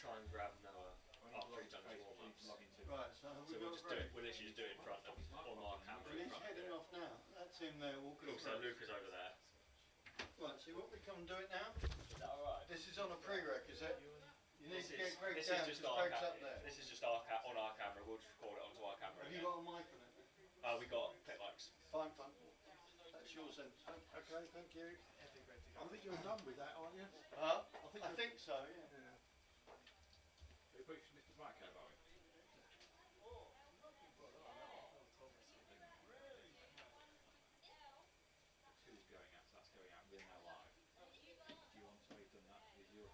try and grab Noah after he's done his warm-ups. Right, so we'll just do it. We'll literally just do it in front of on our camera. He's heading off now. That's him there walking. Cool. So Luke is over there. Right, so what we come and do it now? Is that alright? This is on a prerequisite. You need to get Greg this down is just because Greg's up there. This is just on our camera. We'll just record it onto our camera. Have you got a mic on it? We got pit mics. Fine. That's yours then. Okay, thank you. I think you're done with that, aren't you? Huh? I think so, yeah. We put Mr. Mike out, are we? Who's going out? So that's going out. We're now live. Do you want to have done that? Is your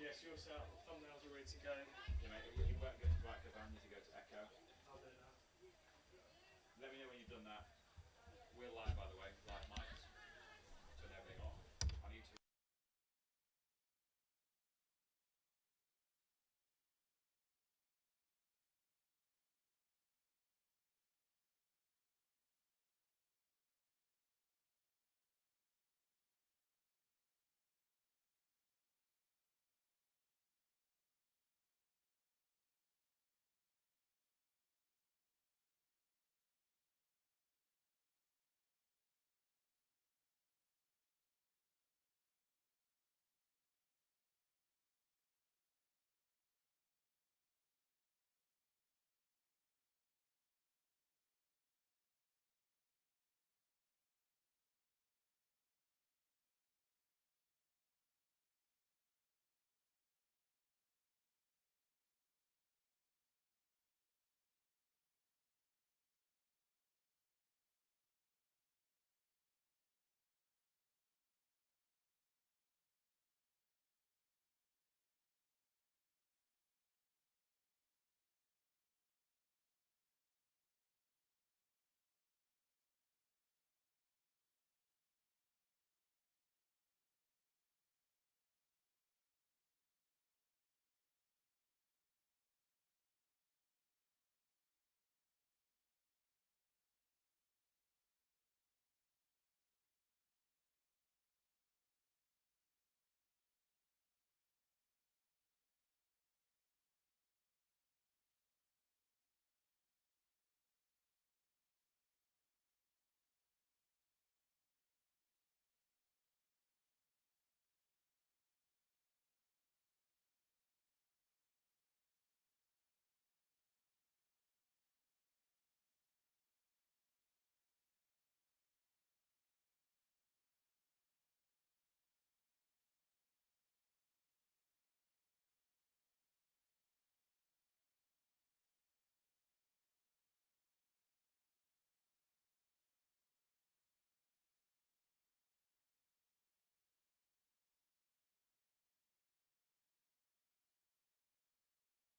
Yes, you're set. Thumbnails are ready to go. Yeah, mate, you won't go to Black Cove, you need to go to Echo. I'll do that. Let me know when you've done that. We're live, by the way, live mics. Turn everything off. I need to.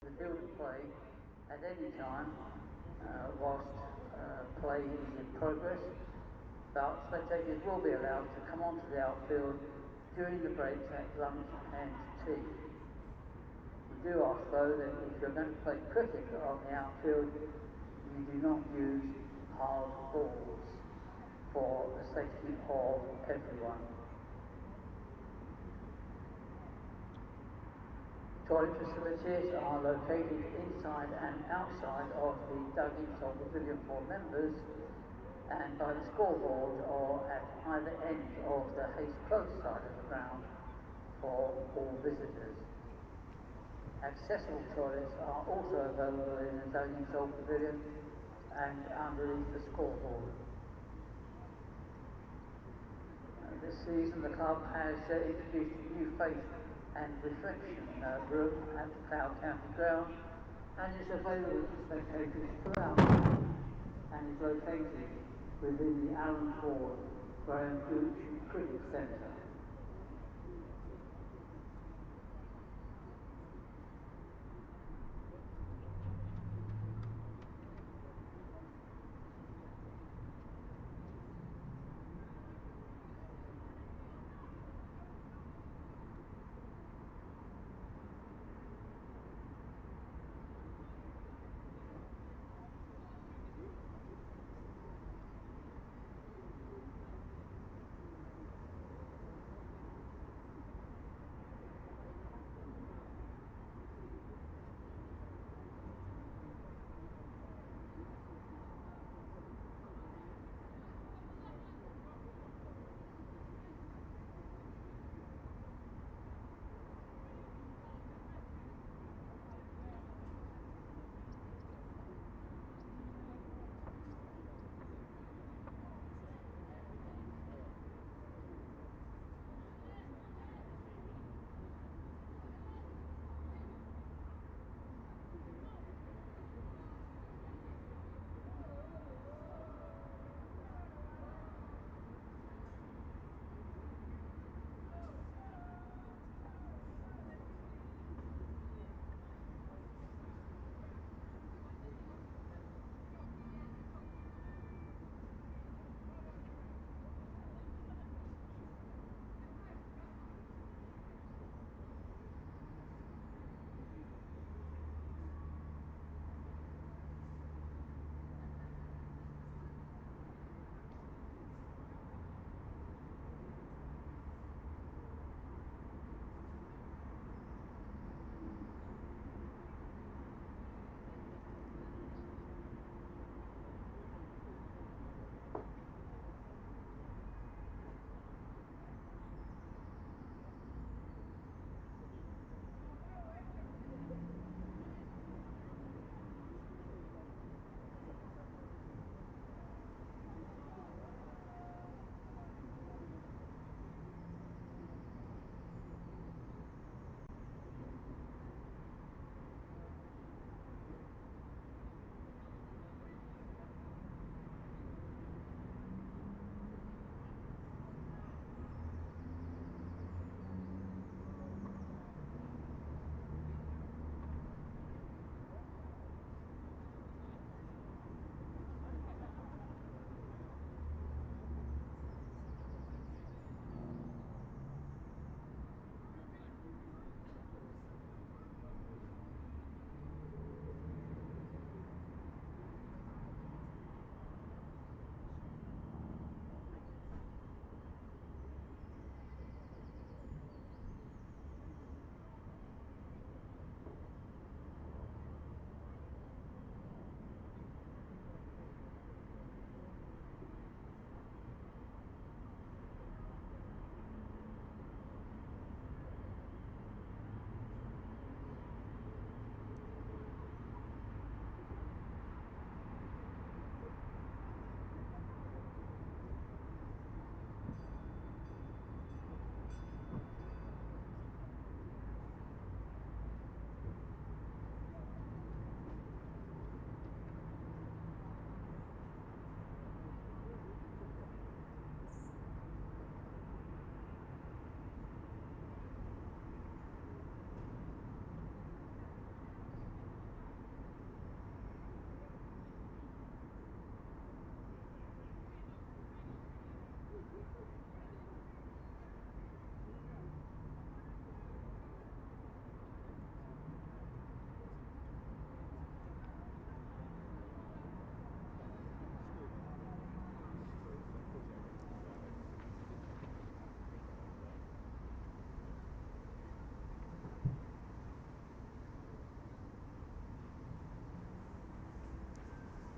The field of play at any time whilst play is in progress, but spectators will be allowed to come onto the outfield during the breaks at lunch and tea. We do ask though that if you're going to play cricket on the outfield, you do not use hard balls for the safety of everyone. Toilet facilities are located inside and outside of the dugout or pavilion for members and by the scoreboard or at either end of the Haste Close side of the ground for all visitors. Accessible toilets are also available in the dugout or pavilion and underneath the scoreboard. This season the club has introduced a new face and reflection room at the Cloud County Ground and is available to spectators throughout and is located within the Allen Ford Graham Gooch Cricket Centre.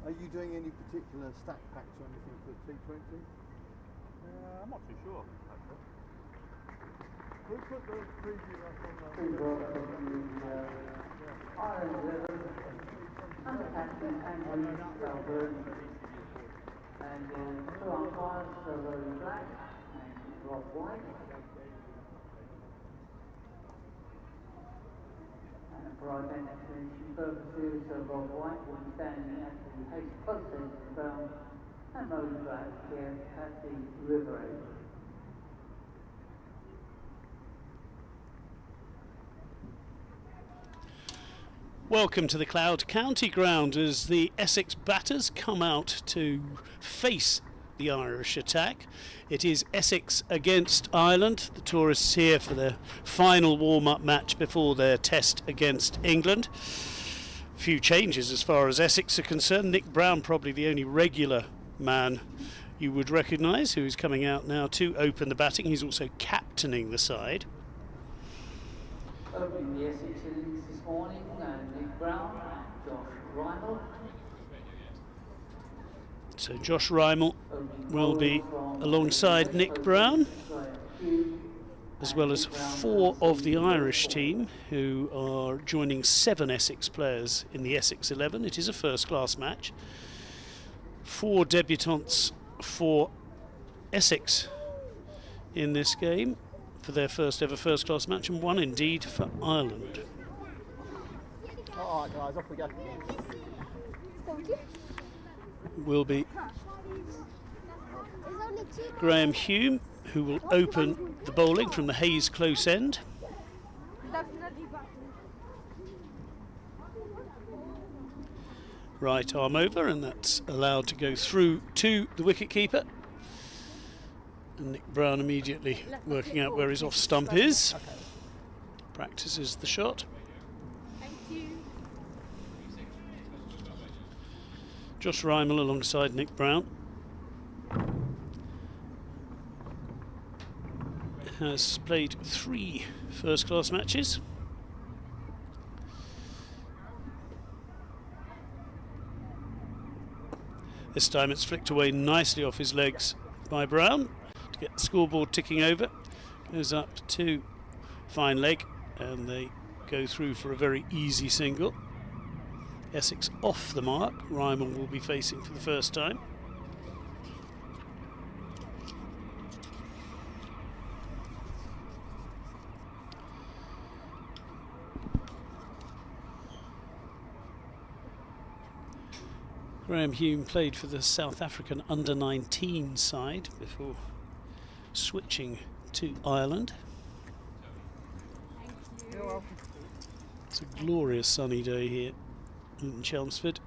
Are you doing any particular stack packs or anything for T20? I'm not too sure, actually. Who put the preview up on the... Ireland 11, under captain Andrew Salburn, and two umpires, Rory Black and Rob White. And for identification purposes, Rob White will be standing at the Hayes close end of the ground, and Rory Black here at the river edge. Welcome to the Cloud County ground as the Essex batters come out to face the Irish attack. It is Essex against Ireland. The tourists here for their final warm-up match before their test against England. Few changes as far as Essex are concerned. Nick Brown, probably the only regular man you would recognise, who is coming out now to open the batting. He's also captaining the side. Opening the Essex innings this morning, Nick Brown and Josh Rymel. So Josh Rymel will be alongside Nick Brown, as well as 4 of the Irish team, who are joining 7 Essex players in the Essex 11. It is a first-class match. 4 debutants for Essex in this game for their first ever first-class match, and 1 indeed for Ireland. Alright guys, off we go. Will be Graham Hume, who will open the bowling from the Hayes close end. Right arm over, and that's allowed to go through to the wicket-keeper. And Nick Brown immediately working out where his off stump is. Practices the shot. Josh Rymel alongside Nick Brown has played 3 first-class matches. This time it's flicked away nicely off his legs by Brown to get the scoreboard ticking over. Goes up to fine leg, and they go through for a very easy single. Essex off the mark. Rymel will be facing for the first time. Graham Hume played for the South African under-19 side before switching to Ireland. It's a glorious sunny day here in Chelmsford.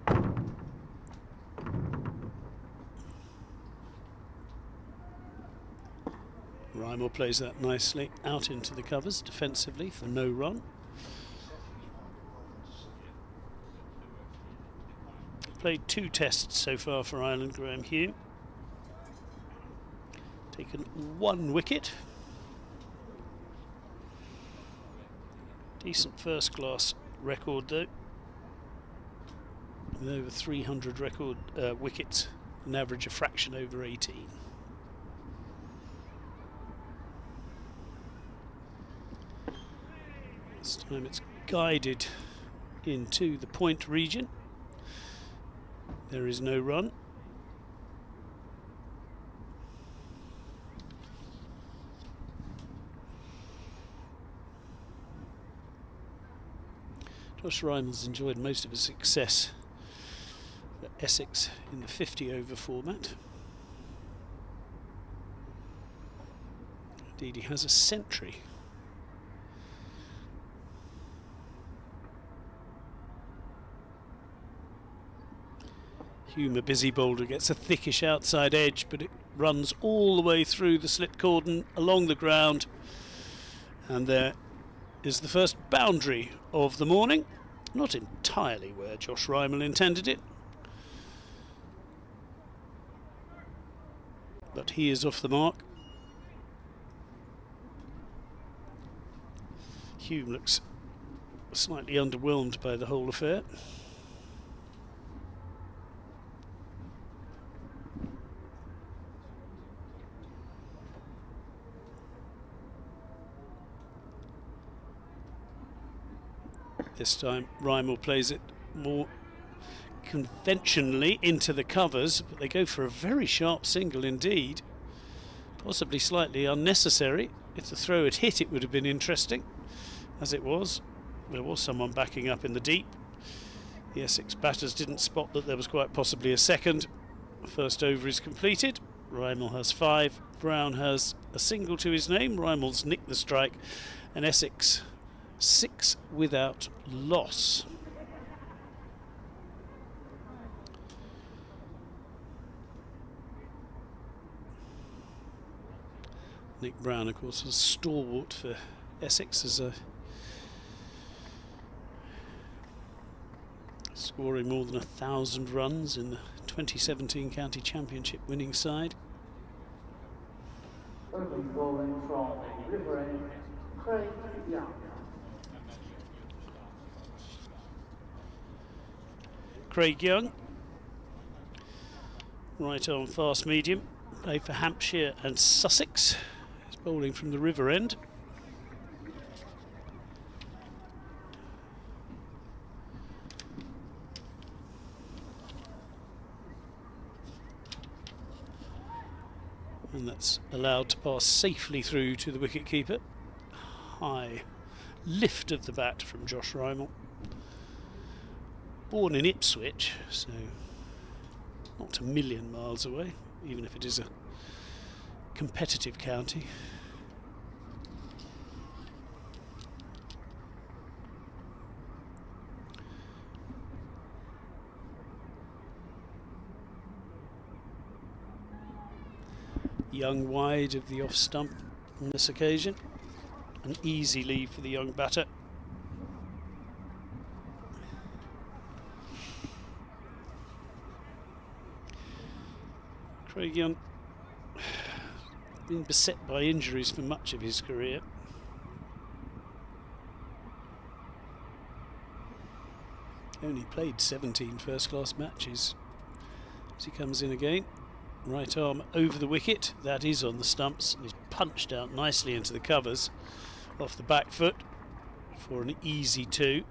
Rymel plays that nicely out into the covers defensively for no run. Played 2 tests so far for Ireland, Graham Hume. Taken 1 wicket. Decent first-class record though, with over 300 record wickets, an average of fraction over 18. This time it's guided into the point region. There is no run. Josh Ryman's enjoyed most of his success at Essex in the 50-over format. Indeed, he has a century. Hume, a busy bowler, gets a thickish outside edge, but it runs all the way through the slip cordon along the ground, and there is the first boundary of the morning. Not entirely where Josh Rymel intended it, but he is off the mark. Hume looks slightly underwhelmed by the whole affair. This time Rymel plays it more conventionally into the covers, but they go for a very sharp single indeed. Possibly slightly unnecessary. If the throw had hit, it would have been interesting. As it was, there was someone backing up in the deep. The Essex batters didn't spot that there was quite possibly a second. First over is completed. Rymel has 5. Brown has a single to his name. Rymel's nicked the strike, and Essex 6 without loss. Nick Brown, of course, was stalwart for Essex as a scoring more than 1,000 runs in the 2017 County Championship winning side. Open bowling from the River End, Craig Young. Craig Young, right arm fast medium, played for Hampshire and Sussex. He's bowling from the River End. And that's allowed to pass safely through to the wicket keeper. High lift of the bat from Josh Rymel. Born in Ipswich, so not a million miles away, even if it is a competitive county. Young wide of the off stump on this occasion. An easy lead for the young batter. Craig Young been beset by injuries for much of his career. Only played 17 first-class matches. As he comes in again, right arm over the wicket, that is on the stumps, and he's punched out nicely into the covers off the back foot for an easy 2.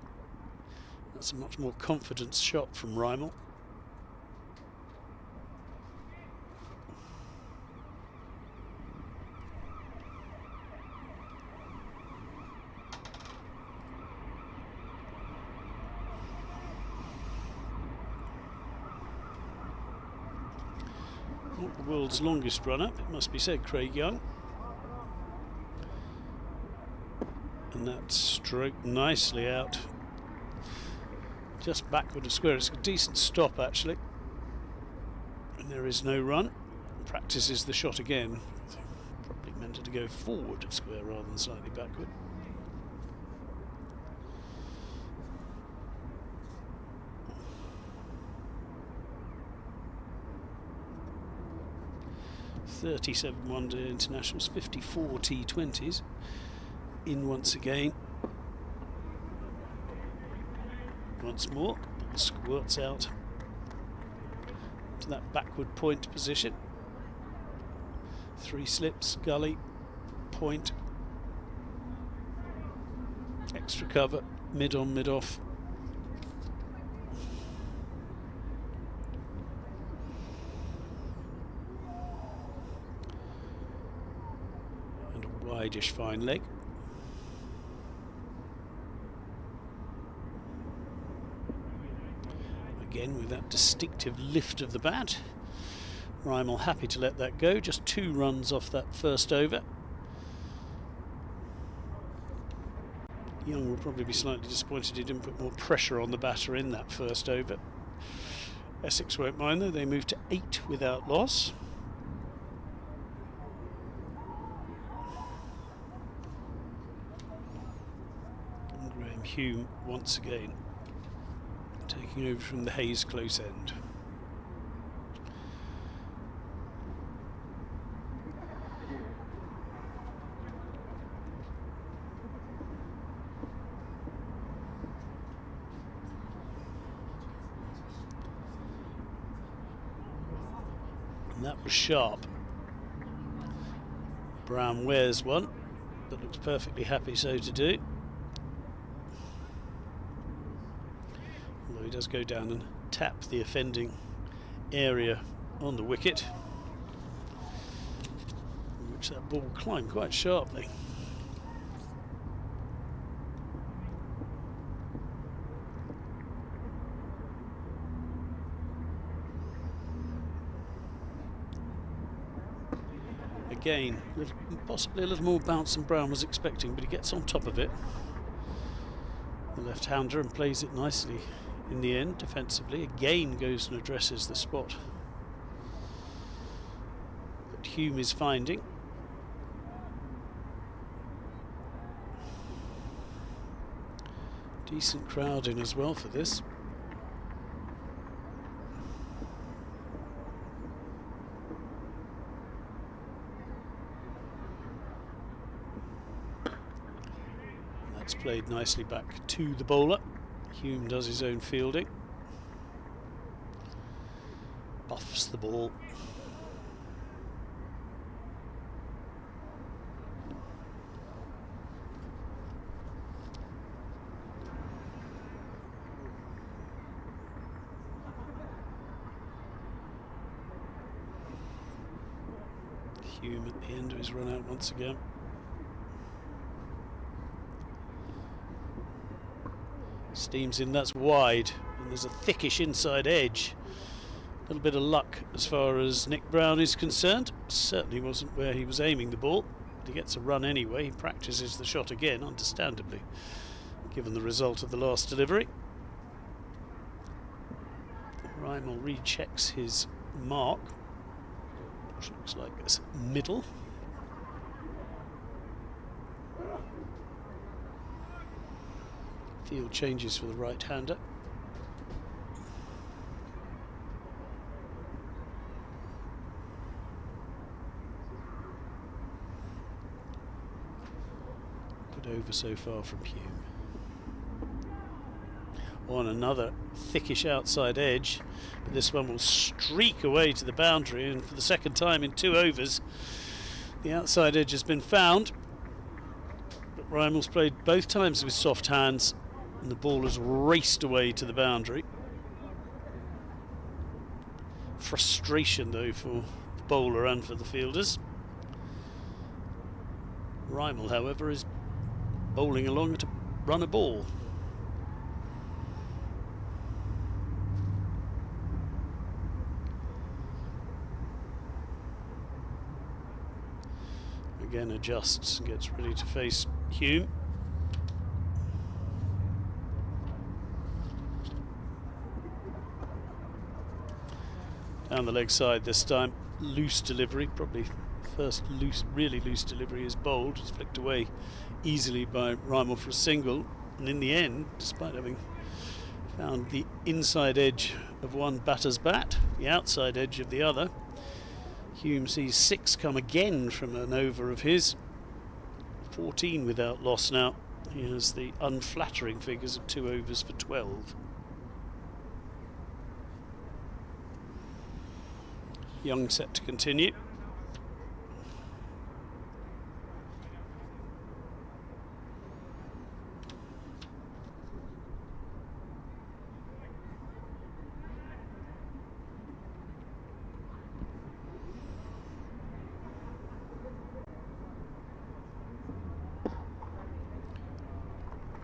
That's a much more confident shot from Rymel. Not the world's longest run-up, it must be said, Craig Young. And that stroked nicely out. Just backward of square. It's a decent stop, actually. And there is no run. Practices the shot again. Probably meant it to go forward of square rather than slightly backward. .37 one-day internationals, 54 T20s. In once again. Once more, ball squirts out to that backward point position. 3 slips, gully, point, extra cover, mid on, mid off. And a wide-ish fine leg. Again with that distinctive lift of the bat. Rymel happy to let that go, just 2 runs off that first over. Young will probably be slightly disappointed he didn't put more pressure on the batter in that first over. Essex won't mind though, they move to 8 without loss. And Graham Hume once again taking over from the Hayes close end. And that was sharp. Brown wears one, but looks perfectly happy so to do. he does go down and tap the offending area on the wicket, in which that ball climbed quite sharply. Again, possibly a little more bounce than Brown was expecting, but he gets on top of it, the left-hander, and plays it nicely in the end defensively. Again goes and addresses the spot that Hume is finding. Decent crowd in as well for this. That's played nicely back to the bowler. Hume does his own fielding. Buffs the ball. Hume at the end of his run out once again. Steams in, that's wide, and there's a thickish inside edge. A little bit of luck as far as Nick Brown is concerned. Certainly wasn't where he was aiming the ball, but he gets a run anyway. He practices the shot again, understandably, given the result of the last delivery. Rymel rechecks his mark, which looks like it's middle. Field changes for the right-hander. Good over so far from Hume. On another thickish outside edge, but this one will streak away to the boundary, and for the second time in 2 overs the outside edge has been found. But Rymel's played both times with soft hands, and the ball has raced away to the boundary. Frustration though for the bowler and for the fielders. Rymel, however, is bowling along to run a ball. Again adjusts and gets ready to face Hume. Down the leg side this time, loose delivery, probably first really loose delivery is bowled. It's flicked away easily by Rymel for a single, and in the end, despite having found the inside edge of one batter's bat, the outside edge of the other, Hume sees 6 come again from an over of his. 14 without loss now. He has the unflattering figures of 2 overs for 12. Young set to continue.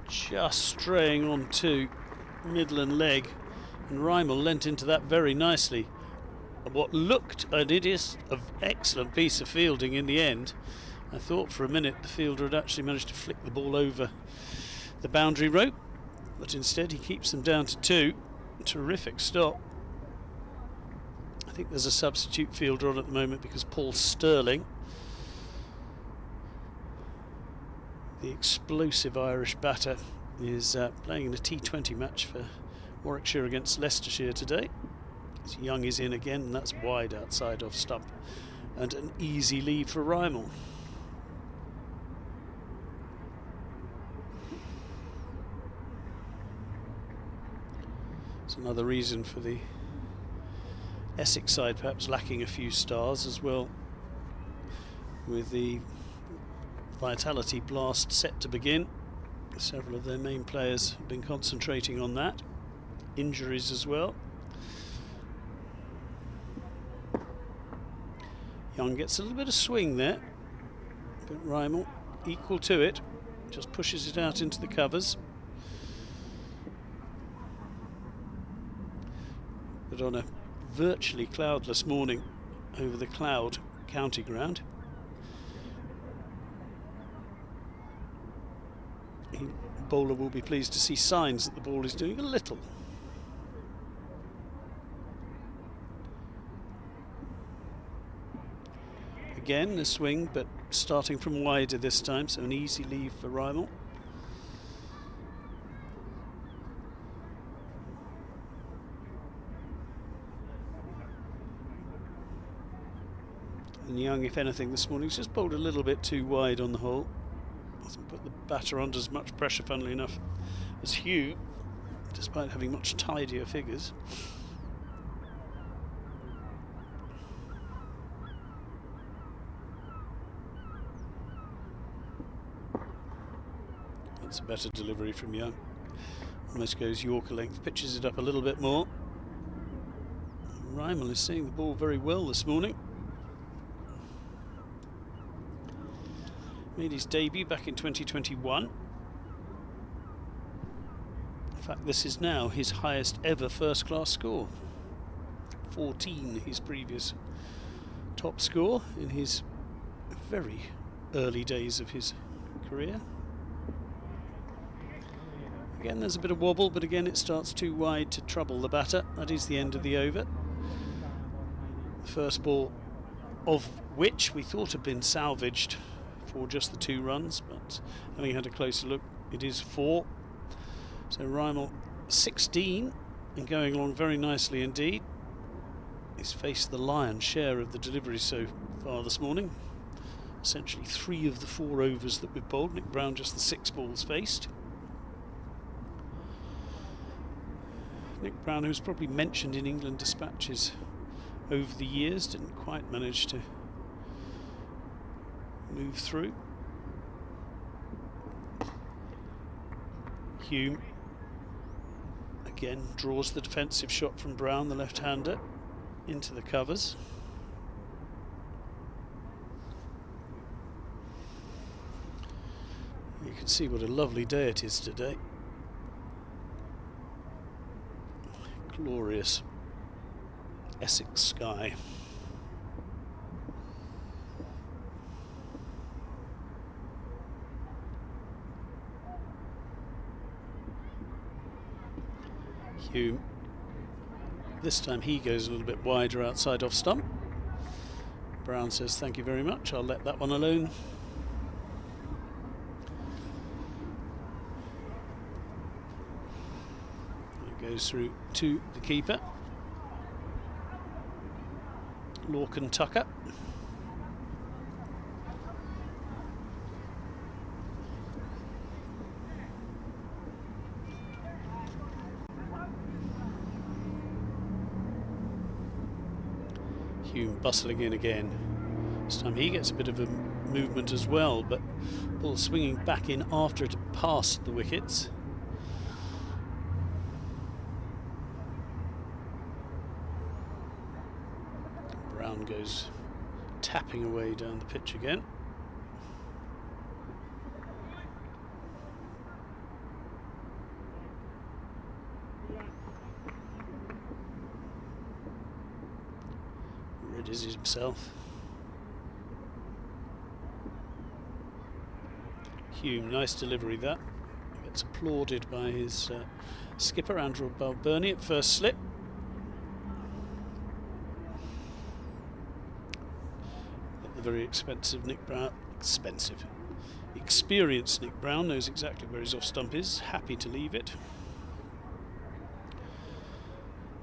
Just straying onto middle and leg, and Rymel lent into that very nicely. What looked, and it is an excellent piece of fielding in the end. I thought for a minute the fielder had actually managed to flick the ball over the boundary rope, but instead he keeps them down to 2. Terrific stop. I think there's a substitute fielder on at the moment because Paul Sterling, the explosive Irish batter, is playing in a T20 match for Warwickshire against Leicestershire today. So Young is in again, and that's wide outside off stump, and an easy lead for Rymel. It's another reason for the Essex side perhaps lacking a few stars as well, with the Vitality Blast set to begin. Several of their main players have been concentrating on that. injuries as well. Young gets a little bit of swing there, but Rymel equal to it, just pushes it out into the covers. But on a virtually cloudless morning over the Cloud County Ground, the bowler will be pleased to see signs that the ball is doing a little. Again, a swing, but starting from wider this time, so an easy leave for Rymel. And Young, if anything, this morning has just bowled a little bit too wide on the hole. Hasn't put the batter under as much pressure, funnily enough, as Hugh, despite having much tidier figures. That's a better delivery from Young. Almost goes Yorker length, pitches it up a little bit more. Rymel is seeing the ball very well this morning. Made his debut back in 2021. In fact, this is now his highest ever first-class score. 14, his previous top score in his very early days of his career. Again, there's a bit of wobble, but again it starts too wide to trouble the batter. That is the end of the over. The first ball of which we thought had been salvaged for just the 2 runs, but having had a closer look, it is 4. So Rymel 16 and going along very nicely indeed. He's faced the lion's share of the deliveries so far this morning. Essentially 3 of the 4 overs that we've bowled. Nick Brown just the 6 balls faced. Nick Brown, who's probably mentioned in England dispatches over the years, didn't quite manage to move through. Hume again draws the defensive shot from Brown, the left-hander, into the covers. You can see what a lovely day it is today. Glorious Essex sky. Hume, this time he goes a little bit wider outside off stump. Brown says thank you very much, I'll let that one alone. It goes through to the keeper, Lorcan Tucker. Hume bustling in again. This time he gets a bit of a movement as well, but ball swinging back in after it had passed the wickets. Brown goes tapping away down the pitch again. Readies himself. Hume, nice delivery that. Gets applauded by his skipper Andrew Balburney at first slip. But the very expensive Nick Brown, experienced Nick Brown knows exactly where his off stump is, happy to leave it.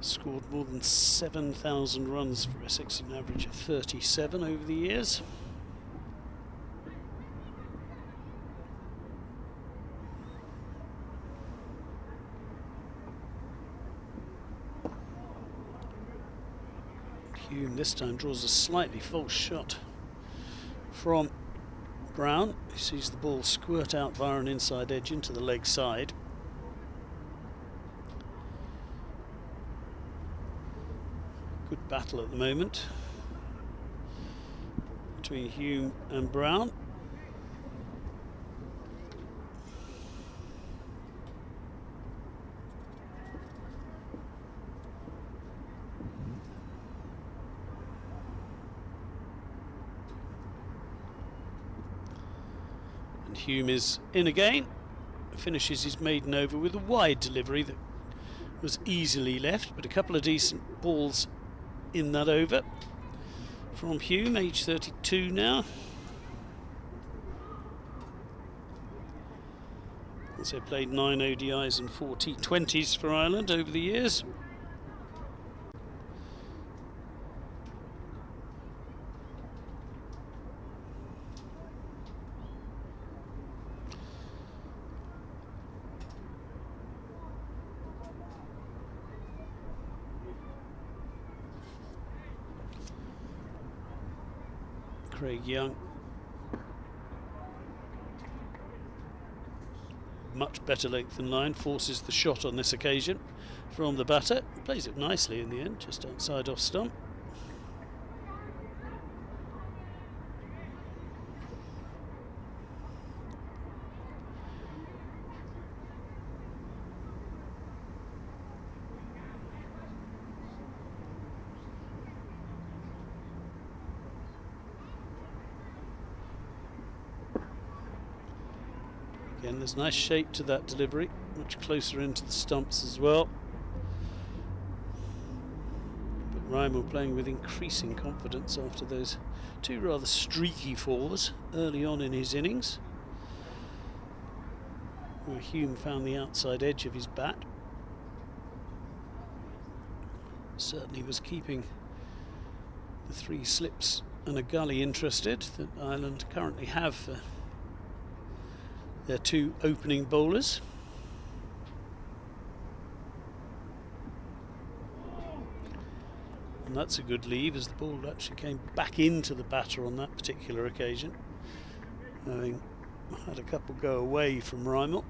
Scored more than 7,000 runs for Essex, an average of 37 over the years. Hume this time draws a slightly false shot from Brown. He sees the ball squirt out via an inside edge into the leg side. battle at the moment between Hume and Brown. And Hume is in again, finishes his maiden over with a wide delivery that was easily left, but a couple of decent balls in that over from Hume, age 32 now. Also played 9 ODIs and 4 T20s for Ireland over the years. Craig Young, much better length than line, forces the shot on this occasion from the batter. Plays it nicely in the end, just outside off stump. Again, there's nice shape to that delivery, much closer into the stumps as well. But Rymel playing with increasing confidence after those 2 rather streaky fours early on in his innings, where Hume found the outside edge of his bat. Certainly was keeping the 3 slips and a gully interested that Ireland currently have for their 2 opening bowlers. And that's a good leave, as the ball actually came back into the batter on that particular occasion, having had a couple go away from Rymel.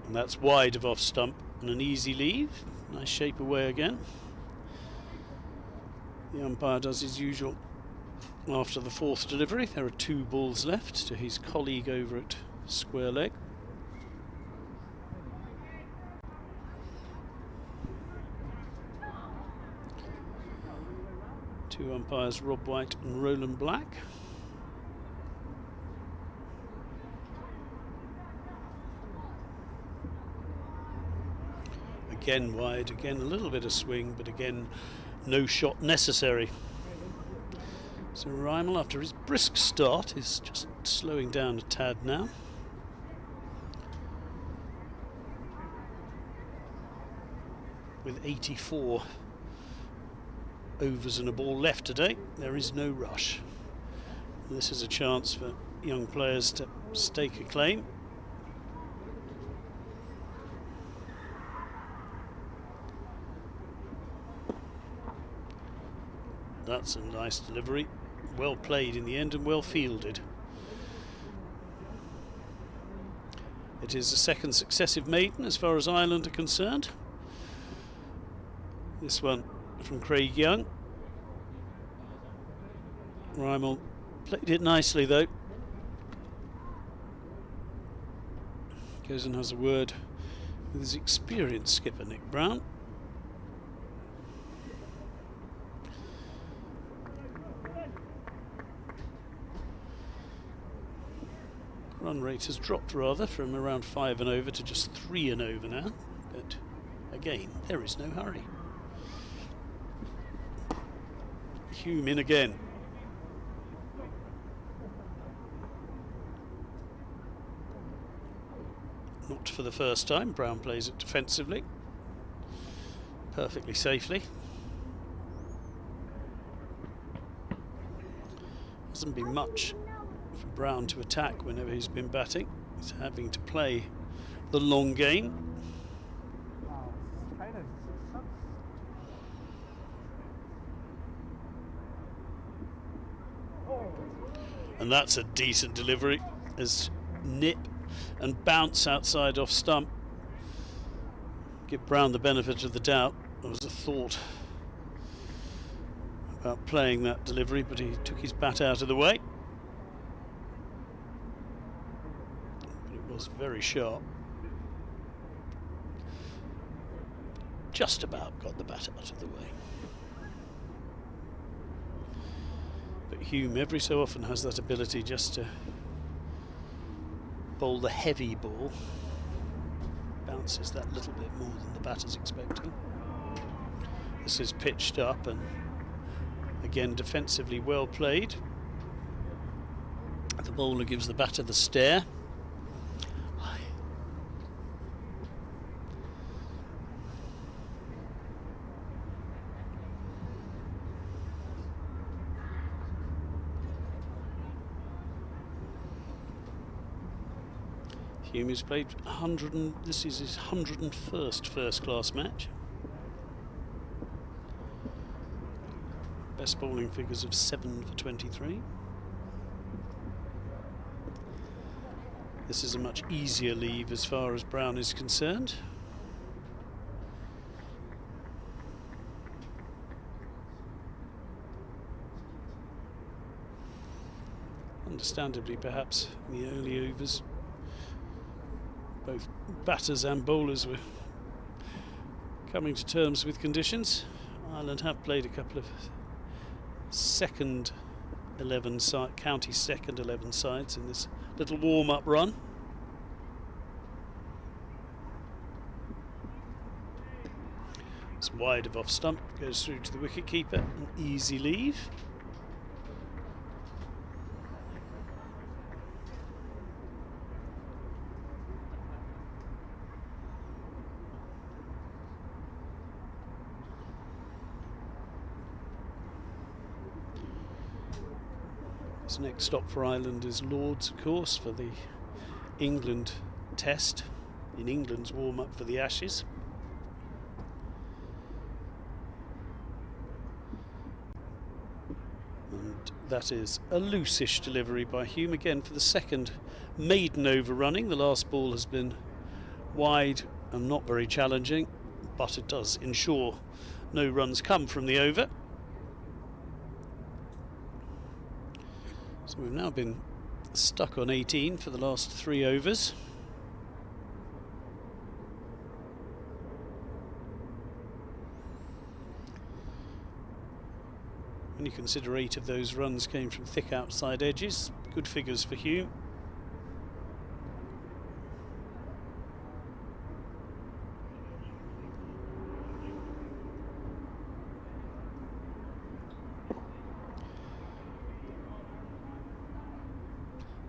And that's wide of off stump and an easy leave. Nice shape away again. The umpire does his usual after the 4th delivery. There are 2 balls left to his colleague over at square leg. Two umpires, Rob White and Roland Black. Again wide, again a little bit of swing, but again no shot necessary. So Rymel, after his brisk start, is just slowing down a tad now. With 84 overs and a ball left today, there is no rush. This is a chance for young players to stake a claim. That's a nice delivery, well played in the end and well fielded. It is the 2nd successive maiden as far as Ireland are concerned. This one from Craig Young. Rymel played it nicely though. Goes and has a word with his experienced skipper Nick Brown. Run rate has dropped rather from around 5 and over to just 3 and over now, but again there is no hurry. Hume in again. Not for the first time. Brown plays it defensively, perfectly safely. Hasn't been much for Brown to attack whenever he's been batting. He's having to play the long game. And that's a decent delivery as nip and bounce outside off stump. Give Brown the benefit of the doubt. There was a thought about playing that delivery, but he took his bat out of the way. But it was very sharp. Just about got the bat out of the way. But Hume every so often has that ability just to bowl the heavy ball. Bounces that little bit more than the batter's expecting. This is pitched up and again defensively well played. The bowler gives the batter the stare. Hume has played this is his 101st first-class match. Best bowling figures of 7 for 23. This is a much easier leave as far as Brown is concerned. Understandably, perhaps, in the early overs, both batters and bowlers were coming to terms with conditions. Ireland have played a couple of second 11 county second 11 sides in this little warm-up run. It's wide of off stump, goes through to the wicket keeper, an easy leave. Next stop for Ireland is Lords, of course, for the England test, in England's warm-up for the Ashes. And that is a loose-ish delivery by Hume, again for the second maiden over running. The last ball has been wide and not very challenging, but it does ensure no runs come from the over. So we've now been stuck on 18 for the last 3 overs. When you consider 8 of those runs came from thick outside edges, good figures for Hume.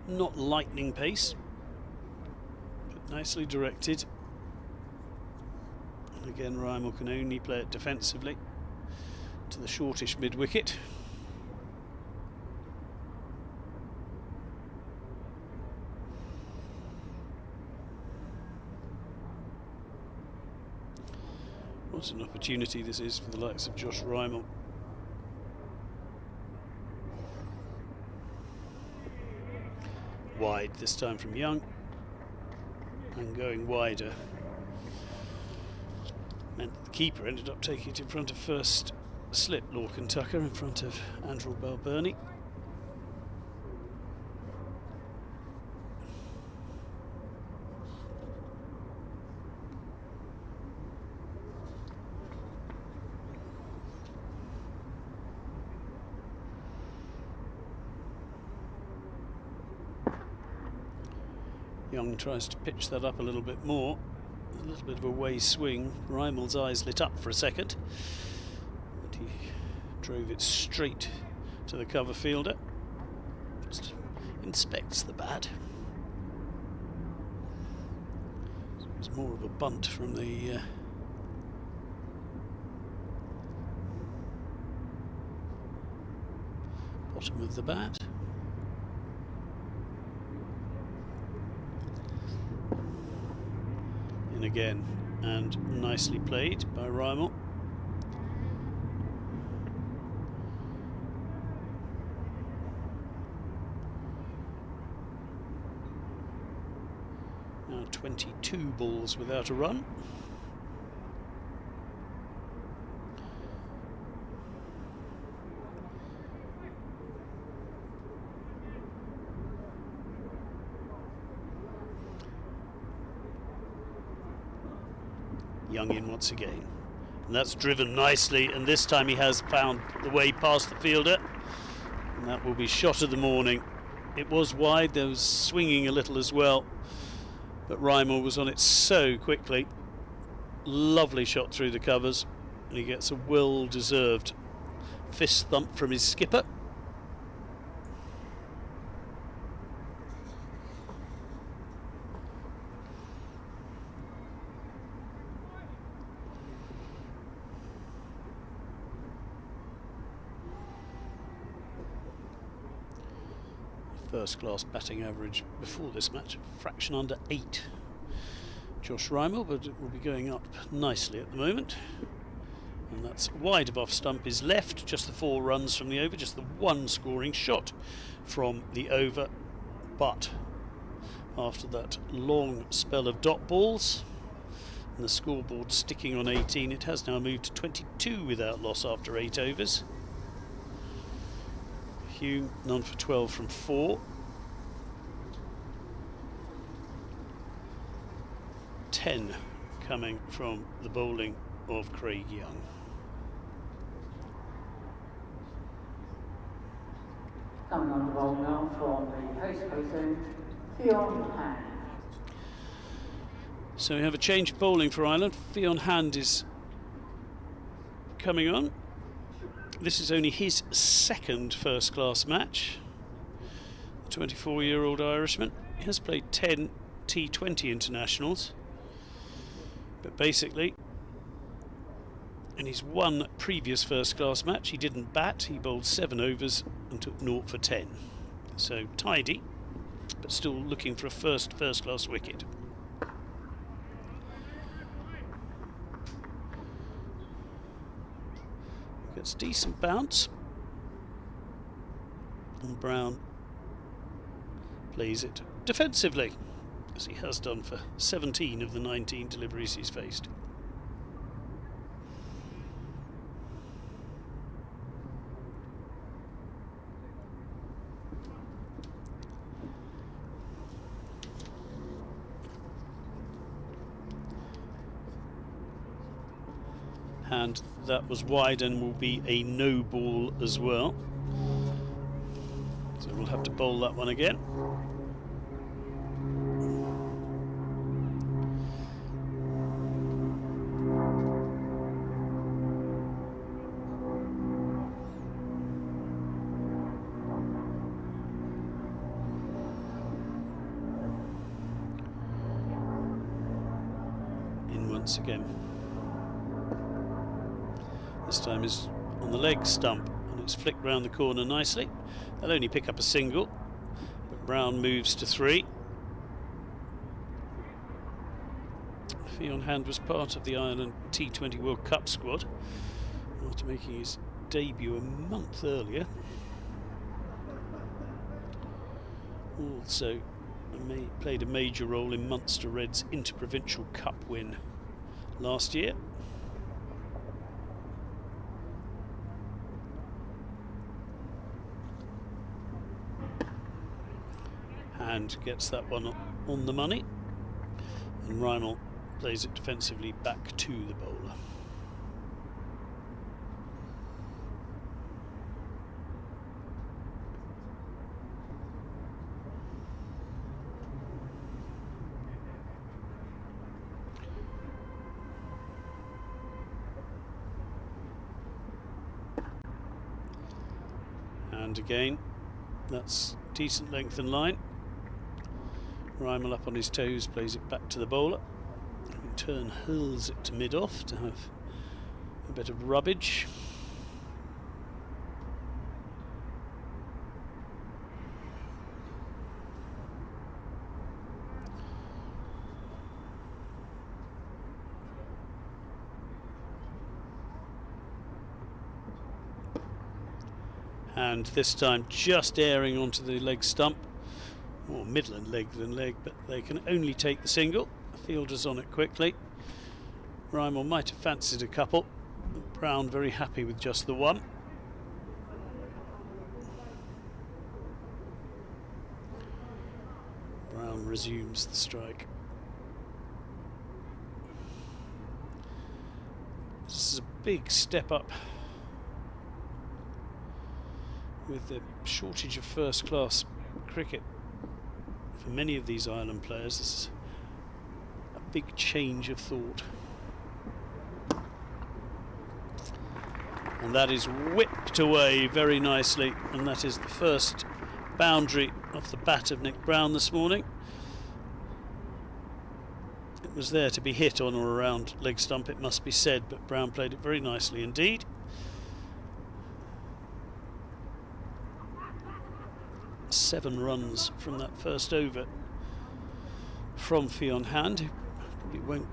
Not lightning pace, but nicely directed. And again, Rymel can only play it defensively to the shortish mid-wicket. What an opportunity this is for the likes of Josh Rymel. Wide this time from Young, and going wider meant that the keeper ended up taking it in front of first slip Lorcan Tucker, in front of Andrew Balbirnie. Young tries to pitch that up a little bit more. A little bit of a way swing. Rymel's eyes lit up for a second, but he drove it straight to the cover fielder. Just inspects the bat. So it's more of a bunt from the bottom of the bat. again, and nicely played by Rymel. Now 22 balls without a run. Young in once again, and that's driven nicely, and this time he has found the way past the fielder, and that will be shot of the morning. It was wide, there was swinging a little as well, but Rymel was on it so quickly. Lovely shot through the covers, and he gets a well-deserved fist thump from his skipper. First class batting average before this match, fraction under 8. Josh Rymel, but it will be going up nicely at the moment. And that's wide of off stump is left, just the 4 runs from the over, just the 1 scoring shot from the over. But after that long spell of dot balls and the scoreboard sticking on 18, it has now moved to 22 without loss after 8 overs. Hume, none for 12 from 4. 10 coming from the bowling of Craig Young. Coming on the bowl now from the post end, Fionn Hand. So we have a change of bowling for Ireland. Fionn Hand is coming on. This is only his second first class match. The 24-year-old Irishman. He has played 10 T20 internationals, but basically in his one previous first class match he didn't bat, he bowled 7 overs and took 0 for 10. So tidy, but still looking for a first class wicket. Gets decent bounce, and Brown plays it defensively, as he has done for 17 of the 19 deliveries he's faced. And that was wide and will be a no ball as well. So we'll have to bowl that one again. In once again. This time is on the leg stump, and it's flicked round the corner nicely. They'll only pick up a single, but Brown moves to 3. Fionn Hand was part of the Ireland T20 World Cup squad after making his debut a month earlier. Also played a major role in Munster Reds Interprovincial Cup win last year. And gets that one on the money, and Rymel plays it defensively back to the bowler. And again, that's decent length and line. Rymel up on his toes, plays it back to the bowler, in turn hurls it to mid-off to have a bit of rubbage. and this time just airing onto the leg stump, more midland leg than leg, but they can only take the single. The fielder's on it quickly. Rymel might have fancied a couple. Brown very happy with just the one. Brown resumes the strike. This is a big step up with the shortage of first class cricket for many of these island players. This is a big change of thought. And that is whipped away very nicely, and that is the first boundary off the bat of Nick Brown this morning. It was there to be hit on or around leg stump, it must be said, but Brown played it very nicely indeed. Seven runs from that first over from Fionn Hand, who probably won't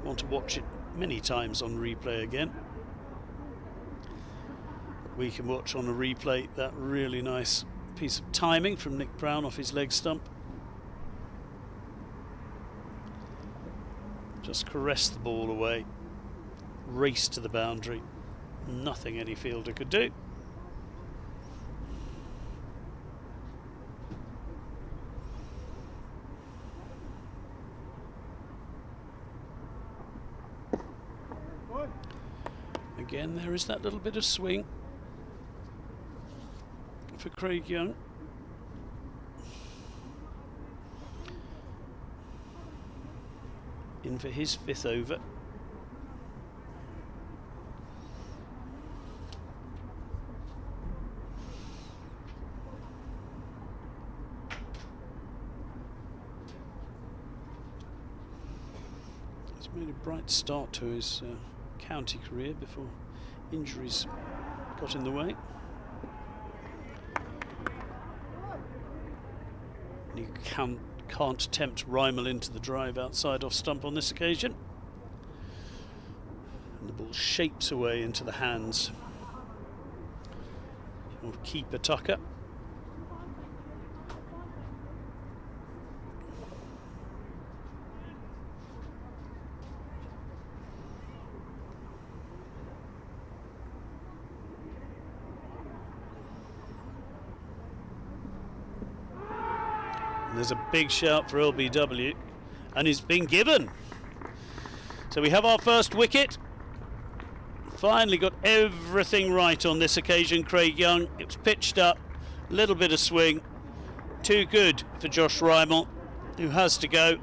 want to watch it many times on replay again. We can watch on a replay that really nice piece of timing from Nick Brown off his leg stump. Just caressed the ball away, raced to the boundary. Nothing any fielder could do. Again, there is that little bit of swing for Craig Young. In for his fifth over. He's made a bright start to his county career before injuries got in the way. You can't tempt Rymel into the drive outside off stump on this occasion. And the ball shapes away into the hands of keeper Tucker. There's a big shout for LBW, and it's been given. So we have our first wicket. Finally got everything right on this occasion, Craig Young. It was pitched up, a little bit of swing. Too good for Josh Rymel, who has to go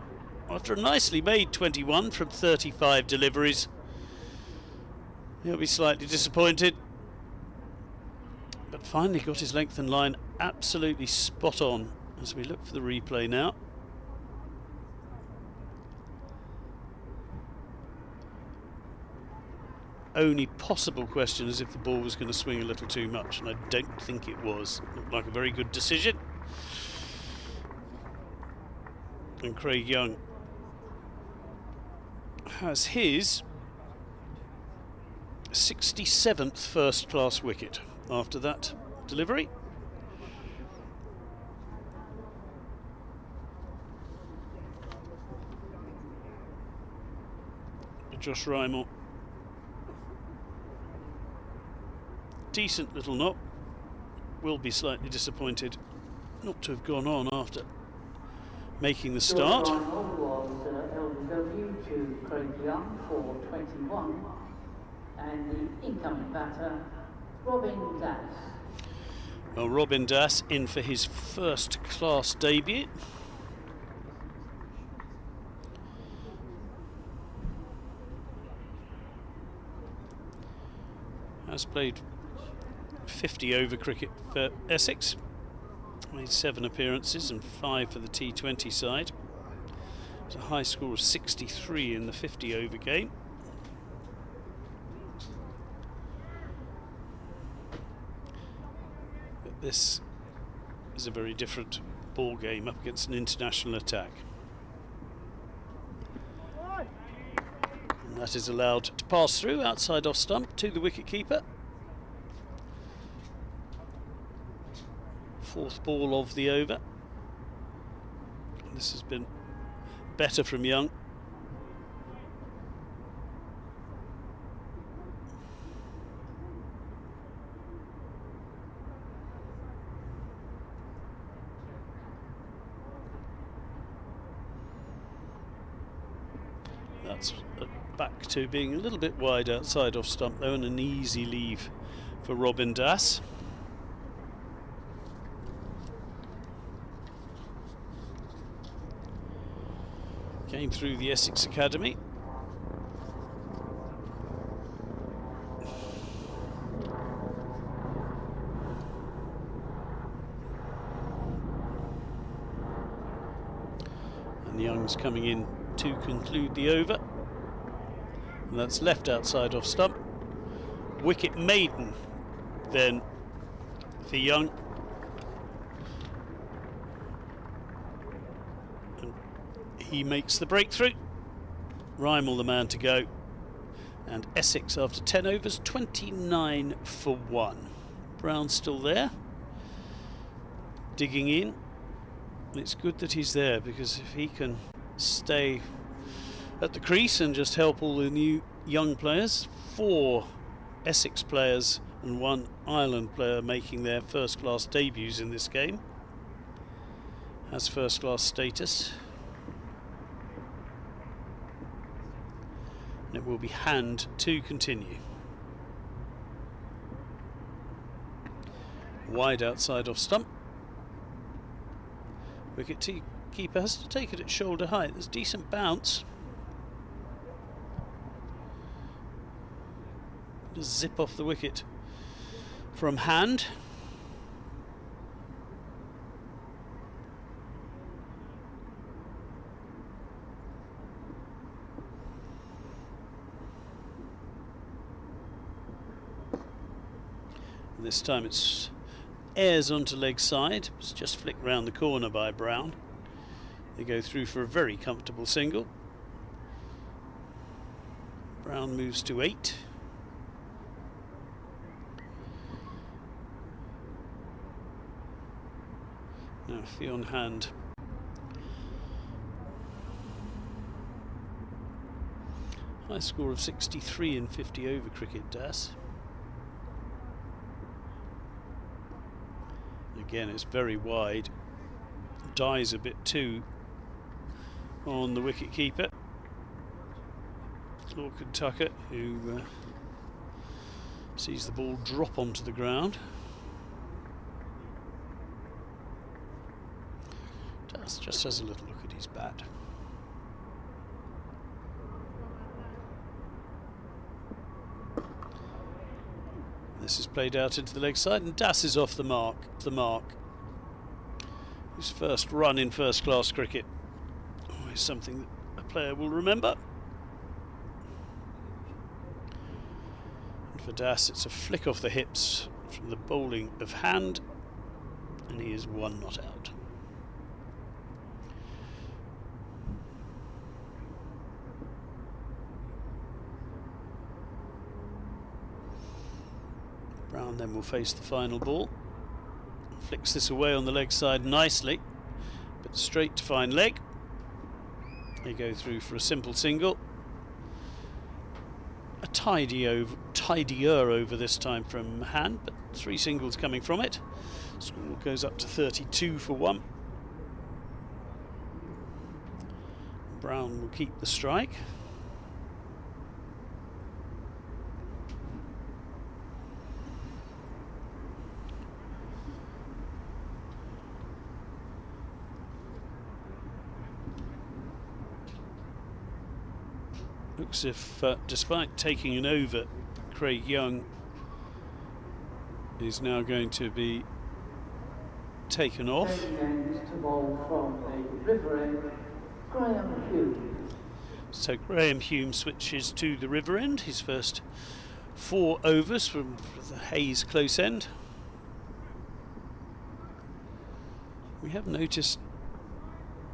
after a nicely made 21 from 35 deliveries. He'll be slightly disappointed, but finally got his length and line absolutely spot on. As we look for the replay now. Only possible question is if the ball was going to swing a little too much, and I don't think it was. Looked like a very good decision. And Craig Young has his 67th first-class wicket after that delivery. Josh Rymel, decent little knock, will be slightly disappointed not to have gone on after making the start. Josh Rymel was LBW to Craig Young for 21, and the incoming batter, Robin Das. Well, Robin Das in for his first class debut. Has played 50 over cricket for Essex, made 7 appearances and 5 for the T20 side. It's a high score of 63 in the 50 over game. But this is a very different ball game up against an international attack. That is allowed to pass through outside off stump to the wicket keeper. Fourth ball of the over. This has been better from Young. That's back to being a little bit wide outside off stump though, and an easy leave for Robin Dass. Came through the Essex Academy. And Young's coming in to conclude the over. And that's left outside off stump. Wicket maiden then for Young. And he makes the breakthrough. Rymel the man to go. And Essex after 10 overs, 29 for 1. Brown still there, digging in. And it's good that he's there, because if he can stay at the crease and just help all the new young players, 4 Essex players and 1 Ireland player making their first class debuts in this game, has first class status. And it will be hand to continue. Wide outside off stump. Wicket keeper has to take it at shoulder height. There's decent bounce. Just zip off the wicket from hand. This time it's airs onto leg side. It's just flicked round the corner by Brown. They go through for a very comfortable single. Brown moves to 8. Now Fee on hand. High score of 63 in 50 over cricket, Das. Again, it's very wide. Dies a bit too on the wicket keeper, Lorcan Tucker, who sees the ball drop onto the ground. Just has a little look at his bat. This is played out into the leg side, and Das is off the mark. His first run in first class cricket. Always something that a player will remember. And for Das, it's a flick off the hips from the bowling of hand, and he is 1 not out. Brown then will face the final ball. Flicks this away on the leg side nicely, but straight to fine leg. They go through for a simple single. A tidier over this time from hand, but 3 singles coming from it. Score goes up to 32 for 1. Brown will keep the strike. Looks if, despite taking an over, Craig Young is now going to be taken off. To bowl from the river end, Graham Hume. So Graham Hume switches to the river end, his first 4 overs from the Hayes close end. We have noticed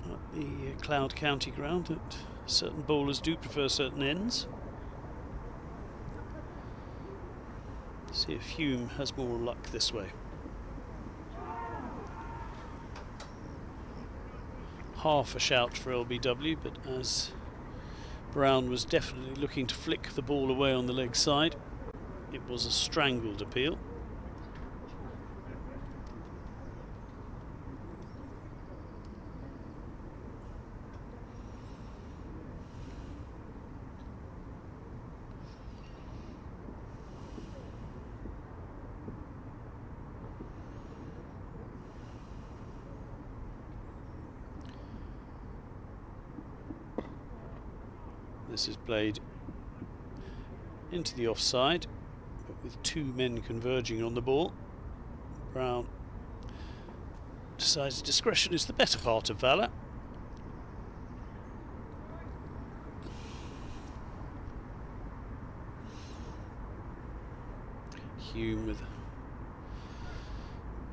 at the Cloud County ground that certain bowlers do prefer certain ends. See if Hume has more luck this way. half a shout for LBW, but as Brown was definitely looking to flick the ball away on the leg side, it was a strangled appeal. This is played into the offside, but with two men converging on the ball. Brown decides discretion is the better part of valour. Hume with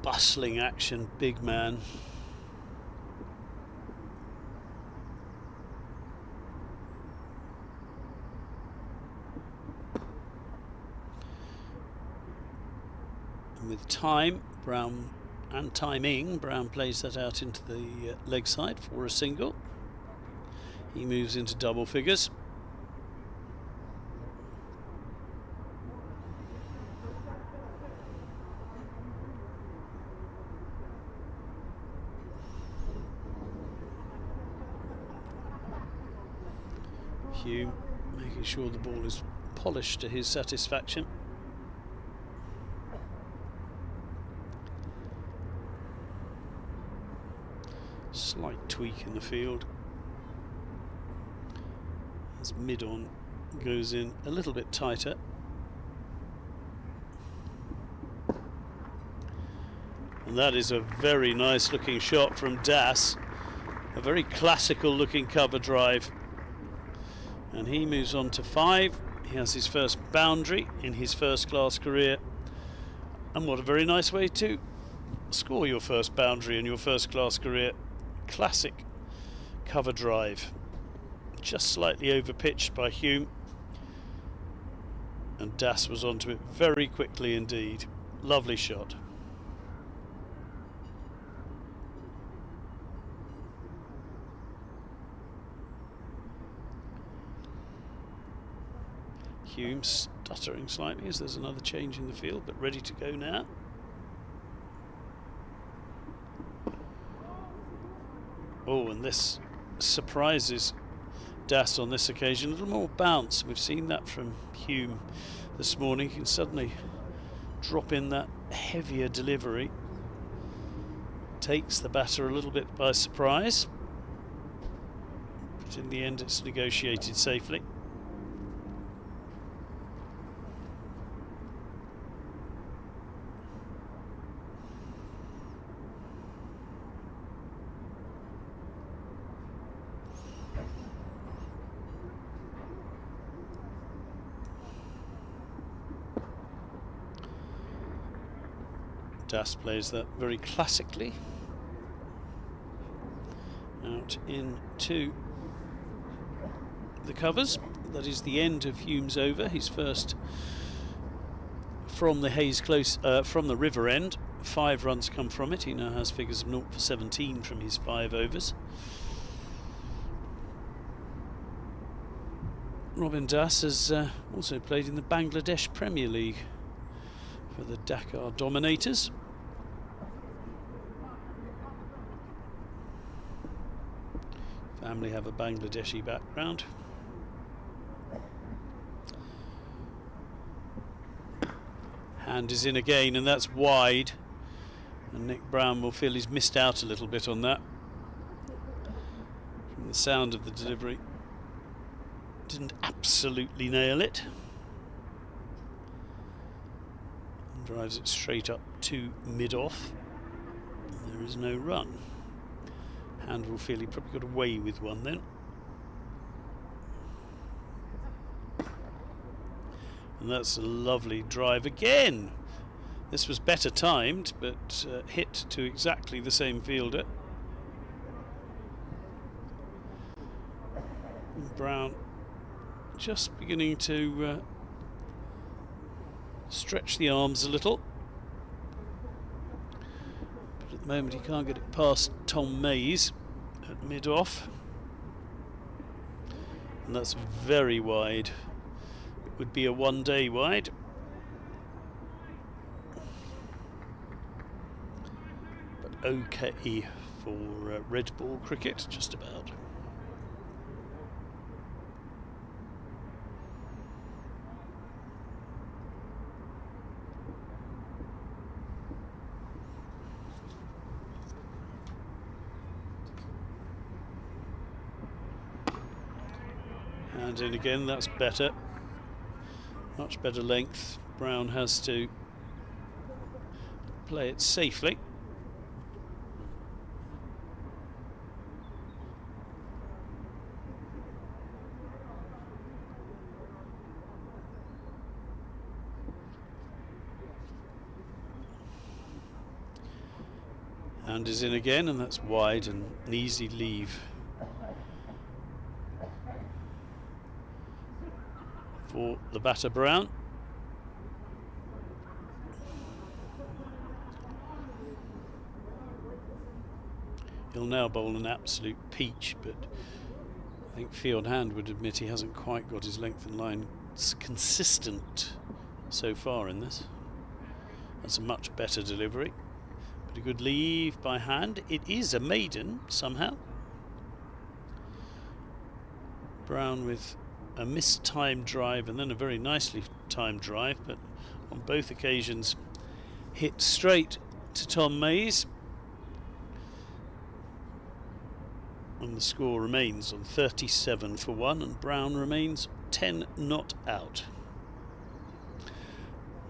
bustling action, big man. With time, Brown and timing, Brown plays that out into the leg side for a single. He moves into double figures. Hume making sure the ball is polished to his satisfaction. Slight tweak in the field as mid-on goes in a little bit tighter. And that is a very nice looking shot from Das, a very classical looking cover drive, and he moves on to 5. He has his first boundary in his first class career, and what a very nice way to score your first boundary in your first class career. Classic cover drive, just slightly over pitched by Hume, and Das was onto it very quickly indeed. Lovely shot. Hume stuttering slightly as there's another change in the field, but ready to go now. Oh, and this surprises Das on this occasion. A little more bounce. We've seen that from Hume this morning. He can suddenly drop in that heavier delivery. Takes the batter a little bit by surprise. But in the end it's negotiated safely. Das plays that very classically out into the covers. That is the end of Hume's over, his first from the Hayes Close, from the river end. 5 runs come from it. He now has figures of 0 for 17 from his 5 overs. Robin Das has also played in the Bangladesh Premier League for the Dhaka Dominators. Family have a Bangladeshi background. Hand is in again, and that's wide, and Nick Brown will feel he's missed out a little bit on that from the sound of the delivery. Didn't absolutely nail it. And drives it straight up to mid-off. There is no run. Hand will feel he probably got away with one then. And that's a lovely drive again. This was better timed, but hit to exactly the same fielder. And Brown just beginning to stretch the arms a little. But at the moment he can't get it past Tom Mays, at mid-off, and that's very wide. It would be a one-day wide. But okay for red ball cricket, just about. And in again, that's better. Much better length. Brown has to play it safely. And is in again, and that's wide and an easy leave for the batter Brown. He'll now bowl an absolute peach, but I think Field Hand would admit he hasn't quite got his length and line consistent so far in this. That's a much better delivery, but a good leave by Hand. It is a maiden somehow. Brown with a mistimed drive and then a very nicely timed drive, but on both occasions hit straight to Tom Mays. And the score remains on 37 for 1, and Brown remains 10 not out.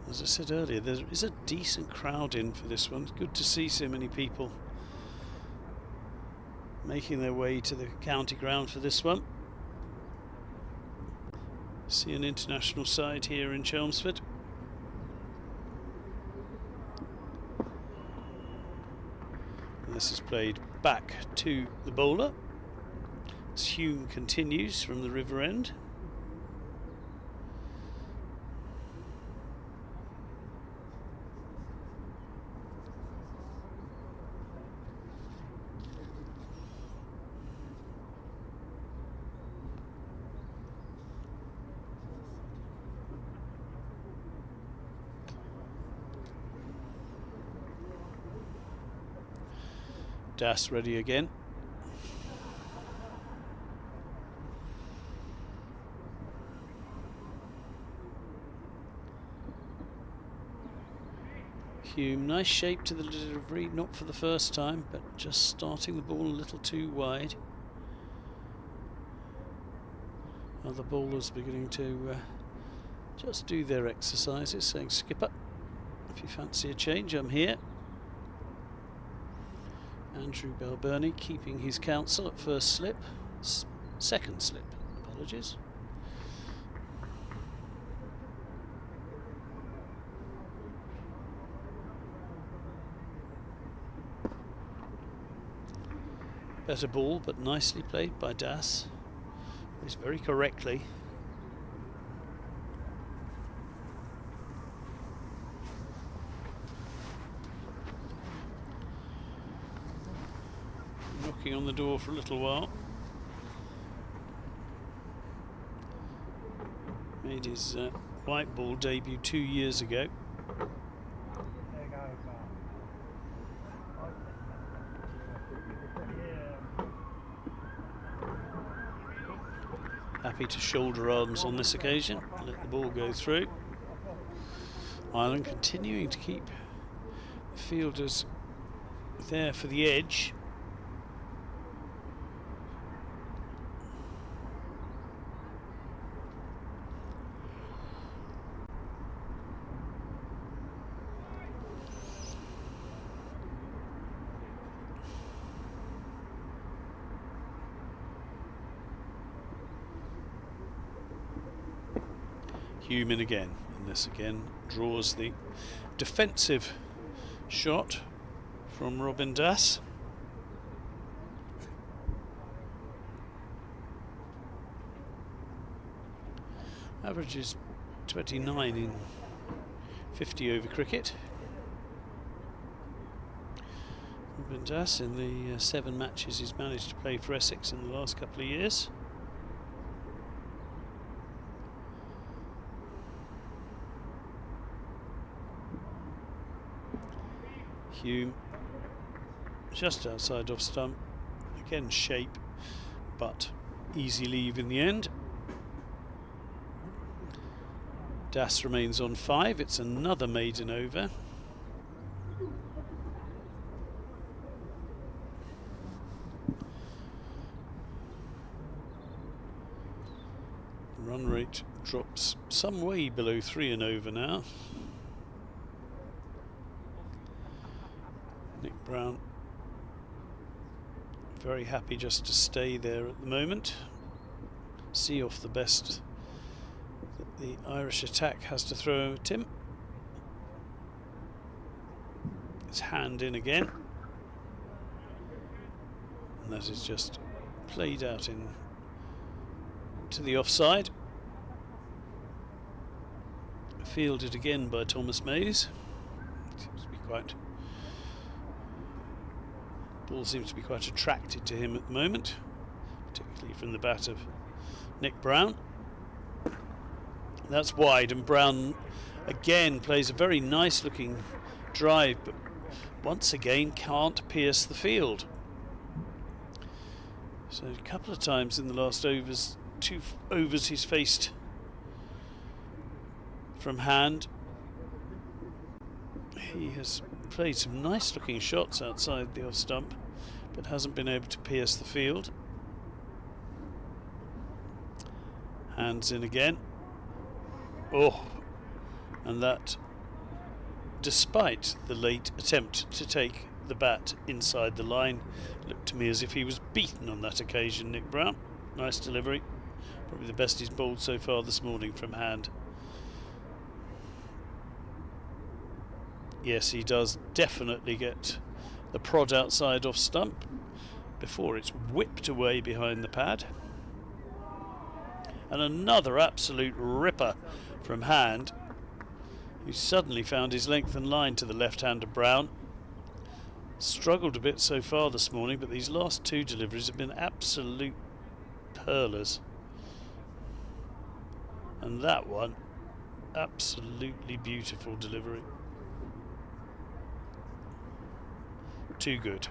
As I said earlier, there is a decent crowd in for this one. It's good to see so many people making their way to the county ground for this one. See an international side here in Chelmsford. And this is played back to the bowler. As Hume continues from the river end. Das ready again. Hume, nice shape to the delivery, not for the first time, but just starting the ball a little too wide. Other bowlers beginning to just do their exercises, saying, "Skipper, if you fancy a change, I'm here." Andrew Balburney keeping his counsel at first slip, second slip, apologies. Better ball, but nicely played by Das. Plays very correctly. Knocking on the door for a little while. Made his white ball debut 2 years ago. Happy to shoulder arms on this occasion, let the ball go through. Ireland continuing to keep the fielders there for the edge. Human again, and this again draws the defensive shot from Robin Das. Averages 29 in 50 over cricket. Ruben Das in the 7 matches he's managed to play for Essex in the last couple of years. Hume just outside off stump, again shape, but easy leave in the end. Das remains on 5, it's another maiden over. The run rate drops some way below 3 and over now. Nick Brown very happy just to stay there at the moment, see off the best that the Irish attack has to throw at him. His hand in again, and that is just played out in to the offside. Fielded again by Thomas Mays. Seems to be quite ball seems to be quite attracted to him at the moment, particularly from the bat of Nick Brown. That's wide, and Brown again plays a very nice looking drive, but once again can't pierce the field. So a couple of times in the last overs, 2 overs he's faced from hand. He has played some nice looking shots outside the off stump, but hasn't been able to pierce the field. Hands in again. Oh, and that despite the late attempt to take the bat inside the line. Looked to me as if he was beaten on that occasion, Nick Brown. Nice delivery, probably the best he's bowled so far this morning from hand. Yes, he does definitely get the prod outside off stump before it's whipped away behind the pad. And another absolute ripper from hand, who suddenly found his length and line to the left hand of Brown. Struggled a bit so far this morning, but these last 2 deliveries have been absolute hurlers. And that one, absolutely beautiful delivery. Too good.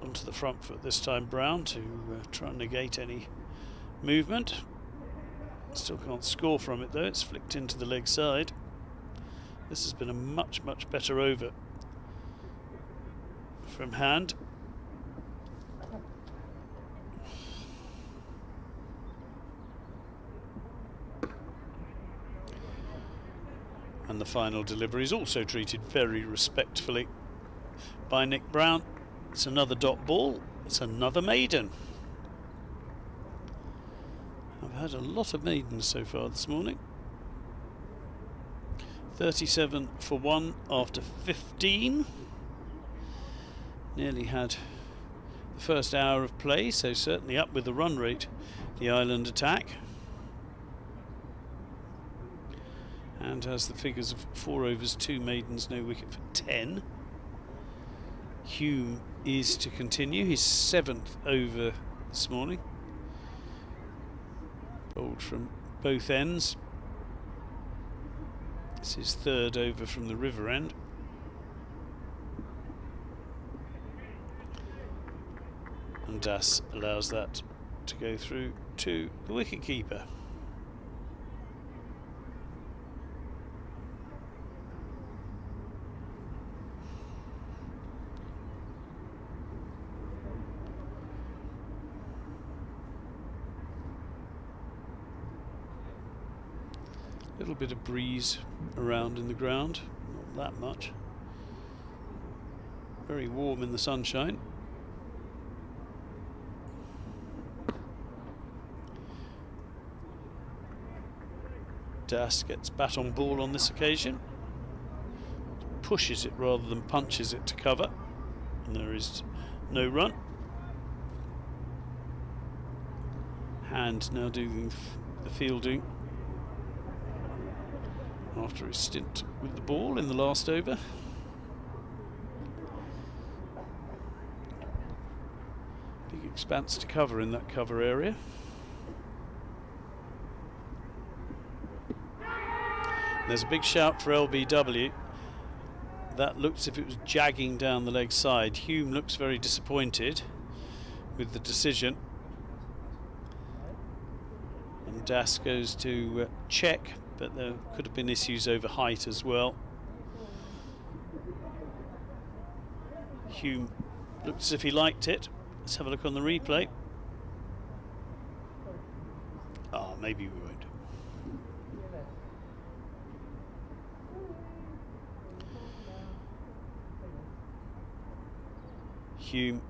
Onto the front foot this time, Brown, to try and negate any movement. Still can't score from it though, it's flicked into the leg side. This has been a much better over from hand. And the final delivery is also treated very respectfully by Nick Brown. It's another dot ball, it's another maiden. I've had a lot of maidens so far this morning. 37 for 1 after 15. Nearly had the first hour of play, so certainly up with the run rate, the Ireland attack. And has the figures of 4 overs, 2 maidens, no wicket for 10. Hume is to continue his 7th over this morning. Bowled from both ends. It's his 3rd over from the river end. And Das allows that to go through to the wicketkeeper. Little bit of breeze around in the ground, not that much. Very warm in the sunshine. Das gets bat on ball on this occasion. Pushes it rather than punches it to cover. And there is no run. Hand now doing the fielding after his stint with the ball in the last over. Big expanse to cover in that cover area. There's a big shout for LBW. That looks as if it was jagging down the leg side. Hume looks very disappointed with the decision. And Das goes to check, but there could have been issues over height as well. Hume looked as if he liked it. Let's have a look on the replay. Ah, maybe we won't. Hume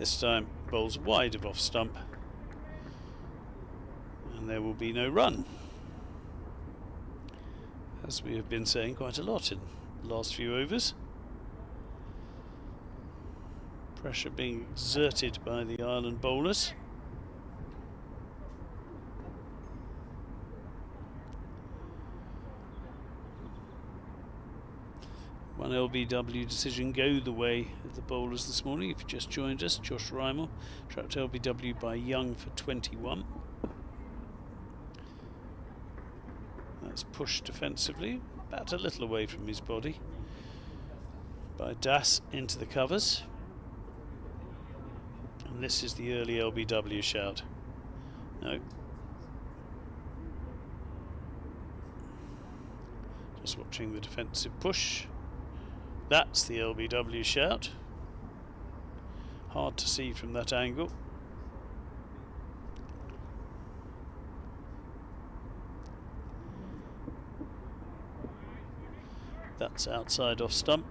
this time bowls wide of off stump, and there will be no run, as we have been saying quite a lot in the last few overs. Pressure being exerted by the Ireland bowlers. One LBW decision go the way of the bowlers this morning. If you just joined us, Josh Rymel trapped LBW by Young for 21. That's pushed defensively, about a little away from his body, by Das into the covers. And this is the early LBW shout. No. Just watching the defensive push. That's the LBW shout. Hard to see from that angle. That's outside off stump.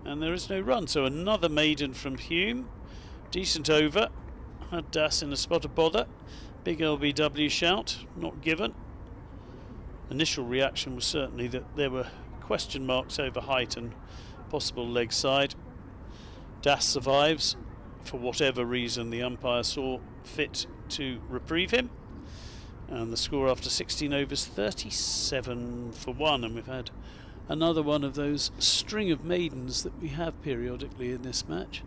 And there is no run, so another maiden from Hume. Decent over. Had Das in a spot of bother. Big LBW shout, not given. Initial reaction was certainly that there were question marks over height and possible leg side. Das survives. For whatever reason, the umpire saw fit to reprieve him. And the score after 16 overs, 37 for 1. And we've had another one of those string of maidens that we have periodically in this match.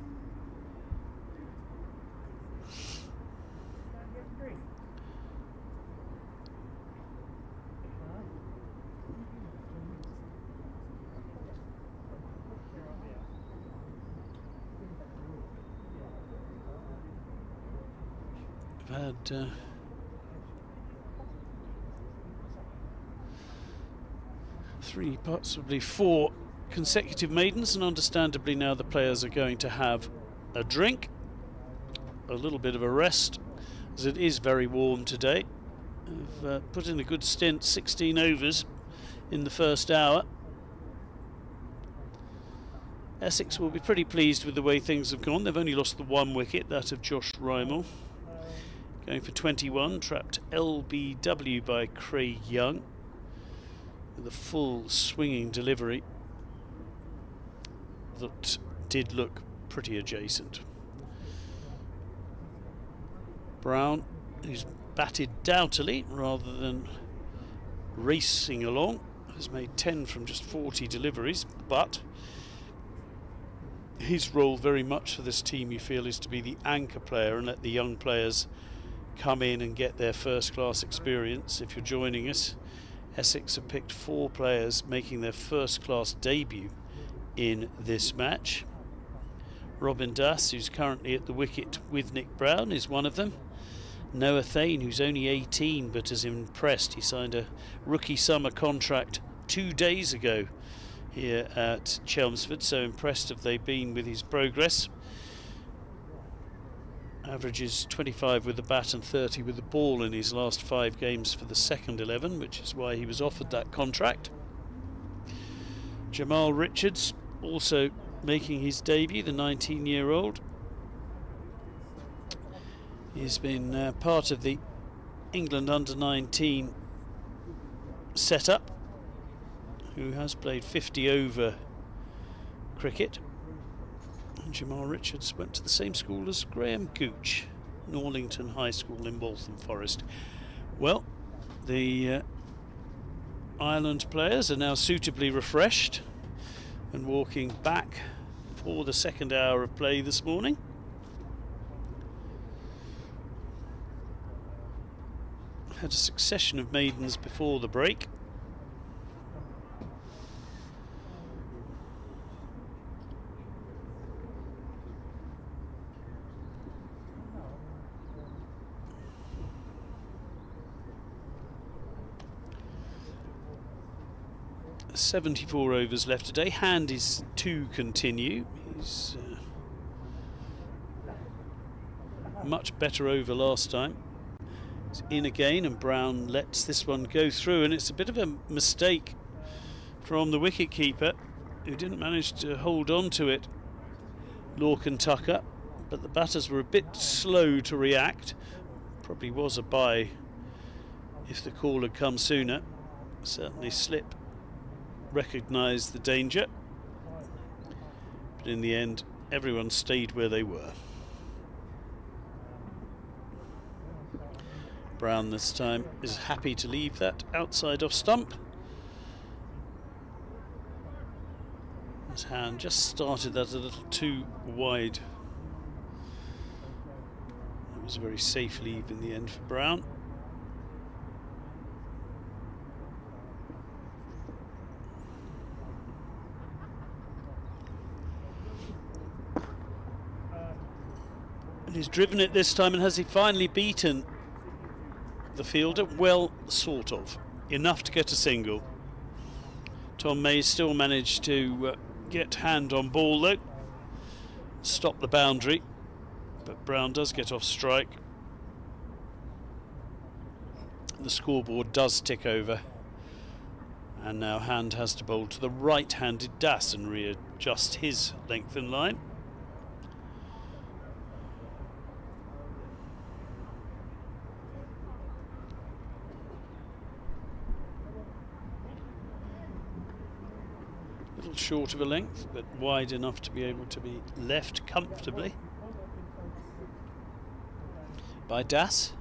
We've had three, possibly four consecutive maidens, and understandably now the players are going to have a drink, a little bit of a rest, as it is very warm today. We've put in a good stint, 16 overs in the first hour. Essex will be pretty pleased with the way things have gone. They've only lost the one wicket, that of Josh Rymel. Going for 21, trapped LBW by Craig Young, with a full swinging delivery that did look pretty adjacent. Brown, who's batted doughtily rather than racing along, has made 10 from just 40 deliveries, but his role very much for this team, you feel, is to be the anchor player and let the young players come in and get their first class experience. If you're joining us, Essex have picked 4 players making their first class debut in this match. Robin Das, who's currently at the wicket with Nick Brown, is one of them. Noah Thane, who's only 18 but has impressed. He signed a rookie summer contract 2 days ago here at Chelmsford, so impressed have they been with his progress. Averages 25 with the bat and 30 with the ball in his last 5 games for the second 11, which is why he was offered that contract. Jamal Richards also making his debut, the 19-year-old. He's been part of the England under-19 setup, who has played 50 over cricket. And Jamal Richards went to the same school as Graham Gooch, Norlington High School in Waltham Forest. Well, the Ireland players are now suitably refreshed and walking back for the second hour of play this morning. Had a succession of maidens before the break. .74 overs left today. Hand is to continue. He's much better over last time. It's in again, and Brown lets this one go through, and it's a bit of a mistake from the wicket keeper, who didn't manage to hold on to it, Lorcan Tucker, but the batters were a bit slow to react. Probably was a bye if the call had come sooner. Certainly Slip recognised the danger, but in the end everyone stayed where they were. Brown this time is happy to leave that outside off stump. His hand just started that a little too wide. It was a very safe leave in the end for Brown. And he's driven it this time, and has he finally beaten the fielder? Well, sort of. Enough to get a single. Tom May still managed to get hand on ball though. Stop the boundary. But Brown does get off strike. The scoreboard does tick over. And now Hand has to bowl to the right-handed Das and readjust his length and line. Short of a length, but wide enough to be able to be left comfortably by Das.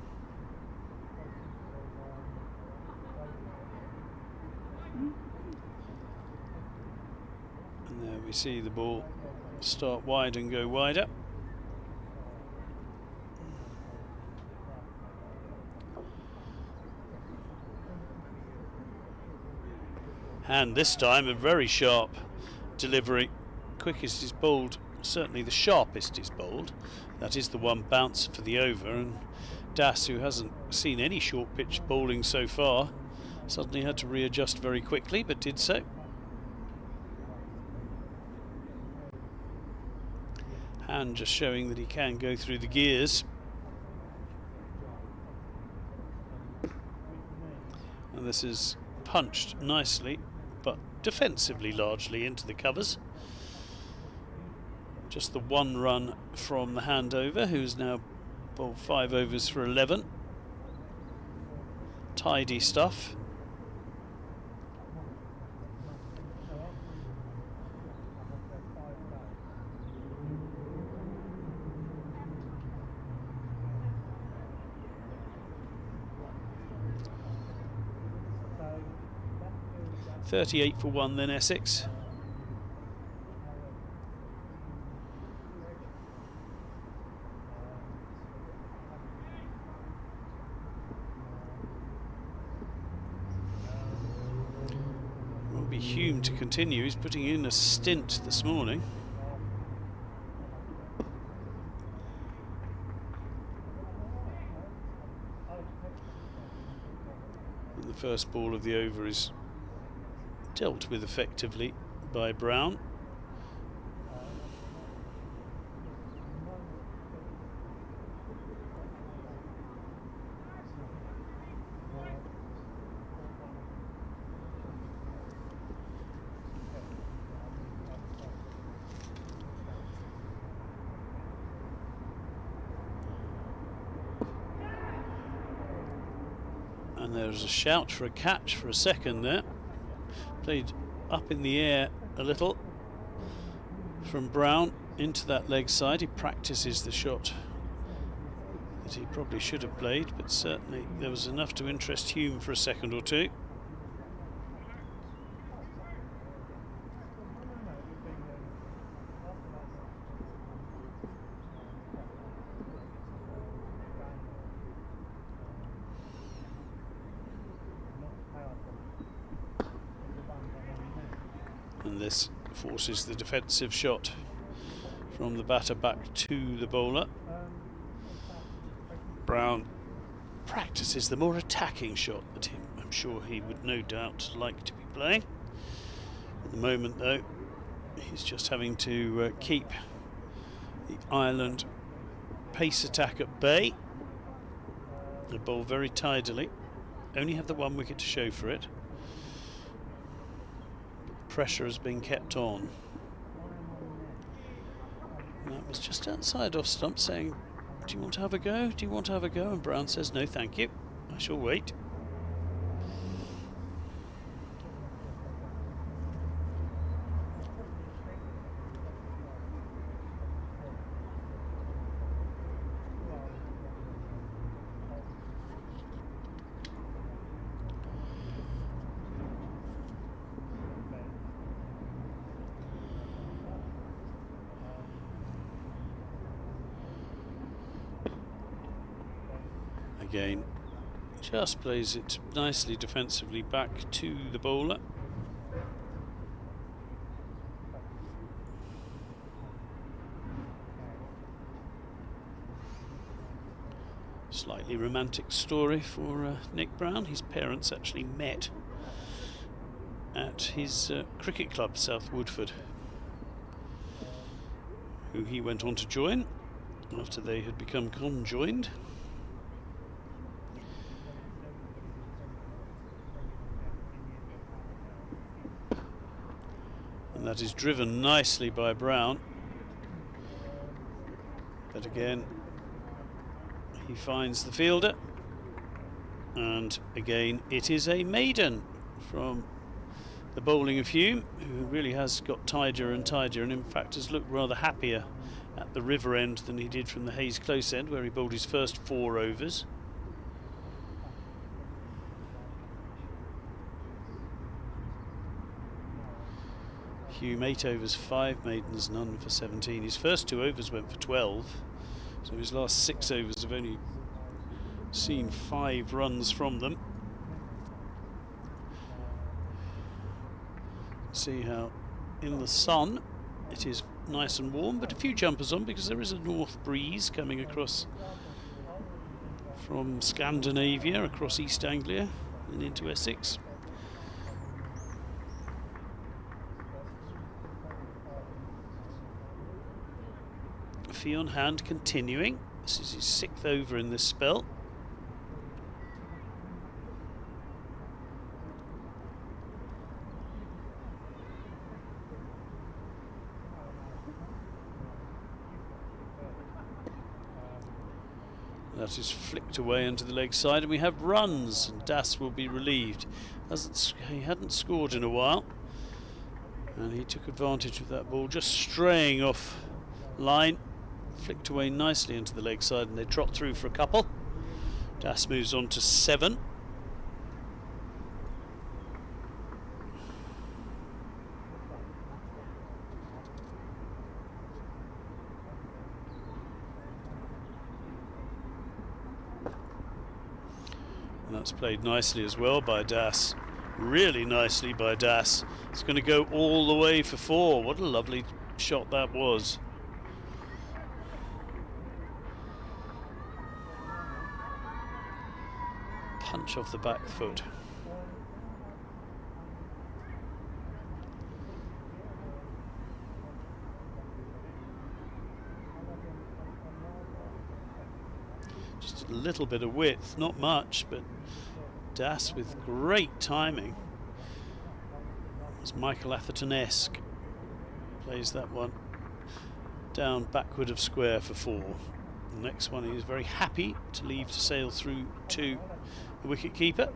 And there we see the ball start wide and go wider. And this time a very sharp delivery. Quickest is bowled, certainly the sharpest is bowled. That is the one bounce for the over, and Das, who hasn't seen any short pitch bowling so far, suddenly had to readjust very quickly, but did so. Hand just showing that he can go through the gears. And this is punched nicely, but defensively largely into the covers. Just the one run from the handover, who's now bowled 5 overs for 11. Tidy stuff. .38 for 1 then, Essex. Will be Hume to continue. He's putting in a stint this morning. And the first ball of the over is dealt with effectively by Brown. And there's a shout for a catch for a second there. Played up in the air a little from Brown, into that leg side. He practices the shot that he probably should have played, but certainly there was enough to interest Hume for a second or two. And this forces the defensive shot from the batter back to the bowler. Brown practices the more attacking shot that I'm sure he would no doubt like to be playing. At the moment though, he's just having to keep the Ireland pace attack at bay. They bowl very tidily, only have the 1 wicket to show for it. Pressure has been kept on. And that was just outside off stump saying, do you want to have a go? Do you want to have a go? And Brown says, no thank you, I shall wait. Again, just plays it nicely defensively back to the bowler. Slightly romantic story for Nick Brown. His parents actually met at his cricket club, South Woodford, who he went on to join after they had become conjoined. And that is driven nicely by Brown. But again, he finds the fielder. And again, it is a maiden from the bowling of Hume, who really has got tidier and tidier, and in fact has looked rather happier at the river end than he did from the Hayes Close end, where he bowled his first 4 overs. Hume 8 overs, 5 maidens, none for 17. His first 2 overs went for 12, so his last 6 overs have only seen 5 runs from them. See how in the sun it is nice and warm, but a few jumpers on because there is a north breeze coming across from Scandinavia, across East Anglia and into Essex. Fee on hand continuing. This is his 6th over in this spell. That is flicked away into the leg side, and we have runs, and Das will be relieved. He hadn't scored in a while, and he took advantage of that ball just straying off line, flicked away nicely into the leg side, and they trot through for a couple. Das moves on to 7. And that's played nicely as well by Das. Really nicely by Das. It's going to go all the way for 4. What a lovely shot that was. Punch off the back foot. Just a little bit of width, not much, but Das with great timing. It's Michael Atherton-esque. Plays that one down backward of square for 4. The next one he is very happy to leave to sail through to the wicket keeper.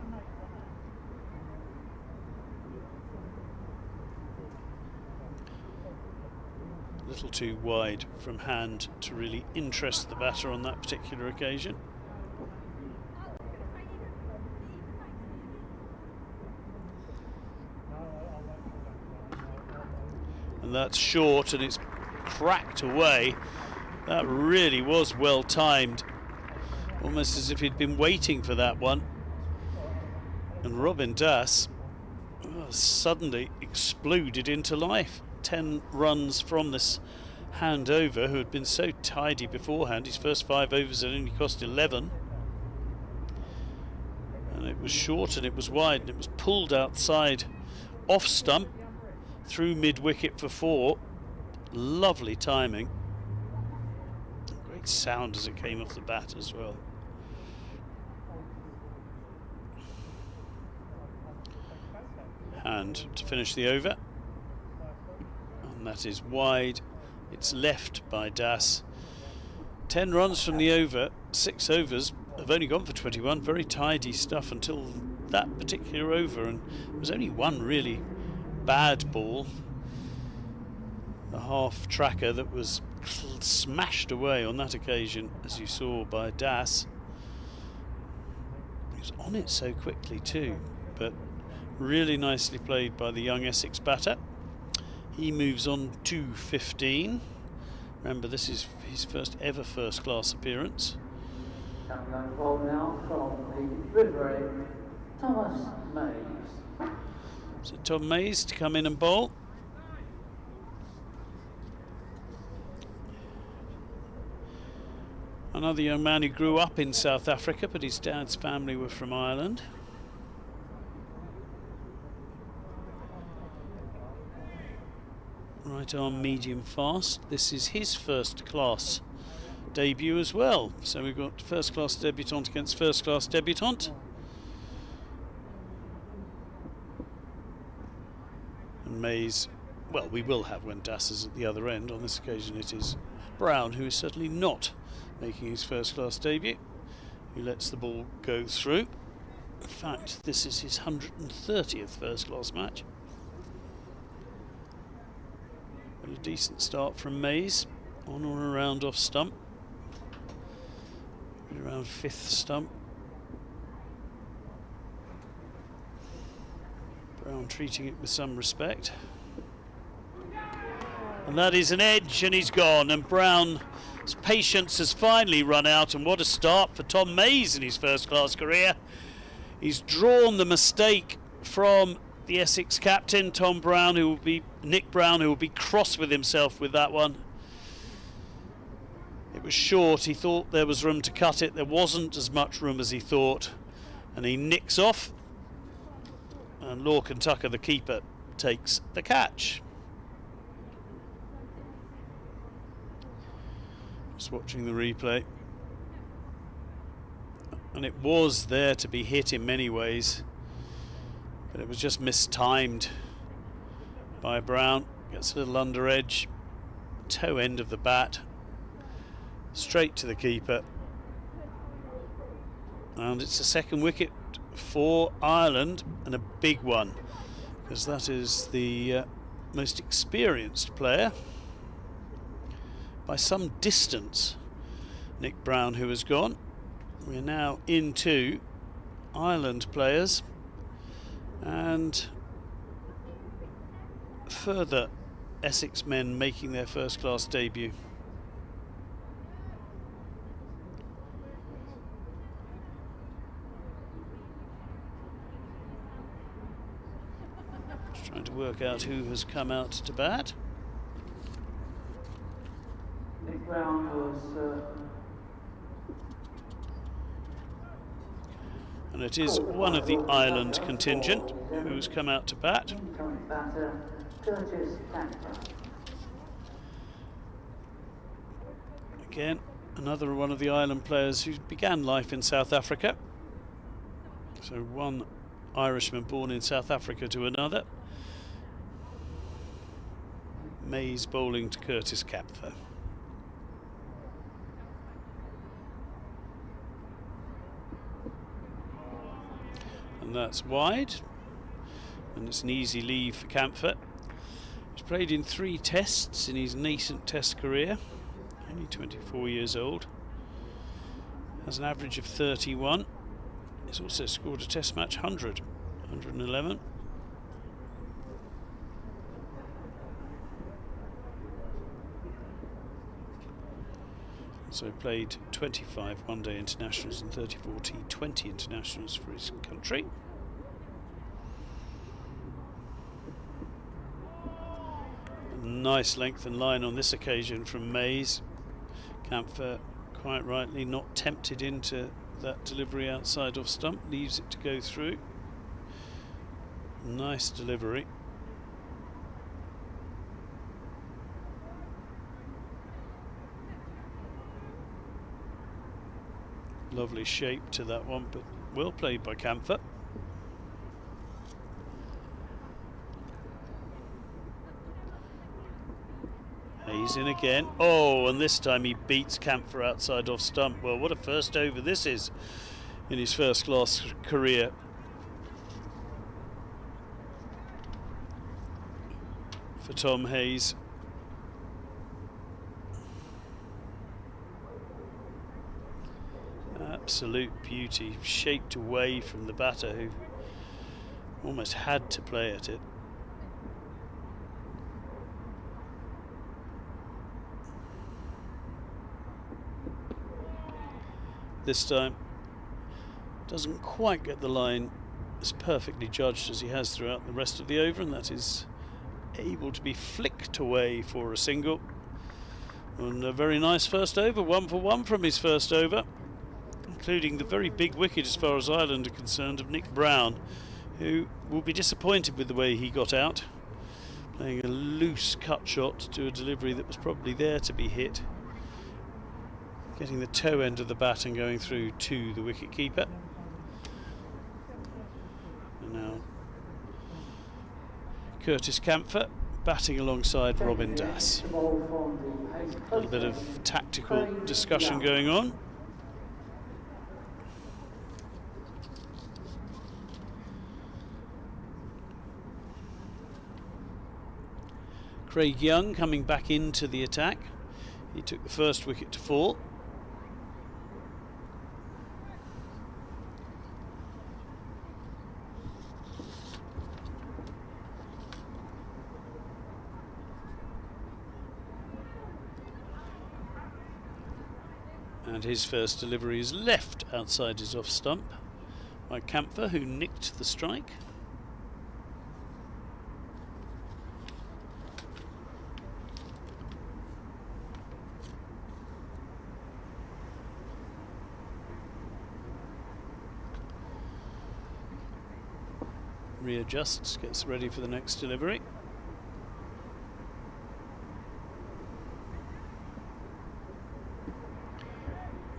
little too wide from hand to really interest the batter on that particular occasion. And that's short, and it's cracked away. That really was well timed, almost as if he'd been waiting for that one. And Robin Das suddenly exploded into life. 10 runs from this handover, who had been so tidy beforehand. His first 5 overs had only cost 11. And it was short and it was wide, and it was pulled outside off stump through mid-wicket for 4. Lovely timing. Great sound as it came off the bat as well. And to finish the over, and that is wide. It's left by Das. 10 runs from the over. 6 overs have only gone for 21. Very tidy stuff until that particular over, and there was only one really bad ball, a half tracker, that was smashed away on that occasion, as you saw, by Das. He was on it so quickly too, but really nicely played by the young Essex batter. He moves on to 15. Remember, this is his first ever first-class appearance. Coming on the ball now from the River Thomas Mays. So Tom Mays to come in and bowl. Another young man who grew up in South Africa, but his dad's family were from Ireland. Right arm medium fast. This is his first class debut as well. So we've got first class debutant against first class debutant. And Mays, well, we will have when Das is at the other end. On this occasion it is Brown, who is certainly not making his first class debut, who lets the ball go through. In fact, this is his 130th first class match. But a decent start from Mays, on or around off stump, around 5th stump. Brown treating it with some respect. And that is an edge, and he's gone, and Brown's patience has finally run out. And what a start for Tom Mays in his first class career. He's drawn the mistake from the Essex captain, Nick Brown, who will be cross with himself with that one. It was short. He thought there was room to cut it. There wasn't as much room as he thought, and he nicks off, and Lorcan Tucker, the keeper, takes the catch. Just watching the replay, and it was there to be hit in many ways, but it was just mistimed by Brown. Gets a little under edge, toe end of the bat, straight to the keeper, and it's a second wicket for Ireland, and a big one, because that is the most experienced player by some distance, Nick Brown, who has gone. We're now into Ireland players and further Essex men making their first class debut. Just trying to work out who has come out to bat. Nick Brown was and it is one of the Ireland contingent who's come out to bat. incoming batter, Curtis Cantor. Again, another one of the Ireland players who began life in South Africa. So one Irishman born in South Africa to another. Mays bowling to Curtis Capfer. And that's wide, and it's an easy leave for Campher. He's played in 3 tests in his nascent test career, only 24 years old. Has an average of 31. He's also scored a test match 111. So played 25 one-day internationals and 34 T20 internationals for his country. Nice length and line on this occasion from Mays. Camphor, quite rightly, not tempted into that delivery outside off stump, leaves it to go through. Nice delivery. Lovely shape to that one, but well played by Camphor. Hayes in again. Oh, and this time he beats Camphor outside off stump. Well, what a first over this is in his first class career. For Tom Hayes. Absolute beauty, shaped away from the batter who almost had to play at it. This time doesn't quite get the line as perfectly judged as he has throughout the rest of the over, and that is able to be flicked away for a single. And a very nice first over, 1 for 1 from his first over, including the very big wicket as far as Ireland are concerned of Nick Brown, who will be disappointed with the way he got out, playing a loose cut shot to a delivery that was probably there to be hit, getting the toe end of the bat and going through to the wicket keeper. And now Curtis Camphor batting alongside Robin Das. A little bit of tactical discussion going on. Craig Young coming back into the attack. He took the first wicket to fall. And his first delivery is left outside his off stump by Camphor, who nicked the strike. Readjusts, gets ready for the next delivery.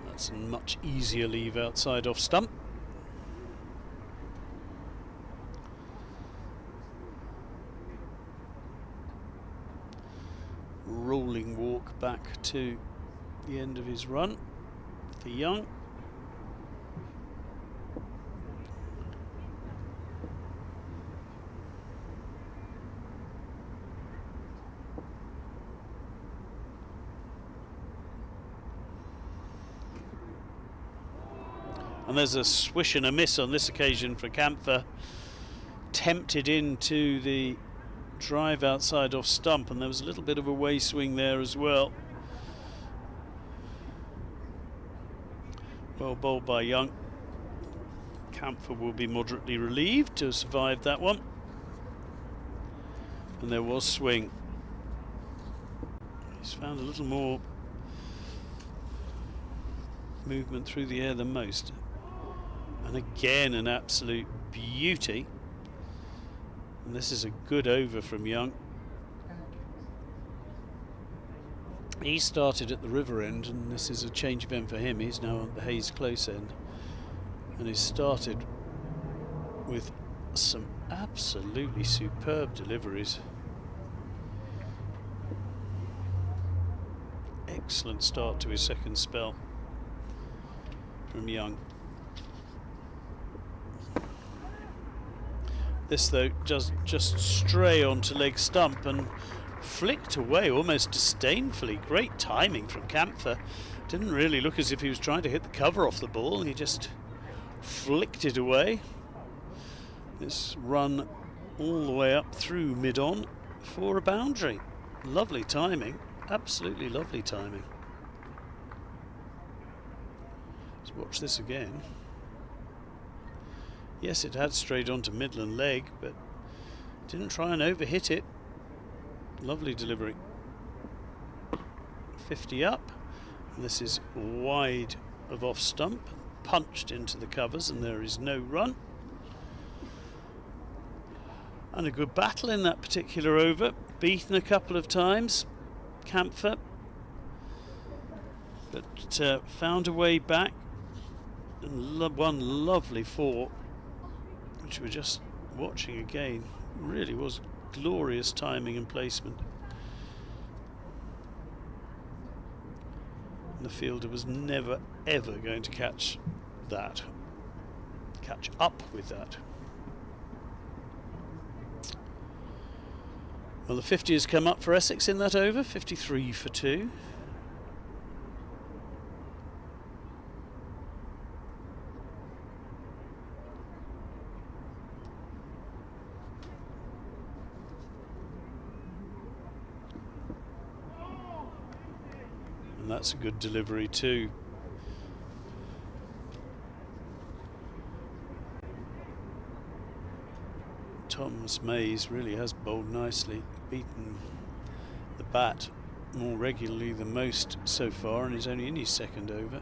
That's a much easier leave outside off stump. Rolling walk back to the end of his run for Young. And there's a swish and a miss on this occasion for Camphor. Tempted into the drive outside off stump, and there was a little bit of a way swing there as well. Well bowled by Young. Camphor will be moderately relieved to have survived that one. And there was swing. He's found a little more movement through the air than most. And again, an absolute beauty. And this is a good over from Young. He started at the river end, and this is a change of end for him. He's now at the Hayes close end, and he's started with some absolutely superb deliveries. Excellent start to his second spell from Young. This though does just stray onto leg stump and flicked away almost disdainfully. Great timing from Camphor. Didn't really look as if he was trying to hit the cover off the ball. He just flicked it away. This run all the way up through mid-on for a boundary. Lovely timing. Absolutely lovely timing. Let's watch this again. Yes, it had strayed onto Midland leg, but didn't try and overhit it. Lovely delivery. 50 up. This is wide of off stump, punched into the covers, and there is no run. And a good battle in that particular over. Beaten a couple of times, Camphor, but found a way back and one lovely four, which we're just watching again. Really was glorious timing and placement. And the fielder was never ever going to catch up with that. Well, the 50 has come up for Essex in that over, 53 for 2. And that's a good delivery too. Thomas Mays really has bowled nicely, beaten the bat more regularly than most so far, and is only in his second over.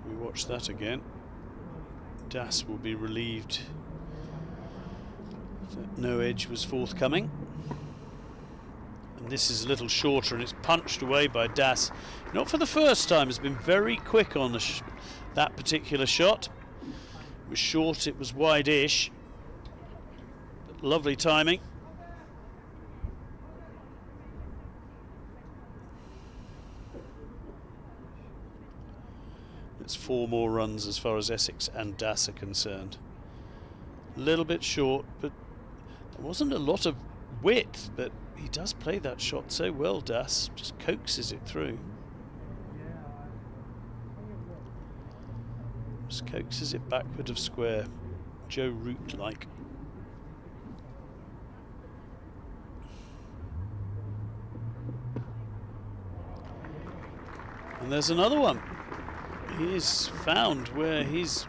We watch that again. Das will be relieved that no edge was forthcoming. And this is a little shorter, and it's punched away by Das. Not for the first time, has been very quick on that particular shot. It was short, it was wide-ish. Lovely timing. It's 4 more runs as far as Essex and Das are concerned. A little bit short, but there wasn't a lot of width, but he does play that shot so well, Das. Just coaxes it through. Just coaxes it backward of square. Joe Root-like. And there's another one. He's found where his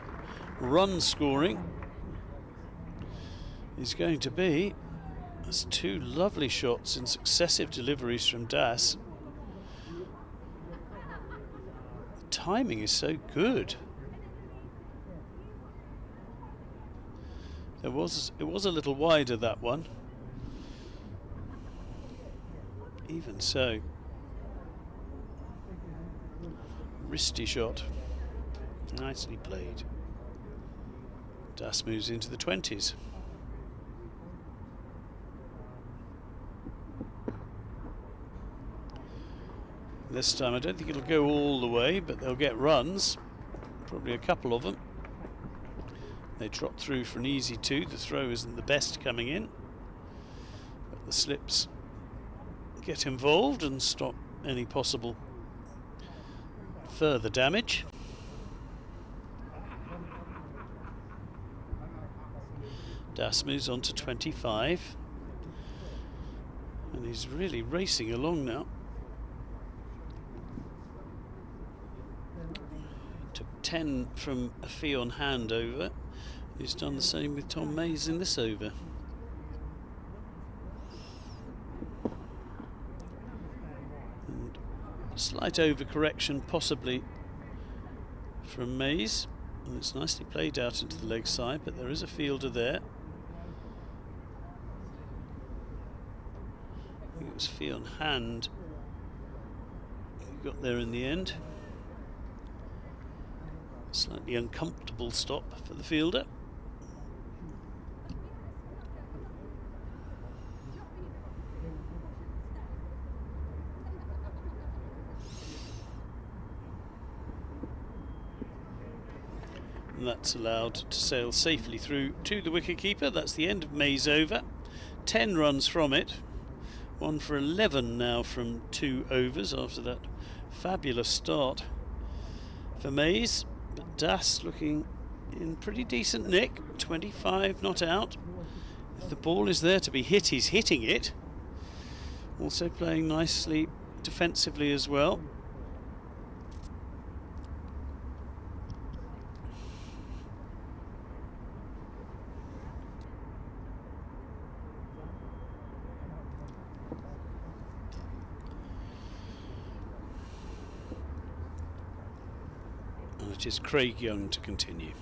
run scoring is going to be. That's 2 lovely shots in successive deliveries from Das. The timing is so good. It was a little wider, that one. Even so. Wristy shot. Nicely played. Das moves into the 20s. This time I don't think it'll go all the way, but they'll get runs. Probably a couple of them. They trot through for an easy 2. The throw isn't the best coming in, but the slips get involved and stop any possible further damage. Das moves on to 25, and he's really racing along now. Took 10 from a fee on hand over. He's done the same with Tom Mays in this over. And a slight overcorrection possibly from Mays, and it's nicely played out into the leg side, but there is a fielder there. I think it was fee on hand. He got there in the end. Slightly uncomfortable stop for the fielder. And that's allowed to sail safely through to the wicketkeeper. That's the end of May's over. 10 runs from it. 1 for 11 now from 2 overs after that fabulous start for Mays. But Das looking in pretty decent nick. 25 not out. If the ball is there to be hit, he's hitting it. Also playing nicely defensively as well. And it is Craig Young to continue.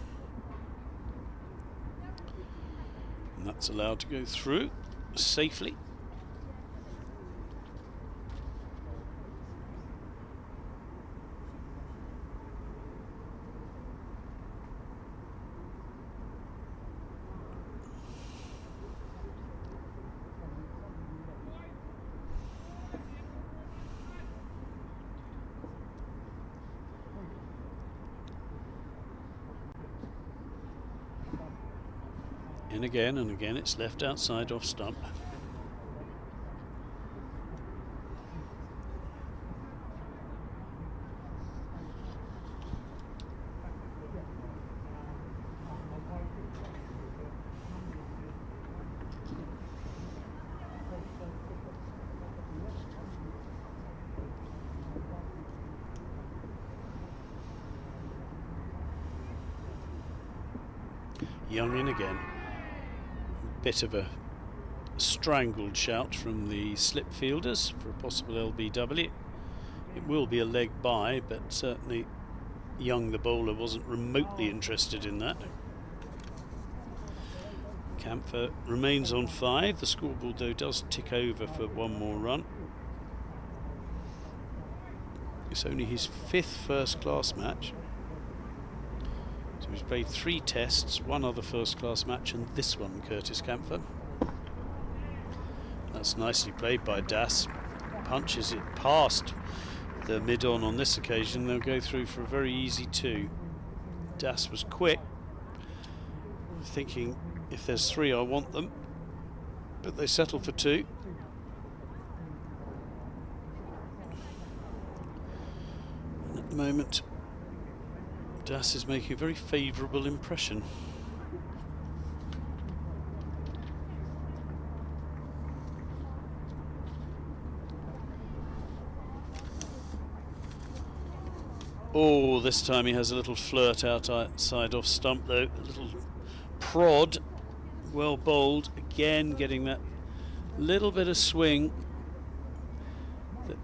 And that's allowed to go through safely. And again it's left outside off stump. Young in again. Bit of a strangled shout from the slip fielders for a possible LBW. It will be a leg by, but certainly Young, the bowler, wasn't remotely interested in that. Camphor remains on 5. The scoreboard though does tick over for 1 more run. It's only his 5th first-class match. So he's played 3 tests, 1 other first-class match, and this one, Curtis Camphor. That's nicely played by Das. Punches it past the mid-on this occasion. They'll go through for a very easy 2. Das was quick, thinking if there's 3 I want them, but they settle for 2. And at the moment Das is making a very favourable impression. Oh, this time he has a little flirt outside off stump though, a little prod, well bowled, again getting that little bit of swing that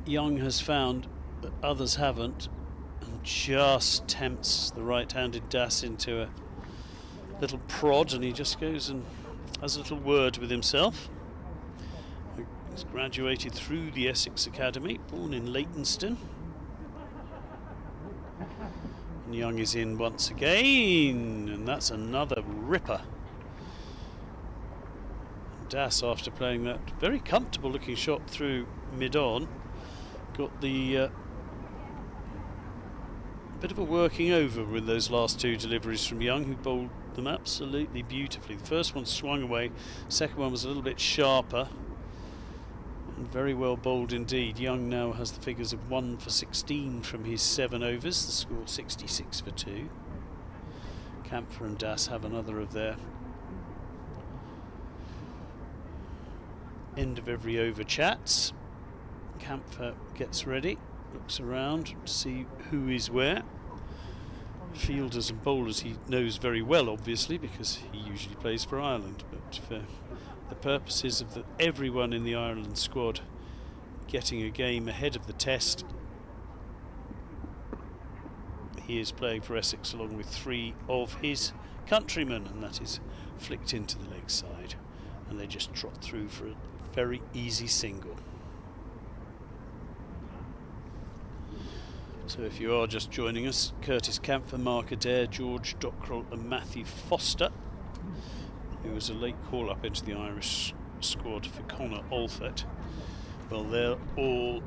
Young has found but others haven't. Just tempts the right-handed Das into a little prod, and he just goes and has a little word with himself. He's graduated through the Essex Academy, born in Leytonstone. And Young is in once again, and that's another ripper. Das, after playing that very comfortable looking shot through mid-on, got the bit of a working over with those last 2 deliveries from Young, who bowled them absolutely beautifully. The first one swung away, second one was a little bit sharper, and very well bowled indeed. Young now has the figures of 1 for 16 from his 7 overs, the score 66 for 2. Camphor and Das have another of their end of every over chats. Camphor gets ready, looks around to see who is where. Fielders and bowlers he knows very well, obviously, because he usually plays for Ireland, but for the purposes of everyone in the Ireland squad getting a game ahead of the test, he is playing for Essex along with 3 of his countrymen, and that is flicked into the leg side, and they just trot through for a very easy single. So if you are just joining us, Curtis Camphor, Mark Adair, George Dockrell and Matthew Foster, who was a late call-up into the Irish squad for Conor Alford. Well, they're all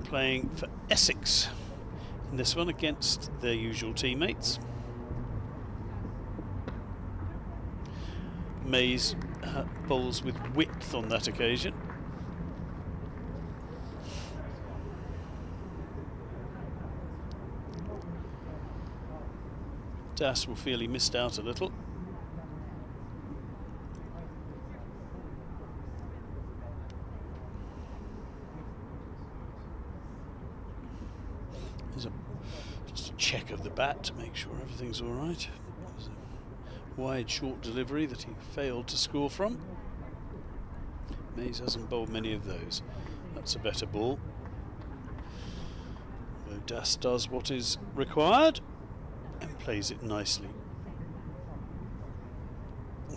playing for Essex in this one against their usual teammates. Mays bowls with width on that occasion. Das will feel he missed out a little. There's just a check of the bat to make sure everything's all right. There's a wide short delivery that he failed to score from. Mays hasn't bowled many of those. That's a better ball. Though Das does what is required and plays it nicely.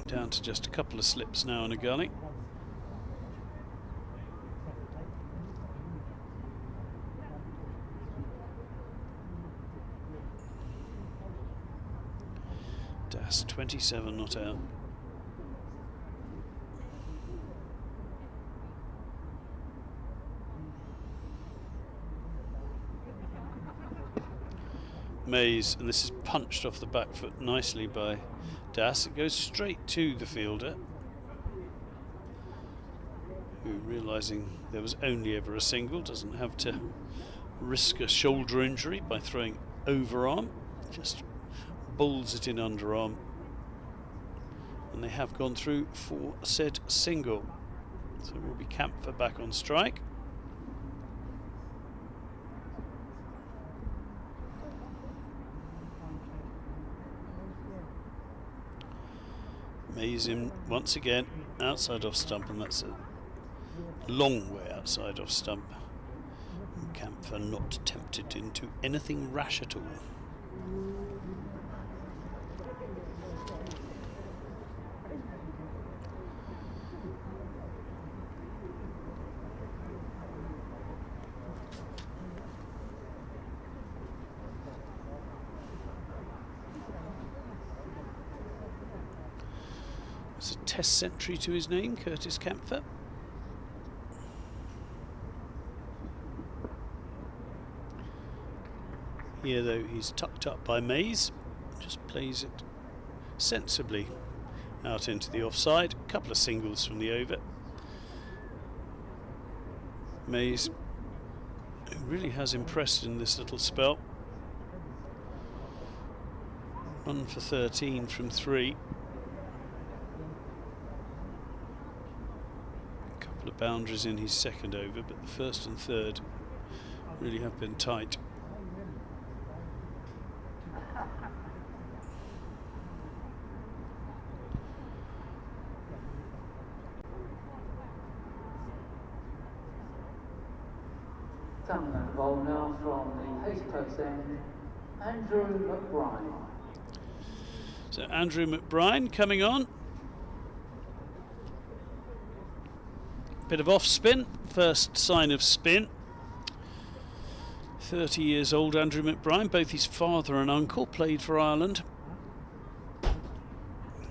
Down to just a couple of slips now in a gully. Das 27 not out. Mays, and this is punched off the back foot nicely by Das. It goes straight to the fielder, who, realising there was only ever a single, doesn't have to risk a shoulder injury by throwing overarm, just bowls it in underarm, and they have gone through for said single. So it will be Camphor back on strike. Mays in once again, outside off stump, and that's a long way outside off stump. And Camphor not tempted into anything rash at all. It's a test century to his name, Curtis Camphor. Here though he's tucked up by Mays, just plays it sensibly out into the offside. A couple of singles from the over. Mays, who really has impressed in this little spell. 1 for 13 from 3. Couple of boundaries in his second over, but the first and third really have been tight. Coming on the bowl now from the Haste Post end, Andrew McBride. So Andrew McBride coming on. Bit of off spin, first sign of spin. 30 years old Andrew McBride, both his father and uncle played for Ireland.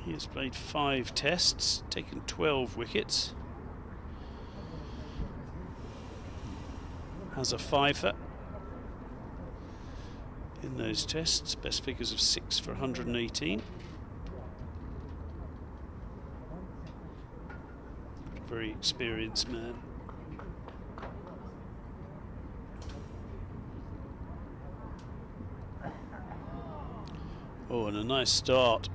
He has played 5 tests, taken 12 wickets. Has a fifer in those tests, best figures of 6 for 118. Very experienced man. Oh, and a nice start.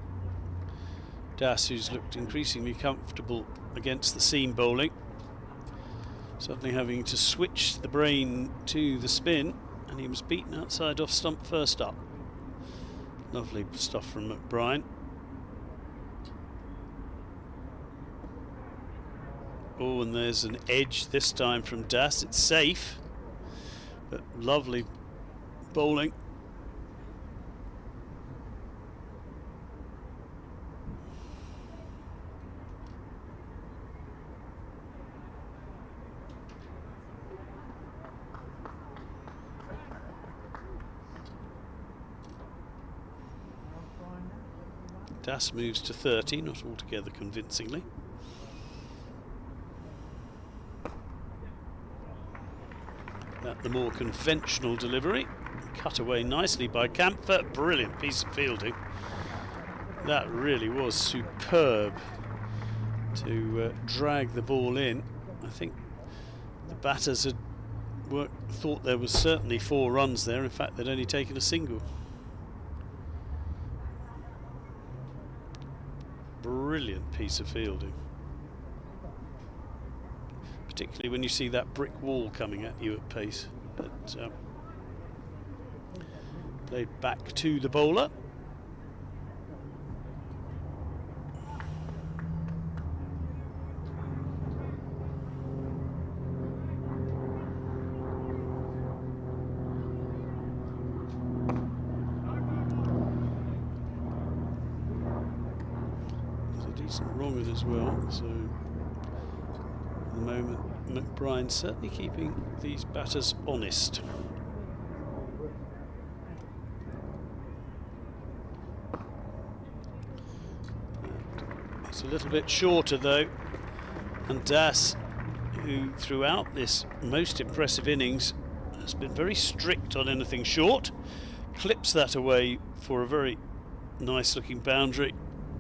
Das, who's looked increasingly comfortable against the seam bowling, suddenly having to switch the brain to the spin, and he was beaten outside off stump first up. Lovely stuff from McBride. Oh, and there's an edge this time from Das. It's safe, but lovely bowling. Das moves to 30, not altogether convincingly. That the more conventional delivery. cut away nicely by Camphor. Brilliant piece of fielding. That really was superb to drag the ball in. I think the batters had thought there was certainly 4 runs there. In fact, they'd only taken a single. Brilliant piece of fielding. Particularly when you see that brick wall coming at you at pace. But played back to the bowler. There's a decent wrong as well, so at the moment McBride's certainly keeping these batters honest. It's a little bit shorter though, and Das, who throughout this most impressive innings has been very strict on anything short, clips that away for a very nice looking boundary.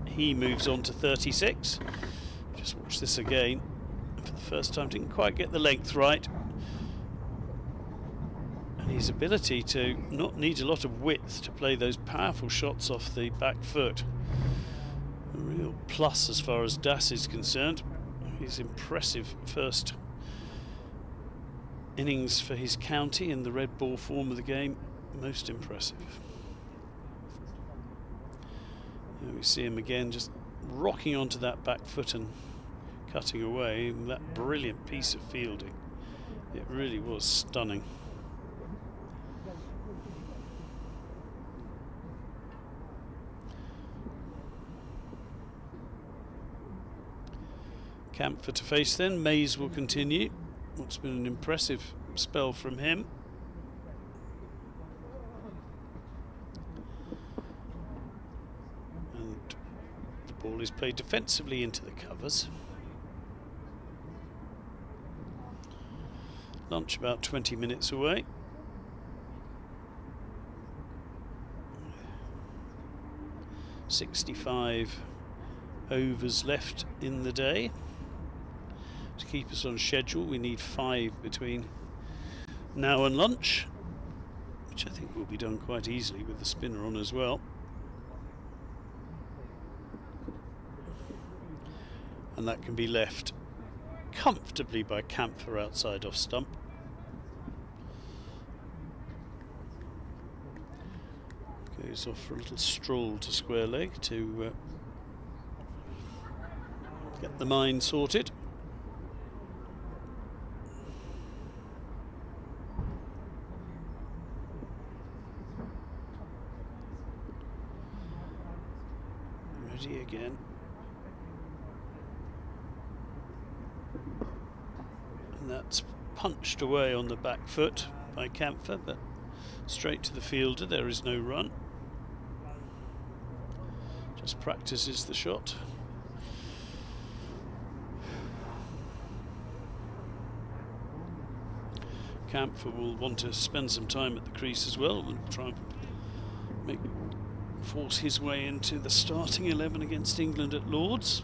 He moves on to 36. Just watch this again. For the first time, didn't quite get the length right. And his ability to not need a lot of width to play those powerful shots off the back foot. A real plus as far as Das is concerned. His impressive first innings for his county in the red ball form of the game. Most impressive. There we see him again just rocking onto that back foot and cutting away. That brilliant piece of fielding. It really was stunning. Camphor to face then. Mays will continue. What's been an impressive spell from him. And the ball is played defensively into the covers. Lunch about 20 minutes away. .65 overs left in the day. To keep us on schedule, we need 5 between now and lunch, which I think will be done quite easily with the spinner on as well. And that can be left comfortably by Camphor outside off stump. Goes off for a little stroll to square leg to get the mind sorted. Ready again. And that's punched away on the back foot by Camphor, but straight to the fielder. There is no run. Just practices the shot. Camphor will want to spend some time at the crease as well and try and force his way into the starting 11 against England at Lord's.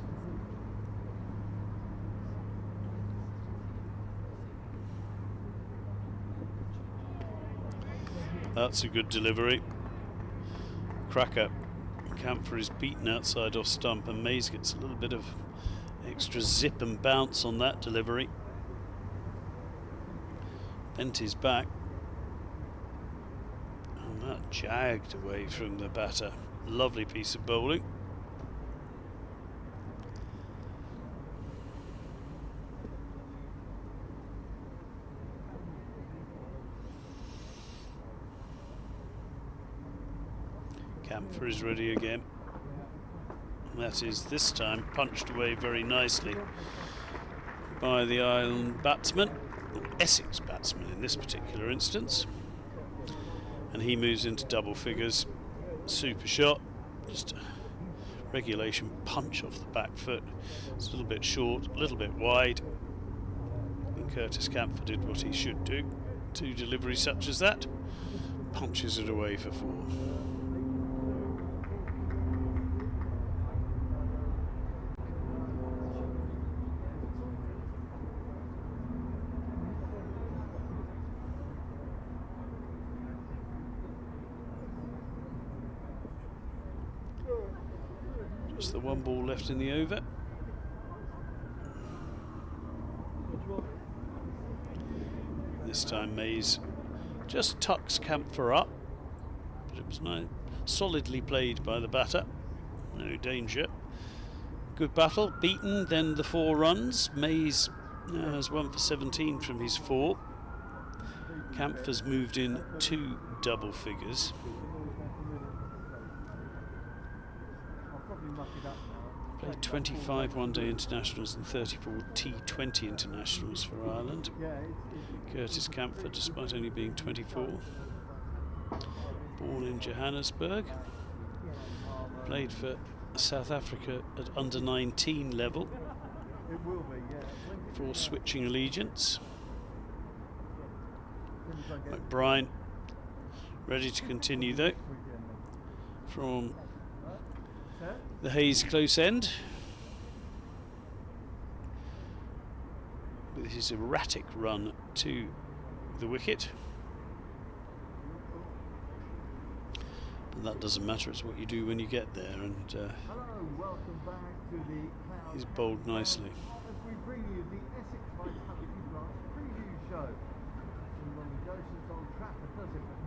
That's a good delivery. Cracker. Camphor is beaten outside off stump, and Mays gets a little bit of extra zip and bounce on that delivery. Bent his back. And that jagged away from the batter. Lovely piece of bowling. Camphor is ready again. That is this time punched away very nicely by the Island batsman, or Essex batsman in this particular instance. And he moves into double figures. Super shot. Just a regulation punch off the back foot. It's a little bit short, a little bit wide. And Curtis Camphor did what he should do. 2 deliveries such as that. punches it away for 4. Just the 1 ball left in the over. This time Mays just tucks Camphor up, but it was solidly played by the batter. No danger. Good battle, beaten, then the 4 runs. Mays now has 1 for 17 from his 4. Camphor's moved in 2 double figures. Played 25 one-day internationals and 34 T20 internationals for Ireland. Curtis Camphor, despite only being 24. Born in Johannesburg. Played for South Africa at under-19 level before switching allegiance. McBride ready to continue though from the Hayes close end with his erratic run to the wicket. But that doesn't matter, it's what you do when you get there, and he's bowled nicely. As we bring you the Essex Vitality Branch preview show.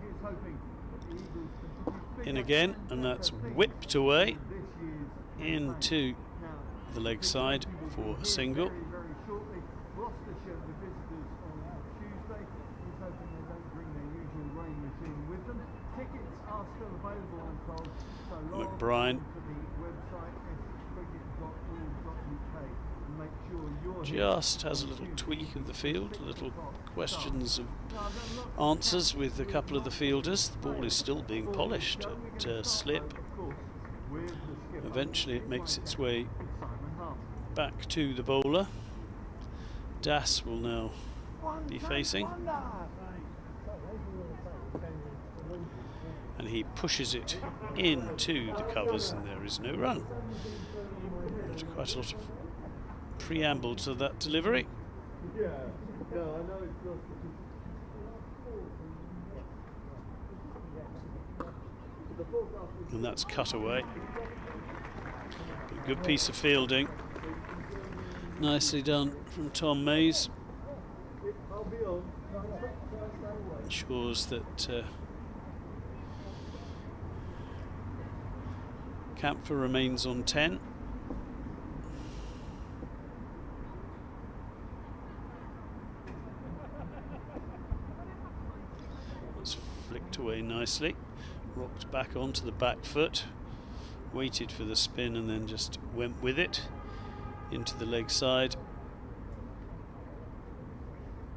Here's hoping that the Eagles continue In again, and that's whipped away into the leg side for a single. very shortly. Gloucestershire, the visitors on Tuesday. He's hoping they don't bring their usual rain machine with them. Tickets are still available, I'm told. So log McBride on to the website essexcricket.org.uk and make sure you're just has a little tweak of the field, little questions of answers with a couple of the fielders. The ball is still being polished at slip. Eventually it makes its way back to the bowler. Das will now be facing, and he pushes it into the covers, and there is no run. There's quite a lot of preamble to that delivery. And that's cut away. Good piece of fielding. Nicely done from Tom Mays. Ensures that Camphor remains on 10. It's flicked away nicely. Rocked back onto the back foot, waited for the spin and then just went with it into the leg side.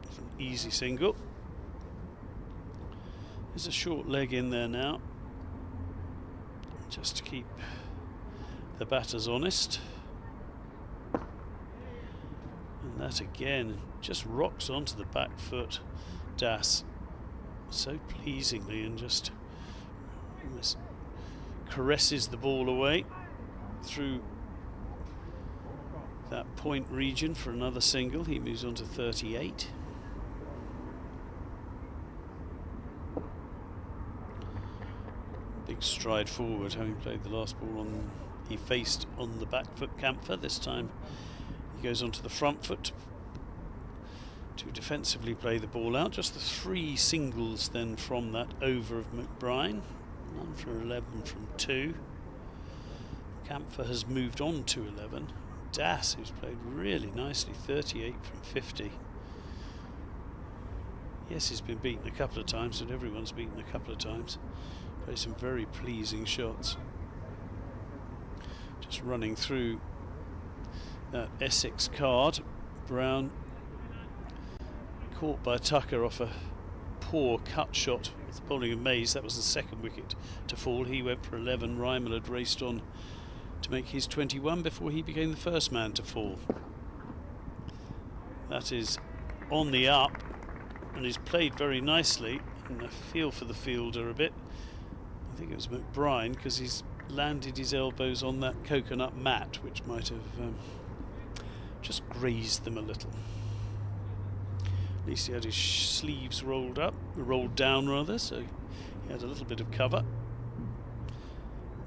It's an easy single. There's a short leg in there now, just to keep the batters honest. And that again just rocks onto the back foot. Das so pleasingly and just almost caresses the ball away through that point region for another single. He moves on to 38. Big stride forward, having played the last ball on, he faced on the back foot Camphor. This time he goes onto the front foot to defensively play the ball out. Just the 3 singles then from that over of McBride. 1 for 11 from 2. Camphor has moved on to 11. Das, who's played really nicely, 38 from 50. Yes, he's been beaten a couple of times, and everyone's beaten a couple of times. Played some very pleasing shots. Just running through that Essex card. Brown caught by Tucker off a poor cut shot with the bowling of Mays. That was the second wicket to fall. He went for 11. Rymal had raced on to make his 21 before he became the first man to fall. That is on the up and is played very nicely. And I feel for the fielder a bit. I think it was McBride, because he's landed his elbows on that coconut mat, which might have just grazed them a little. At least he had his sleeves rolled down rather, so he had a little bit of cover.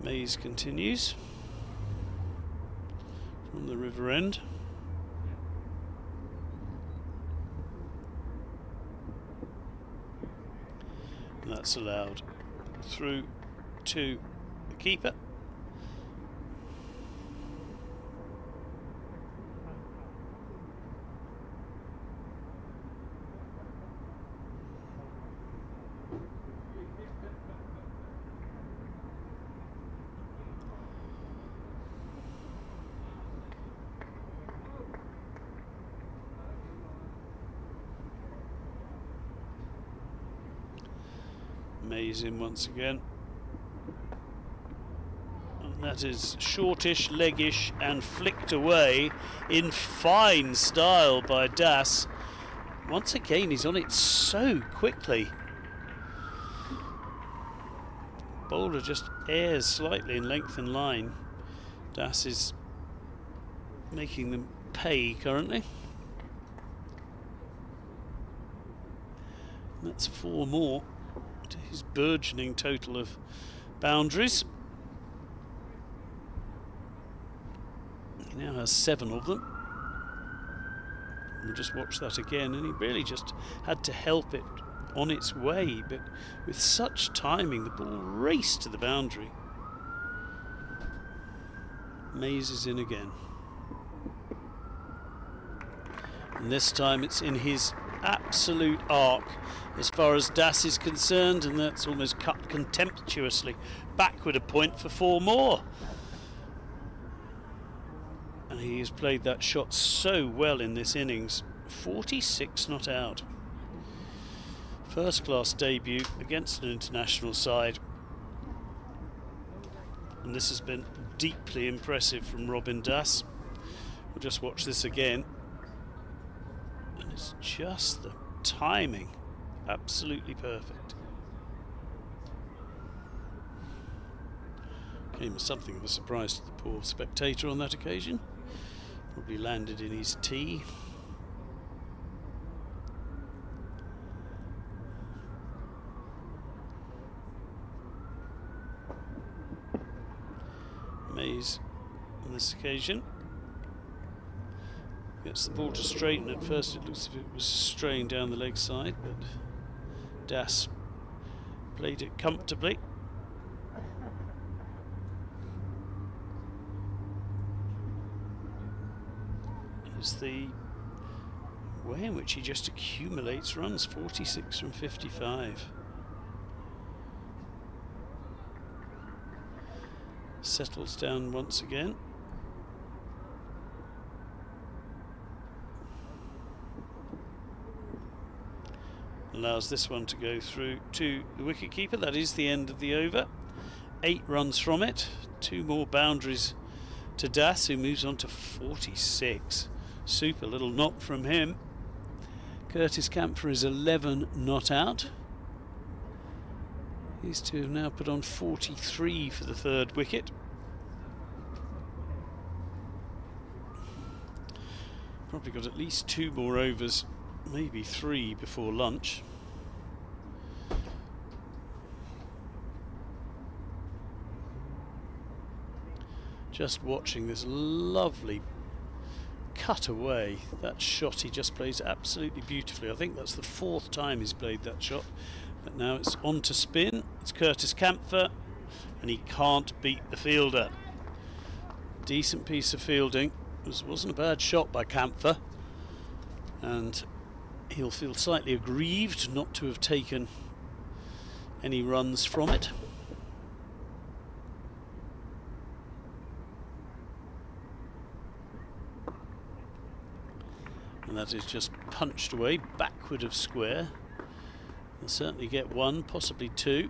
Mays continues from the river end. And that's allowed through to the keeper. Mays in once again. And that is shortish, leggish, and flicked away in fine style by Das. Once again, he's on it so quickly. Bowler just airs slightly in length and line. Das is making them pay currently. And that's 4 more to his burgeoning total of boundaries. He now has 7 of them. We'll just watch that again, and he really just had to help it on its way, but with such timing the ball raced to the boundary. Mays is in again, and this time it's in his absolute arc as far as Das is concerned, and that's almost cut contemptuously backward a point for 4 more. And he has played that shot so well in this innings. 46 not out. First class debut against an international side, and this has been deeply impressive from Robin Das. We'll just watch this again, and it's just the timing, absolutely perfect. Came as something of a surprise to the poor spectator on that occasion. Probably landed in his tee. Mays on this occasion gets the ball to straighten. At first it looks as if it was straying down the leg side, but Das played it comfortably. Is the way in which he just accumulates runs. 46 from 55. Settles down once again. Allows this one to go through to the wicketkeeper. That is the end of the over. 8 runs from it. 2 more boundaries to Das, who moves on to 46. Super little knock from him. Curtis Campher is 11 not out. These two have now put on 43 for the 3rd wicket. Probably got at least 2 more overs, maybe 3 before lunch. Just watching this lovely cut away. That shot he just plays absolutely beautifully. I think that's the 4th time he's played that shot. But now it's on to spin. It's Curtis Campher, and he can't beat the fielder. Decent piece of fielding. It wasn't a bad shot by Campher, and he'll feel slightly aggrieved not to have taken any runs from it. And that is just punched away backward of square. He'll certainly get 1, possibly 2.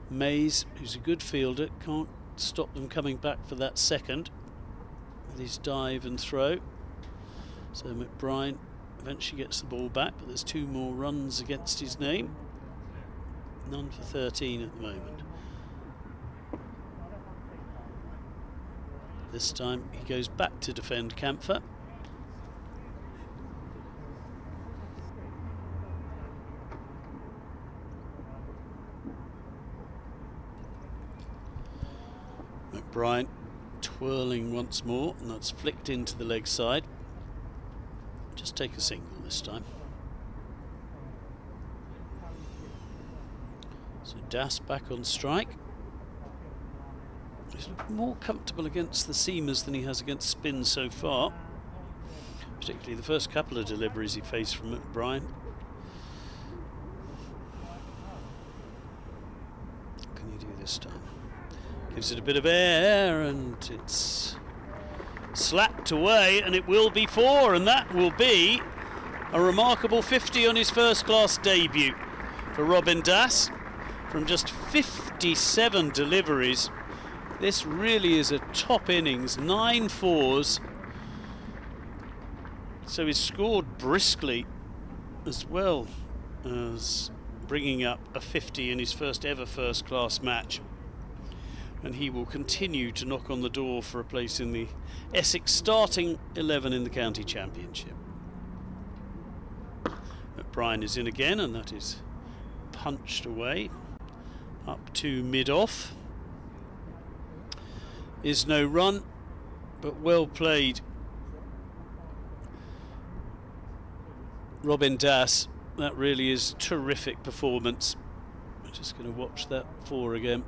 Mays, who's a good fielder, can't stop them coming back for that second with his dive and throw. So McBride Eventually gets the ball back, but there's 2 more runs against his name. None for 13 at the moment. This time he goes back to defend Camphor. McBride twirling once more, and that's flicked into the leg side. Just take a single this time. So Das back on strike. He's looked more comfortable against the seamers than he has against spin so far, particularly the first couple of deliveries he faced from McBride. What can he do this time? Gives it a bit of air, and it's slapped away, and it will be 4, and that will be a remarkable 50 on his first class debut for Robin Das. From just 57 deliveries, this really is a top innings, 9 fours. So he's scored briskly, as well as bringing up a 50 in his first ever first class match. And he will continue to knock on the door for a place in the Essex starting 11 in the county championship. McBride is in again, and that is punched away up to mid-off. Is no run, but well played. Robin Das, that really is terrific performance. I'm just going to watch that 4 again.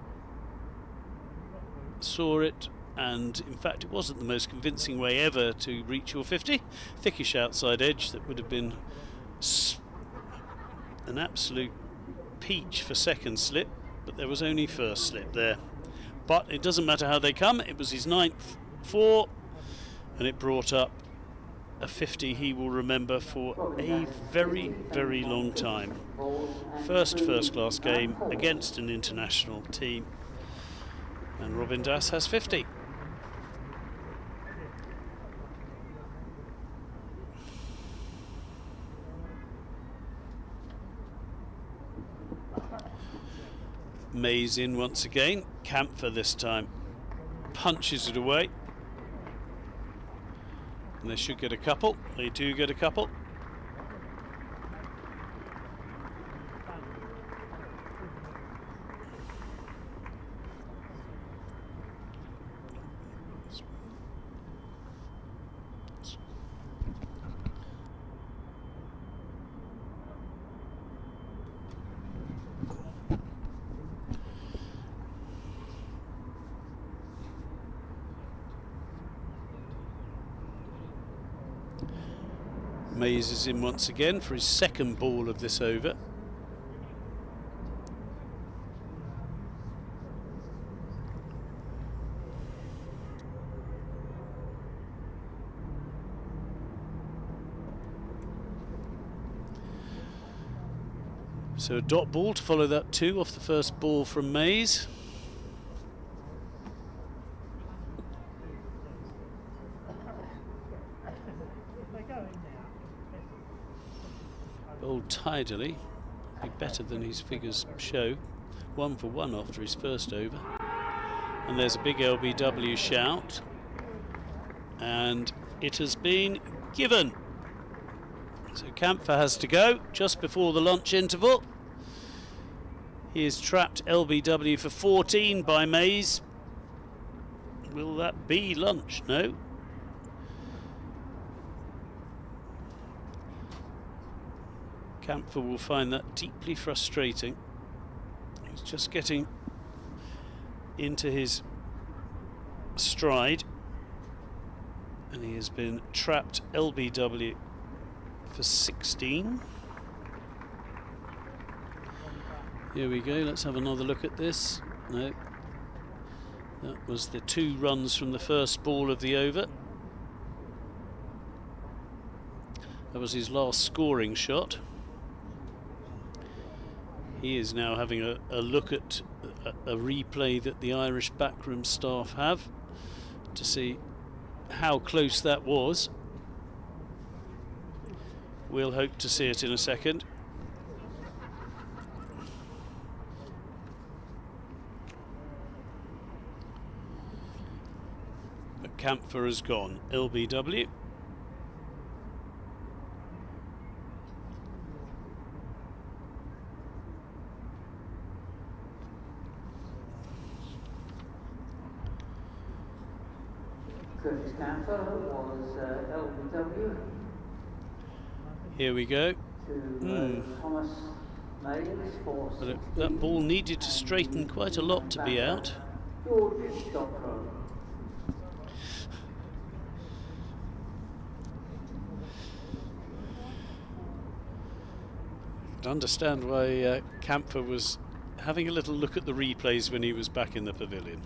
Saw it, and in fact it wasn't the most convincing way ever to reach your 50. Thickish outside edge that would have been an absolute peach for second slip, but there was only first slip there. But it doesn't matter how they come, it was his 9th 4, and it brought up a 50 he will remember for a very, very long time. First class game against an international team, and Robin Das has 50. Mays in once again. Camphor this time punches it away, and they should get a couple. They do get a couple. Mays is in once again for his second ball of this over. So a dot ball to follow that 2 off the first ball from Mays. Bowled tidily, be better than his figures show. 1 for 1 after his first over. And there's a big LBW shout, and it has been given. So Camphor has to go just before the lunch interval. He is trapped LBW for 14 by Mays. Will that be lunch? No. Camphor will find that deeply frustrating. He's just getting into his stride, and he has been trapped LBW for 16. Here we go, let's have another look at this. No, that was the 2 runs from the first ball of the over. That was his last scoring shot. He is now having a look at a replay that the Irish backroom staff have to see how close that was. We'll hope to see it in a second. But Camphor has gone. LBW. Curtis Camphor was LBW Here we go. to Thomas Mays for But 16. that ball needed to straighten quite a lot to be out. George Dockrell. I understand why Camphor was having a little look at the replays when he was back in the pavilion.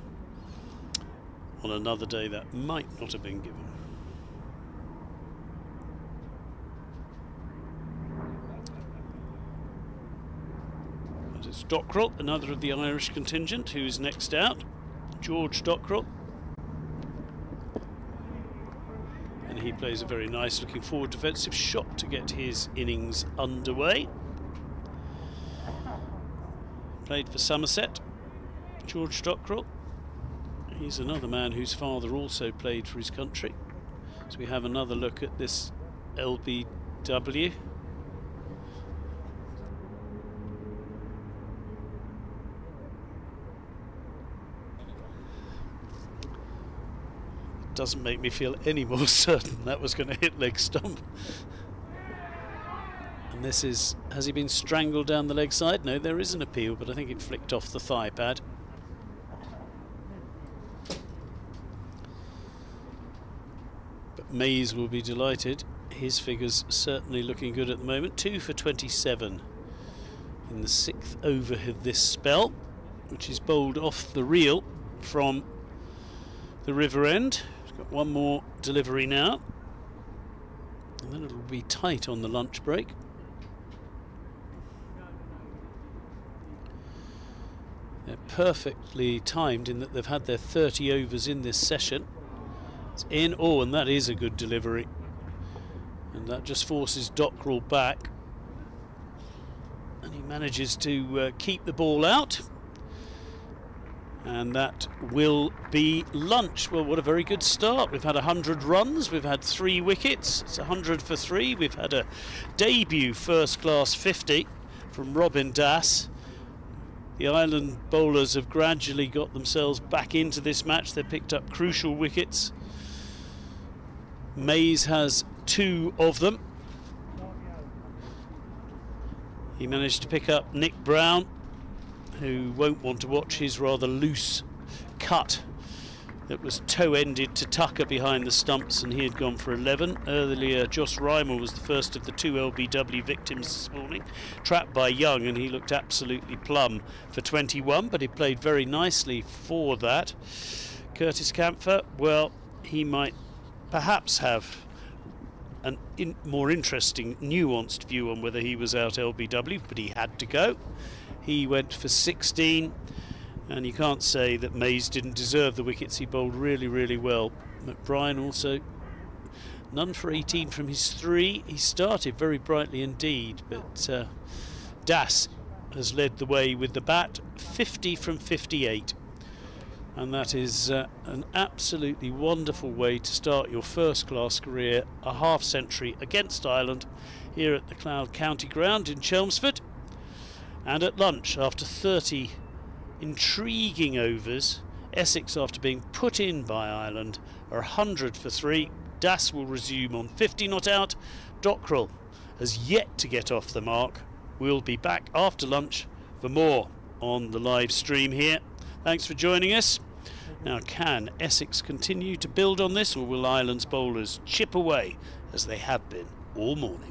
On another day that might not have been given. But it's Dockrell, another of the Irish contingent, who's next out. George Dockrell. And he plays a very nice looking forward defensive shot to get his innings underway. Played for Somerset, George Dockrell. He's another man whose father also played for his country. So we have another look at this LBW. Doesn't make me feel any more certain that was going to hit leg stump. And this is, has he been strangled down the leg side? No, there is an appeal, but I think it flicked off the thigh pad. Mays will be delighted. His figures certainly looking good at the moment. 2 for 27 in the 6th over of this spell, which is bowled off the reel from the river end. He's got one more delivery now, and then it'll be tight on the lunch break. They're perfectly timed in that they've had their 30 overs in this session. It's in, oh, and that is a good delivery, and that just forces Dockrell back, and he manages to keep the ball out, and that will be lunch. Well, what a very good start. We've had 100 runs, we've had 3 wickets, it's 100 for 3. We've had a debut first class 50 from Robin Das. The Ireland bowlers have gradually got themselves back into this match. They've picked up crucial wickets. Mays has 2 of them. He managed to pick up Nick Brown, who won't want to watch his rather loose cut that was toe-ended to Tucker behind the stumps, and he had gone for 11. Earlier, Joss Reimer was the first of the 2 LBW victims this morning, trapped by Young, and he looked absolutely plumb for 21, but he played very nicely for that. Curtis Camphor, well, he might perhaps have a more interesting, nuanced view on whether he was out LBW, but he had to go. He went for 16, and you can't say that Mays didn't deserve the wickets. He bowled really, really well. McBrien also none for 18 from his 3. He started very brightly indeed, but Das has led the way with the bat, 50 from 58. And that is an absolutely wonderful way to start your first class career, a half century against Ireland here at the Cloud County Ground in Chelmsford. And at lunch, after 30 intriguing overs, Essex, after being put in by Ireland, are 100 for 3. Das will resume on 50 not out. Dockrell has yet to get off the mark. We'll be back after lunch for more on the live stream here. Thanks for joining us. Now, can Essex continue to build on this, or will Ireland's bowlers chip away as they have been all morning?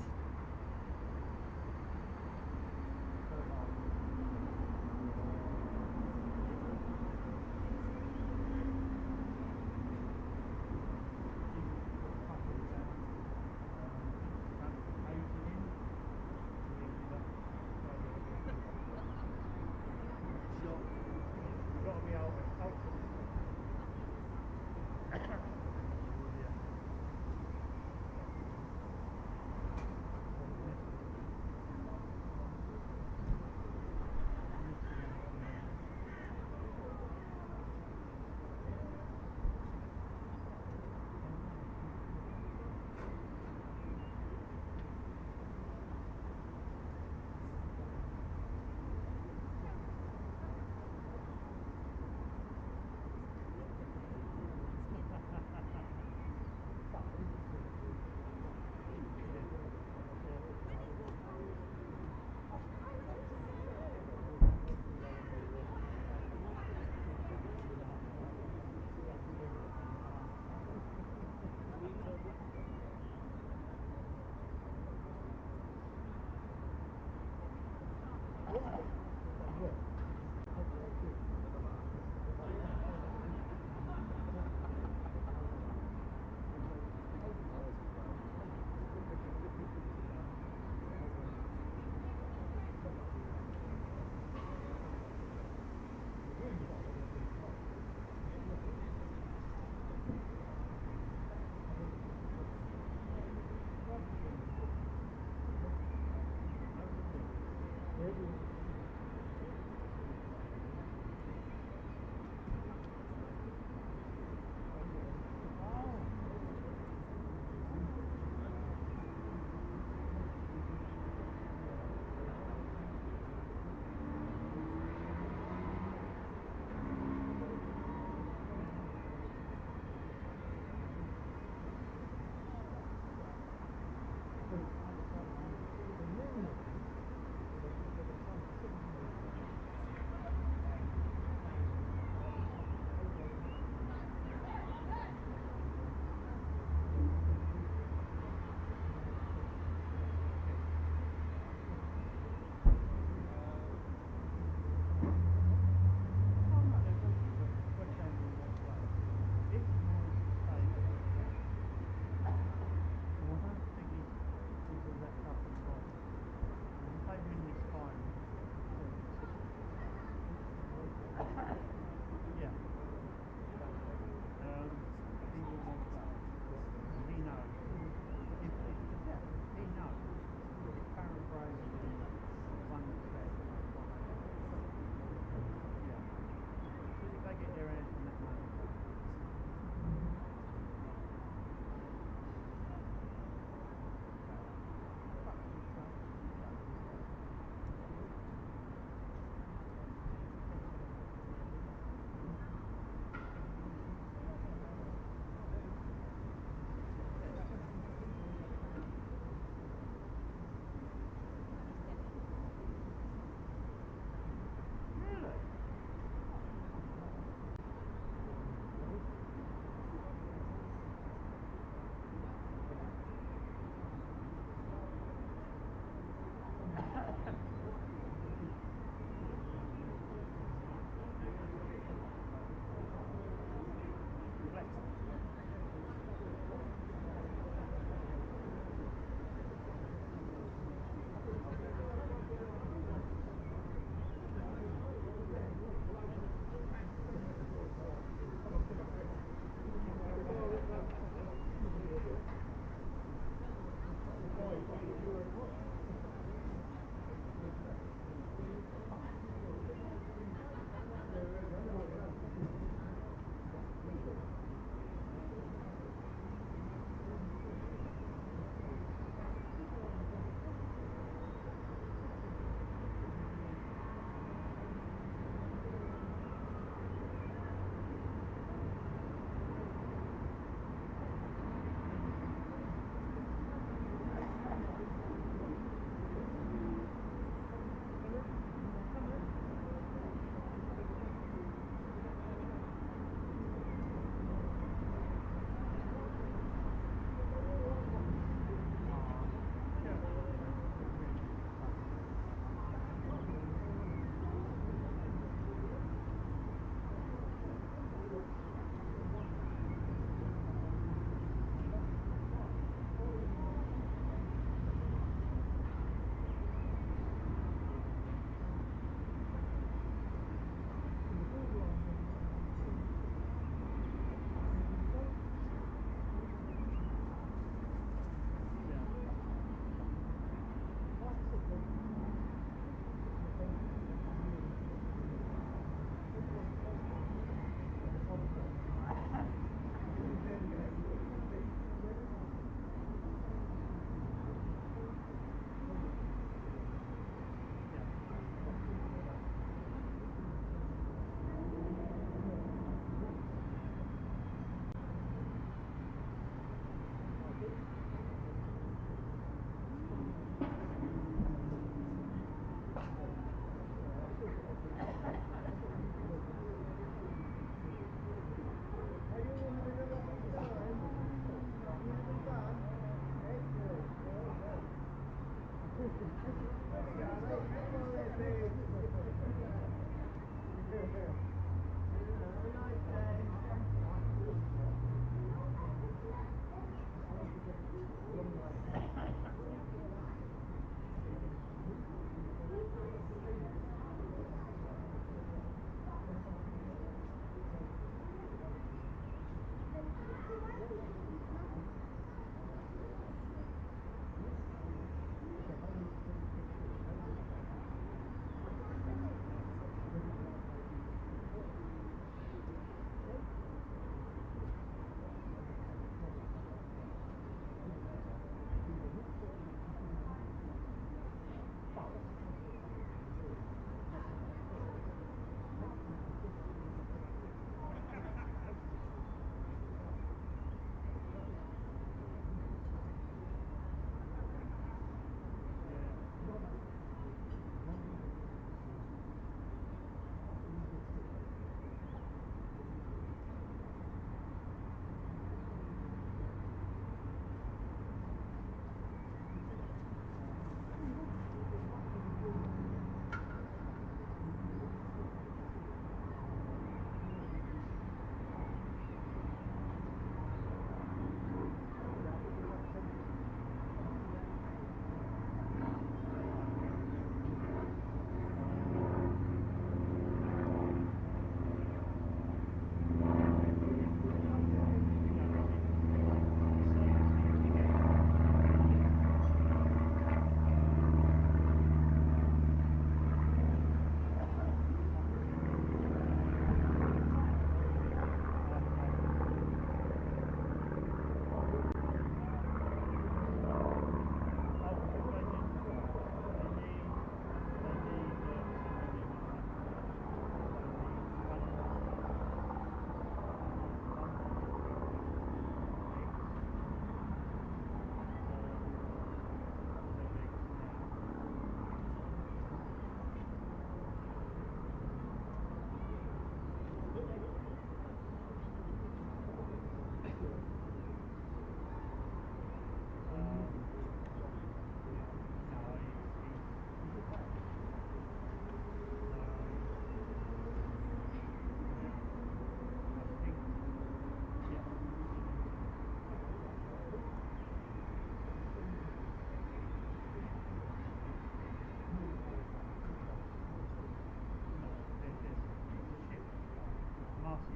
Martial,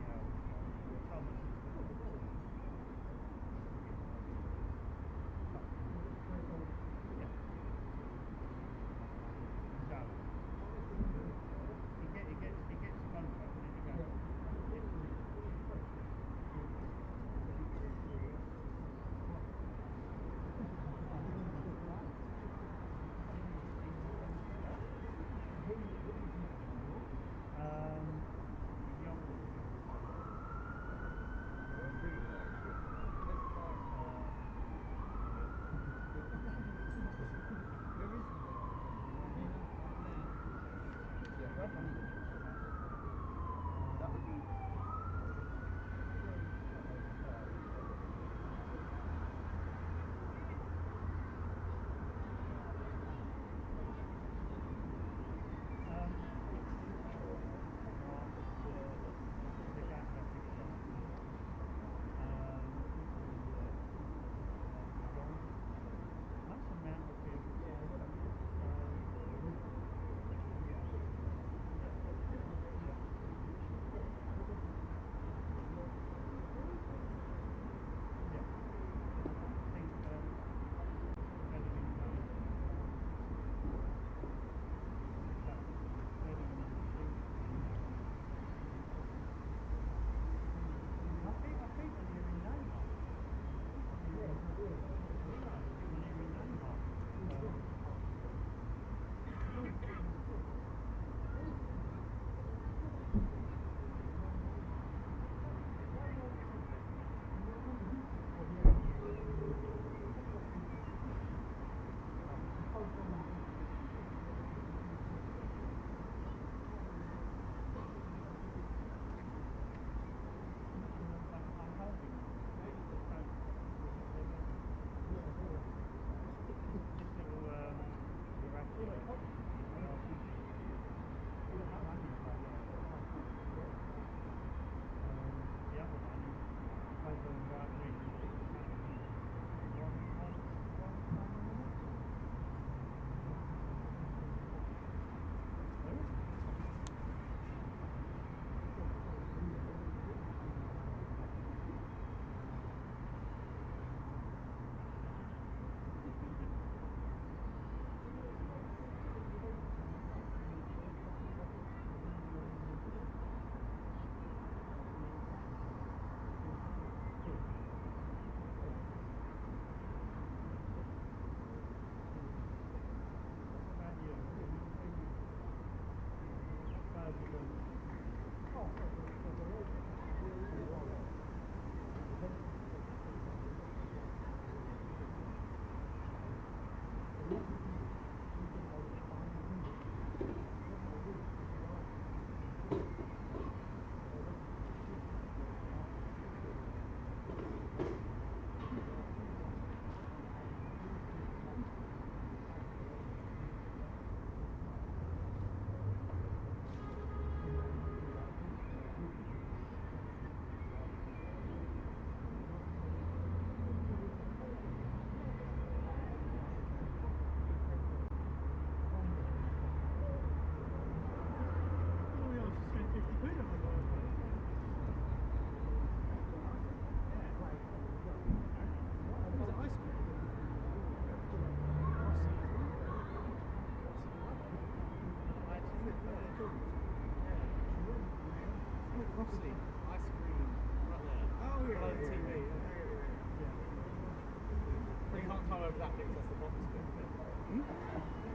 Thomas. Yeah. So, he gets contact and then he goes.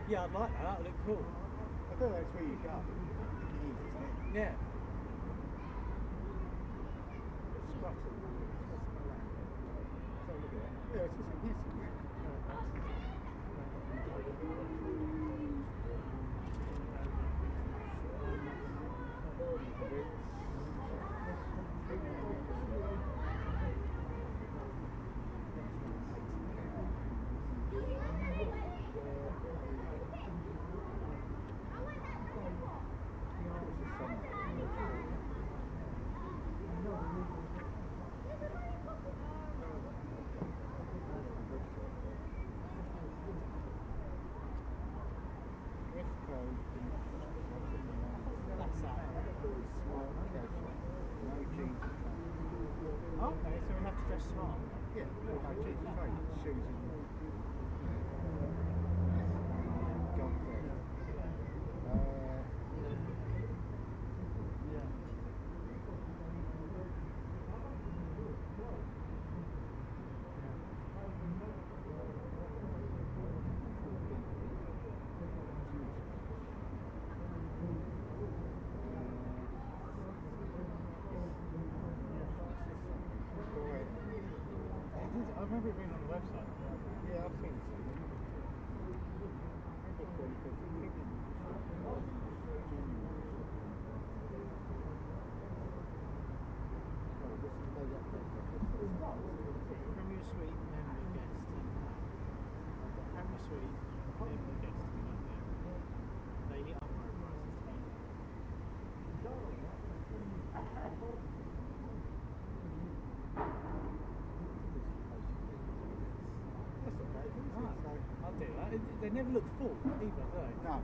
Yeah, I'd like that. That would look cool. I thought that's where you go. I think it is, isn't it? Yeah. Yeah, it's just a piece of it. That's that. dress smart. Yeah, no cheap trade, shoes and gold there. I remember it being on the website. Yeah, I've seen something. Premier Suite member gets £10. Premier Suite member gets to be like that. Daily upgrade price is £20. I'll do that. They never look full either, do they? No. No.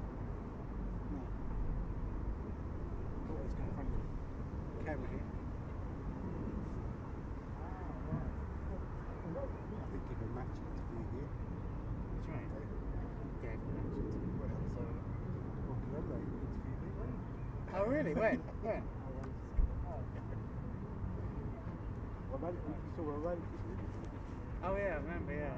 Oh, it's got a funny camera here. I think give a match interview here. That's right. Gave a match interview. Well, so what can I do? Interview me? Oh really? When? When? Well, man, you saw a romantic interview. Oh yeah, I remember, yeah.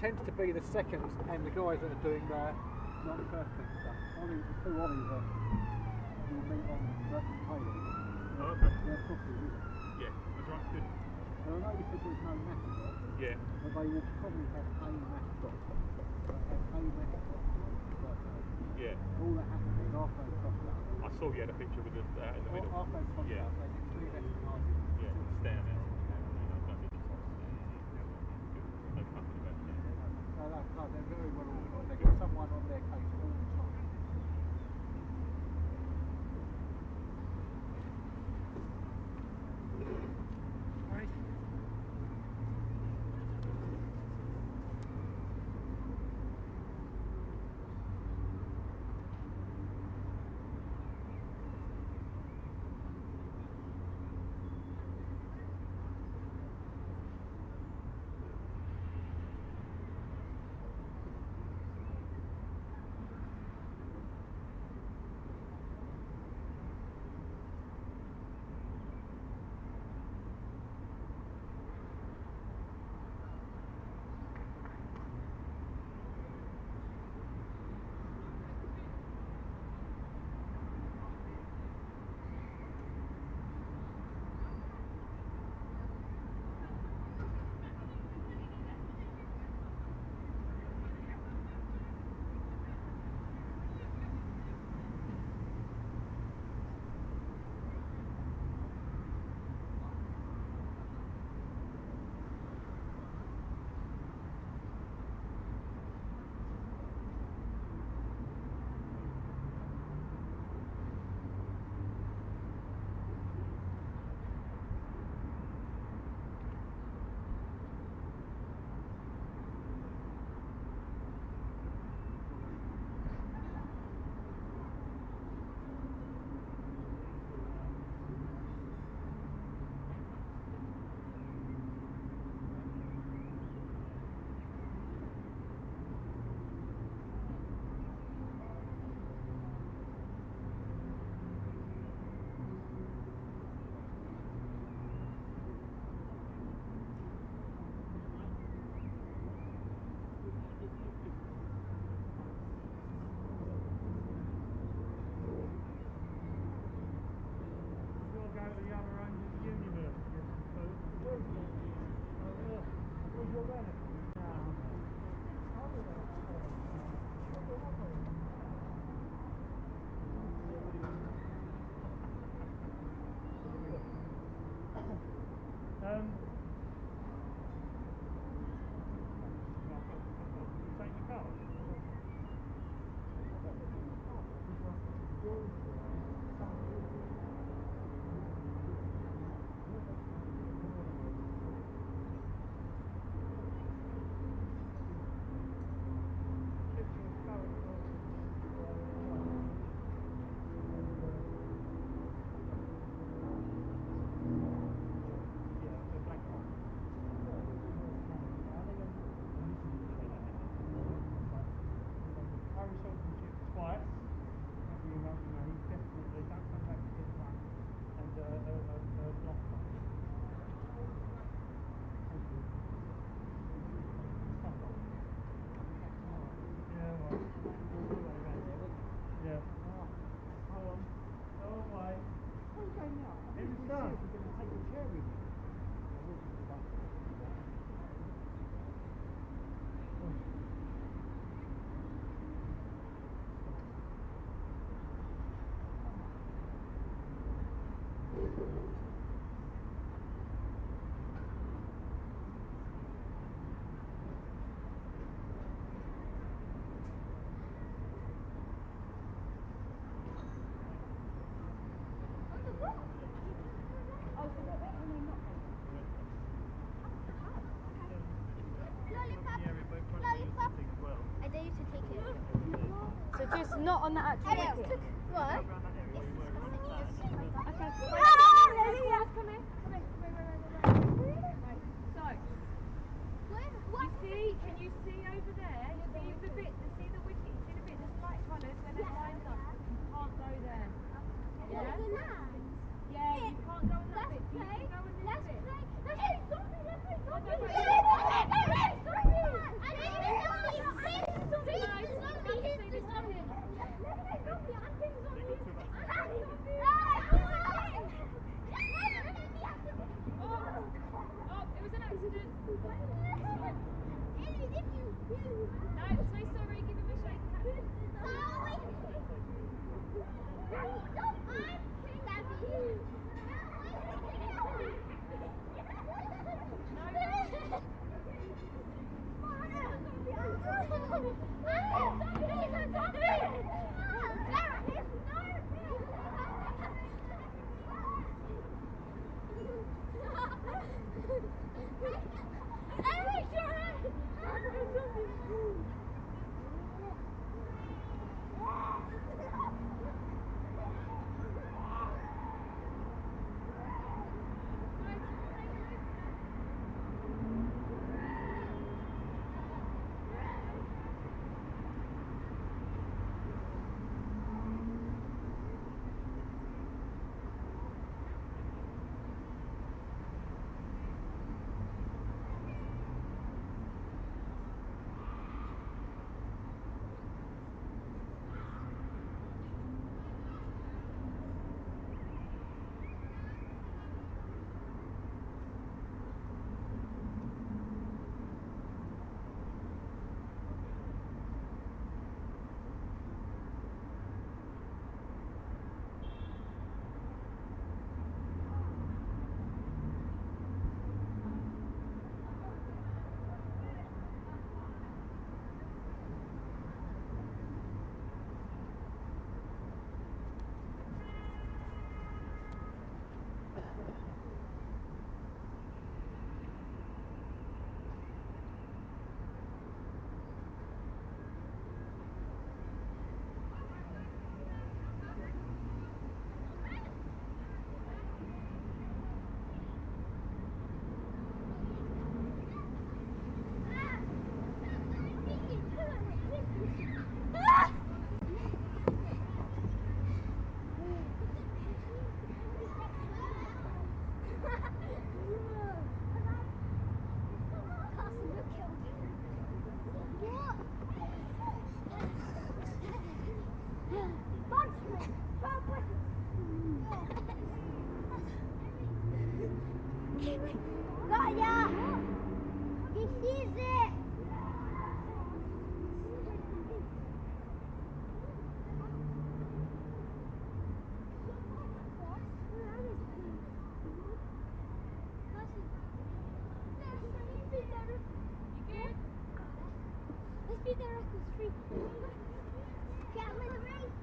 Tends to be the seconds and the guys that are doing the non-first pick stuff. Ollie, the two Ollies that you meet on Merton Taylor. Oh, okay. They're properly with it. Yeah, that's right. Good. And I know you said there's no mascot, Yeah. but they will probably have a mascot. They have a mascot. Yeah. All that happens is after they cross that. I saw you had a picture with the in the middle. After they cross Yeah. that, they get three left margin. Yeah. Stand out. No company about it. No, they're very well organised. They've got someone on their case all the time. Right. don't come back to hit one and a block one. Thank you. Yeah, well. Yeah. Hold on. Go away. Where are you going now? It's done. You're going to take the chair with you. I dare you to take it. So just not on that actual wicket. What? Okay. Come here. Right. So, can you see over there? See the bit, see the wicket, see the bit that's light coloured where that lines up? You can't go there. Yeah? Yeah, you can't go on that bit. You can go on this bit. Let's play zombie. Oh, it was an accident. No, say sorry, give him a shake hand. Got ya! He sees it! Let's be there at the street. Get in the race!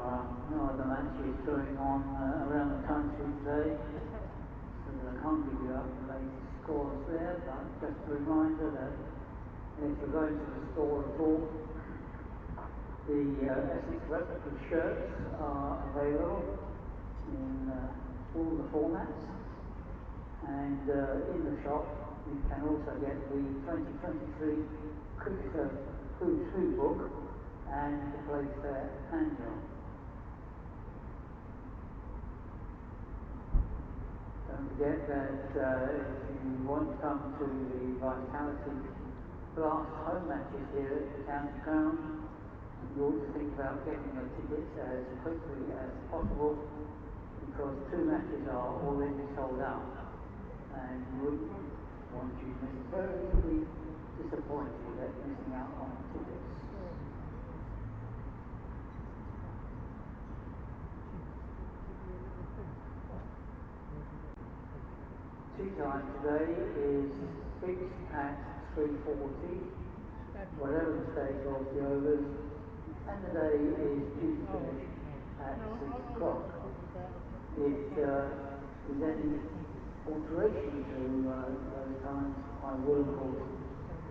are no other matches going on around the country today, so I can't give you up the latest scores there, but just a reminder that if you're going to the store at all, the Essex replica shirts are available in all the formats, and in the shop you can also get the 2023 Cricketer Who's Who book and the Playfair Annual. Don't forget that if you want to come to the Vitality Blast home matches here at the County Ground, you ought to think about getting your tickets as quickly as possible, because 2 matches are already sold out, and you wouldn't want you necessarily to be disappointed at missing out on tickets. Tea time today is fixed at 3:40, whatever the stage of the overs, and the day is due to finish at 6 o'clock. If there's any alteration to those times, I will of course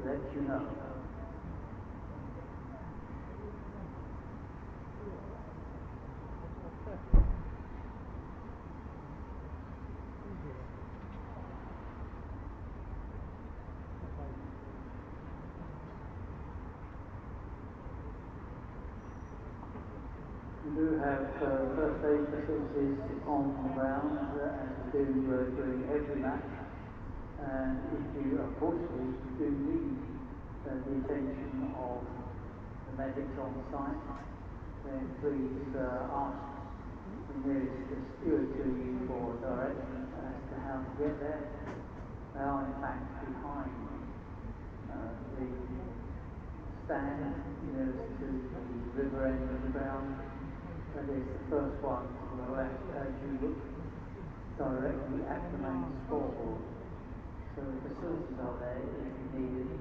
let you know. We do have first aid facilities on the ground, as we do during every match. And if you, unfortunately, do need the attention of the medics on site, then please ask the nearest steward to you for direction as to how to get there. They are in fact behind the stand nearest to the river end of the ground. That is the first one to the left as you look directly at the main scoreboard. So the facilities are there if you need it.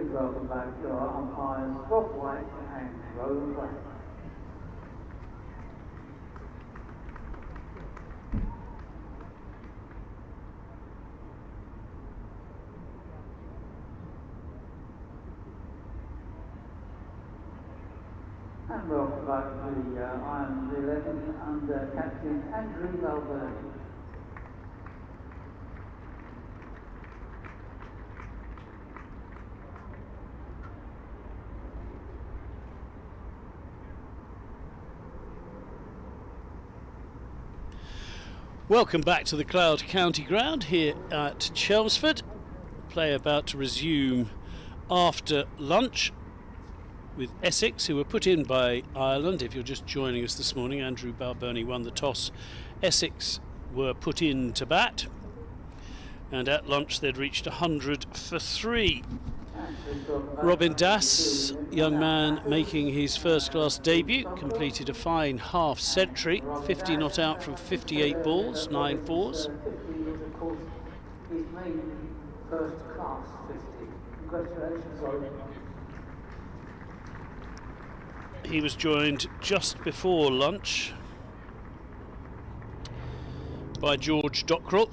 Please welcome back your umpires Rob White and Roland Black. And welcome back to the Ireland 11 under Captain Andrew Malvern. Welcome back to the Cloud County Ground here at Chelmsford. Play about to resume after lunch with Essex, who were put in by Ireland. If you're just joining us this morning, Andrew Balbirnie won the toss. Essex were put in to bat, and at lunch they'd reached 100 for 3. Robin Dass, young man making his first class debut, completed a fine half century, 50 not out from 58 balls, 9 fours. His main first class 50. Congratulations, Robin. He was joined just before lunch by George Dockrell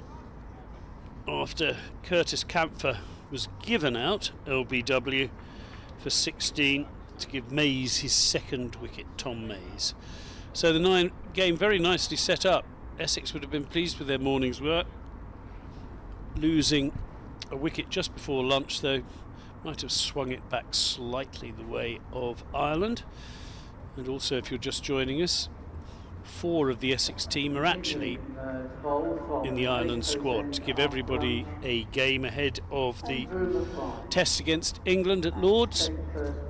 after Curtis Campher was given out LBW for 16 to give Mays his second wicket, Tom Mays. So the 9 game very nicely set up. Essex would have been pleased with their morning's work. Losing a wicket just before lunch, though, might have swung it back slightly the way of Ireland. And also, if you're just joining us, 4 of the Essex team are actually in the Ireland squad to give everybody a game ahead of the test against England at Lord's.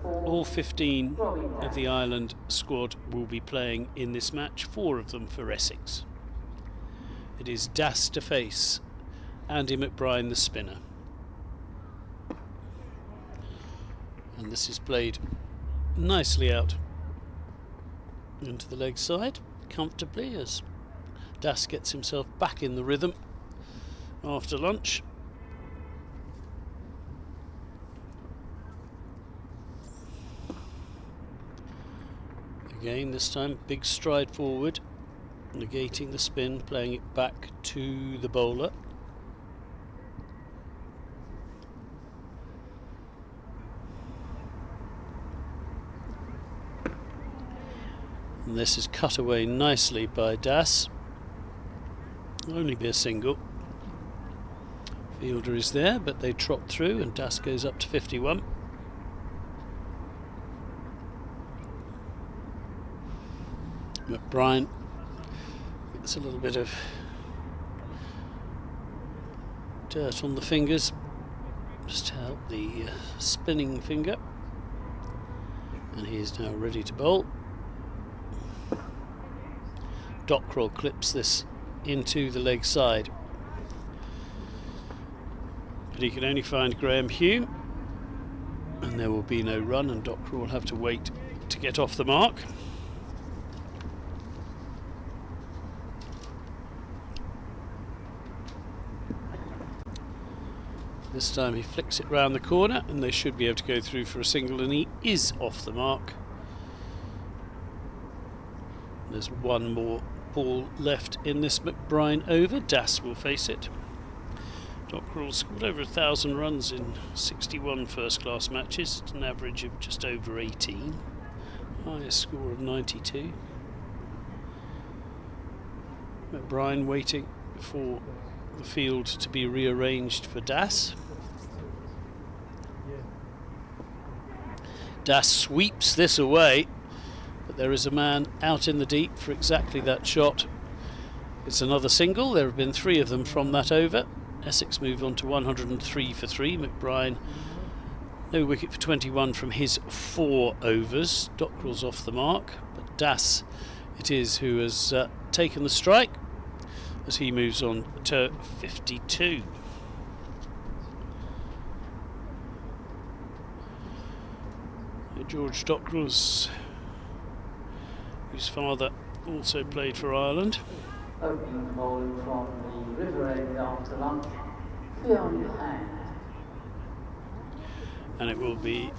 All 15 of the Ireland squad will be playing in this match, 4 of them for Essex. It is Dass to face Andy McBride, the spinner. And this is played nicely out into the leg side comfortably as Dass gets himself back in the rhythm after lunch. Again, this time big stride forward, negating the spin, playing it back to the bowler. And this is cut away nicely by Dass. Only be a single. Fielder is there, but they trot through and Dass goes up to 51. McBride gets a little bit of dirt on the fingers just to help the spinning finger, and he is now ready to bowl. Dockrell clips this into the leg side, but he can only find Graham Hume, and there will be no run, and Dockrell will have to wait to get off the mark. This time he flicks it round the corner and they should be able to go through for a single, and he is off the mark. There's one more ball left in this McBride over. Dass will face it. Dockrell scored over 1,000 runs in 61 first-class matches, at an average of just over 18. Highest score of 92. McBride waiting for the field to be rearranged for Dass. Dass sweeps this away, but there is a man out in the deep for exactly that shot. It's another single. There have been 3 of them from that over. Essex move on to 103 for 3. McBride no wicket for 21 from his 4 overs. Dockrell's off the mark, but Dass it is who has taken the strike as he moves on to 52. George Dockrell, whose father also played for Ireland. Opening the bowling from the River End after lunch, Fionn Hand. and it will be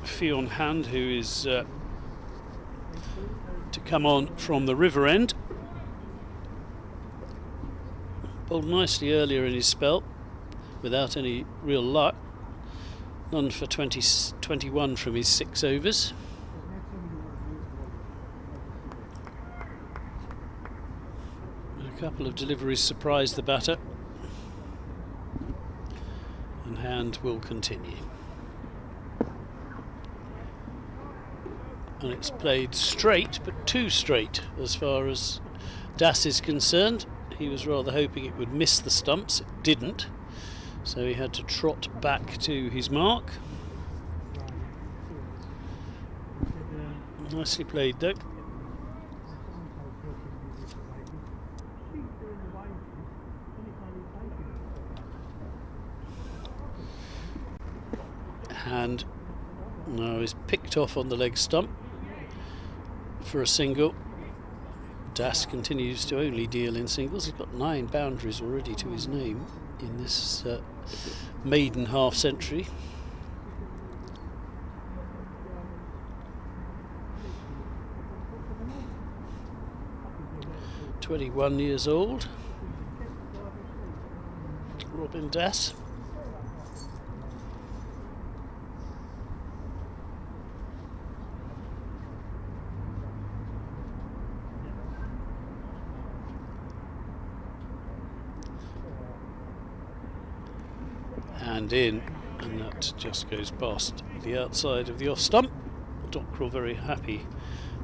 Fionn Hand who is to come on from the river end. Bowled nicely earlier in his spell without any real luck. None for 21 from his 6 overs. A couple of deliveries surprised the batter, and Hand will continue. And it's played straight, but too straight as far as Das is concerned. He was rather hoping it would miss the stumps. It didn't, so he had to trot back to his mark. Nicely played though. Hand now is picked off on the leg stump for a single. Das continues to only deal in singles. He's got 9 boundaries already to his name in this maiden half century. (21 years old), Robin Das. And in, and that just goes past the outside of the off stump. Dockrell very happy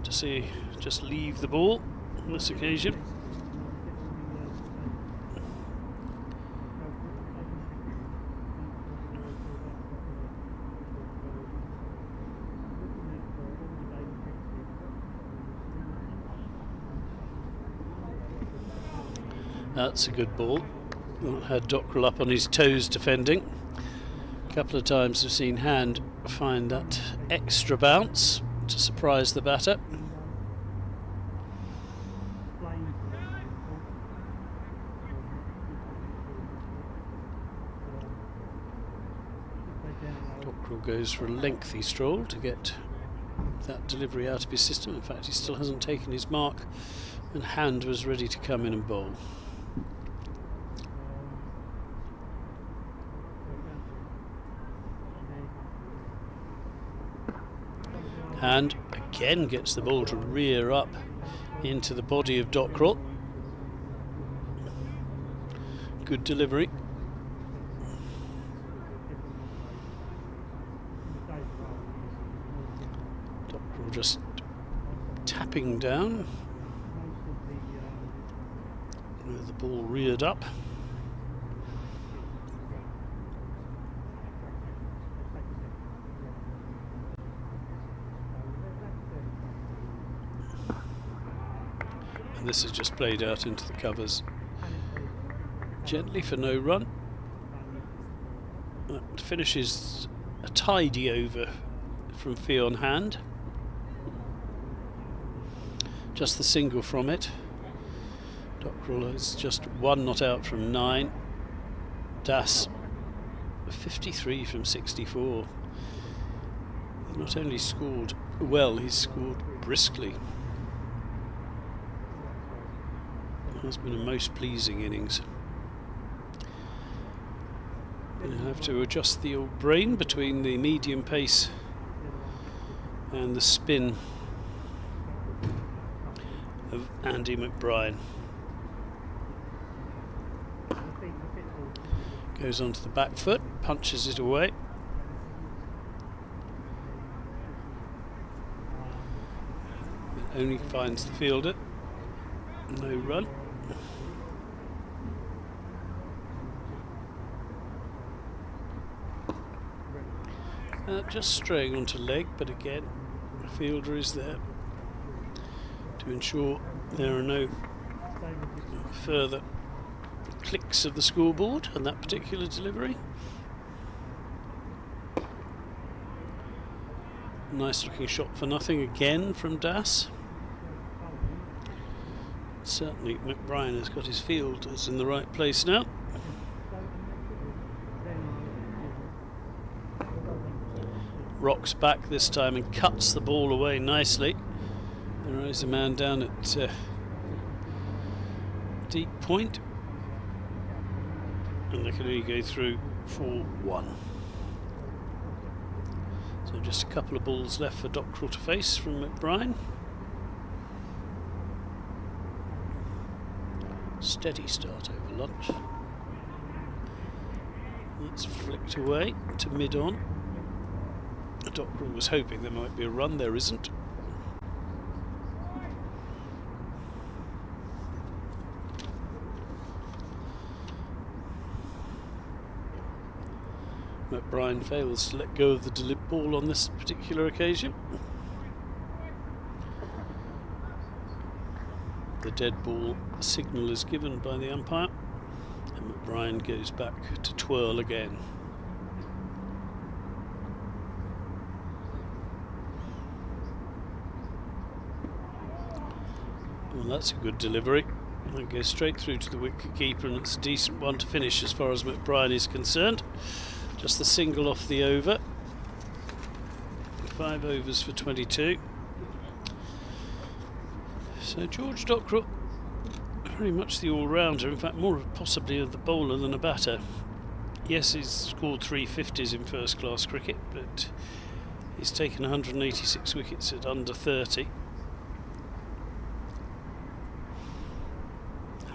to see just leave the ball on this occasion. That's a good ball. Had Dockrell up on his toes defending. A couple of times I've seen Hand find that extra bounce to surprise the batter. Dockrell goes for a lengthy stroll to get that delivery out of his system. In fact, he still hasn't taken his mark, and Hand was ready to come in and bowl. Hand again gets the ball to rear up into the body of Dockrell. Good delivery. Dockrell just tapping down with the ball reared up. This is just played out into the covers gently for no run. That finishes a tidy over from Fionn Hand. Just the single from it. Dockrell is just 1 not out from 9. Das 53 from 64. He not only scored well, he scored briskly. Has been a most pleasing innings. Going to have to adjust the old brain between the medium pace and the spin of Andy McBride. Goes onto the back foot, punches it away. It only finds the fielder. No run. Just straying onto leg, but again the fielder is there to ensure there are no further clicks of the scoreboard on that particular delivery. Nice looking shot for nothing again from Das. Certainly McBride has got his fielders in the right place now. rocks back this time and cuts the ball away nicely. There is a man down at deep point, and they can only go through 4-1. So just a couple of balls left for Dockrell to face from McBride. Steady start over lunch. It's flicked away to mid-on. Dockrell was hoping there might be a run, there isn't. McBride fails to let go of the ball on this particular occasion. The dead ball signal is given by the umpire, and McBride goes back to twirl again. Well, that's a good delivery. It goes straight through to the wicket keeper, and it's a decent one to finish as far as McBride is concerned. Just the single off the over. 5 overs for 22. So George Dockrell, very much the all-rounder, in fact more possibly of the bowler than a batter. Yes, he's scored 350s in first-class cricket, but he's taken 186 wickets at under 30.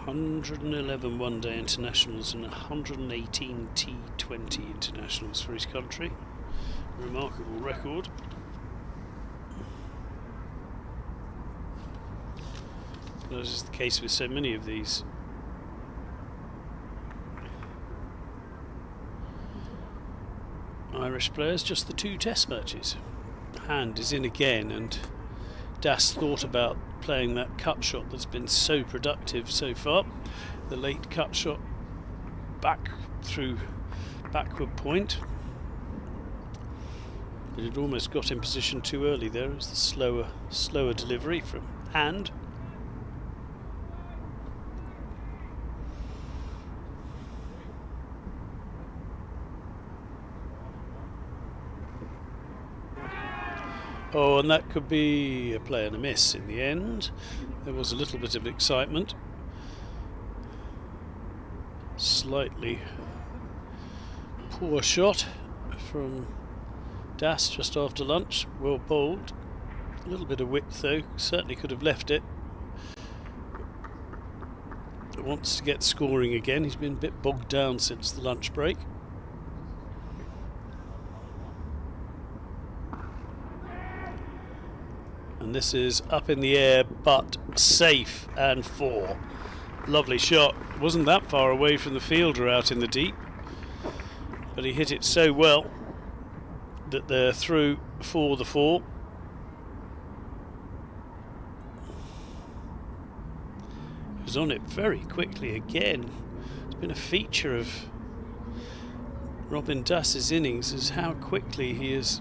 111 one-day internationals and 118 T20 internationals for his country. Remarkable record. As is the case with so many of these. Irish players, just the 2 test matches. Hand is in again, and Das thought about playing that cut shot that's been so productive so far. The late cut shot back through backward point. But it almost got in position too early there. It was the slower delivery from Hand. Oh, and that could be a play and a miss in the end. There was a little bit of excitement. Slightly poor shot from Das just after lunch. Well bowled. A little bit of width though. Certainly could have left it. But wants to get scoring again. He's been a bit bogged down since the lunch break. And this is up in the air, but safe, and 4. Lovely shot. Wasn't that far away from the fielder out in the deep, but he hit it so well that they're through for the 4. He was on it very quickly again. It's been a feature of Robin Dass's innings is how quickly he has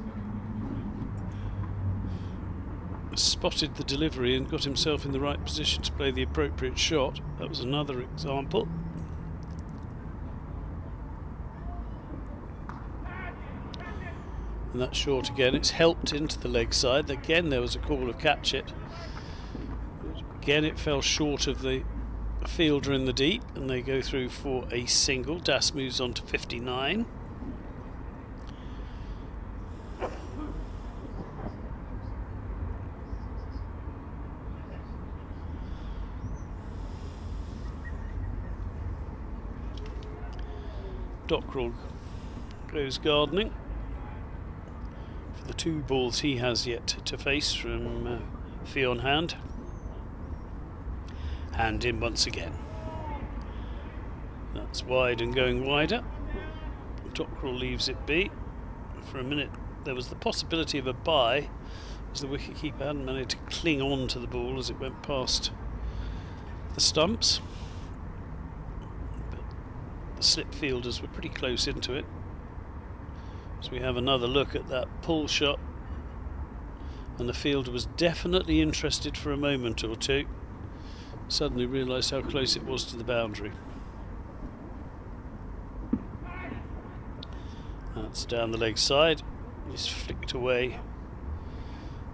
spotted the delivery and got himself in the right position to play the appropriate shot. That was another example. And that's short again. It's helped into the leg side. Again there was a call of catch it. Again it fell short of the fielder in the deep, and they go through for a single. Das moves on to 59. Dockrell goes gardening for the 2 balls he has yet to face from Fionn Hand. Hand in once again. That's wide and going wider. Dockrell leaves it be. For a minute there was the possibility of a bye as the wicketkeeper hadn't managed to cling on to the ball as it went past the stumps. The slip fielders were pretty close into it. So we have another look at that pull shot, and the fielder was definitely interested for a moment or two. Suddenly realised how close it was to the boundary. That's down the leg side. He's flicked away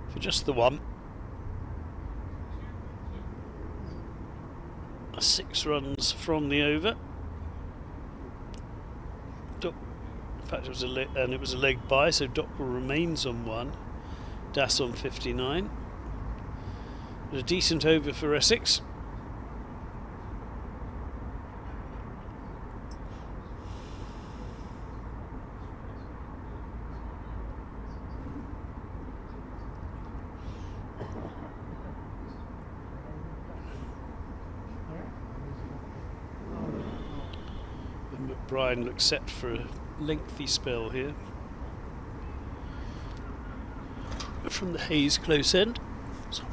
for just the one. 6 runs from the over. In fact, it was a leg by, so Dockrell remains on 1. Das on 59. But a decent over for Essex. Brian looks set for a lengthy spell here from the Hayes close end. Sorry.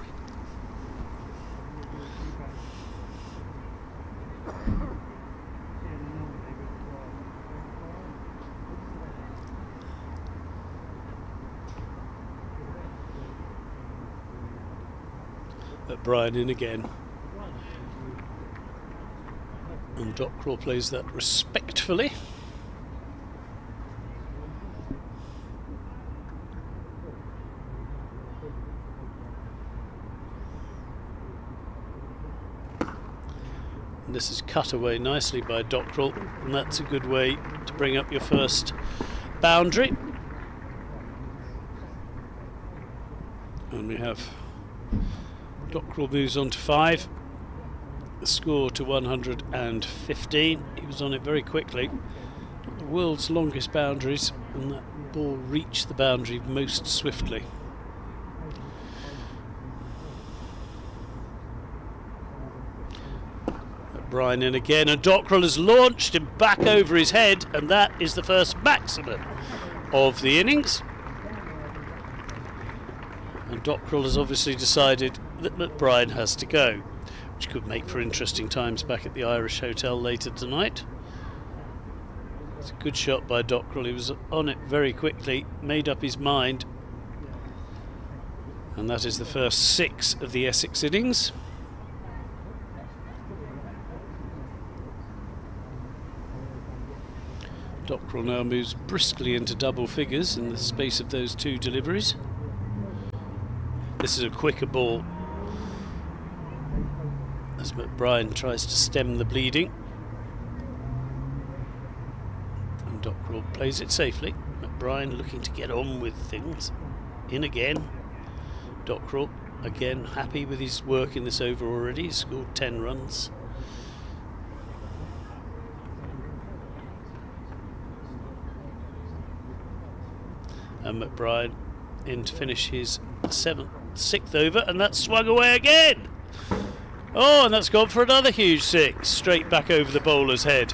But Brian in again. And Dockrell plays that respectfully. And this is cut away nicely by Dockrell, and that's a good way to bring up your first boundary. And we have Dockrell moves on to 5. The score to 115. He was on it very quickly. Not the world's longest boundaries, and that ball reached the boundary most swiftly. But Brian in again, and Dockrell has launched him back over his head, and that is the first maximum of the innings. And Dockrell has obviously decided that McBride has to go, which could make for interesting times back at the Irish Hotel later tonight. It's a good shot by Dockrell. He was on it very quickly, made up his mind, and that is the first 6 of the Essex innings. Dockrell now moves briskly into double figures in the space of those 2 deliveries. This is a quicker ball as McBride tries to stem the bleeding, and Dockrell plays it safely. McBride looking to get on with things. In again. Dockrell again happy with his work in this over already. He's scored 10 runs. And McBride in to finish his 6th over, and that's swung away again. Oh, and that's gone for another huge 6, straight back over the bowler's head.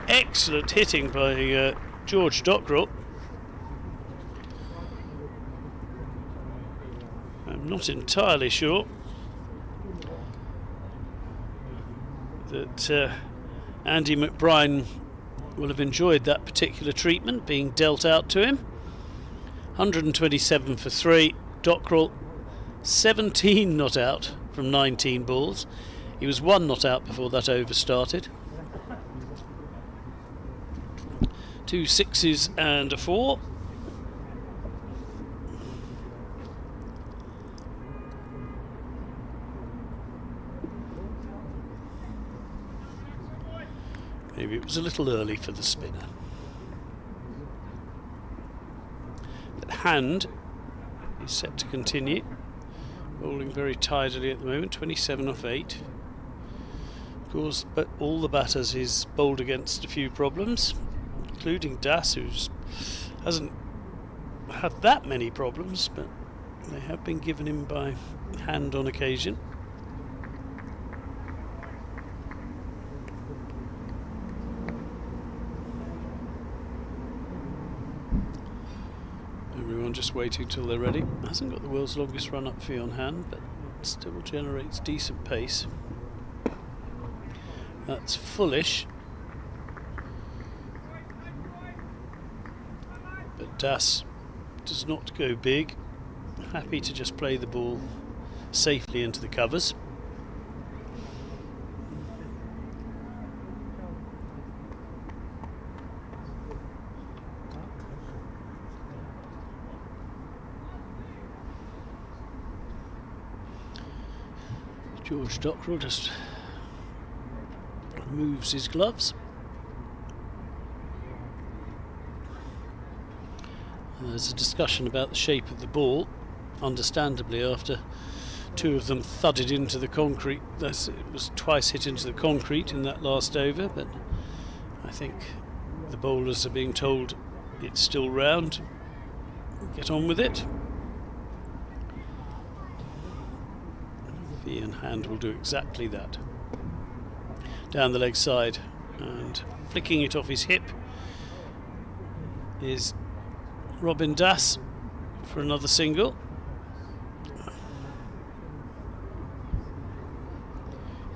Excellent hitting by George Dockrell. I'm not entirely sure that Andy McBride will have enjoyed that particular treatment being dealt out to him. 127 for 3. Dockrell 17 not out from 19 balls. He was 1 not out before that over started. 2 6s and a 4. Maybe it was a little early for the spinner. But Hand is set to continue. Bowling very tidily at the moment, 27 off 8. Of course, but all the batters he's bowled against a few problems, including Das, who hasn't had that many problems, but they have been given him by Hand on occasion. Everyone just waiting till they're ready. Hasn't got the world's longest run up fee on Hand, but still generates decent pace. That's foolish. But Das does not go big. Happy to just play the ball safely into the covers. George Dockrell just removes his gloves. And there's a discussion about the shape of the ball, understandably, after two of them thudded into the concrete. It was twice hit into the concrete in that last over, but I think the bowlers are being told it's still round. Get on with it. Fee and Hand will do exactly that. Down the leg side and flicking it off his hip is Robin Das for another single.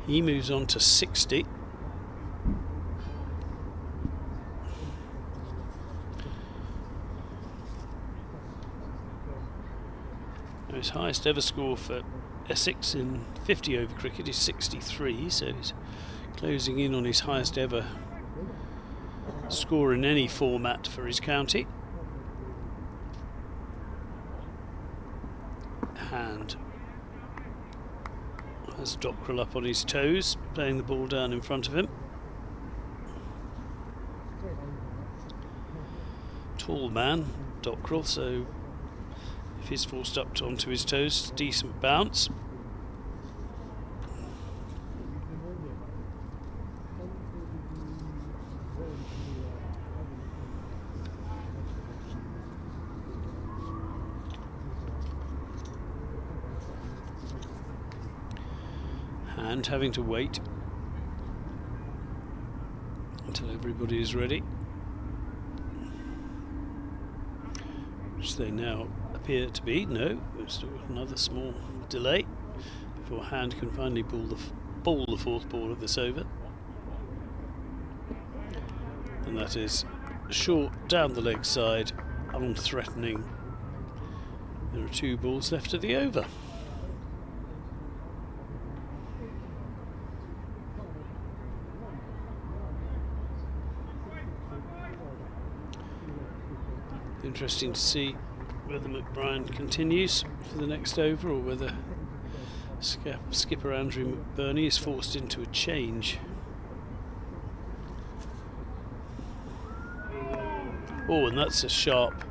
He moves on to 60. Now his highest ever score for Essex in 50 over cricket is 63, so he's closing in on his highest ever score in any format for his county. Hand has Dockrell up on his toes, playing the ball down in front of him. Tall man, Dockrell, so if he's forced up onto his toes, decent bounce. And having to wait until everybody is ready, which they now appear to be. No, there's still another small delay before Hand can finally bowl the fourth ball of this over, and that is short down the leg side, unthreatening. There are 2 balls left of the over. Interesting to see whether McBride continues for the next over or whether skipper Andrew McBurney is forced into a change. Oh, and that's a sharp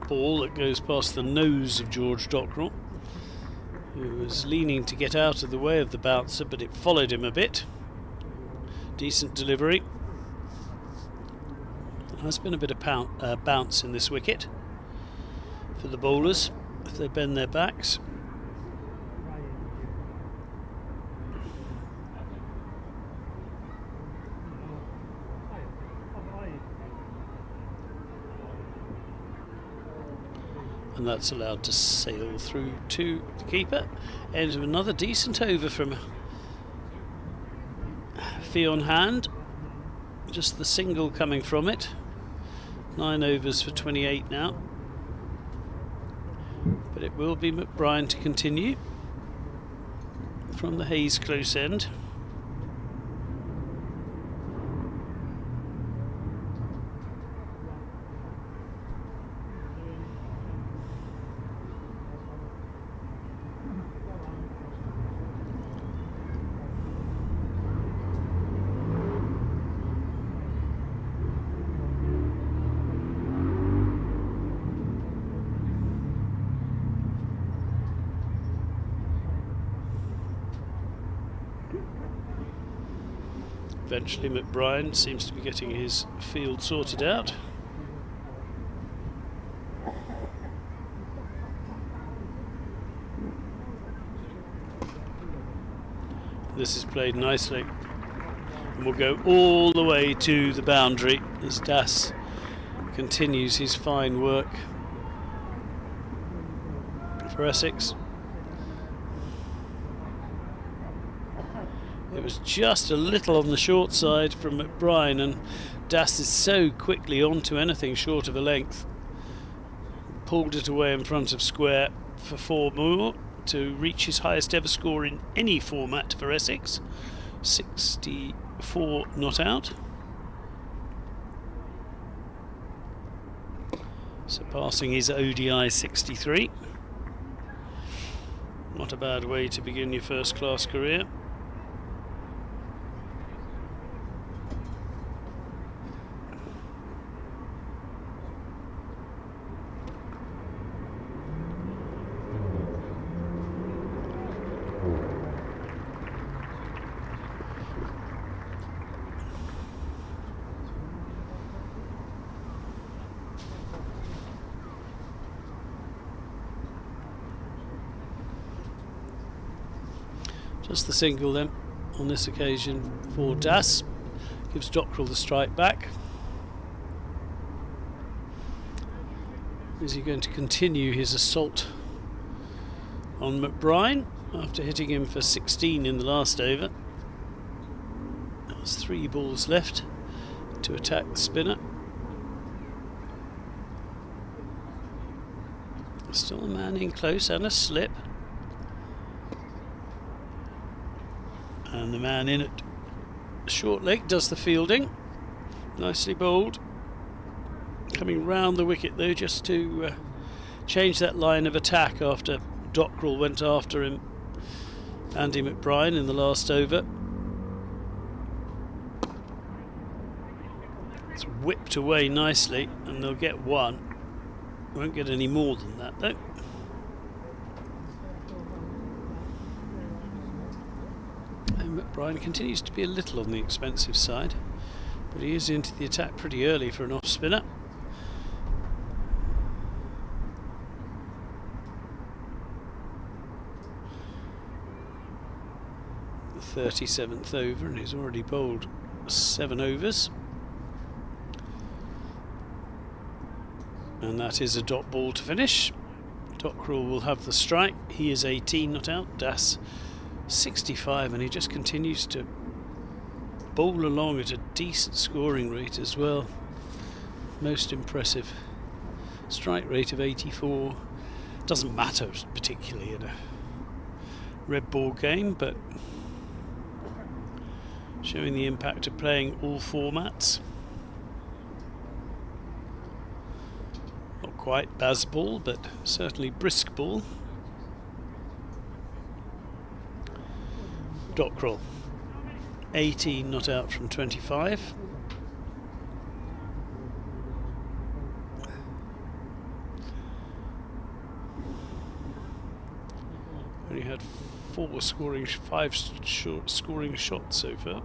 ball that goes past the nose of George Dockrell, who was leaning to get out of the way of the bouncer, but it followed him a bit. Decent delivery. There's been a bit of bounce in this wicket for the bowlers if they bend their backs. And that's allowed to sail through to the keeper. End of another decent over from Fee on Hand. Just the single coming from it. 9 overs for 28 now. But it will be McBride to continue from the Hayes close end. Eventually McBride seems to be getting his field sorted out. This is played nicely and will go all the way to the boundary as Das continues his fine work for Essex. It was just a little on the short side from McBride, and Das is so quickly onto anything short of a length. Pulled it away in front of square for 4 more to reach his highest ever score in any format for Essex. 64 not out. Surpassing his ODI 63. Not a bad way to begin your first class career. Just the single then on this occasion for Das. Gives Dockrell the strike back. Is he going to continue his assault on McBride after hitting him for 16 in the last over? There's 3 balls left to attack the spinner. Still a man in close and a slip. And the man in at short leg does the fielding. Nicely bowled. Coming round the wicket though, just to change that line of attack after Dockrell went after him, Andy McBride, in the last over. It's whipped away nicely and they'll get 1. Won't get any more than that though. McBride continues to be a little on the expensive side, but he is into the attack pretty early for an off spinner. The 37th over, and he's already bowled 7 overs. And that is a dot ball to finish. Dockrell will have the strike. He is 18 not out. Das 65, and he just continues to bowl along at a decent scoring rate as well. Most impressive. Strike rate of 84. Doesn't matter particularly in a red ball game, but showing the impact of playing all formats. Not quite Baz ball, but certainly brisk ball. Dockrell 18 not out from 25. Only had 5 scoring shots so far.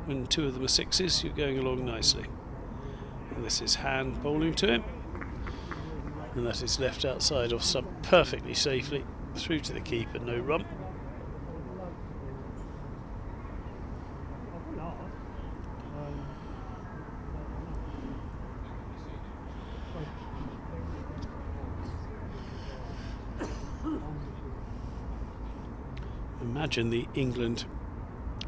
When 2 of them are 6s, you're going along nicely. And this is Hand bowling to him, and that is left outside off stump perfectly safely through to the keeper, no run. Imagine the England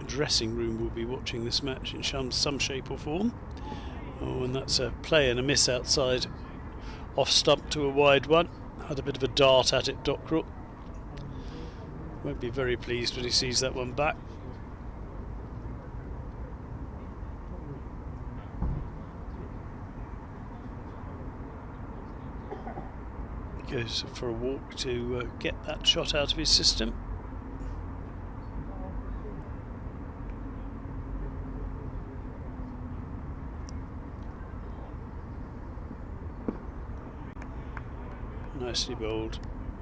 dressing room will be watching this match in some shape or form. Oh, and that's a play and a miss outside, off stump to a wide one. Had a bit of a dart at it, Dockrell. Won't be very pleased when he sees that one back. Goes for a walk to get that shot out of his system. Nicely bowled,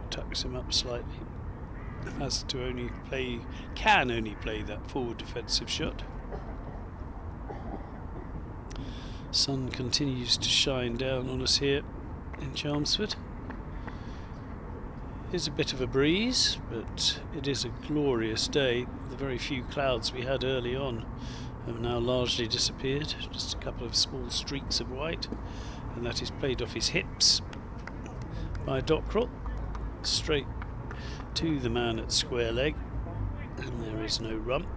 tucks him up slightly. Has to can only play that forward defensive shot. Sun continues to shine down on us here in Chelmsford. It's a bit of a breeze, but it is a glorious day. The very few clouds we had early on have now largely disappeared. Just a couple of small streaks of white, and that is played off his hips by Dockrell, straight to the man at square leg, and there is no run.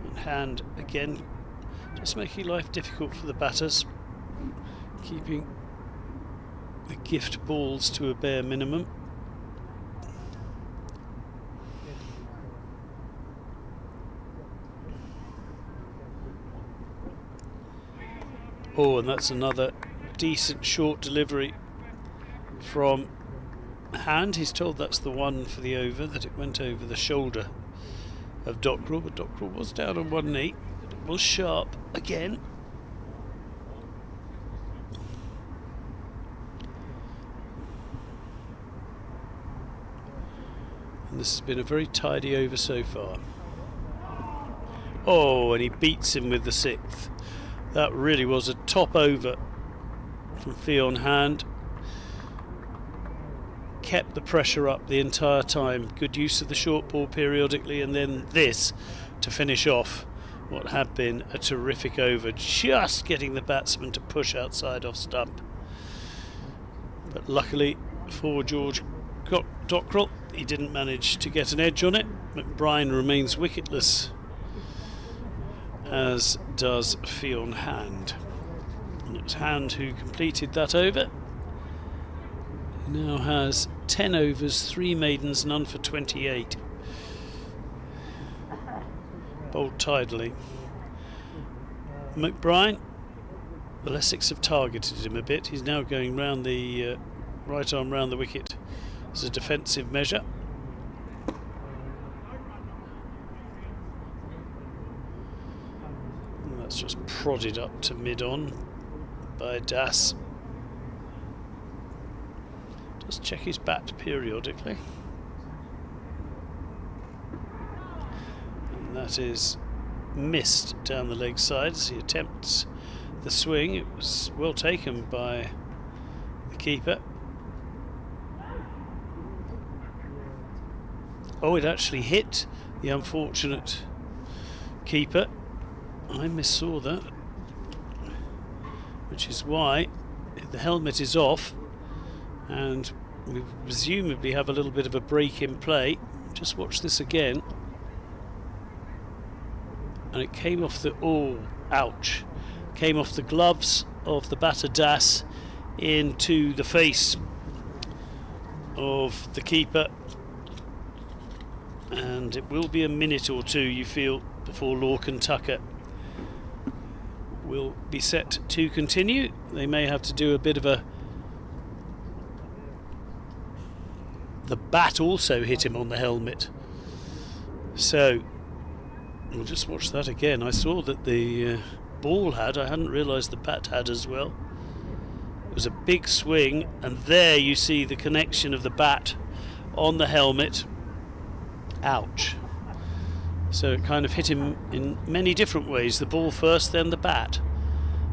And Hand again, just making life difficult for the batters, keeping the gift balls to a bare minimum. Oh, and that's another decent short delivery from Hand, he's told that's the one for the over, that it went over the shoulder of Dockrell, but Dockrell was down on one knee. It was sharp again. And this has been a very tidy over so far. Oh, and he beats him with the 6th. That really was a top over from Fionn Hand. Kept the pressure up the entire time. Good use of the short ball periodically, and then this to finish off what had been a terrific over, just getting the batsman to push outside off stump. But luckily for George Dockrell, he didn't manage to get an edge on it. McBride remains wicketless, as does Fionn Hand. And it was Hand who completed that over. He now has 10 overs, 3 maidens, none for 28. Bowled tidily. McBride, well, Essex have targeted him a bit. He's now going round the right arm round the wicket as a defensive measure. And that's just prodded up to mid-on by Das. Just check his bat periodically. And that is missed down the leg side as he attempts the swing. It was well taken by the keeper. Oh, it actually hit the unfortunate keeper. I missaw that, which is why the helmet is off. And we presumably have a little bit of a break in play. Just watch this again. And it came off the... oh, ouch. Came off the gloves of the batter Das into the face of the keeper. And it will be a minute or two, you feel, before Lorcan and Tucker will be set to continue. They may have to do a bit of a... The bat also hit him on the helmet. So we'll just watch that again. I saw that the ball had, I hadn't realised the bat had as well. It was a big swing, and there you see the connection of the bat on the helmet. Ouch. So it kind of hit him in many different ways. The ball first, then the bat.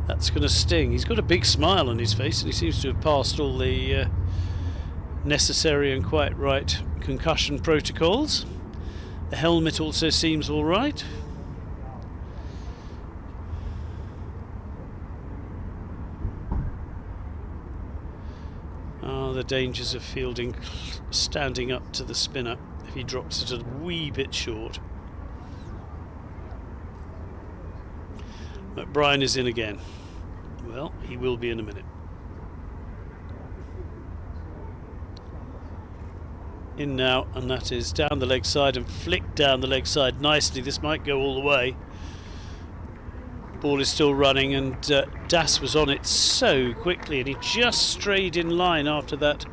That's going to sting. He's got a big smile on his face, and he seems to have passed all the necessary and quite right concussion protocols. The helmet also seems all right. The dangers of fielding standing up to the spinner if he drops it a wee bit short. McBride is in again. Well, he will be in a minute. In now, and that is down the leg side and flicked down the leg side nicely. This might go all the way. Ball is still running, and Das was on it so quickly, and he just strayed in line after that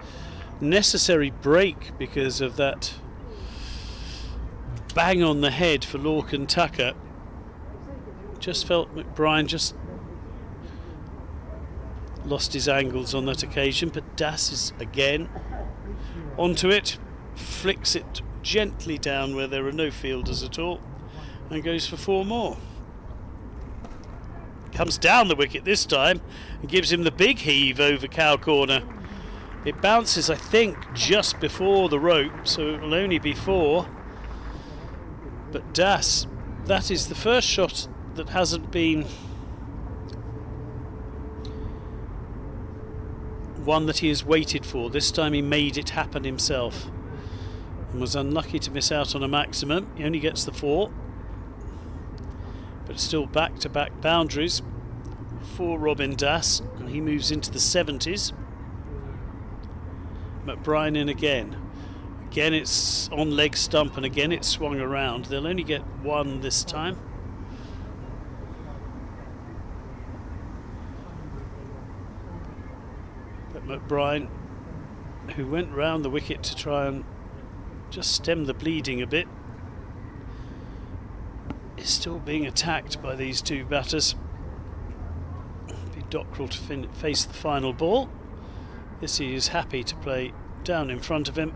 necessary break because of that bang on the head for Lorcan and Tucker. Just felt McBride just lost his angles on that occasion, but Das is again onto it, flicks it gently down where there are no fielders at all, and goes for 4 more. Comes down the wicket this time and gives him the big heave over cow corner. It bounces, I think, just before the rope, so it will only be 4. But Das, that is the first shot that hasn't been one that he has waited for. This time he made it happen himself and was unlucky to miss out on a maximum. He only gets the 4, but it's still back-to-back boundaries for Robin Das, and he moves into the 70s. McBride in again. Again it's on leg stump, and again it's swung around. They'll only get 1 this time. But McBride who went round the wicket to try and just stem the bleeding a bit, is still being attacked by these two batters. It'll be Dockrell to face the final ball. This he is happy to play down in front of him.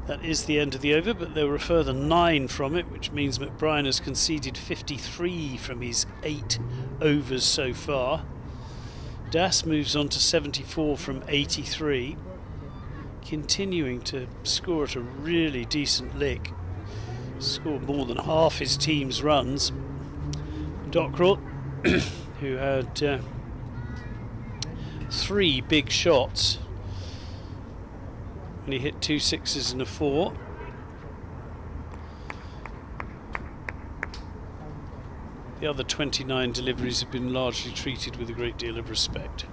That is the end of the over, but there were a further 9 from it, which means McBrien has conceded 53 from his 8 overs so far. Das moves on to 74 from 83, continuing to score at a really decent lick. Scored more than half his team's runs. Dockrell, who had 3 big shots, and he hit 2 6s and a 4. The other 29 deliveries have been largely treated with a great deal of respect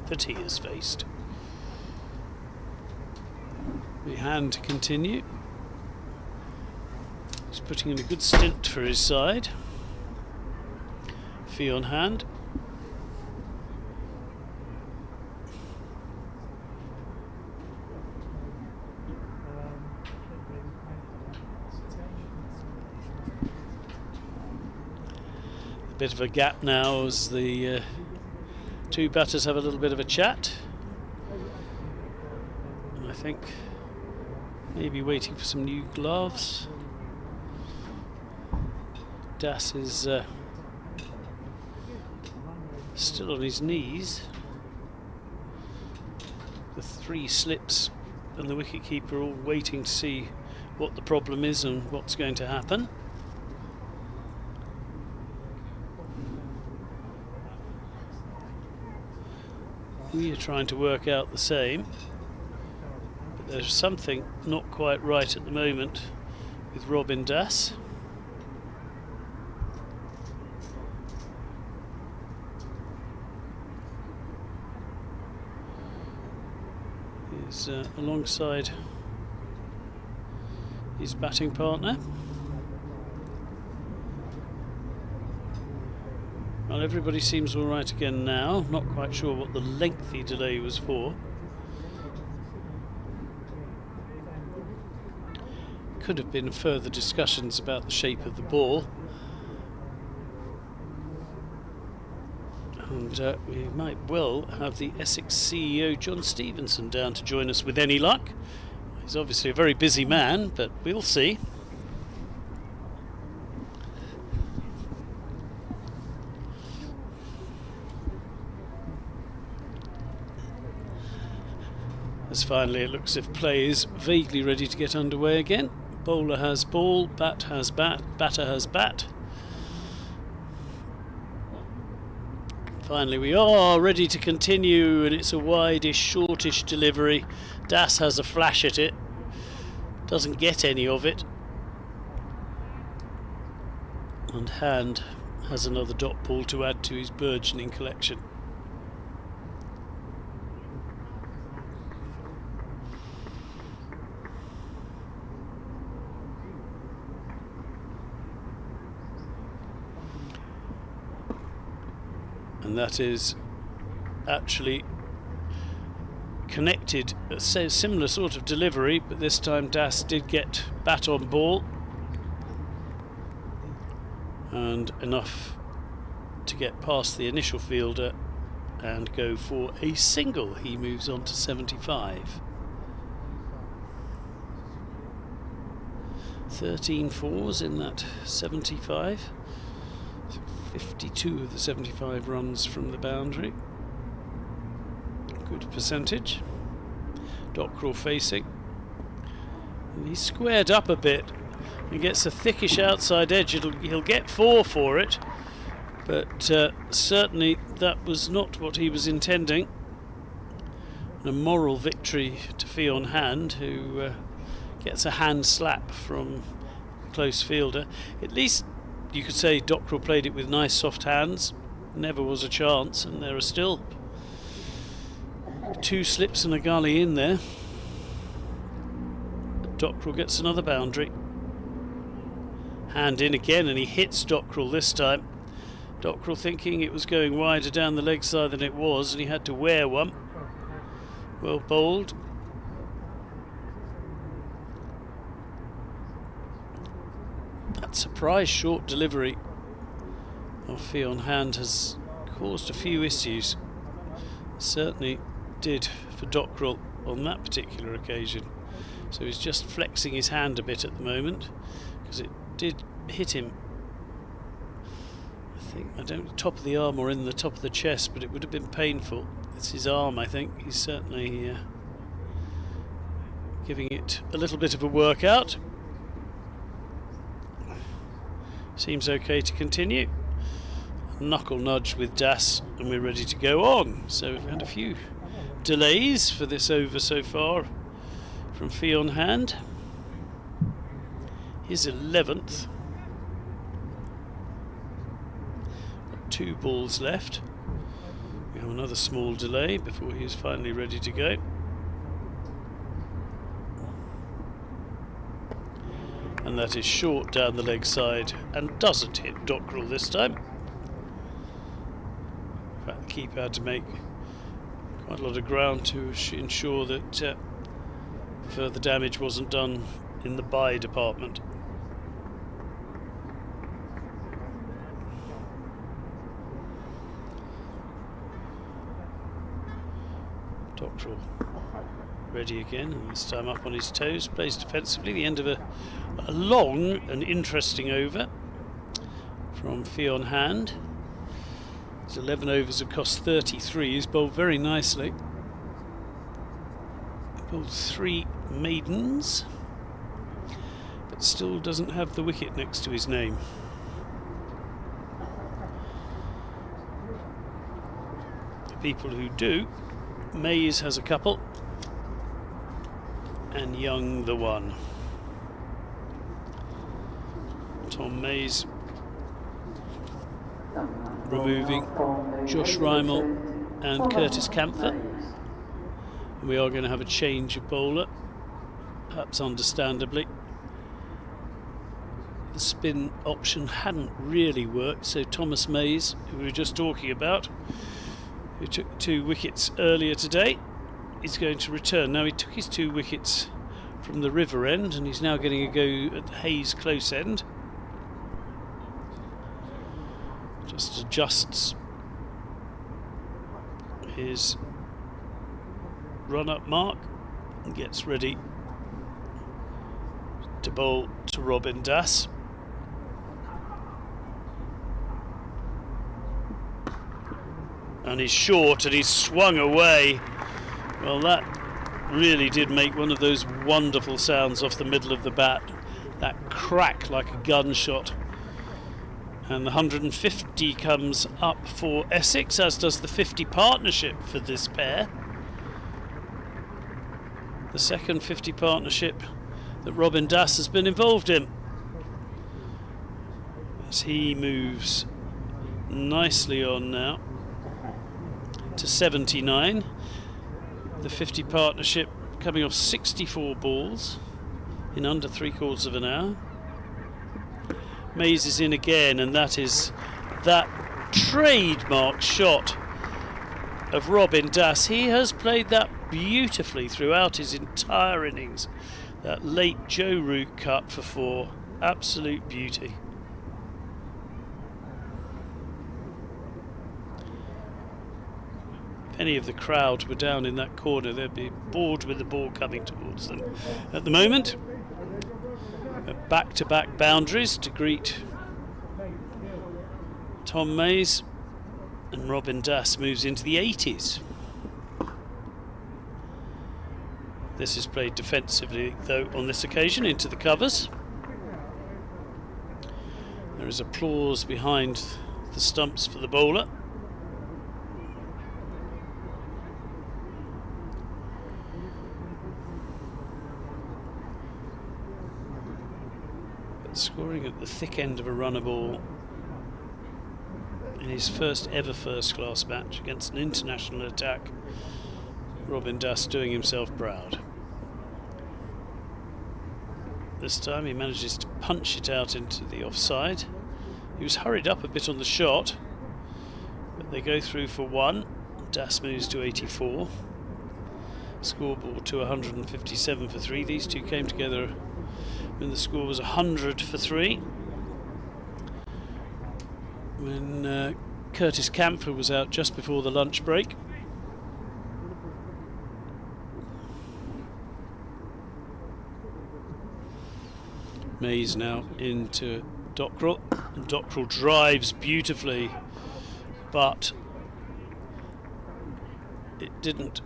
that he has faced. We hand to continue. He's putting in a good stint for his side. Fee on hand. A bit of a gap now as the two batters have a little bit of a chat. And I think maybe waiting for some new gloves. Das is still on his knees. The 3 slips and the wicketkeeper all waiting to see what the problem is and what's going to happen. We are trying to work out the same, but there's something not quite right at the moment with Robin Das. He's alongside his batting partner. Well, everybody seems all right again now. Not quite sure what the lengthy delay was for. Could have been further discussions about the shape of the ball. And we might well have the Essex CEO John Stevenson down to join us with any luck. He's obviously a very busy man, but we'll see. As finally it looks as if play is vaguely ready to get underway again. Bowler has ball, bat has bat, batter has bat. Finally we are ready to continue, and it's a wide-ish, shortish delivery. Das has a flash at it, doesn't get any of it, and Hand has another dot ball to add to his burgeoning collection. And that is actually connected, a similar sort of delivery, but this time Das did get bat on ball and enough to get past the initial fielder and go for a single. He moves on to 75. 13 fours in that 75. 52 of the 75 runs from the boundary. Good percentage. Dockrell facing. And he's squared up a bit. He gets a thickish outside edge. He'll get 4 for it, but certainly that was not what he was intending. And a moral victory to Fee on Hand, who gets a hand slap from the close fielder. At least you could say Dockrell played it with nice soft hands. Never was a chance, and there are still 2 slips and a gully in there. Dockrell gets another boundary. Hand in again, and he hits Dockrell this time. Dockrell thinking it was going wider down the leg side than it was, and he had to wear one. Well bowled. That surprise short delivery of Fionn Hand has caused a few issues. Certainly did for Dockrell on that particular occasion. So he's just flexing his hand a bit at the moment because it did hit him. I don't know, top of the arm or in the top of the chest, but it would have been painful. It's his arm, I think. He's certainly giving it a little bit of a workout. Seems okay to continue. Knuckle nudge with Das, and we're ready to go on. So we've had a few delays for this over so far from Fionn Hand. His 11th. 2 balls left. We have another small delay before he's finally ready to go. And that is short down the leg side and doesn't hit Dockrell this time. In fact, the keeper had to make quite a lot of ground to ensure that further damage wasn't done in the bye department. Dockrell ready again, and this time up on his toes, plays defensively. The end of a long and interesting over from Fionn Hand. His 11 overs have cost 33. He's bowled very nicely. Bowled 3 maidens, but still doesn't have the wicket next to his name. The people who do, Mays has a couple, and Young the one. Tom Mays removing Josh Rymel and Curtis Camphor. We are going to have a change of bowler, perhaps understandably. The spin option hadn't really worked, so Thomas Mays, who we were just talking about, who took 2 wickets earlier today, is going to return. Now, he took his 2 wickets from the river end, and he's now getting a go at the Hayes close end. Just adjusts his run-up mark and gets ready to bowl to Robin Das. And he's short, and he's swung away. Well, that really did make one of those wonderful sounds off the middle of the bat. That crack like a gunshot. And the 150 comes up for Essex, as does the 50 partnership for this pair. The second 50 partnership that Robin Das has been involved in. As he moves nicely on now to 79. The 50 partnership coming off 64 balls in under 3/4 of an hour. Mays is in again, and that is that trademark shot of Robin Das. He has played that beautifully throughout his entire innings. That late Joe Root cut for 4, absolute beauty. If any of the crowd were down in that corner, they'd be bored with the ball coming towards them. At the moment, back-to-back boundaries to greet Tom Mays, and Robin Das moves into the 80s. This is played defensively, though, on this occasion, into the covers. There is applause behind the stumps for the bowler. Scoring at the thick end of a runner ball in his first ever first-class match against an international attack. Robin Das doing himself proud. This time he manages to punch it out into the offside. He was hurried up a bit on the shot, but they go through for 1. Das moves to 84. scoreboard to 157 for 3. These two came together when the score was 100 for 3. When Curtis Camphor was out just before the lunch break. Mays now into Dockrell, and Dockrell drives beautifully, but it didn't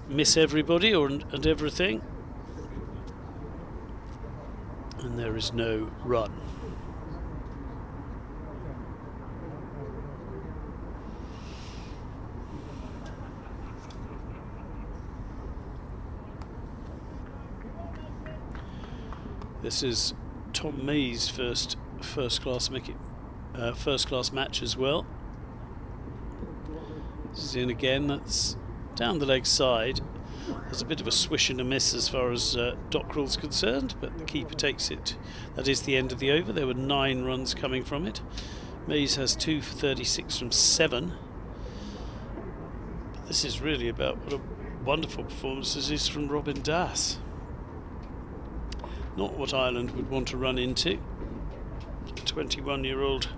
miss everybody and everything, and there is no run. This is Tom May's first class match as well. This is in again. That's down the leg side. There's a bit of a swish and a miss as far as Dockrell's concerned, but the keeper takes it. That is the end of the over. There were 9 runs coming from it. Mays has 2 for 36 from 7. But this is really about what a wonderful performance this is from Robin Das. Not what Ireland would want to run into. A 21-year-old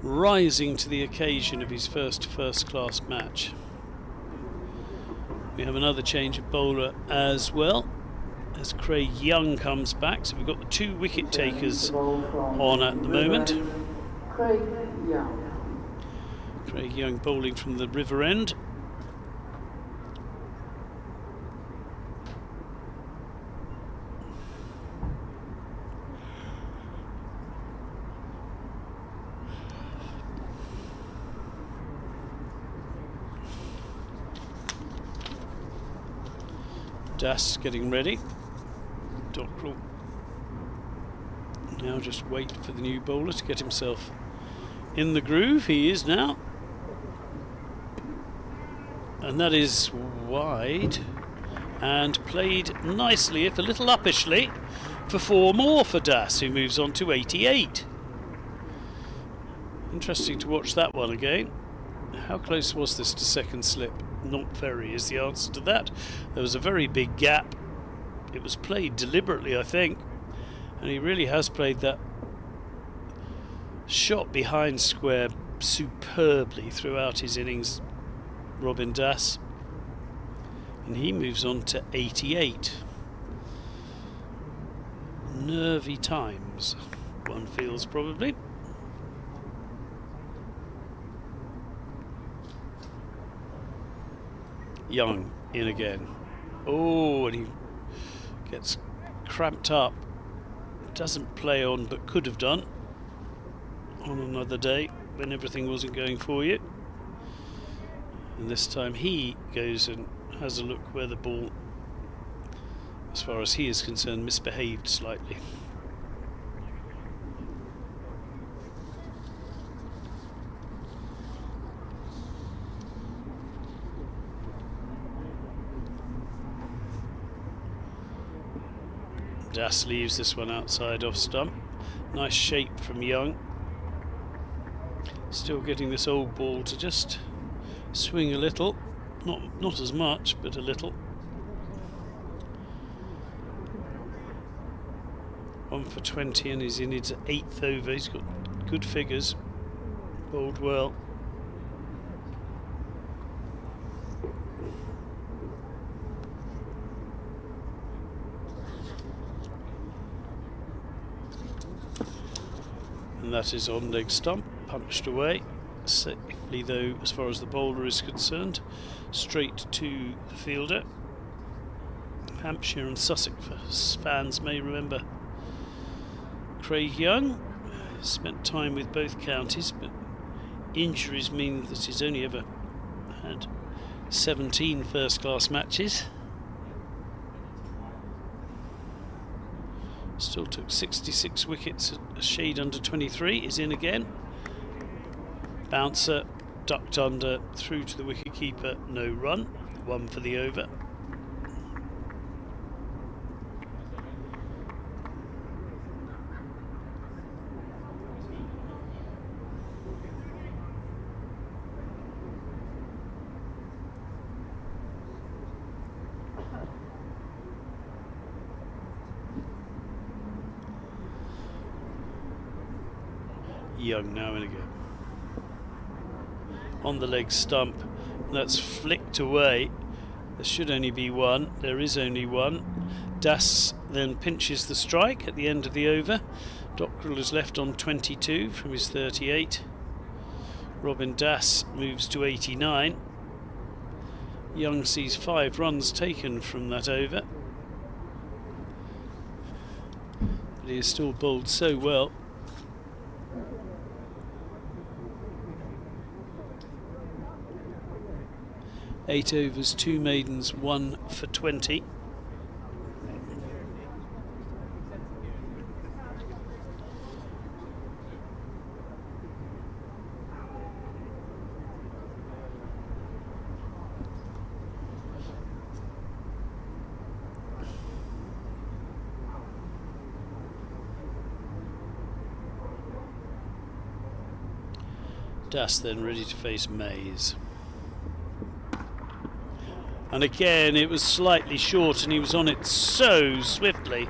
rising to the occasion of his first class match. We have another change of bowler as well, as Craig Young comes back. So we've got the 2 wicket takers on at the moment. Craig Young. Craig Young bowling from the River End. Das getting ready. Dockrell now just wait for the new bowler to get himself in the groove. He is now, and that is wide and played nicely, if a little uppishly, for 4 more for Das, who moves on to 88. Interesting to watch that one again. How close was this to second slip? Not very is the answer to that. There was a very big gap. It was played deliberately, I think, and he really has played that shot behind square superbly throughout his innings, Robin Das, and he moves on to 88. Nervy times, one feels probably. Young in again. Oh, and he gets cramped up. Doesn't play on, but could have done on another day when everything wasn't going for you. And this time he goes and has a look where the ball, as far as he is concerned, misbehaved slightly. Das leaves this one outside off stump. Nice shape from Young. Still getting this old ball to just swing a little. Not as much, but a little. 1 for 20 and he's in his 8th over. He's got good figures. Bowled well. And that is on leg stump, punched away safely though as far as the bowler is concerned, straight to the fielder. Hampshire and Sussex fans may remember Craig Young. Spent time with both counties, but injuries mean that he's only ever had 17 first-class matches. Still took 66 wickets, a shade under 23, is in again. Bouncer, ducked under, through to the wicket-keeper, no run, 1 for the over. Young now and again. On the leg stump, that's flicked away. There should only be one. There is only one. Das then pinches the strike at the end of the over. Dockrell is left on 22 from his 38. Robin Das moves to 89. Young sees 5 runs taken from that over. But he is still bowled so well. Eight overs, 2 maidens, 1 for 20. Das then ready to face Mays. And again it was slightly short and he was on it so swiftly.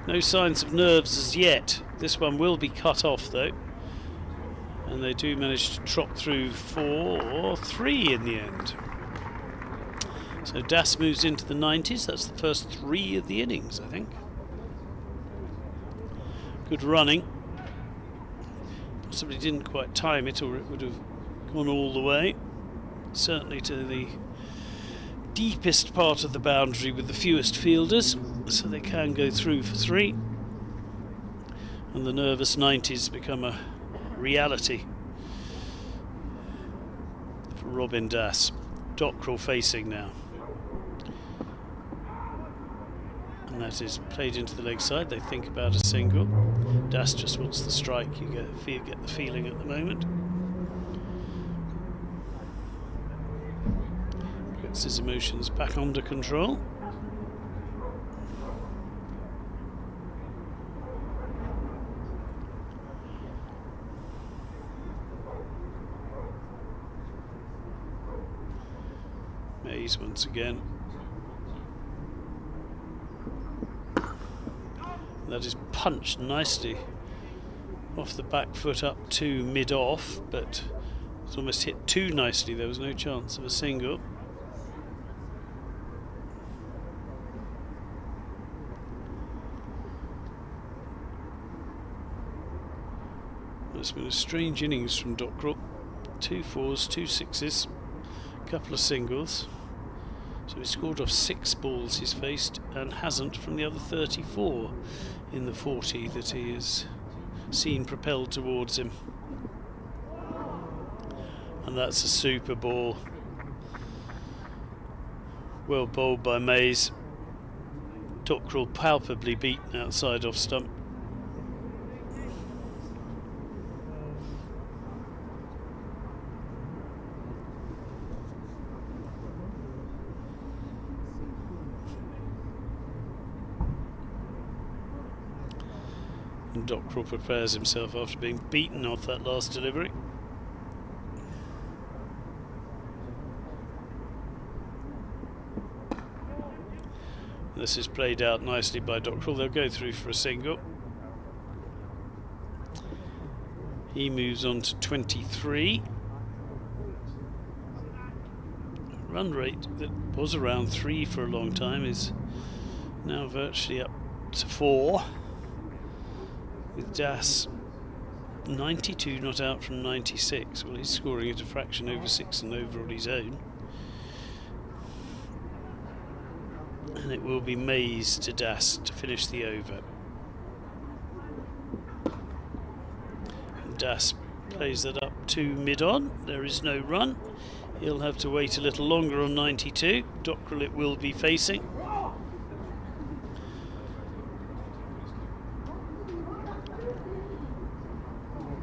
No signs of nerves as yet. This one will be cut off though. And they do manage to trot through 4-3 in the end. So Das moves into the 90s. That's the first 3 of the innings, I think. Good running. Possibly didn't quite time it, or it would have gone all the way. Certainly to the deepest part of the boundary with the fewest fielders, so they can go through for 3. And the nervous 90s become a reality for Robin Das. Dockrell facing now. And that is played into the leg side. They think about a single. Das just wants the strike. You get the feeling at the moment. Gets his emotions back under control. Mays once again. That is punched nicely off the back foot up to mid-off, but it's almost hit too nicely. There was no chance of a single. It's been a strange innings from Dockrell. 2 4s, 2 6s, a couple of singles. So he scored off 6 balls he's faced and hasn't from the other 34 in the 40 that he has seen propelled towards him. And that's a super ball. Well bowled by Mays. Dockrell palpably beaten outside off stump. And Dockrell prepares himself after being beaten off that last delivery. This is played out nicely by Dockrell. They'll go through for a single. He moves on to 23. Run rate that was around 3 for a long time is now virtually up to 4. With Das 92 not out from 96. Well, he's scoring at a fraction over 6 and over on his own. And it will be Mays to Das to finish the over. And Das plays that up to mid-on. There is no run. He'll have to wait a little longer on 92. Dockrell it will be facing.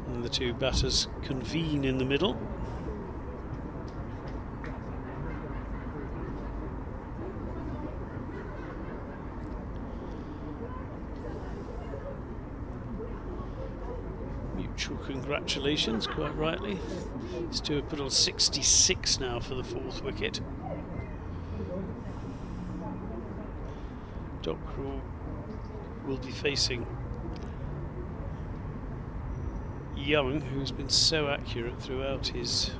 And the 2 batters convene in the middle. Mutual congratulations, quite rightly. These 2 have put on 66 now for the 4th wicket. Dockrell will be facing Young, who's been so accurate throughout his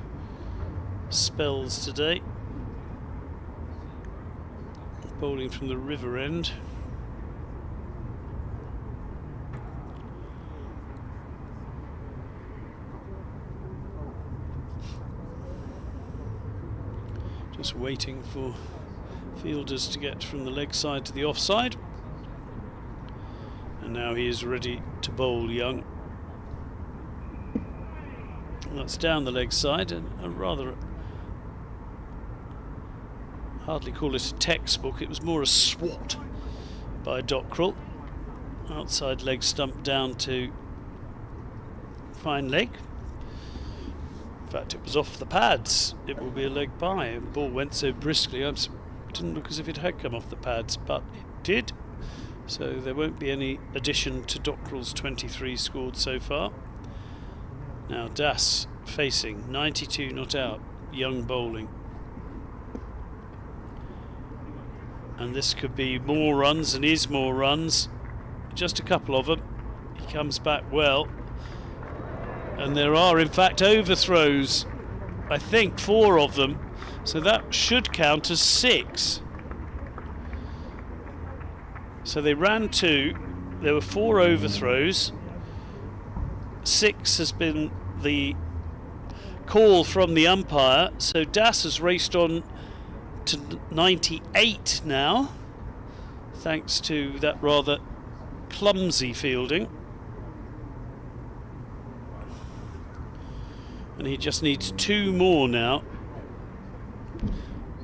spells today. Bowling from the river end. Just waiting for fielders to get from the leg side to the offside. And now he is ready to bowl Young. That's down the leg side, and a rather, hardly call it a textbook, it was more a swat by Dockrell. Outside leg stump down to fine leg. In fact, it was off the pads. It will be a leg by, and the ball went so briskly, it didn't look as if it had come off the pads, but it did. So there won't be any addition to Dockrell's 23 scored so far. Now Das facing, 92 not out, Young bowling. And this could be more runs, and is more runs. Just a couple of them. He comes back well. And there are in fact overthrows. I think 4 of them. So that should count as 6. So they ran 2. There were 4 overthrows. 6 has been the call from the umpire, so Das has raced on to 98 now, thanks to that rather clumsy fielding. And he just needs 2 more now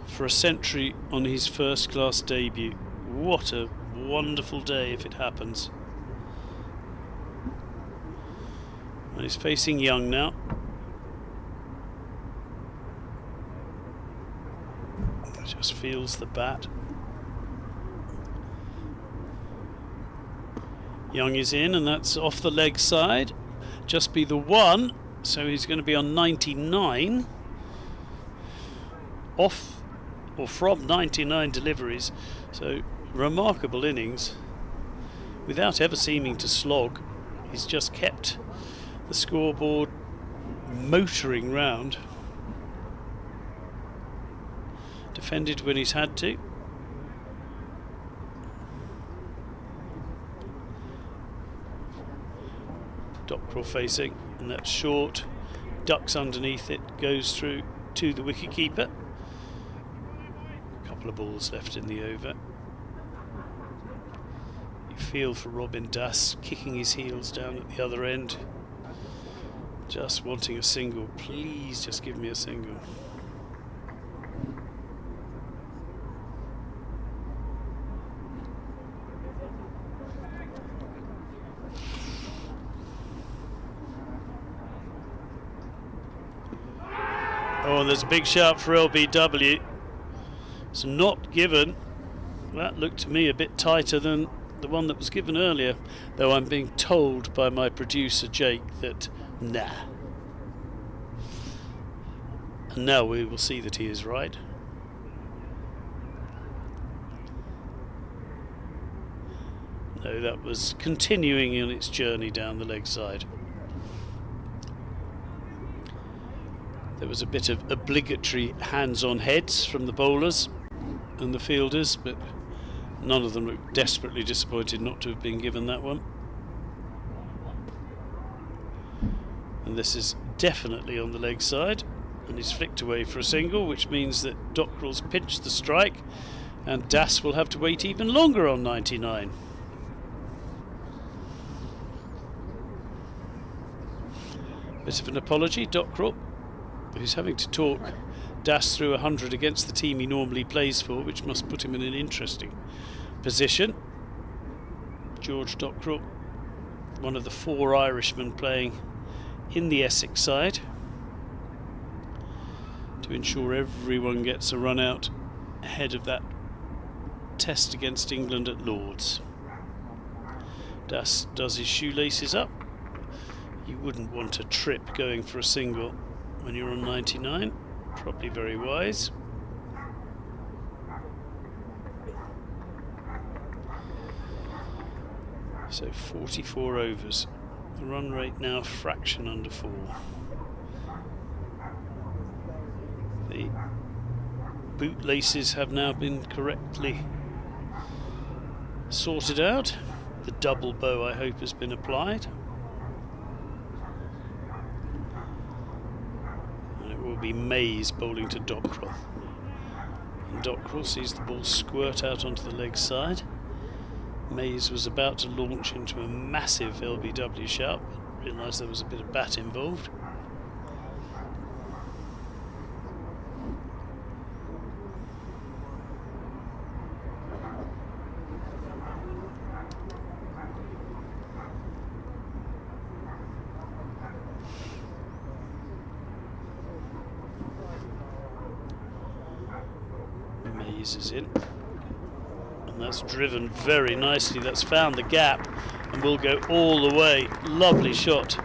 for a century on his first class debut. What a wonderful day if it happens. And he's facing Young now. Just feels the bat. Young is in, and that's off the leg side. Just be the 1, so he's going to be on 99. Off or from 99 deliveries. So remarkable innings. Without ever seeming to slog, he's just kept the scoreboard motoring round. Defended when he's had to. Dockrell facing, and that's short. Ducks underneath it, goes through to the wicketkeeper. A couple of balls left in the over. You feel for Robin Das kicking his heels down at the other end. Just wanting a single. Please just give me a single. Oh, and there's a big shout for LBW. It's not given. That looked to me a bit tighter than the one that was given earlier, though I'm being told by my producer Jake that nah. And now we will see that he is right. No, that was continuing on its journey down the leg side. There was a bit of obligatory hands-on heads from the bowlers and the fielders, but none of them looked desperately disappointed not to have been given that one. And this is definitely on the leg side, and he's flicked away for a single, which means that Dockrell's pinched the strike, and Das will have to wait even longer on 99. Bit of an apology, Dockrell, who's having to talk Das through 100 against the team he normally plays for, which must put him in an interesting position. George Dockrell, one of the 4 Irishmen playing in the Essex side, to ensure everyone gets a run out ahead of that test against England at Lord's. Das does his shoelaces up. You wouldn't want a trip going for a single when you're on 99, probably very wise. So 44 overs The run rate now a fraction under 4. The bootlaces have now been correctly sorted out. The double bow, I hope, has been applied. And it will be Mays bowling to Dockrell. And Dockrell sees the ball squirt out onto the leg side. Mays was about to launch into a massive LBW shout, but realised there was a bit of bat involved. Mays is in. That's driven very nicely. That's found the gap and will go all the way. Lovely shot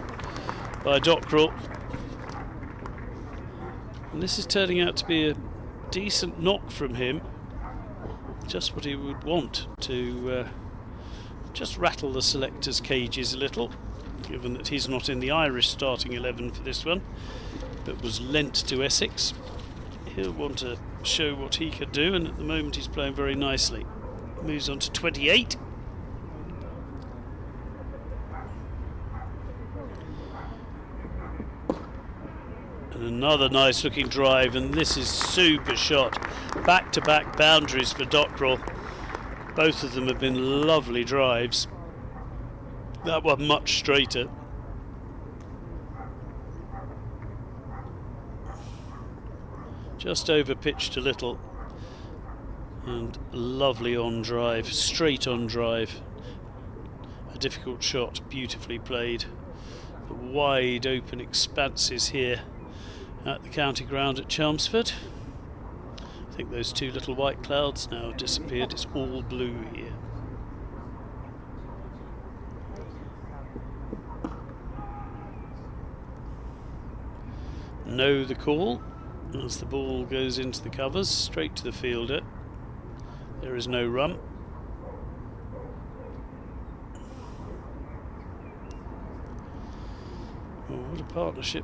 by Dockrell. And this is turning out to be a decent knock from him. Just what he would want to just rattle the selectors' cages a little, given that he's not in the Irish starting 11 for this one, but was lent to Essex. He'll want to show what he can do, and at the moment he's playing very nicely. Moves on to 28. And another nice looking drive, and this is super shot. Back to back boundaries for Dockrell. Both of them have been lovely drives. That one much straighter. Just over pitched a little. And lovely on drive, straight on drive. A difficult shot, beautifully played. The wide open expanses here at the county ground at Chelmsford. I think those two little white clouds now have disappeared. It's all blue here. Know the call as the ball goes into the covers, straight to the fielder. There is no run. Oh, what a partnership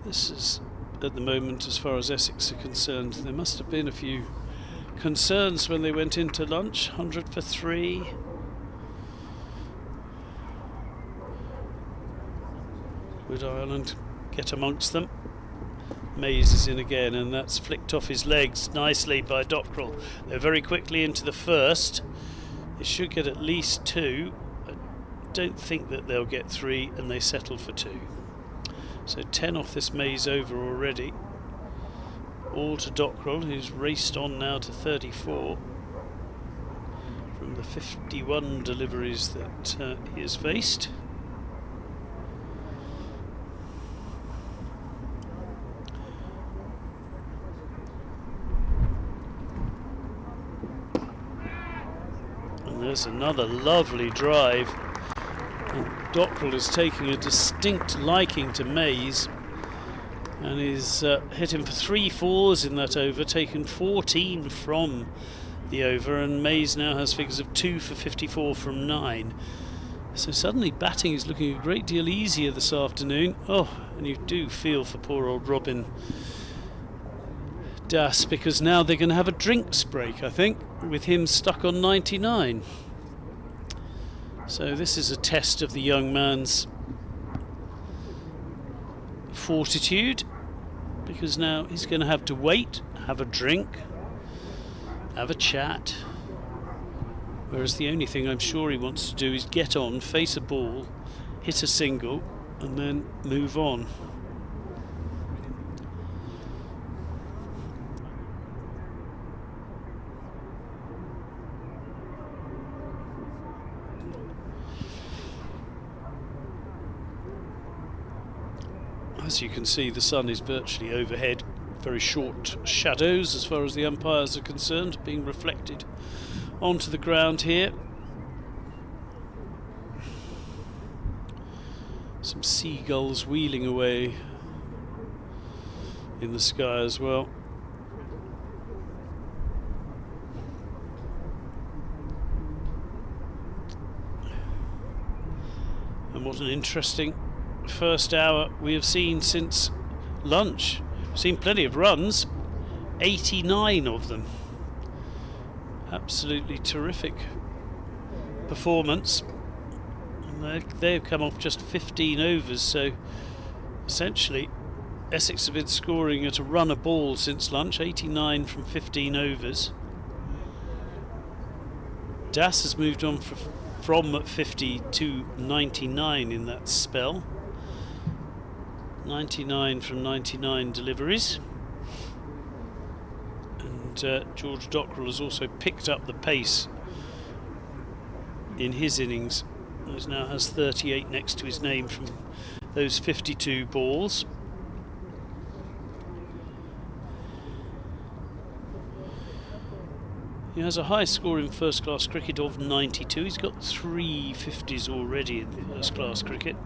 this is at the moment as far as Essex are concerned. There must have been a few concerns when they went into lunch. 100 for 3. Would Ireland get amongst them? Mays is in again, and that's flicked off his legs nicely by Dockrell. They're very quickly into the first. They should get at least 2. I don't think that they'll get 3, and they settle for 2. So 10 off this Mays over already. All to Dockrell, who's raced on now to 34 from the 51 deliveries that he has faced. There's another lovely drive. And Dockrell is taking a distinct liking to Mays, and he's hit him for 3 fours in that over, taken 14 from the over, and Mays now has figures of 2 for 54 from 9. So suddenly batting is looking a great deal easier this afternoon. Oh, and you do feel for poor old Robin Das, because now they're going to have a drinks break, I think, with him stuck on 99. So this is a test of the young man's fortitude, because now he's going to have to wait, have a drink, have a chat, whereas the only thing I'm sure he wants to do is get on, face a ball, hit a single, and then move on. As you can see, the sun is virtually overhead. Very short shadows as far as the umpires are concerned, being reflected onto the ground here. Some seagulls wheeling away in the sky as well. And What an interesting first hour we have seen since lunch. We've seen plenty of runs, 89 of them. Absolutely terrific performance. And they've come off just 15 overs, so essentially Essex have been scoring at a run a ball since lunch, 89 from 15 overs. Das has moved on from 50 to 99 in that spell. 99 from 99 deliveries. And George Dockrell has also picked up the pace in his innings. He now has 38 next to his name from those 52 balls. He has a high score in first class cricket of 92. He's got 3 50s already in first class cricket.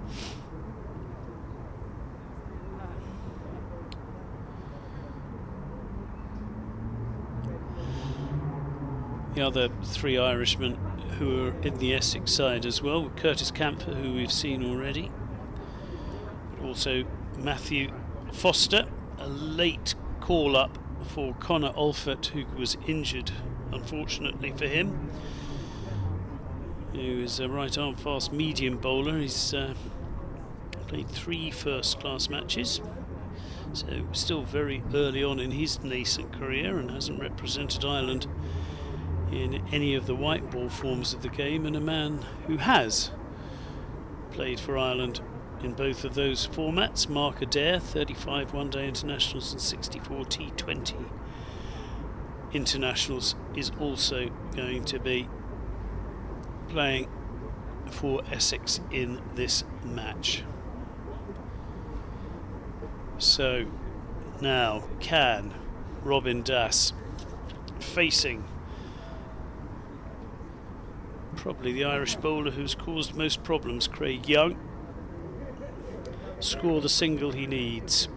The other 3 Irishmen who are in the Essex side as well, with Curtis Camphor, who we've seen already, but also Matthew Foster, a late call up for Connor Alford, who was injured, unfortunately for him, who is a right arm fast medium bowler. He's played 3 first class matches, so still very early on in his nascent career and hasn't represented Ireland in any of the white ball forms of the game, and a man who has played for Ireland in both of those formats. Mark Adair, 35 one-day internationals and 64 T20 internationals, is also going to be playing for Essex in this match. So now can Robin Das, facing probably the Irish bowler who's caused most problems, Craig Young, score the single he needs?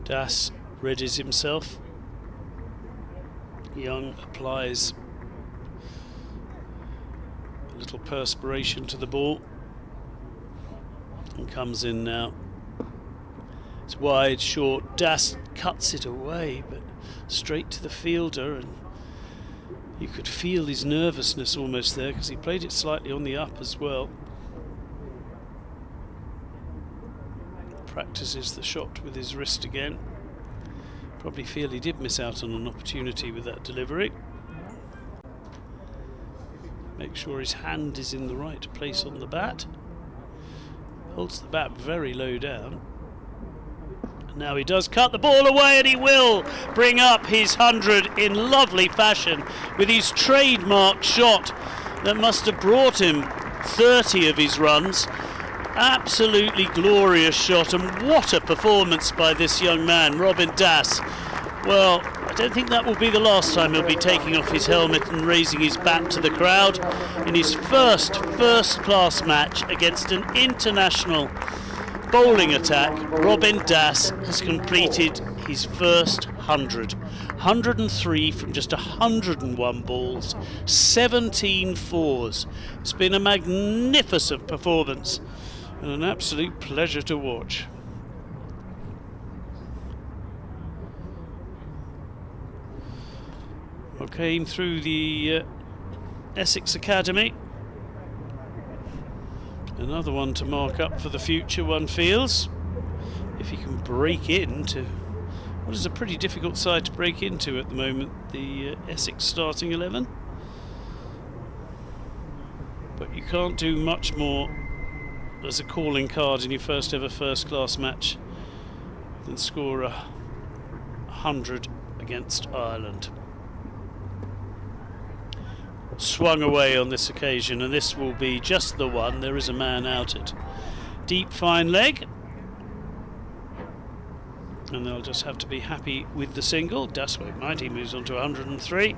Das readies himself. Young applies a little perspiration to the ball and comes in now. It's wide, short. Das cuts it away, but straight to the fielder, and you could feel his nervousness almost there because he played it slightly on the up as well. Practices the shot with his wrist again. Probably feel he did miss out on an opportunity with that delivery. Make sure his hand is in the right place on the bat. Holds the bat very low down. Now he does cut the ball away, and he will bring up his 100 in lovely fashion with his trademark shot that must have brought him 30 of his runs. Absolutely glorious shot, and what a performance by this young man, Robin Das. Well, I don't think that will be the last time he'll be taking off his helmet and raising his bat to the crowd. In his first class match against an international bowling attack, Robin Das has completed his first 100. 103 from just 101 balls, 17 fours. It's been a magnificent performance and an absolute pleasure to watch. Came through the Essex Academy. Another one to mark up for the future, one feels, if he can break into what is a pretty difficult side to break into at the moment, the Essex starting 11. But you can't do much more as a calling card in your first ever first class match than score 100 against Ireland. Swung away on this occasion, and this will be just the one. There is a man out at deep fine leg, and they'll just have to be happy with the single. Das won't mind, he moves on to 103.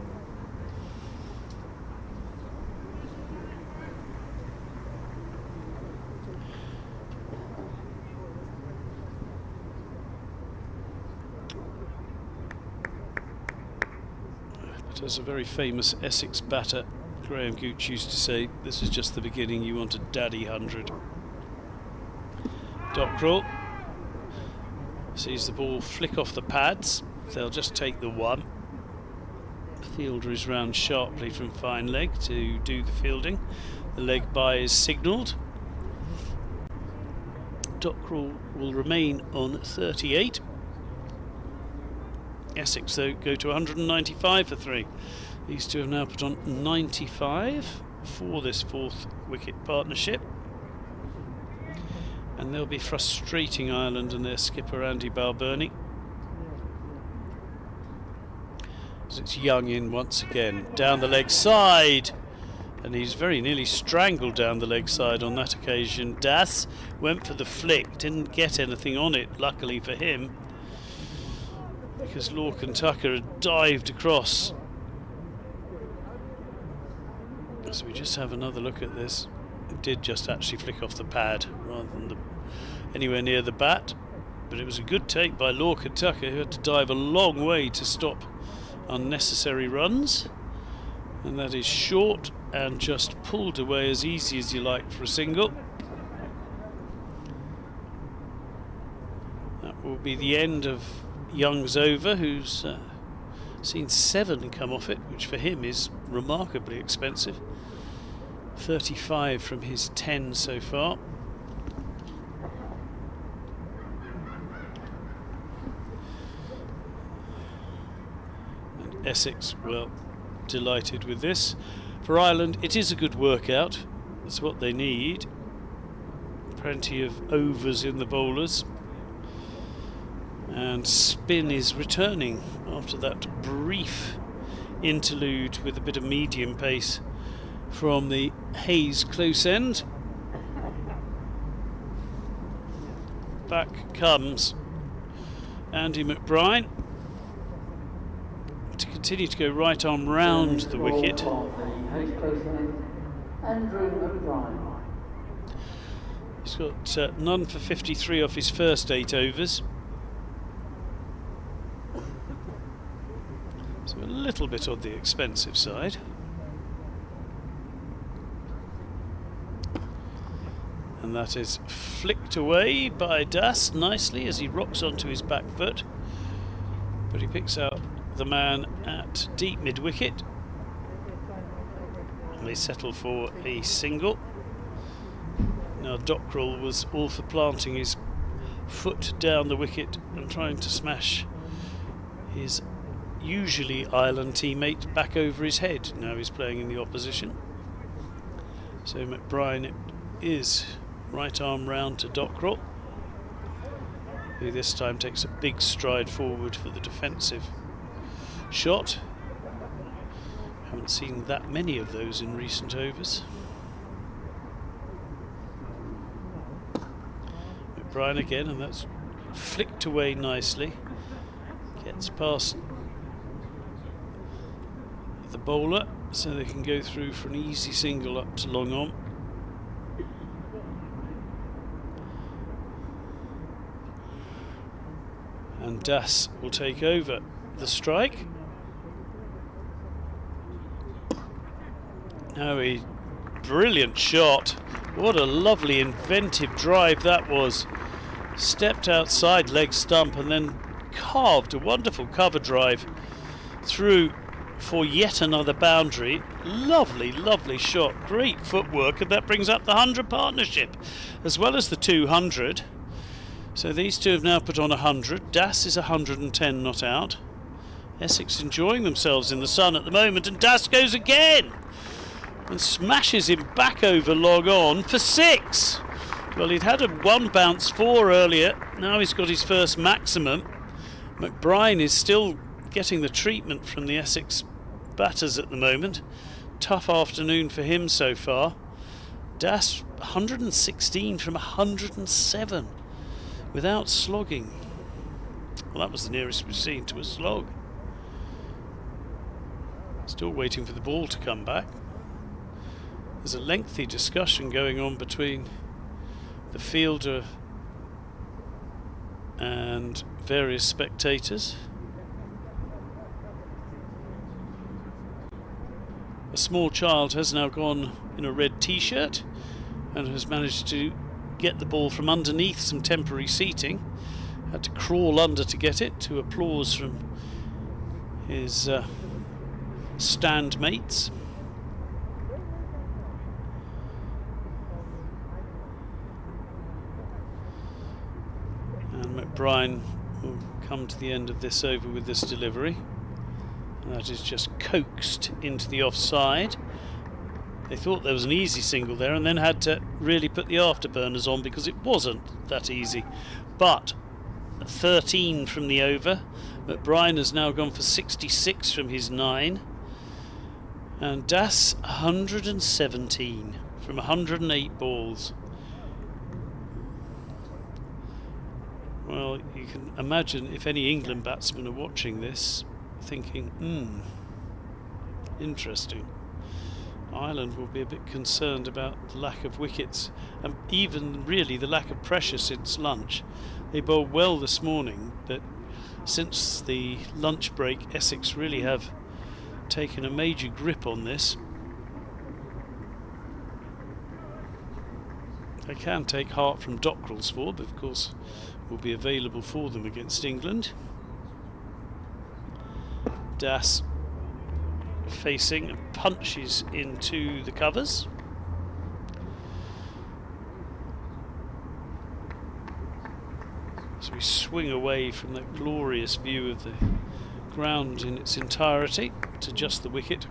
But as a very famous Essex batter, Graham Gooch, used to say, this is just the beginning, you want a daddy 100. Dockrell sees the ball flick off the pads, they'll just take the one. The fielder is round sharply from fine leg to do the fielding. The leg bye is signalled. Dockrell will remain on 38. Essex, though, go to 195 for 3. These two have now put on 95 for this fourth wicket partnership. And they'll be frustrating Ireland and their skipper Andy Balbirnie. As it's Young in once again, down the leg side. And he's very nearly strangled down the leg side on that occasion. Das went for the flick, didn't get anything on it, luckily for him, because Lorcan and Tucker had dived across. So we just have another look at this. It did just actually flick off the pad rather than anywhere near the bat, but it was a good take by Lorcan and Tucker, who had to dive a long way to stop unnecessary runs, and that is short and just pulled away as easy as you like for a single. That will be the end of Young's over, who's seen 7 come off it, which for him is remarkably expensive. 35 from his 10 so far. And Essex, well, delighted with this. For Ireland, it is a good workout. That's what they need. Plenty of overs in the bowlers. And spin is returning after that brief interlude with a bit of medium pace from the Hayes close end. Back comes Andy McBride to continue to go right arm round the wicket. He's got none for 53 off his first 8 overs. So a little bit on the expensive side. And that is flicked away by Das nicely as he rocks onto his back foot. But he picks out the man at deep mid-wicket. And they settle for a single. Now Dockrell was all for planting his foot down the wicket and trying to smash his usually Ireland teammate back over his head. Now he's playing in the opposition. So McBride is right arm round to Dockrell, who this time takes a big stride forward for the defensive shot. Haven't seen that many of those in recent overs. McBride again, and that's flicked away nicely. Gets past the bowler so they can go through for an easy single up to long on. And Das will take over the strike. Now a brilliant shot. What a lovely inventive drive that was. Stepped outside leg stump and then carved a wonderful cover drive through for yet another boundary. Lovely, lovely shot. Great footwork, and that brings up the 100 partnership as well as the 200. So these two have now put on 100. Das is 110 not out. Essex enjoying themselves in the sun at the moment, and Das goes again and smashes him back over log on for 6. Well, he'd had a 1 bounce 4 earlier. Now he's got his first maximum. McBride is still getting the treatment from the Essex batters at the moment. Tough afternoon for him so far. Das 116 from 107 without slogging. Well, that was the nearest we've seen to a slog. Still waiting for the ball to come back. There's a lengthy discussion going on between the fielder and various spectators. a small child has now gone in a red t-shirt and has managed to get the ball from underneath some temporary seating. Had to crawl under to get it, to applause from his stand mates. And McBride will come to the end of this over with this delivery. And that is just coaxed into the offside. They thought there was an easy single there and then had to really put the afterburners on because it wasn't that easy. But 13 from the over. McBride has now gone for 66 from his 9. And Das 117 from 108 balls. Well, you can imagine if any England batsmen are watching this thinking, interesting. Ireland will be a bit concerned about the lack of wickets and even really the lack of pressure since lunch. They bowled well this morning, but since the lunch break Essex really have taken a major grip on this. They can take heart from Dockrell's for, but of course will be available for them against England. Das facing and punches into the covers. So we swing away from that glorious view of the ground in its entirety to just the wicket.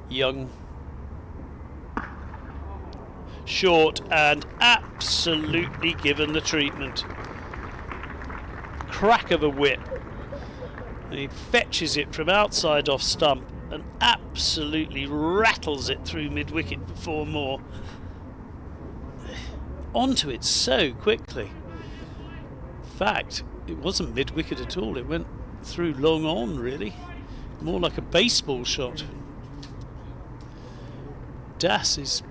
Young, short, and absolutely given the treatment. Crack of a whip, and he fetches it from outside off stump and absolutely rattles it through mid-wicket for 4 more. Onto it so quickly. In fact, it wasn't mid-wicket at all, it went through long on really, more like a baseball shot. Das is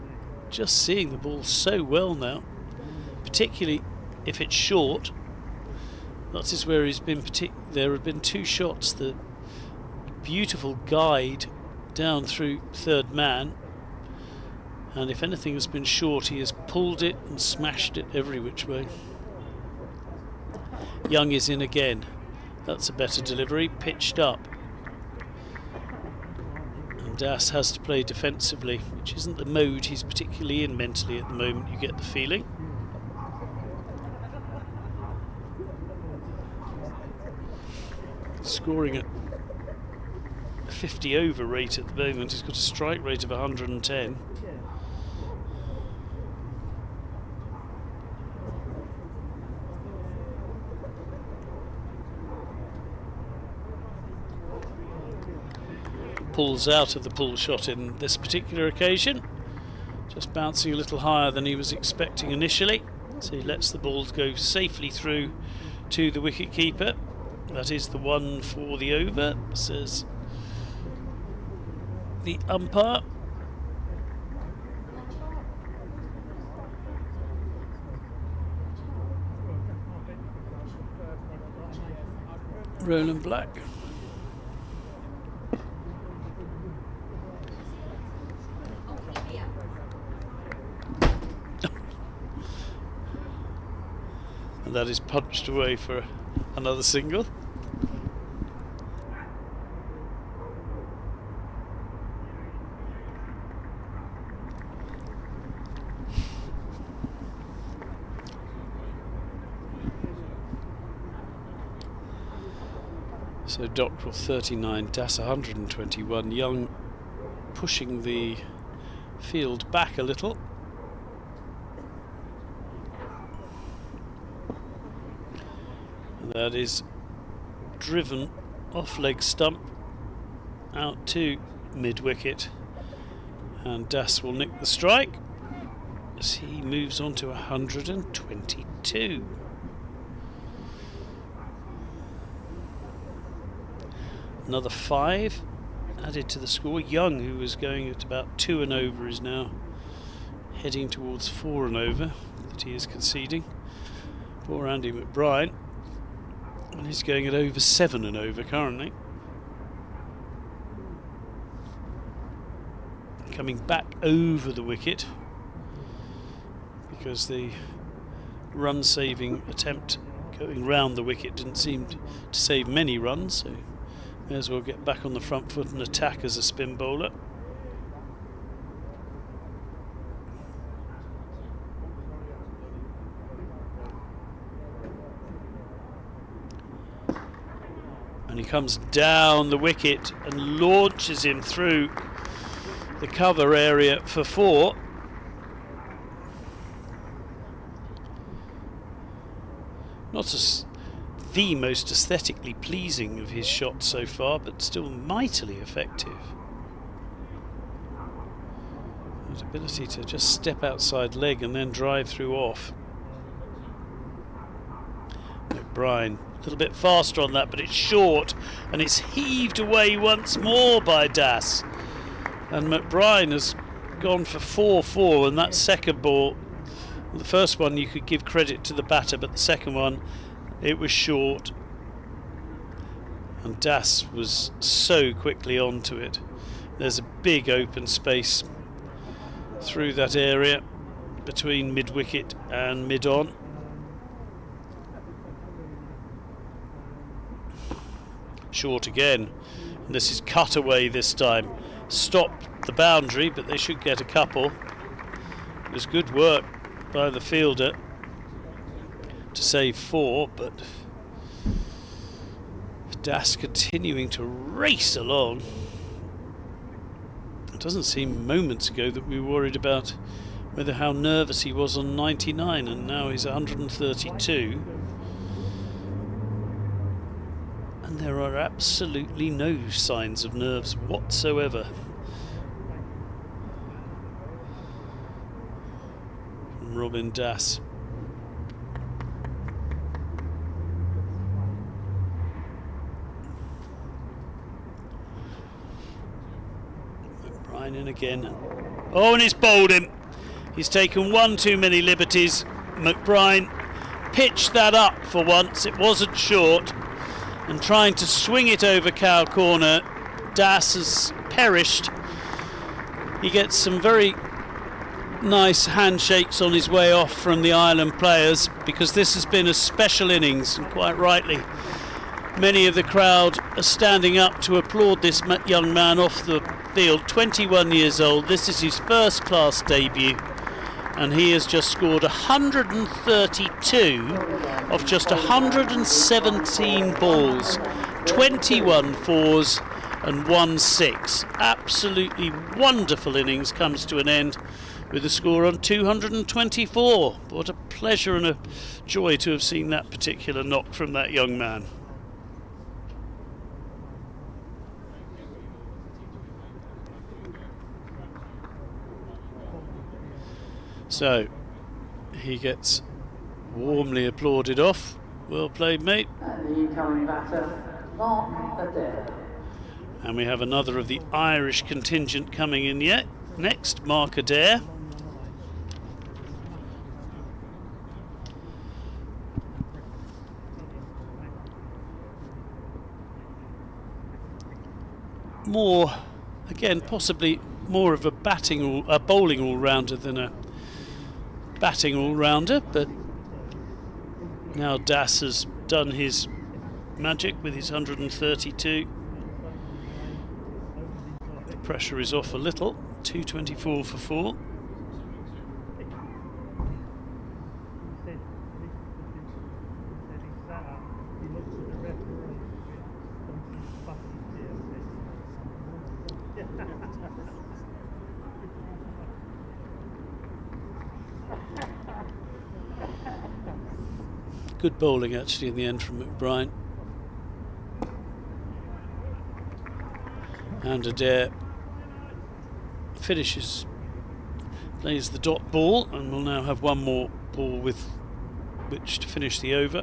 just seeing the ball so well now, particularly if it's short. That is where he's been. There have been 2 shots, the beautiful guide down through third man, and if anything has been short, he has pulled it and smashed it every which way. Young is in again. That's a better delivery, pitched up. Das has to play defensively, which isn't the mode he's particularly in mentally at the moment, you get the feeling. Scoring at 50 over rate at the moment, he's got a strike rate of 110. Pulls out of the pull shot in this particular occasion, just bouncing a little higher than he was expecting initially, so he lets the ball go safely through to the wicket keeper. That is the one for the over, says the umpire. Roland Black. And that is punched away for another single. So Dockrell 39, Das 121, Young pushing the field back a little. And that is driven off leg stump out to mid-wicket, and Das will nick the strike as he moves on to 122. Another 5 added to the score. Young, who was going at about 2 and over, is now heading towards 4 and over that he is conceding. Poor Andy McBride, and he's going at over 7 and over currently. Coming back over the wicket because the run saving attempt going round the wicket didn't seem to save many runs, so may as well get back on the front foot and attack as a spin bowler. And he comes down the wicket and launches him through the cover area for 4. Not as the most aesthetically pleasing of his shots so far, but still mightily effective. His ability to just step outside leg and then drive through off. McBride a little bit faster on that, but it's short and it's heaved away once more by Das. And McBride has gone for 4-4, and that second ball, the first one you could give credit to the batter, but the second one, it was short. And Das was so quickly onto it. There's a big open space through that area between mid-wicket and mid-on. Short again, and this is cut away this time. Stopped the boundary, but they should get a couple. It was good work by the fielder to save 4, but Das continuing to race along. It doesn't seem moments ago that we were worried about whether how nervous he was on 99, and now he's 132. And there are absolutely no signs of nerves whatsoever from Robin Das. McBride in again. Oh, and he's bowled him. He's taken one too many liberties. McBride pitched that up for once. It wasn't short. And trying to swing it over cow corner, Das has perished. He gets some very nice handshakes on his way off from the Ireland players, because this has been a special innings, and quite rightly many of the crowd are standing up to applaud this young man off the field. 21 years old, this is his first class debut, and he has just scored 132 of just 117 balls, 21 fours and 1 6. Absolutely wonderful innings comes to an end with a score on 224. What a pleasure and a joy to have seen that particular knock from that young man. So he gets warmly applauded off. Well played, mate. And the incoming batter, Mark Adair. And we have another of the Irish contingent coming in yet. Next, Mark Adair. More, again, possibly more of a bowling all-rounder than a batting all-rounder, but now Das has done his magic with his 132. The pressure is off a little. 224 for 4. Good bowling actually in the end from McBride. And Adair finishes, plays the dot ball, and we'll now have one more ball with which to finish the over.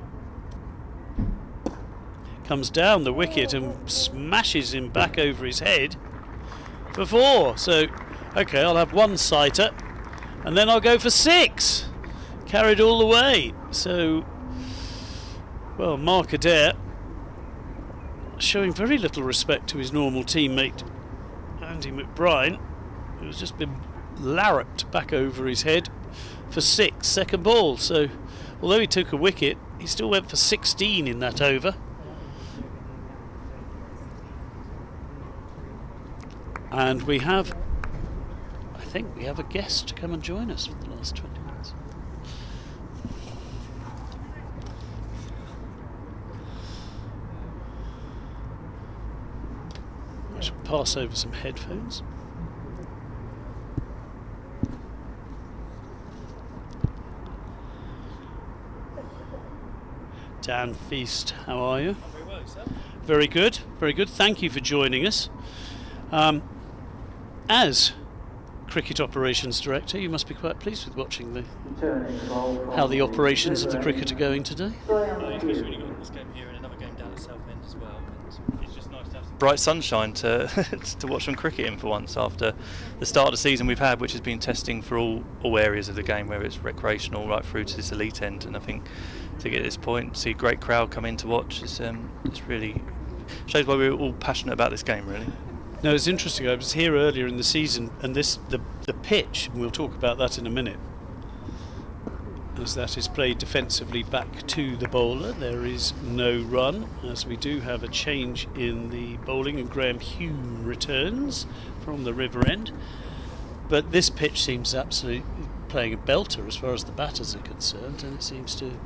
Comes down the wicket and smashes him back over his head for 4. So, okay, I'll have one sighter. And then I'll go for 6. Carried all the way. So, well, Mark Adair showing very little respect to his normal teammate Andy McBride, who's just been larruped back over his head for 6, second ball. So although he took a wicket, he still went for 16 in that over. And we have, I think we have a guest to come and join us for the last 20 minutes. I shall pass over some headphones. Dan Feast, how are you? Very well, yourself? Very good, very good. Thank you for joining us. As Cricket Operations Director, you must be quite pleased with watching how the operations of the cricket are going today. It's really good. This game here and another game down at Southend as well. And it's just nice to have some bright sunshine to to watch some cricket in for once after the start of the season we've had, which has been testing for all areas of the game, whether it's recreational right through to this elite end. And I think to get to this point, see a great crowd come in to watch, it's really shows why we're all passionate about this game, really. No, it's interesting. I was here earlier in the season, and the pitch, and we'll talk about that in a minute, as that is played defensively back to the bowler. There is no run, as we do have a change in the bowling, and Graham Hume returns from the river end. But this pitch seems absolutely playing a belter as far as the batters are concerned, and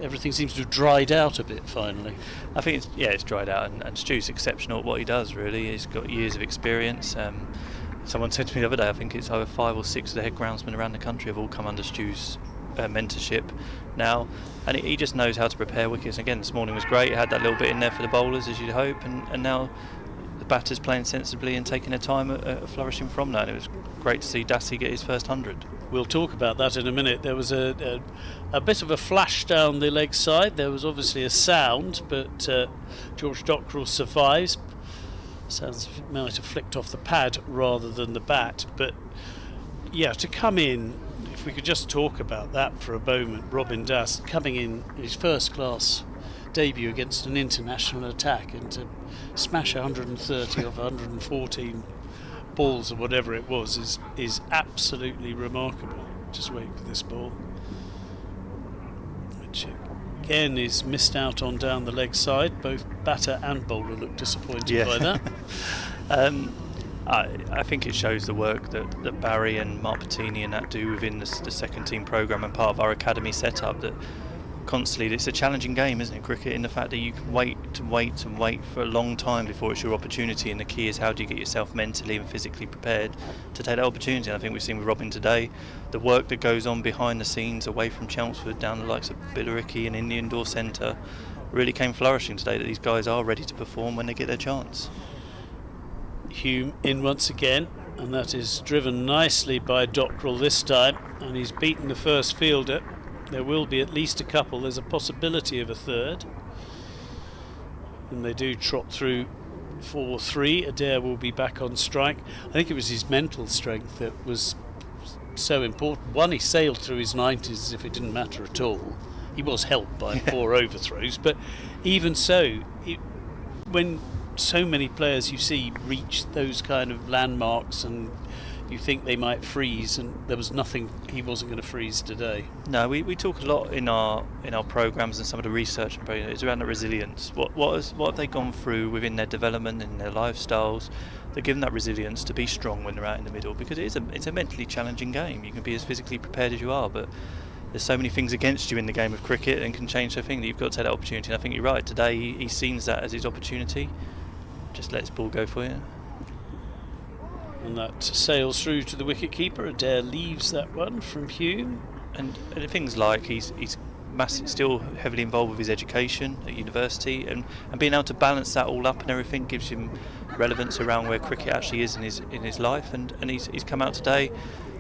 everything seems to have dried out a bit finally. I think it's dried out, and Stu's exceptional at what he does, really. He's got years of experience. Someone said to me the other day, I think it's over 5 or 6 of the head groundsmen around the country have all come under Stu's mentorship now, and he just knows how to prepare wickets. Again, this morning was great. He had that little bit in there for the bowlers, as you'd hope, and now the batters playing sensibly and taking their time at flourishing from that. And it was great to see Dassie get his first 100. We'll talk about that in a minute. There was a bit of a flash down the leg side. There was obviously a sound, but George Dockrell survives. Sounds might have flicked off the pad rather than the bat. But yeah, to come in, if we could just talk about that for a moment, Robin Das coming in his first class debut against an international attack, and to smash 130 of 114 balls or whatever it was is absolutely remarkable. Just wait for this ball, which again is missed out on down the leg side. Both batter and bowler look disappointed by that. I think it shows the work that Barry and Mark Patini and that do within the second team programme and part of our academy setup, that constantly it's a challenging game, isn't it, cricket, in the fact that you can wait for a long time before it's your opportunity, and the key is how do you get yourself mentally and physically prepared to take that opportunity. And I think we've seen with Robin today the work that goes on behind the scenes away from Chelmsford down the likes of Billericay and in the indoor centre really came flourishing today, that these guys are ready to perform when they get their chance. Hume in once again, and that is driven nicely by Dockrell this time, and he's beaten the first fielder. There will be at least a couple. There's a possibility of a third, and they do trot through 4-3. Adair will be back on strike. I think it was his mental strength that was so important. One, he sailed through his 90s as if it didn't matter at all. He was helped by 4 overthrows, but even so, when so many players you see reach those kind of landmarks and you think they might freeze, and there was nothing, he wasn't going to freeze today. No, we talk a lot in our programmes and some of the research it's around the resilience. What have they gone through within their development and their lifestyles that give them that resilience to be strong when they're out in the middle, because it's a mentally challenging game. You can be as physically prepared as you are, but there's so many things against you in the game of cricket and can change the thing that you've got to take that opportunity. And I think you're right, today he sees that as his opportunity. Just let his ball go for you. And that sails through to the wicket keeper. Adair leaves that one from Hume. And things like he's still heavily involved with his education at university, and being able to balance that all up and everything gives him relevance around where cricket actually is in his life. And he's come out today,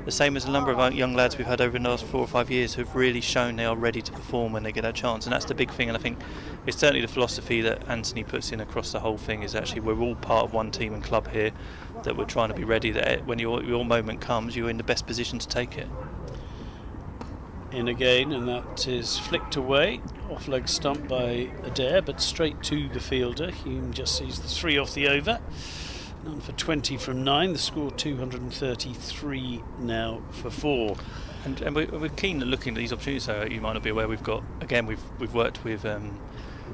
the same as a number of our young lads we've had over the last 4 or 5 years who've really shown they are ready to perform when they get that chance. And that's the big thing, and I think it's certainly the philosophy that Anthony puts in across the whole thing, is actually we're all part of one team and club here, that we're trying to be ready that when your moment comes, you're in the best position to take it. in again, and that is flicked away, off leg stump by Adair, but straight to the fielder. Hume just sees the 3 off the over. None for 20 from 9. The score 233 now for 4. And we're keen at looking at these opportunities. So you might not be aware, we've worked with the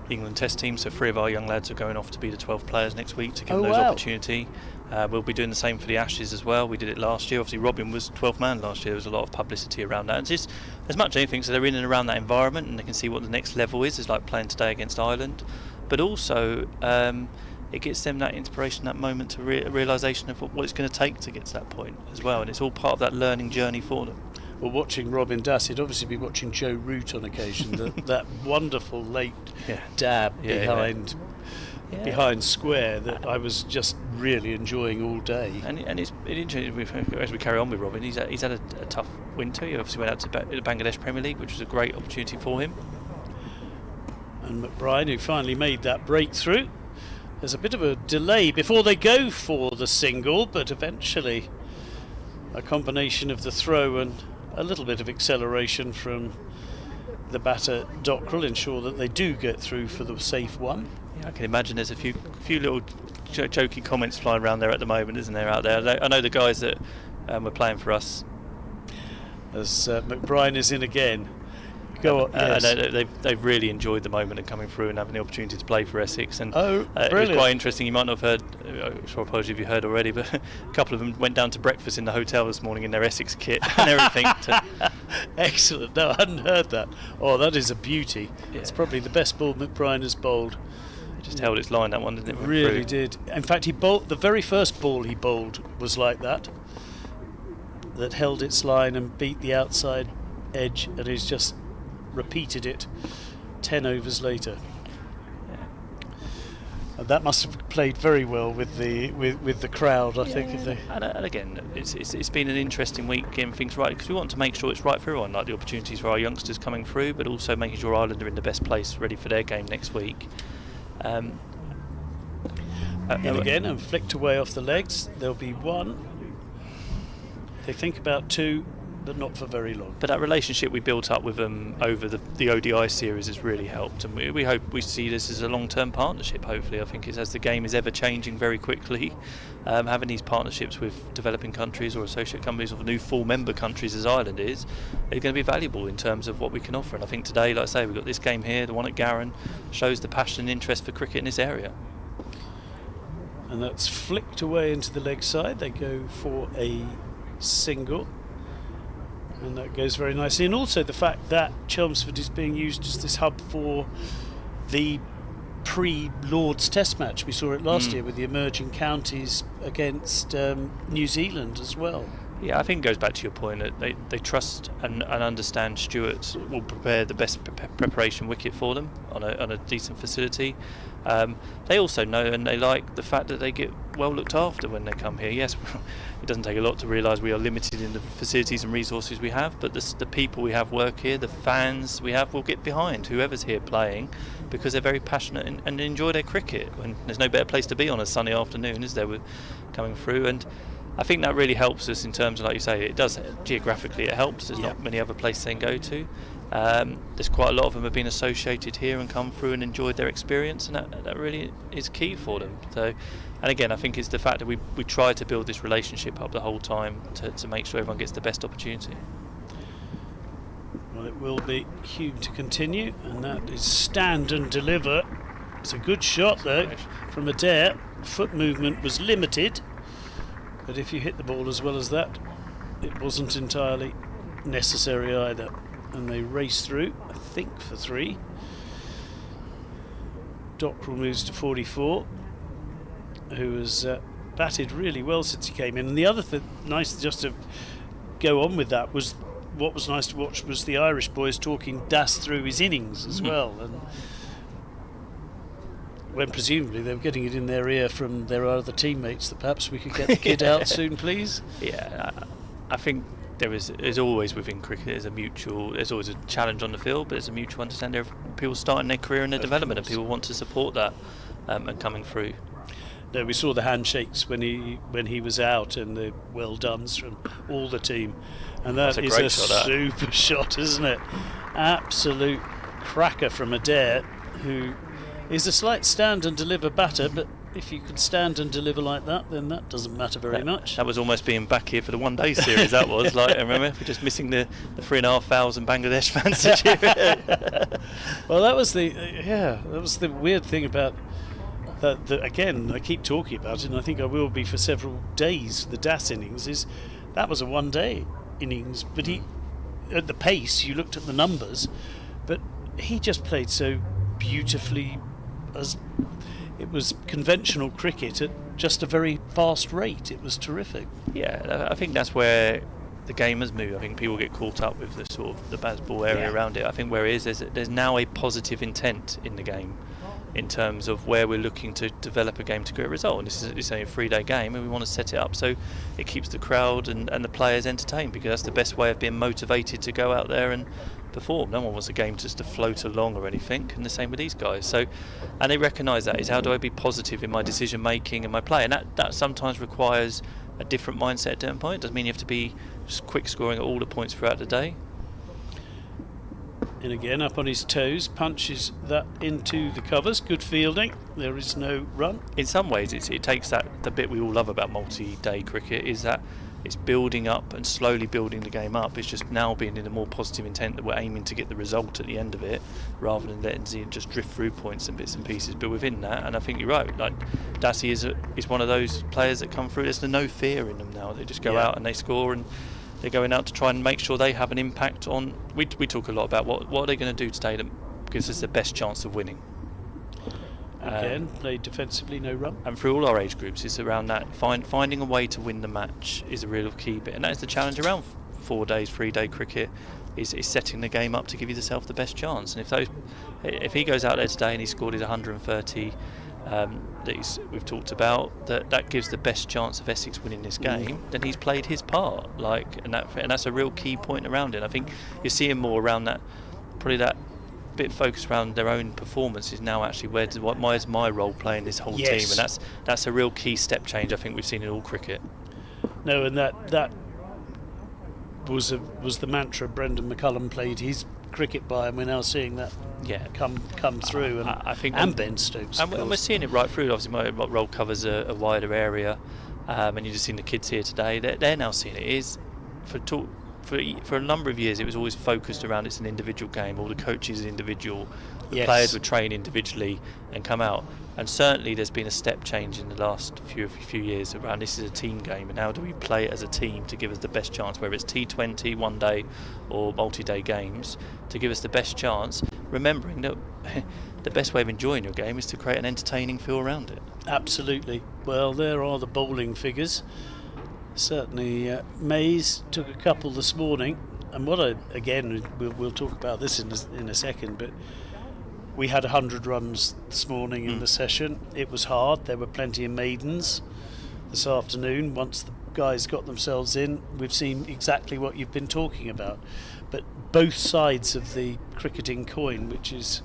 England Test team. So 3 of our young lads are going off to be the 12 players next week to give them those opportunity. We'll be doing the same for the Ashes as well. We did it last year. Obviously, Robin was 12th man last year. There was a lot of publicity around that. And just as much as anything, so they're in and around that environment, and they can see what the next level is. It's like playing today against Ireland, but also it gets them that inspiration, that moment to realisation of what it's going to take to get to that point as well. And it's all part of that learning journey for them. Well, watching Robin Dass, he'd obviously be watching Joe Root on occasion. that wonderful late dab behind square that I was just really enjoying all day. And it's interesting as we carry on with Robin. He's had a tough winter. He obviously went out to the Bangladesh Premier League, which was a great opportunity for him. And McBride, who finally made that breakthrough. There's a bit of a delay before they go for the single, but eventually a combination of the throw and a little bit of acceleration from the batter Dockrell ensure that they do get through for the safe one. Yeah, I can imagine there's a few little jokey comments flying around there at the moment, isn't there, out there? I know the guys that were playing for us. As McBride is in again. Go on, yes. They've really enjoyed the moment of coming through and having the opportunity to play for Essex. And it was quite interesting. You might not have heard, sure, apologies if you heard already, but a couple of them went down to breakfast in the hotel this morning in their Essex kit and everything. Excellent. No, I hadn't heard that. Oh, that is a beauty. Yeah. It's probably the best ball McBride has bowled. It just held its line, that one, didn't it? Really did. In fact, he bowled the very first ball he bowled was like that held its line and beat the outside edge, and he's just repeated it 10 overs later. And that must have played very well with the crowd, I think. And again, it's been an interesting week getting things right, because we want to make sure it's right for everyone, like the opportunities for our youngsters coming through, but also making sure Ireland are in the best place ready for their game next week. And again, and flicked away off the legs. There'll be 1. They think about 2, but not for very long. But that relationship we built up with them over the ODI series has really helped, and we hope we see this as a long-term partnership. Hopefully, I think as the game is ever changing very quickly, having these partnerships with developing countries or associate companies or new full member countries as Ireland is going to be valuable in terms of what we can offer. And I think today, like I say, we've got this game here, the one at Garran, shows the passion and interest for cricket in this area. And that's flicked away into the leg side. They go for a single. And that goes very nicely. And also the fact that Chelmsford is being used as this hub for the pre-Lord's Test match. We saw it last year with the emerging counties against New Zealand as well. Yeah, I think it goes back to your point that they trust and understand Stuart will prepare the best preparation wicket for them on a decent facility. They also know and they like the fact that they get well looked after when they come here. Yes, it doesn't take a lot to realise we are limited in the facilities and resources we have, but the people we have work here, the fans we have, will get behind whoever's here playing, because they're very passionate and enjoy their cricket. And there's no better place to be on a sunny afternoon, is there, with coming through. And I think that really helps us in terms of, like you say, it does geographically, it helps. There's not many other places they can go to. There's quite a lot of them have been associated here and come through and enjoyed their experience, and that really is key for them. So, and again, I think it's the fact that we try to build this relationship up the whole time to make sure everyone gets the best opportunity. Well, it will be Hume to continue, and that is stand and deliver. It's a good shot though from Adair. Foot movement was limited, but if you hit the ball as well as that, it wasn't entirely necessary either. And they race through, I think, for 3. Dockrell moves to 44, who has batted really well since he came in. And the other thing, nice just to go on with that, was what was nice to watch was the Irish boys talking Dass through his innings as well. And when presumably they were getting it in their ear from their other teammates that perhaps we could get the kid out soon, please. Yeah, I think there's always within cricket there's always a challenge on the field, but there's a mutual understanding of people starting their career and their development, and people want to support that and coming through. No, we saw the handshakes when he was out, and the well dones from all the team, and that is a super shot, isn't it? Absolute cracker from Adair, who is a slight stand and deliver batter, but if you can stand and deliver like that, then that doesn't matter very much. That was almost being back here for the one-day series. That was like, I remember, we're just missing the 3,500 Bangladesh fans. Well, that was the weird thing about that. Again, I keep talking about it, and I think I will be for several days. The Das innings that was a one-day innings, but he, at the pace, you looked at the numbers, but he just played so beautifully, as it was conventional cricket at just a very fast rate. It was terrific. Yeah, I think that's where the game has moved. I think people get caught up with the sort of the baseball area around it. I think where it is, there's now a positive intent in the game in terms of where we're looking to develop a game to get a result. And this is only a 3-day game, and we want to set it up so it keeps the crowd and the players entertained, because that's the best way of being motivated to go out there and perform. No one wants a game just to float along or anything, and the same with these guys. So, and they recognise that is, how do I be positive in my decision making and my play, and that sometimes requires a different mindset at certain point. Doesn't mean you have to be just quick scoring at all the points throughout the day. And again, up on his toes, punches that into the covers. Good fielding. There is no run. In some ways, it takes the bit we all love about multi-day cricket, is that it's building up and slowly building the game up. It's just now being in a more positive intent that we're aiming to get the result at the end of it, rather than letting it just drift through points and bits and pieces. But within that, and I think you're right, like Dassie is one of those players that come through. There's no fear in them now. They just go out and they score, and they're going out to try and make sure they have an impact on. We talk a lot about what are they going to do today that gives us the best chance of winning. Again, played defensively, no run. And through all our age groups, it's around that. Finding a way to win the match is a real key bit, and that is the challenge around 4 days, 3-day cricket. Is setting the game up to give yourself the best chance. And if he goes out there today and he scored his 130 that we've talked about, that gives the best chance of Essex winning this game, then he's played his part. And that's a real key point around it. I think you're seeing more around that, probably that bit focused around their own performance is now actually where's my role playing this whole team, and that's a real key step change I think we've seen in all cricket. No, and that was the mantra Brendan McCullum played his cricket by, and we're now seeing that come through, and I think Ben Stokes, and we're seeing it right through. Obviously my role covers a wider area, and you've just seen the kids here today, they're now seeing it is for a number of years it was always focused around it's an individual game, all the coaches are individual, the players would train individually and come out, and certainly there's been a step change in the last few years around this is a team game, and how do we play it as a team to give us the best chance, whether it's T20, one day or multi-day games, to give us the best chance, remembering that the best way of enjoying your game is to create an entertaining feel around it. Absolutely. Well, there are the bowling figures. Certainly, Mays took a couple this morning, and we'll talk about this in a second, but we had 100 runs this morning in the session. It was hard. There were plenty of maidens this afternoon. Once the guys got themselves in, we've seen exactly what you've been talking about. But both sides of the cricketing coin, which is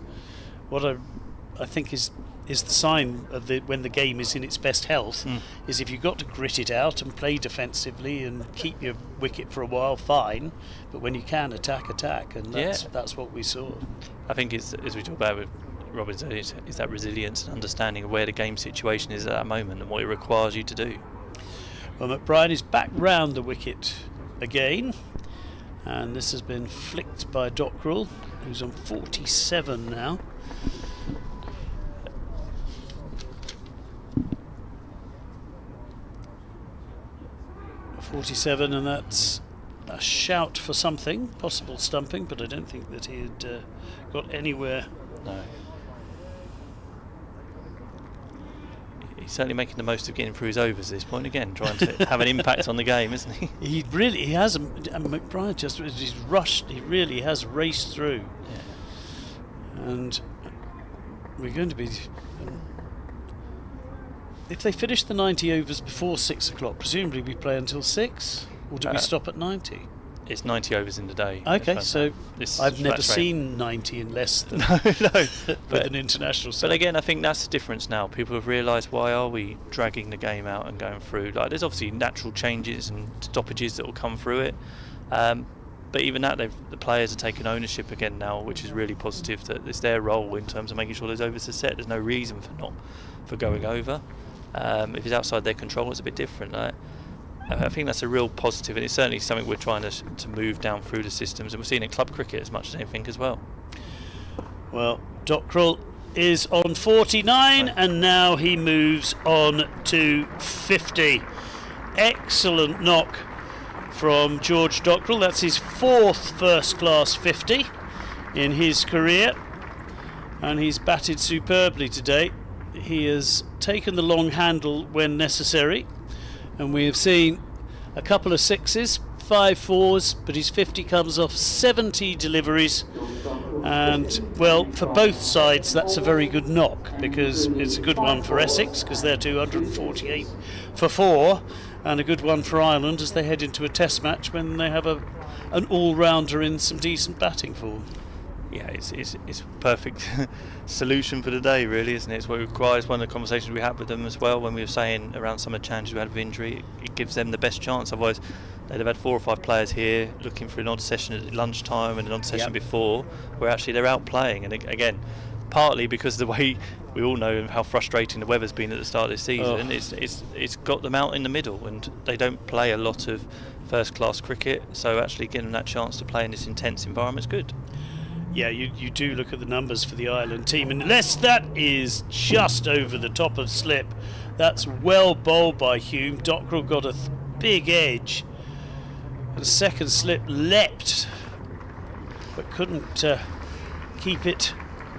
what I think is the sign of when the game is in its best health, is if you've got to grit it out and play defensively and keep your wicket for a while, fine, but when you can attack, and that's what we saw. I think it's, as we talk about with Robin, is that resilience and understanding of where the game situation is at that moment and what it requires you to do. Well, McBride is back round the wicket again, and this has been flicked by Dockrell, who's on 47 now. 47, and that's a shout for something, possible stumping, but I don't think that he had got anywhere. No. He's certainly making the most of getting through his overs at this point again, trying to have an impact on the game, isn't he? He has. McBride he's rushed. He really has raced through. Yeah. And we're going to be. If they finish the 90 overs before 6 o'clock, presumably we play until 6, or do we stop at 90? It's 90 overs in the day. Okay, so I've never flat rate. seen 90 in less than No, with an international set. But again, I think that's the difference now. People have realised, why are we dragging the game out and going through? Like, there's obviously natural changes and stoppages that will come through it. But even that, the players are taking ownership again now, which is really positive. That it's their role in terms of making sure those overs are set. There's no reason for going over. If it's outside their control, it's a bit different. I think that's a real positive, and it's certainly something we're trying to move down through the systems, and we're seeing it in club cricket as much as anything as well. Well, Dockrell is on 49, and now he moves on to 50. Excellent knock from George Dockrell. That's his 4th first-class 50 in his career, and he's batted superbly today. He has taken the long handle when necessary, and we have seen a couple of 6s, 5 4s, but his 50 comes off 70 deliveries, and well, for both sides that's a very good knock, because it's a good one for Essex because they're 248 for 4, and a good one for Ireland as they head into a test match when they have an all-rounder in some decent batting form. Yeah, it's a perfect solution for the day, really, isn't it? It's what it requires. One of the conversations we had with them as well when we were saying around some of the challenges we had with injury, it gives them the best chance. Otherwise, they'd have had 4 or 5 players here looking for an odd session at lunchtime and an odd session before, where actually they're out playing. And again, partly because of the way we all know how frustrating the weather's been at the start of this season, it's got them out in the middle, and they don't play a lot of first-class cricket. So actually getting them that chance to play in this intense environment is good. Yeah, you do look at the numbers for the Ireland team, unless that is just over the top of slip. That's well bowled by Hume. Dockrell got a big edge, and second slip leapt, but couldn't keep it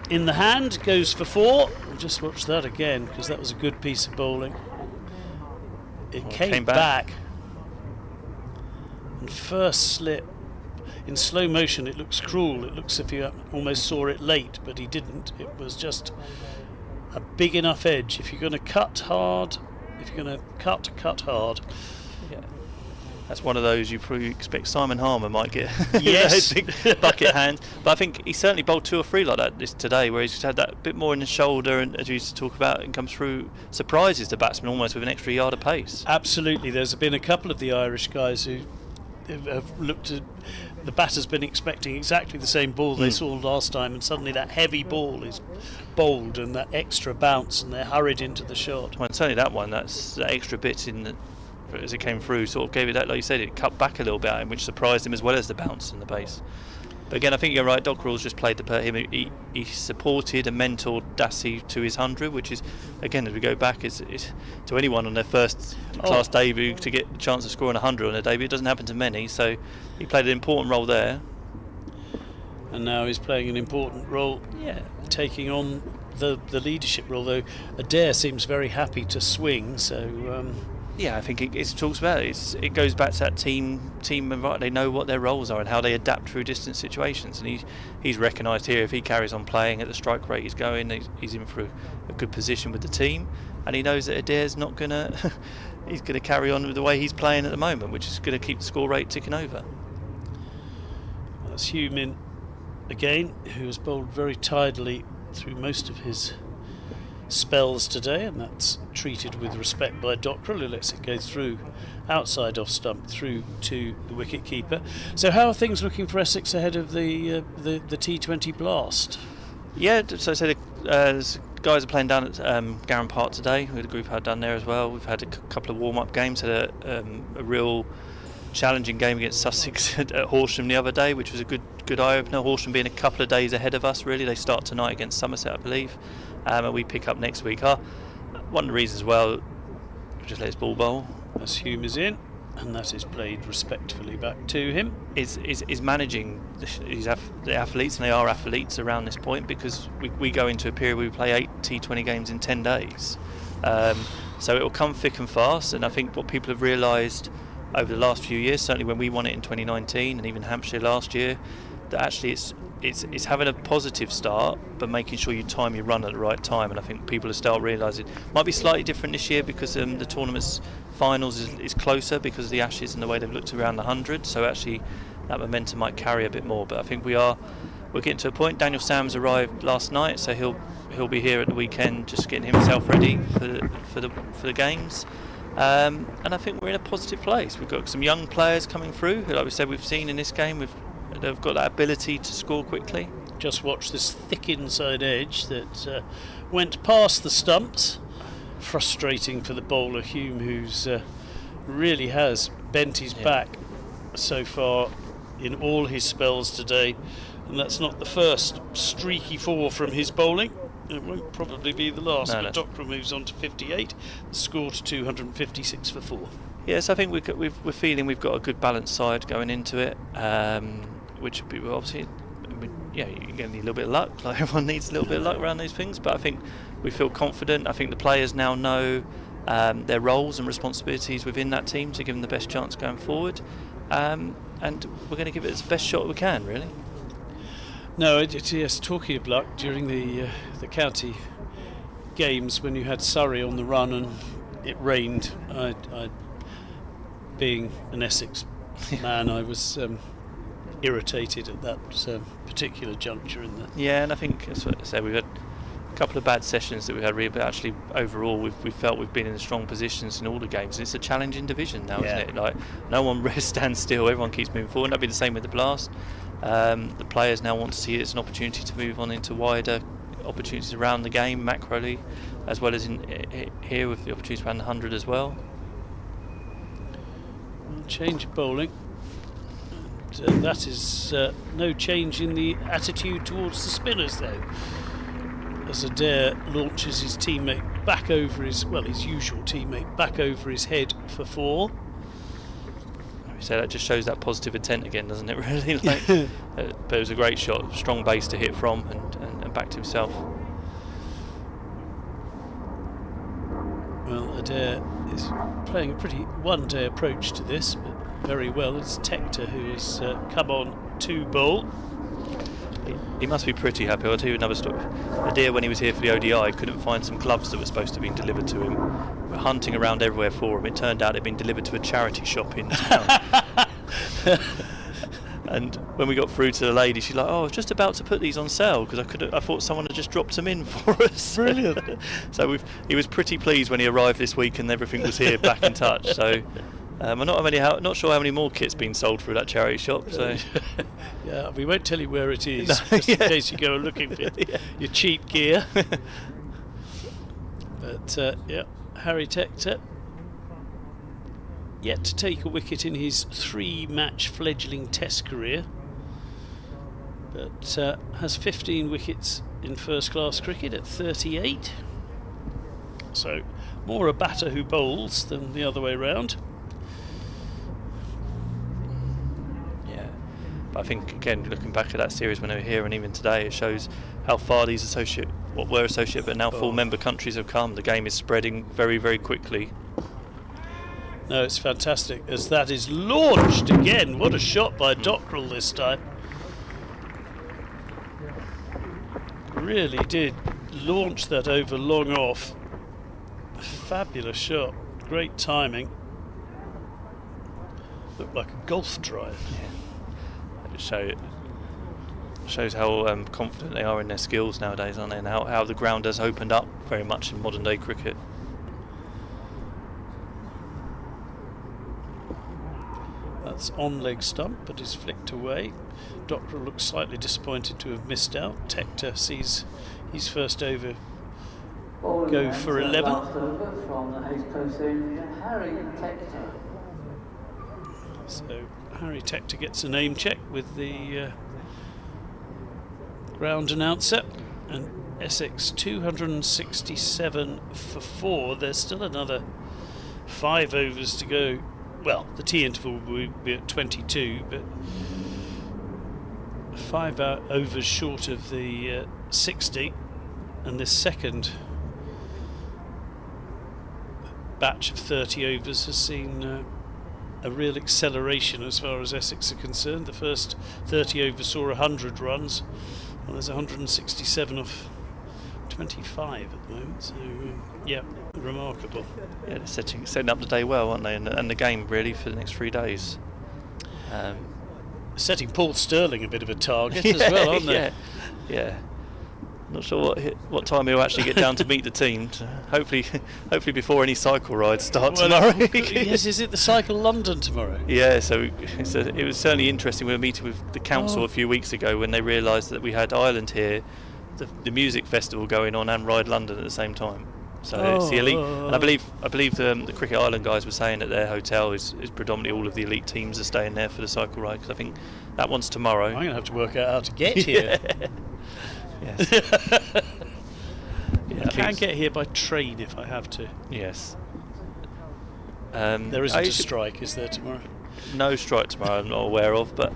in the hand. Goes for 4. We'll just watch that again, because that was a good piece of bowling. It came back, and first slip. In slow motion it looks cruel, it looks as if you almost saw it late, but he didn't. It was just a big enough edge. If you're going to cut hard, cut hard. Yeah. That's one of those you probably expect Simon Harmer might get. Yes. Big bucket hand. But I think he certainly bowled 2 or 3 like that today, where he's had that bit more in the shoulder, and as we used to talk about, and comes through, surprises the batsman almost with an extra yard of pace. Absolutely. There's been a couple of the Irish guys who have looked at the batter's been expecting exactly the same ball they saw last time, and suddenly that heavy ball is bowled and that extra bounce, and they're hurried into the shot. Well, certainly that one, that's that extra bit in the, as it came through, sort of gave it that, like you said, it cut back a little bit, which surprised him as well as the bounce and the pace. But again, I think you're right. Dockrell's just played he supported and mentored Dassie to his 100, which is, again, as we go back, is to anyone on their first class debut to get the chance of scoring 100 on their debut. It doesn't happen to many, so he played an important role there. And now he's playing an important role, taking on the leadership role. Though Adair seems very happy to swing, so. Yeah, I think it talks about it. It goes back to that team environment. They know what their roles are and how they adapt through distance situations. And he's recognised here, if he carries on playing at the strike rate he's going, he's in for a good position with the team. And he knows that Adair's not gonna he's gonna carry on with the way he's playing at the moment, which is gonna keep the score rate ticking over. That's Hume in again, who has bowled very tidily through most of his spells today, and that's treated with respect by Dockrell, who lets it go through outside off stump through to the wicket keeper. So how are things looking for Essex ahead of the T20 Blast? Yeah, so I said guys are playing down at Garum Park today. We had a group had done there as well. We've had a couple of warm-up games. Had a real challenging game against Sussex at Horsham the other day, which was a good eye-opener. Horsham being a couple of days ahead of us, really. They start tonight against Somerset, I believe, and we pick up next week. One of the reasons as well, just let his ball bowl. As Hume is in, and that is played respectfully back to him. Is managing the athletes, and they are athletes around this point, because we go into a period where we play 8 T20 games in 10 days. So it will come thick and fast, and I think what people have realised over the last few years, certainly when we won it in 2019 and even Hampshire last year, that actually it's having a positive start, but making sure you time your run at the right time. And I think people have started realising it might be slightly different this year, because the tournament's finals is closer because of the Ashes and the way they've looked around the 100. So actually that momentum might carry a bit more. But I think we're getting to a point. Daniel Sams arrived last night, so he'll be here at the weekend, just getting himself ready for the games. And I think we're in a positive place. We've got some young players coming through, who, like we said, we've seen in this game. They've got that ability to score quickly. Just watch this thick inside edge that went past the stumps. Frustrating for the bowler Hume, who's really has bent his back so far in all his spells today, and that's not the first streaky 4 from his bowling. It won't probably be the last. But Dockrell moves on to 58, the score to 256 for 4. Yes, I think we're feeling we've got a good balanced side going into it, which would be obviously. You're going to need a little bit of luck, like everyone needs a little bit of luck around these things, but I think we feel confident. I think the players now know their roles and responsibilities within that team to give them the best chance going forward, and we're going to give it the best shot we can, really. No, yes, talking of luck, during the county games when you had Surrey on the run and it rained, I being an Essex man, I was irritated at that particular juncture in the. Yeah, and I think, as I said, we've had a couple of bad sessions that we had, but actually overall we've felt we've been in strong positions in all the games. It's a challenging division now, isn't it? Like, no one really stands still, everyone keeps moving forward. That'll be the same with the Blast. The players now want to see it as an opportunity to move on into wider opportunities around the game, macroly, as well as in here with the opportunities around the 100 as well. Change of bowling. That is no change in the attitude towards the spinners, though, as Adair launches his teammate back over his usual teammate back over his head for 4. So that just shows that positive intent again, doesn't it, really? But it was a great shot, strong base to hit from, and back to himself. Well, Adair is playing a pretty one-day approach to this, but very well. It's Tector who has come on to bowl. He must be pretty happy. I'll tell you another story. Adair, when he was here for the ODI, couldn't find some gloves that were supposed to have been delivered to him. We're hunting around everywhere for him. It turned out they'd been delivered to a charity shop in town. And when we got through to the lady, she's like, "Oh, I was just about to put these on sale because I thought someone had just dropped them in for us." Brilliant. So he was pretty pleased when he arrived this week and everything was here back in touch. So I'm not sure how many more kits been sold through that charity shop. So yeah, we won't tell you where it is, just in case you go looking for your cheap gear. But Harry Tector yet to take a wicket in his 3-match fledgling Test career, but has 15 wickets in first-class cricket at 38. So more a batter who bowls than the other way round. But I think, again, looking back at that series when they were here and even today, it shows how far these associate but now full member countries have come. The game is spreading very, very quickly. No, it's fantastic as that is launched again. What a shot by Dockrell this time. Really did launch that over long off. Fabulous shot. Great timing. Looked like a golf drive. Shows how confident they are in their skills nowadays, aren't they? And how the ground has opened up very much in modern day cricket. That's on leg stump, but is flicked away. Dockrell looks slightly disappointed to have missed out. Tector sees his first over go for 11. From the Hayes Coast area, Harry Tector. So Harry Tector gets a name check with the ground announcer, and Essex 267 for 4. There's still another 5 overs to go. Well, the tea interval will be at 22, but 5 overs short of the 60, and this second batch of 30 overs has seen a real acceleration as far as Essex are concerned. The first 30 overs saw 100 runs, and there's 167 off 25 at the moment, so yeah, remarkable. Yeah, they're setting up the day well, aren't they, and the game really for the next 3 days. setting Paul Sterling a bit of a target as well, aren't they? Yeah. Not sure what time he'll actually get down to meet the team. Hopefully before any cycle rides start tomorrow. Yes, is it the Cycle London tomorrow? Yeah, so it was certainly interesting. We were meeting with the council a few weeks ago when they realised that we had Ireland here, the music festival going on, and Ride London at the same time. So it's the elite, and I believe the Cricket Ireland guys were saying that their hotel is predominantly all of the elite teams are staying there for the cycle ride, because I think that one's tomorrow. I'm going to have to work out how to get here. Yes. I can get here by train if I have to. Yes. There isn't a strike, is there, tomorrow? No strike tomorrow, I'm not aware of, but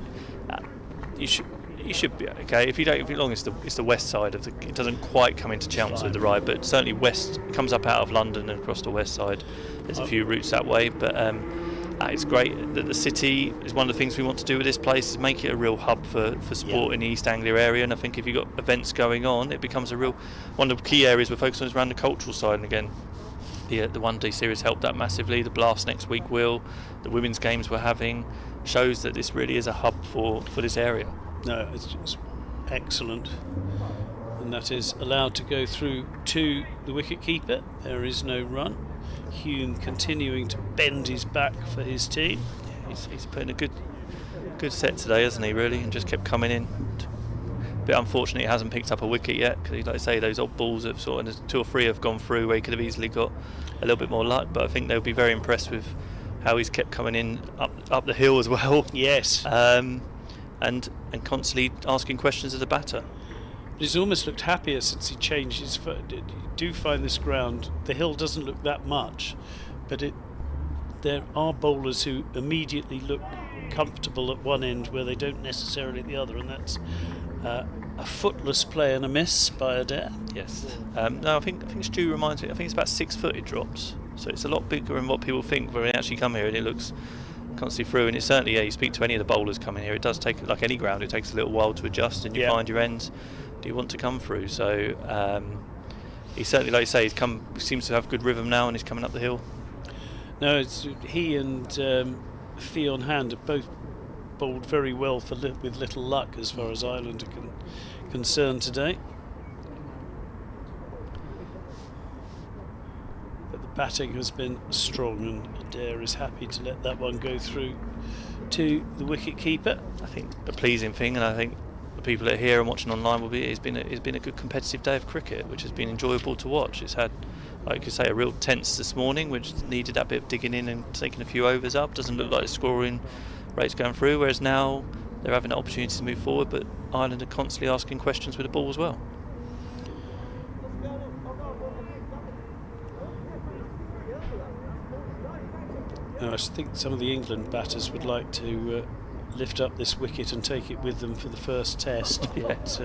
you should be okay. If you don't, it's the west side of the. It doesn't quite come into Chelmsford, the ride, but certainly west comes up out of London and across the west side. There's a few routes that way, but it's great that the city is one of the things we want to do with this place is make it a real hub for sport in the East Anglia area. And I think if you've got events going on, it becomes one of the key areas we're focused on is around the cultural side. And again, the One Day series helped that massively. The Blast next week will. The women's games we're having shows that this really is a hub for this area. No, it's excellent. And that is allowed to go through to the wicket-keeper. There is no run. Hume continuing to bend his back for his team. Yeah, he's put in a good set today, hasn't he, really, and just kept coming in. A bit unfortunate he hasn't picked up a wicket yet, because like I say, those odd balls have sort of 2 or 3 have gone through where he could have easily got a little bit more luck, but I think they'll be very impressed with how he's kept coming in up the hill as well. Yes. And constantly asking questions of the batter. He's almost looked happier since he changed his foot. You do find this ground, the hill doesn't look that much, but there are bowlers who immediately look comfortable at one end where they don't necessarily at the other, and that's a footless play and a miss by Adair. Yes. No, I think Stu reminds me. I think it's about 6 foot it drops, so it's a lot bigger than what people think when they actually come here, and it looks constantly through. And it's certainly, you speak to any of the bowlers coming here, it does take, like any ground, it takes a little while to adjust, and you find your ends. Do you want to come through? So he certainly, like you say, seems to have good rhythm now, and he's coming up the hill. No, it's he and Fionn Hand have both bowled very well with little luck as far as Ireland are concerned today. But the batting has been strong, and Adair is happy to let that one go through to the wicket keeper. I think the pleasing thing, and I think the people that are here and watching online will be, it's been a good competitive day of cricket, which has been enjoyable to watch. It's had, like you say, a real tense this morning, which needed that bit of digging in and taking a few overs up. Doesn't look like the scoring rate's going through, whereas now they're having an opportunity to move forward, but Ireland are constantly asking questions with the ball as well. I think some of the England batters would like to lift up this wicket and take it with them for the first test, but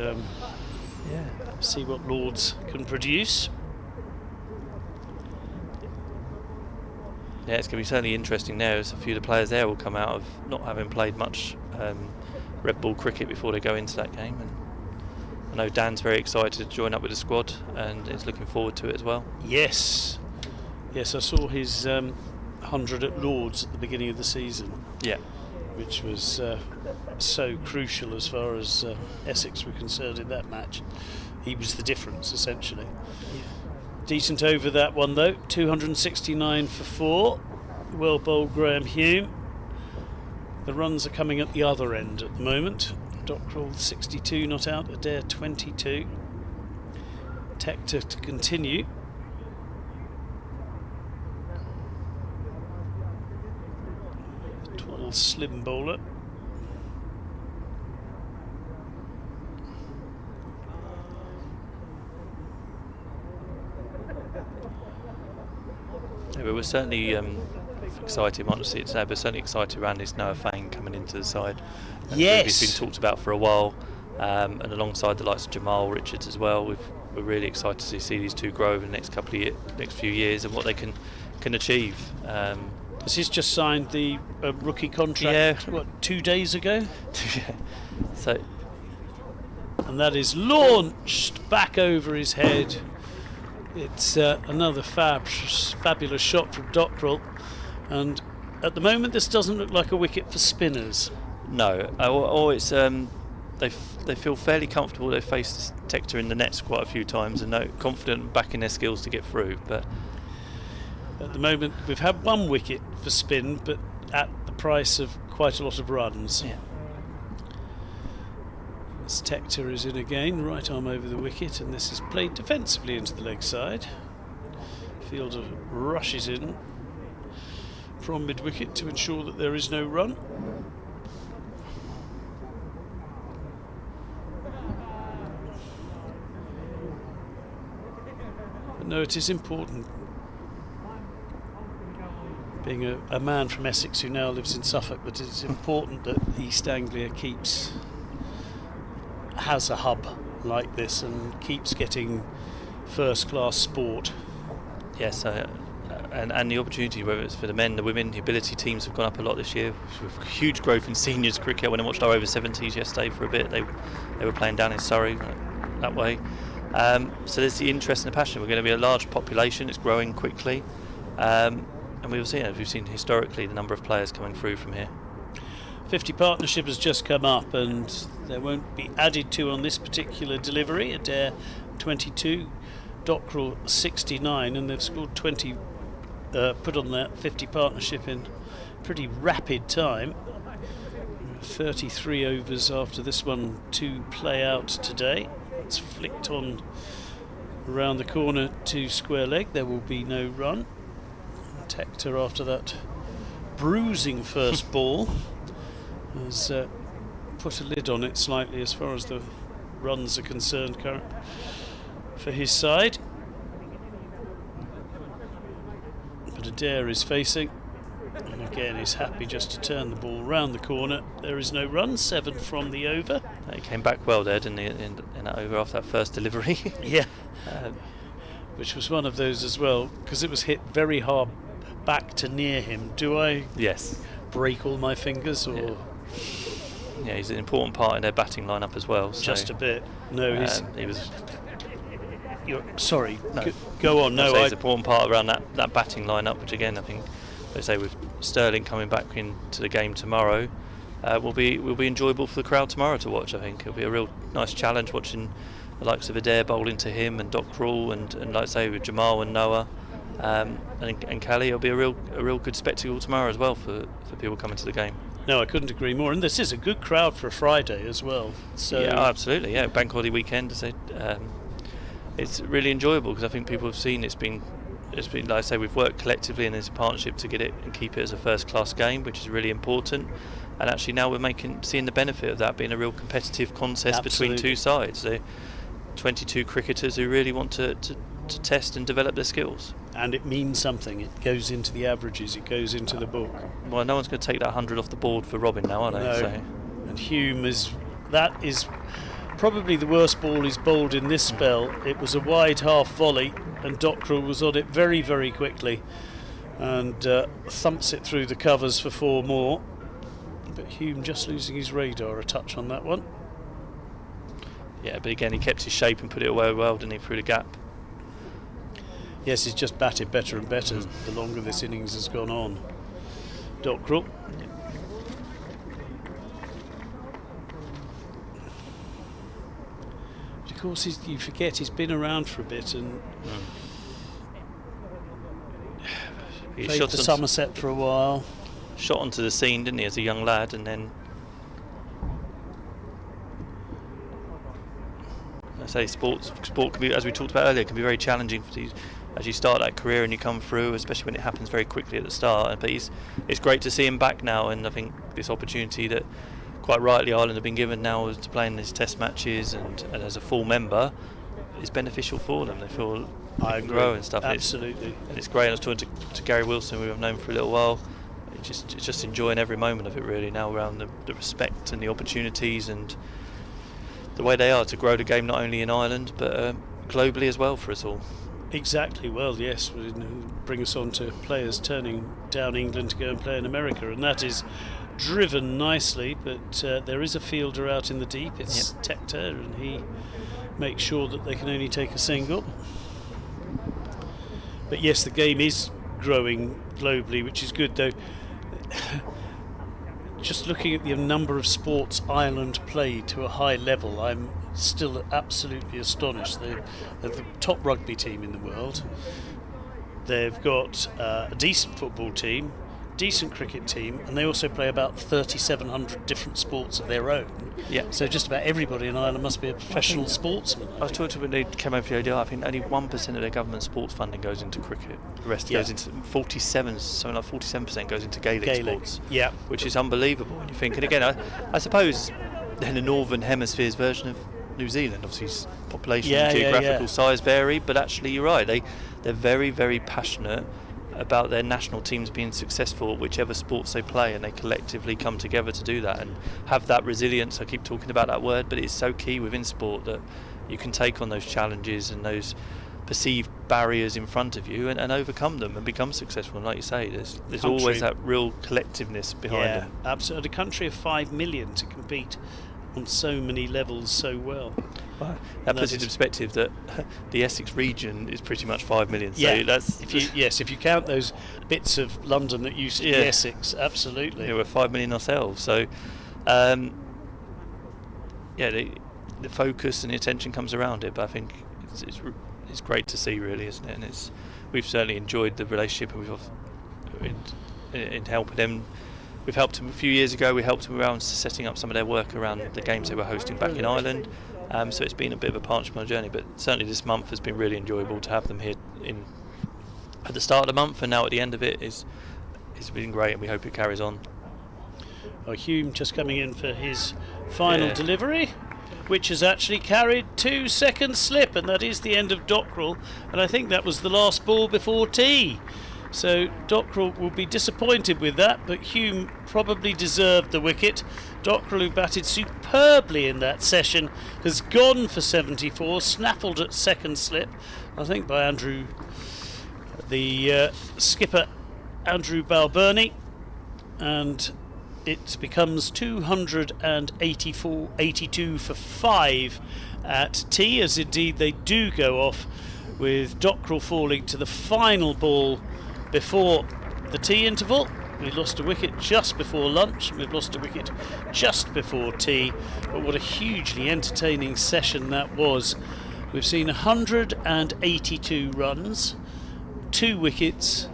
see what Lords can produce. Yeah, it's going to be certainly interesting there, as a few of the players there will come out of not having played much red ball cricket before they go into that game. And I know Dan's very excited to join up with the squad and is looking forward to it as well. Yes, I saw his 100 at Lords at the beginning of the season. Yeah. Which was so crucial as far as Essex were concerned in that match. He was the difference, essentially. Yeah. Decent over that one, though. 269 for 4. Well bowled Graham Hume. The runs are coming at the other end at the moment. Dockrell 62 not out, Adair 22. Tector to continue. Tall, slim bowler. Yeah, but we're certainly excited, might not see it today, but certainly excited around this Noah Fane coming into the side. Yes. He's been talked about for a while, and alongside the likes of Jamal Richards as well. We're really excited to see these two grow over the next few years and what they can achieve. Has he just signed the rookie contract? Yeah. What, 2 days ago? Yeah. So. And that is launched back over his head. It's another fabulous shot from Dockrell, and at the moment this doesn't look like a wicket for spinners. No, or it's they feel fairly comfortable. They've faced Tector in the nets quite a few times and confident back in their skills to get through. But at the moment, we've had one wicket for spin, but at the price of quite a lot of runs. Yeah. As Tector is in again, right arm over the wicket, and this is played defensively into the leg side. Fielder rushes in from mid wicket to ensure that there is no run. But no, it is important. Being a man from Essex who now lives in Suffolk, but it's important that East Anglia has a hub like this and keeps getting first class sport. Yes, and the opportunity, whether it's for the men, the women, the ability teams have gone up a lot this year. With huge growth in seniors cricket. When I watched our over 70s yesterday for a bit, they were playing down in Surrey that way. So there's the interest and the passion. We're going to be a large population. It's growing quickly, and we've seen historically the number of players coming through from here. 50 partnership has just come up, and there won't be added to on this particular delivery. Adair 22, Dockrell 69, and they've scored 20, put on that 50 partnership in pretty rapid time. 33 overs after this one to play out today. It's flicked on around the corner to square leg. There will be no run. Tector, after that bruising first ball, has put a lid on it slightly as far as the runs are concerned for his side. But Adair is facing, and again is happy just to turn the ball round the corner. There is no run, 7 from the over. He came back well there, didn't he, in that over after that first delivery? Yeah, which was one of those as well, because it was hit very hard back to near him. Do I break all my fingers, or...? Yeah, he's an important part in their batting lineup as well. So, just a bit. No, he was... Sorry, no. Go on. No, he's an important part around that batting lineup, which again I think, let's say with Sterling coming back into the game tomorrow, will be enjoyable for the crowd tomorrow to watch. I think it'll be a real nice challenge watching the likes of Adair bowling to him and Dockrell and like I say with Jamal and Noah and Kelly. It'll be a real good spectacle tomorrow as well for people coming to the game. No, I couldn't agree more, and this is a good crowd for a Friday as well. So yeah, absolutely. Yeah, bank holiday weekend. It's really enjoyable because I think people have seen it's been like I say, we've worked collectively and as a partnership to get it and keep it as a first class game, which is really important. And actually now we're seeing the benefit of that being a real competitive contest between two sides. So 22 cricketers who really want to test and develop their skills. And it means something. It goes into the averages. It goes into the book. Well, no one's going to take that 100 off the board for Robin now, are they? No. So. And Hume is probably the worst ball he's bowled in this spell. It was a wide half volley, and Dockrell was on it very, very quickly, and thumps it through the covers for 4 more. But Hume just losing his radar a touch on that one. Yeah, but again he kept his shape and put it away well, didn't he, through the gap. Yes, he's just batted better and better the longer this innings has gone on. Dockrell. But of course, you forget he's been around for a bit and played for Somerset for a while. Shot onto the scene, didn't he, as a young lad, and then I say sport can be, as we talked about earlier, can be very challenging for these as you start that career and you come through, especially when it happens very quickly at the start. But it's great to see him back now, and I think this opportunity that quite rightly Ireland have been given now to play in these test matches and as a full member is beneficial for them. They feel they can grow and stuff. Absolutely. And it's great. I was talking to Gary Wilson, who I've known for a little while. It's just enjoying every moment of it really now, around the respect and the opportunities and the way they are to grow the game not only in Ireland but globally as well for us all. Exactly. Well, yes, bring us on to players turning down England to go and play in America, and that is driven nicely, but there is a fielder out in the deep. It's Tector, and he makes sure that they can only take a single. But yes, the game is growing globally, which is good, though. just looking at the number of sports Ireland play to a high level, I'm still absolutely astonished. They're the top rugby team in the world. They've got a decent football team, decent cricket team, and they also play about 3,700 different sports of their own. Yeah. So just about everybody in Ireland must be a professional sportsman. I was talking to when they came over the ODI, I think only 1% of their government sports funding goes into cricket. The rest goes into 47% goes into Gaelic sports. Yeah. Which is unbelievable when you think. And again, I suppose in the Northern Hemisphere's version of New Zealand, obviously population and geographical size vary, but actually you're right, they're very, very passionate about their national teams being successful at whichever sports they play, and they collectively come together to do that and have that resilience. I keep talking about that word, but it's so key within sport that you can take on those challenges and those perceived barriers in front of you and overcome them and become successful. And like you say, there's always that real collectiveness behind them. Absolutely. A country of 5 million to compete on so many levels so well. Wow. That puts it into perspective that the Essex region is pretty much 5 million. So that's if you count those bits of London that used to be Essex, absolutely. Yeah, we're 5 million ourselves. So, the focus and the attention comes around it. But I think it's great to see, really, isn't it? And we've certainly enjoyed the relationship in helping them. We've helped them a few years ago. We helped them around setting up some of their work around the games they were hosting back in Ireland. So it's been a bit of a partnership on the journey, but certainly this month has been really enjoyable to have them here at the start of the month, and now at the end of it it's been great, and we hope it carries on. Well, Hume just coming in for his final delivery, which has actually carried 2 seconds slip, and that is the end of Dockrell, and I think that was the last ball before tea. So Dockrell will be disappointed with that, but Hume probably deserved the wicket. Dockrell, who batted superbly in that session, has gone for 74, snaffled at second slip, I think by Andrew, the skipper Andrew Balbirnie, and it becomes 282 for 5 at tea, as indeed they do go off, with Dockrell falling to the final ball before the tea interval. We lost a wicket just before lunch, we've lost a wicket just before tea, but what a hugely entertaining session that was. We've seen 182 runs, 2 wickets,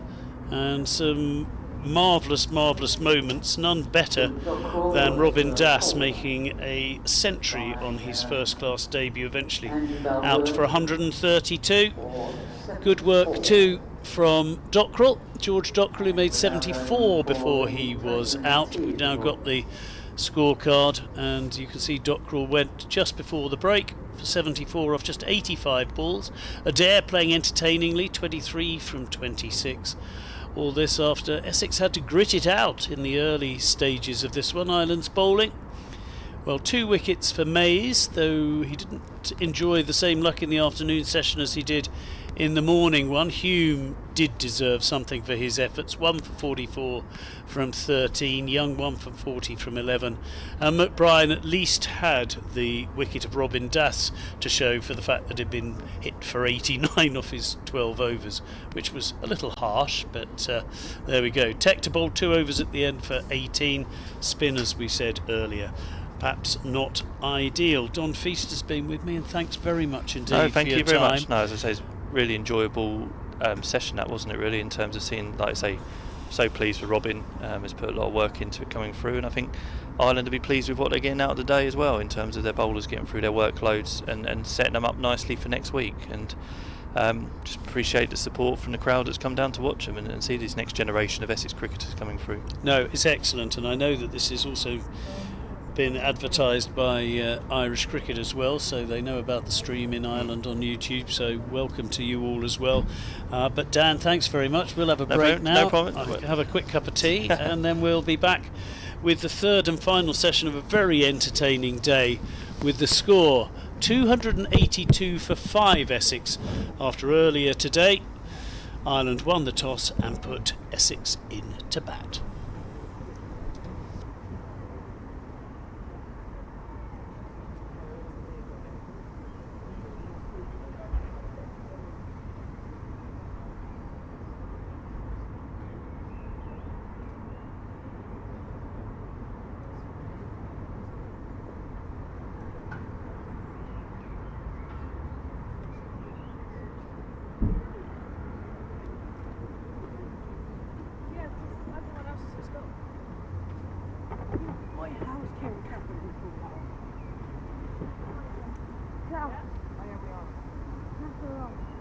and some marvellous moments, none better than Robin Das making a century on his first class debut, eventually out for 132. Good work too from Dockrell, George Dockrell, who made 74 before he was out. We've now got the scorecard, and you can see Dockrell went just before the break for 74 off just 85 balls. Adair playing entertainingly, 23 from 26. All this after Essex had to grit it out in the early stages of this one. Ireland's bowling, well, 2 wickets for Mays, though he didn't enjoy the same luck in the afternoon session as he did in the morning one. Hume did deserve something for his efforts. 1 for 44 from 13, Young 1 for 40 from 11, and McBrien at least had the wicket of Robin Das to show for the fact that it had been hit for 89 off his 12 overs, which was a little harsh, but there we go. Tech to bowl 2 overs at the end for 18, spin as we said earlier. Perhaps not ideal. Don Feast has been with me, and thanks very much indeed. No, thank for your you very time. much. No, as I say, it's really enjoyable session, that, wasn't it, really, in terms of seeing, like I say, so pleased with Robin. Has put a lot of work into it coming through, and I think Ireland will be pleased with what they're getting out of the day as well, in terms of their bowlers getting through their workloads and setting them up nicely for next week. And just appreciate the support from the crowd that's come down to watch them and see this next generation of Essex cricketers coming through. No, it's excellent, and I know that this is also been advertised by Irish Cricket as well, so they know about the stream in Ireland on YouTube, so welcome to you all as well. But Dan, thanks very much. We'll have a break now. No problem. I'll have a quick cup of tea and then we'll be back with the third and final session of a very entertaining day, with the score 282 for 5 Essex. After earlier today, Ireland won the toss and put Essex in to bat. Oh, yeah, we are. that's all right.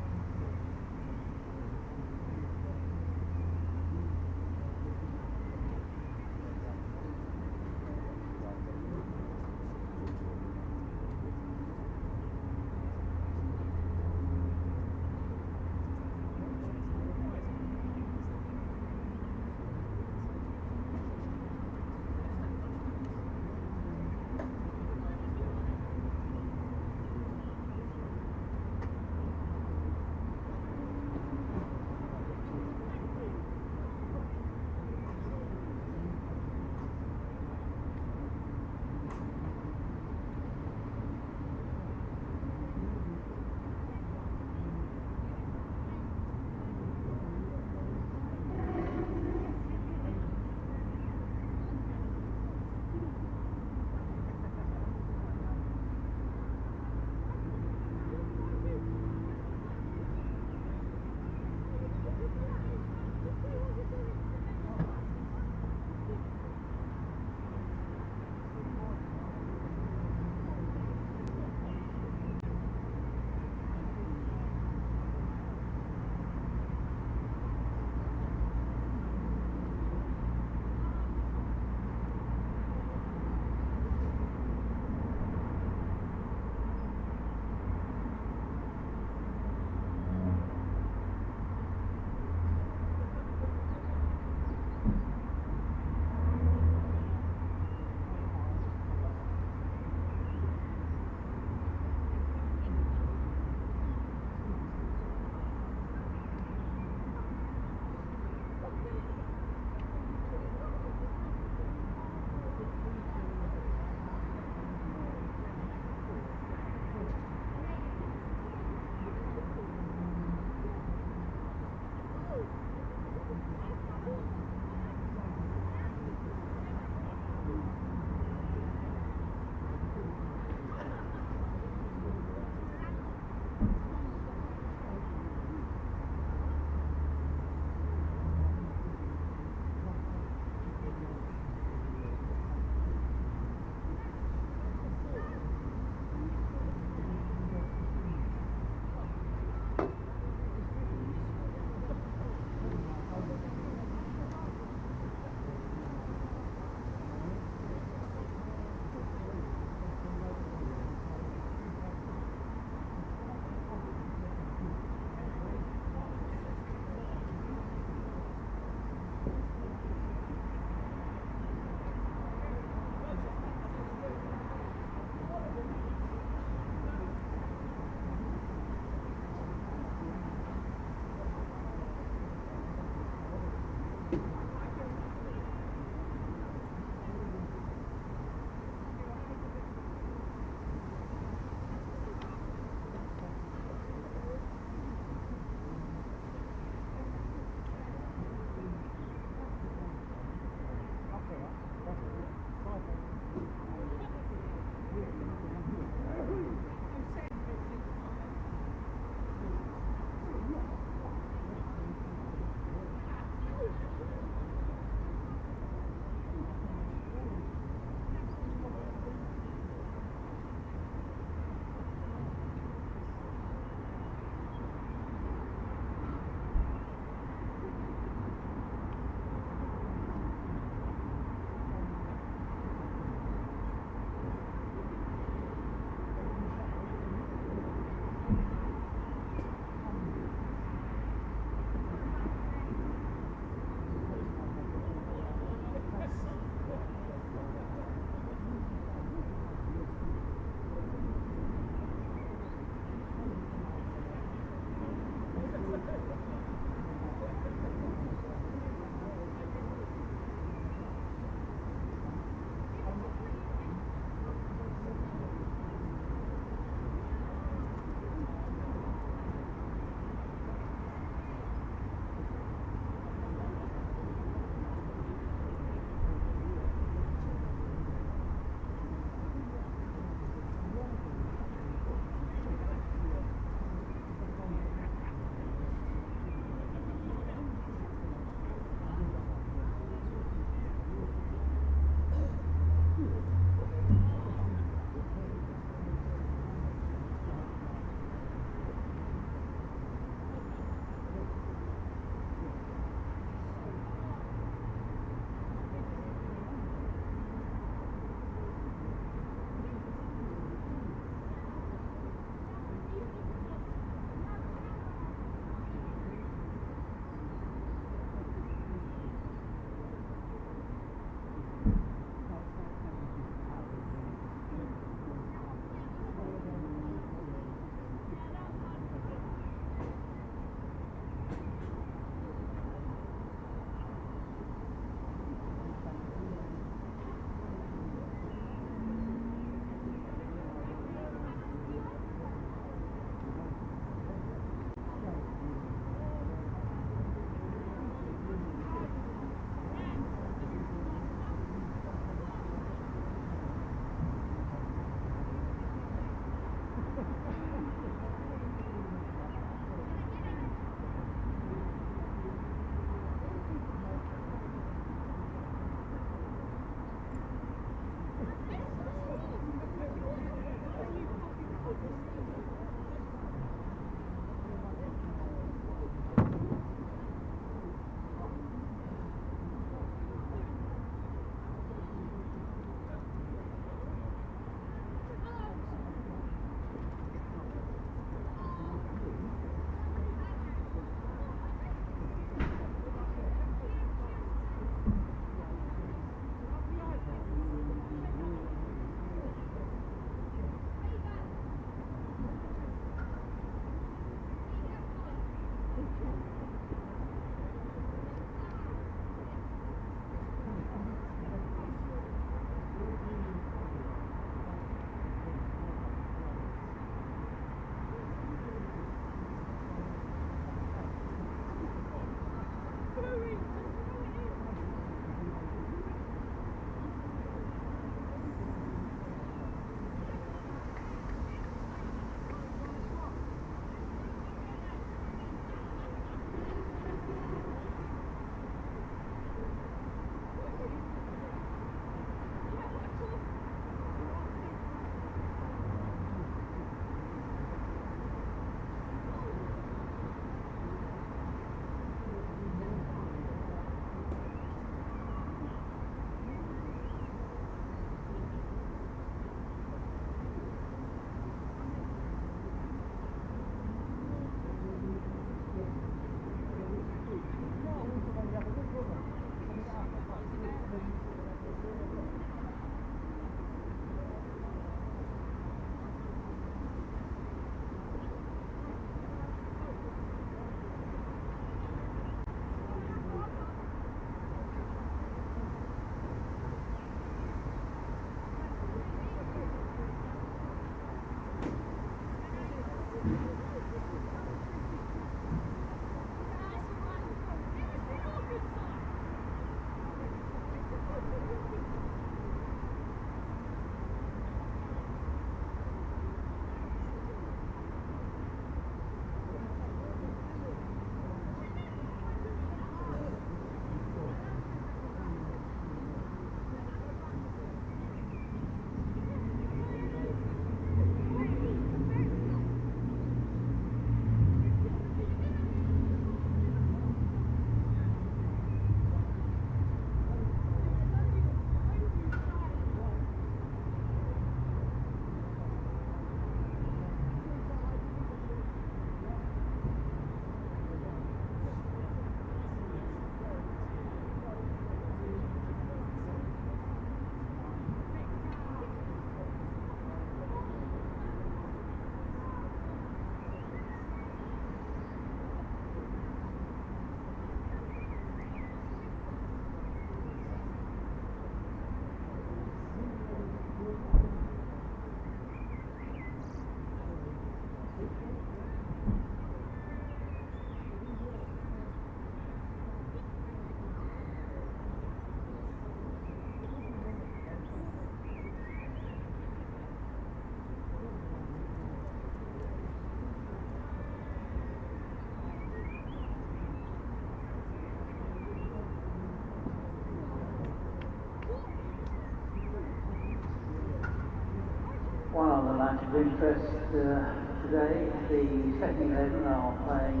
One other match of interest today, the second 11 are playing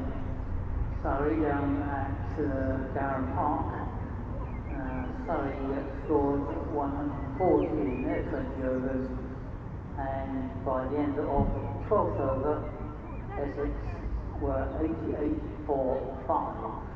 Surrey down at Darren Park. Surrey scored 140 in their 20 overs, and by the end of the 12th over, Essex were 88 for 5.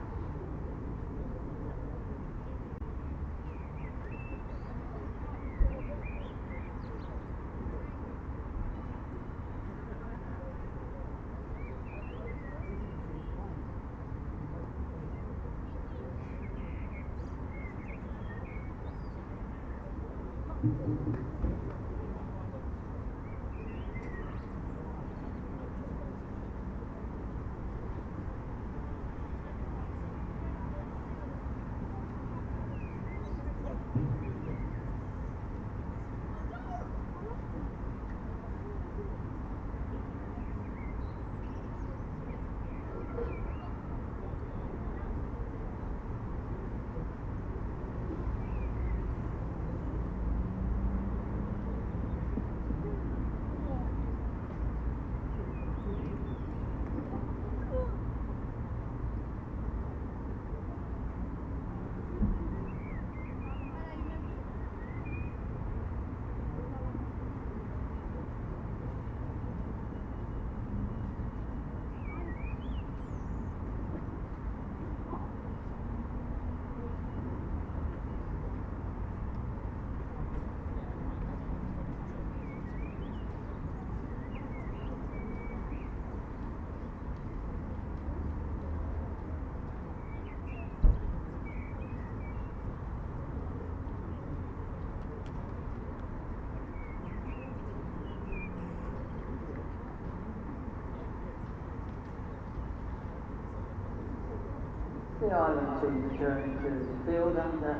The Ireland team returning to the field under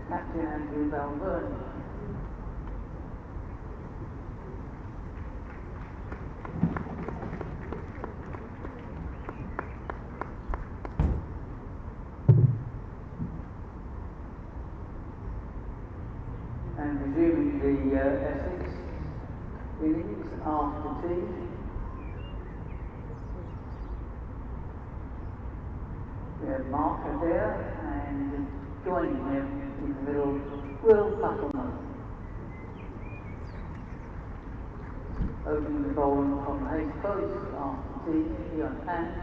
Captain Andrew Balburney. And resuming the Essex innings after tea. We have Mark there, and joining him in the middle, Will Buckleman. Opening the bowling from the Hayes post after tea, he on hand,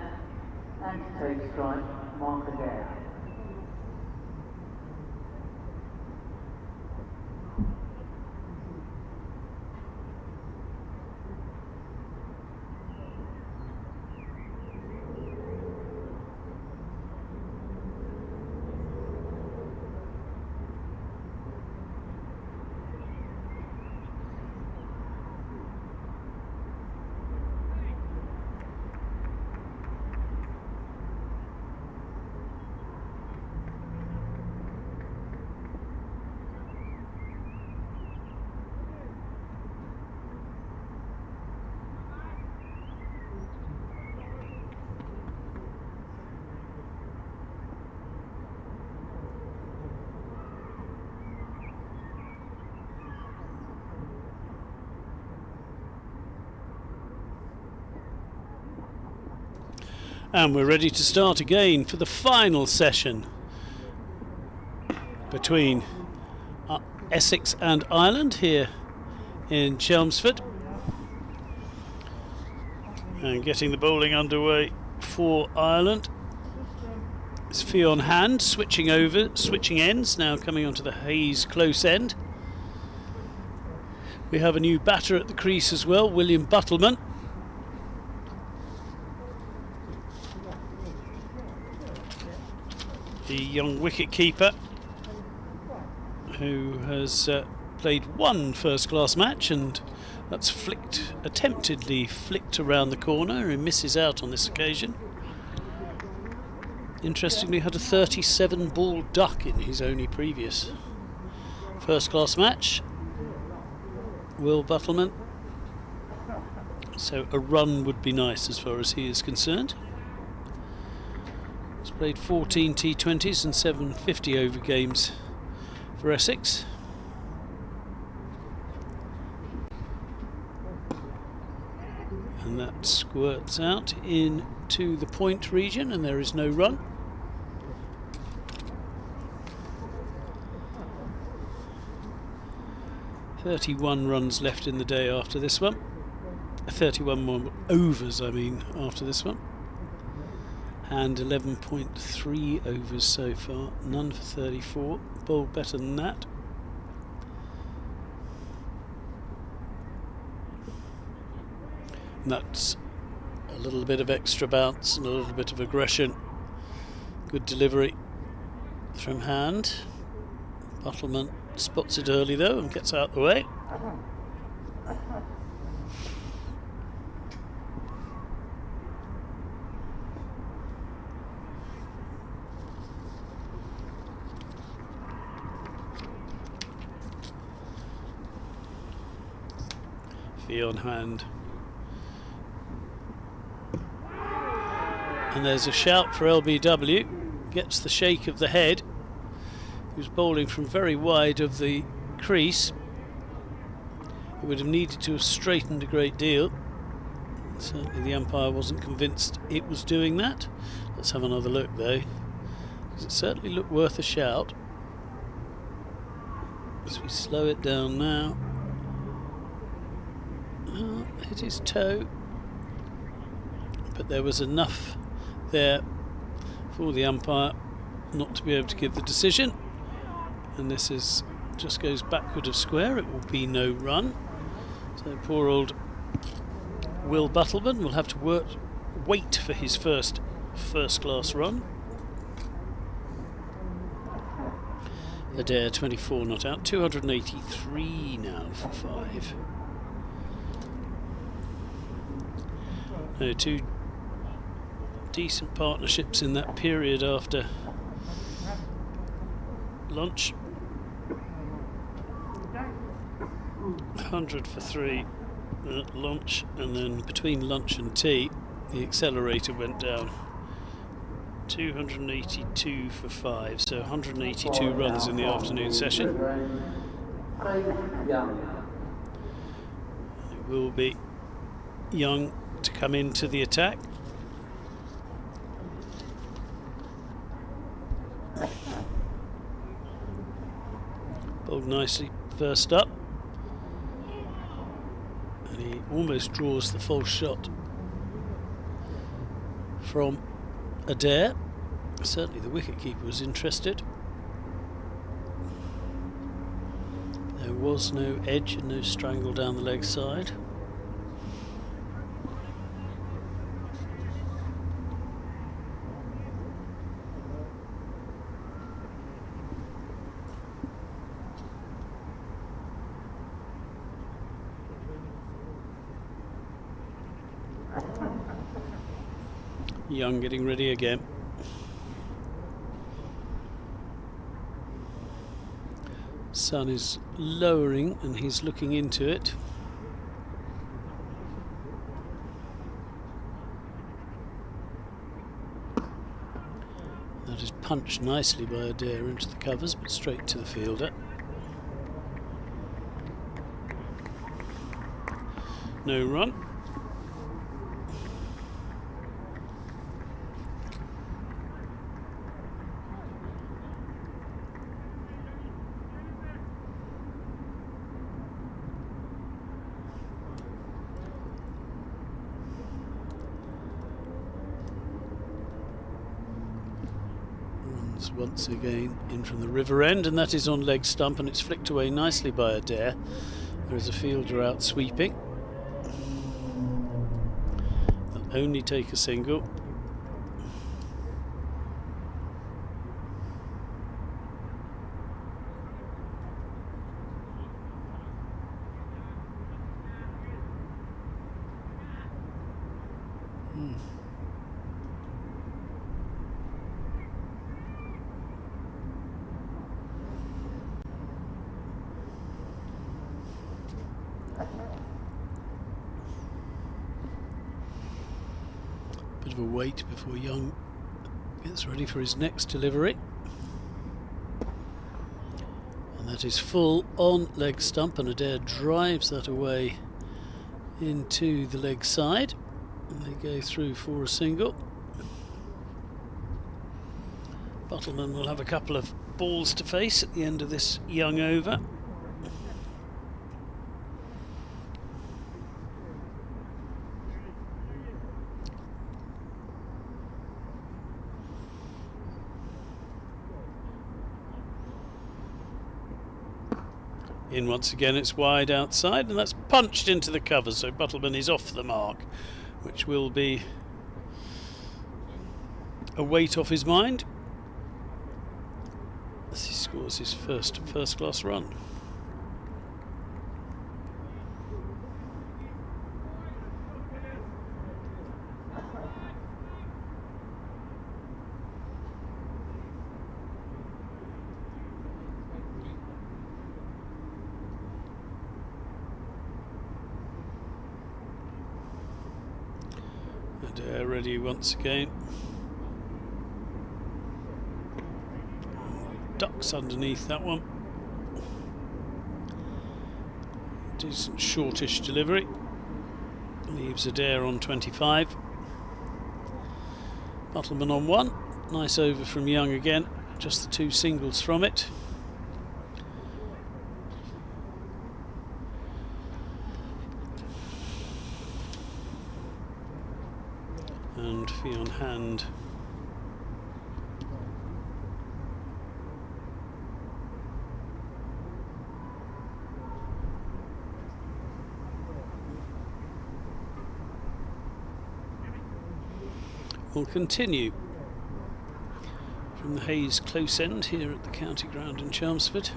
and to take strike, Mark Adair. And we're ready to start again for the final session between Essex and Ireland here in Chelmsford. And getting the bowling underway for Ireland. It's Fionn Hand switching ends, now coming onto the Hayes close end. We have a new batter at the crease as well, William Buttleman. The young wicket keeper who has played one first-class match, and that's attemptedly flicked around the corner and misses out on this occasion. Interestingly, had a 37-ball duck in his only previous first-class match. Will Buttleman. So a run would be nice as far as he is concerned. He's played 14 T20s and 7 50-over games for Essex. And that squirts out into the point region, and there is no run. "31 runs left in the day after this one. 31 more overs, I mean, after this one. And 11.3 overs so far. None for 34. Bowled better than that. And that's a little bit of extra bounce and a little bit of aggression. Good delivery from hand. Buttleman spots it early though and gets out the way. Fee on hand. And there's a shout for LBW. Gets the shake of the head. He was bowling from very wide of the crease. He would have needed to have straightened a great deal. Certainly the umpire wasn't convinced it was doing that. Let's have another look though. It certainly looked worth a shout. As we slow it down now. Hit his toe. But there was enough there for the umpire not to be able to give the decision. And this is just goes backward of square. It will be no run. So poor old Will Buttleman will have to wait for his first class run. Adair 24 not out. 283 now for 5. No, 2 decent partnerships in that period after lunch. 100 for 3 at lunch, and then between lunch and tea the accelerator went down. 282 for 5, so 182 runs in the afternoon session. It will be Young to come into the attack. Bowled nicely first up, and he almost draws the false shot from Adair. Certainly the wicketkeeper was interested. There was no edge and no strangle down the leg side. Young getting ready again. Sun is lowering and he's looking into it. That is punched nicely by Adair into the covers, but straight to the fielder. No run. Once again in from the river end, and that is on leg stump, and it's flicked away nicely by Adair. There is a fielder out sweeping. They'll only take a single. Bit of a wait before Young gets ready for his next delivery. And that is full on leg stump, and Adair drives that away into the leg side. And they go through for a single. Bottleman will have a couple of balls to face at the end of this young over. In once again, it's wide outside, and that's punched into the cover, so Bottleman is off the mark, which will be a weight off his mind as he scores his first class run. And ready once again. Ducks underneath that one. Decent shortish delivery. Leaves Adair on 25. Bottleman on 1. Nice over from Young again. Just the 2 singles from it. And fee on hand. Will continue from the Hayes close end here at the county ground in Chelmsford.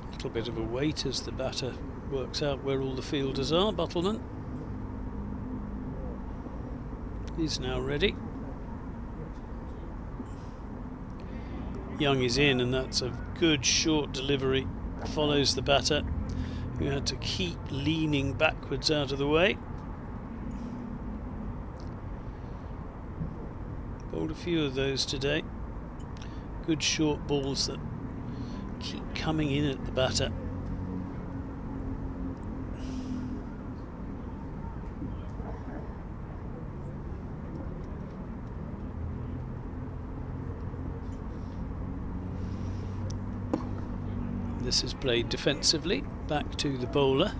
A little bit of a wait as the batter works out where all the fielders are. Bottleman. He's now ready. Young is in, and that's a good short delivery. Follows the batter, who had to keep leaning backwards out of the way. Bowled a few of those today. Good short balls that keep coming in at the batter. This is played defensively back to the bowler,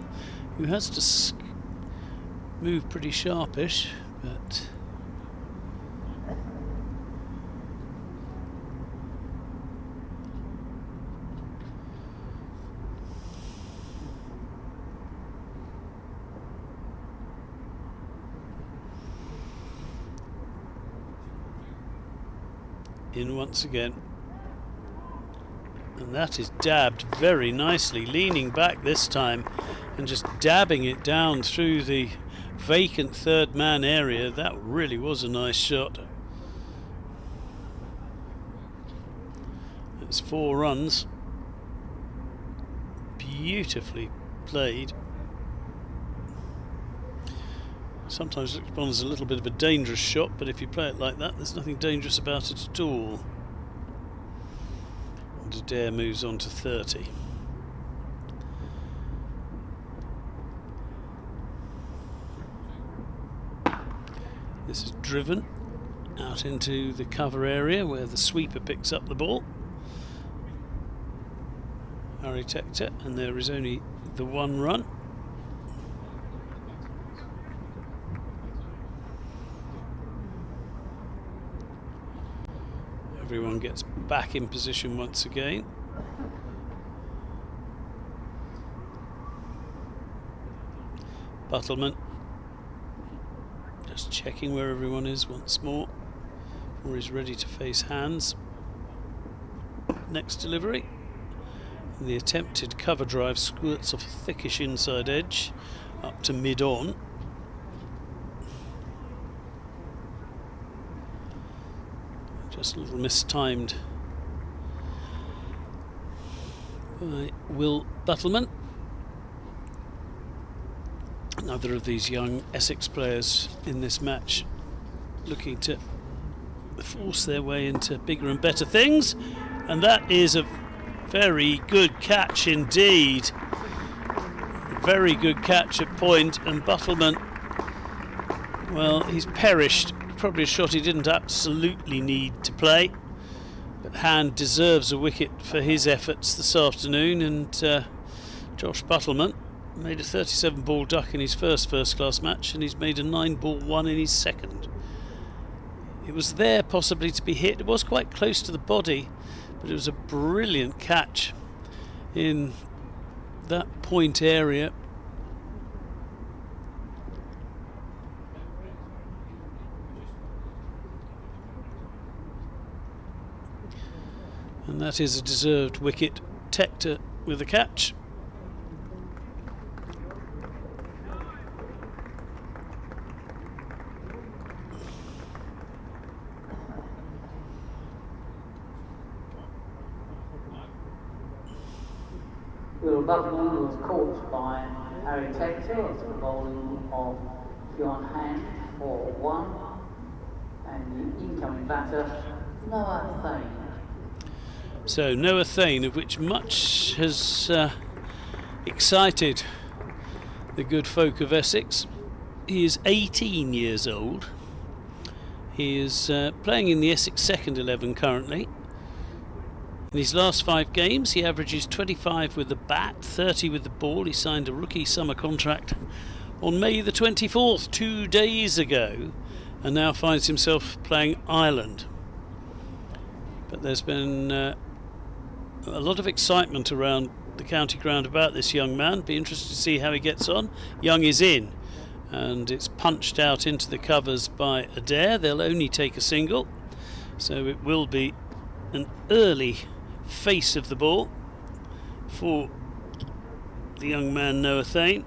who has to move pretty sharpish, but in once again. And that is dabbed very nicely, leaning back this time and just dabbing it down through the vacant third man area. That really was a nice shot. It's 4 runs. Beautifully played. Sometimes it looks upon as a little bit of a dangerous shot, but if you play it like that, there's nothing dangerous about it at all. Adair moves on to 30. This is driven out into the cover area where the sweeper picks up the ball. Harry Tector, and there is only the 1 run. Everyone gets back in position once again. Bottleman just checking where everyone is once more before he's ready to face hands. Next delivery. And the attempted cover drive squirts off a thickish inside edge up to mid-on. Just a little mistimed by Will Bottleman. Another of these young Essex players in this match looking to force their way into bigger and better things, and that is a very good catch indeed. Very good catch at point, and Buttleman, well, he's perished. Probably a shot he didn't absolutely need to play, but Hand deserves a wicket for his efforts this afternoon, and Josh Buttleman made a 37 ball duck in his first class match, and he's made a 9 ball one in his second. It was there possibly to be hit. It was quite close to the body, but it was a brilliant catch in that point area. And that is a deserved wicket. Tector with a catch. Will Buttleman was caught by Harry Tector at the bowling of John Hand for 1, and the incoming batter, Noah Thane. So Noah Thane, of which much has excited the good folk of Essex. He is 18 years old. He is playing in the Essex second 11 currently. In his last 5 games, he averages 25 with the bat, 30 with the ball. He signed a rookie summer contract on May the 24th, 2 days ago, and now finds himself playing Ireland. But there's been a lot of excitement around the county ground about this young man. Be interested to see how he gets on. Young is in, and it's punched out into the covers by Adair. They'll only take a single, so it will be an early face of the ball for the young man Noah Thane.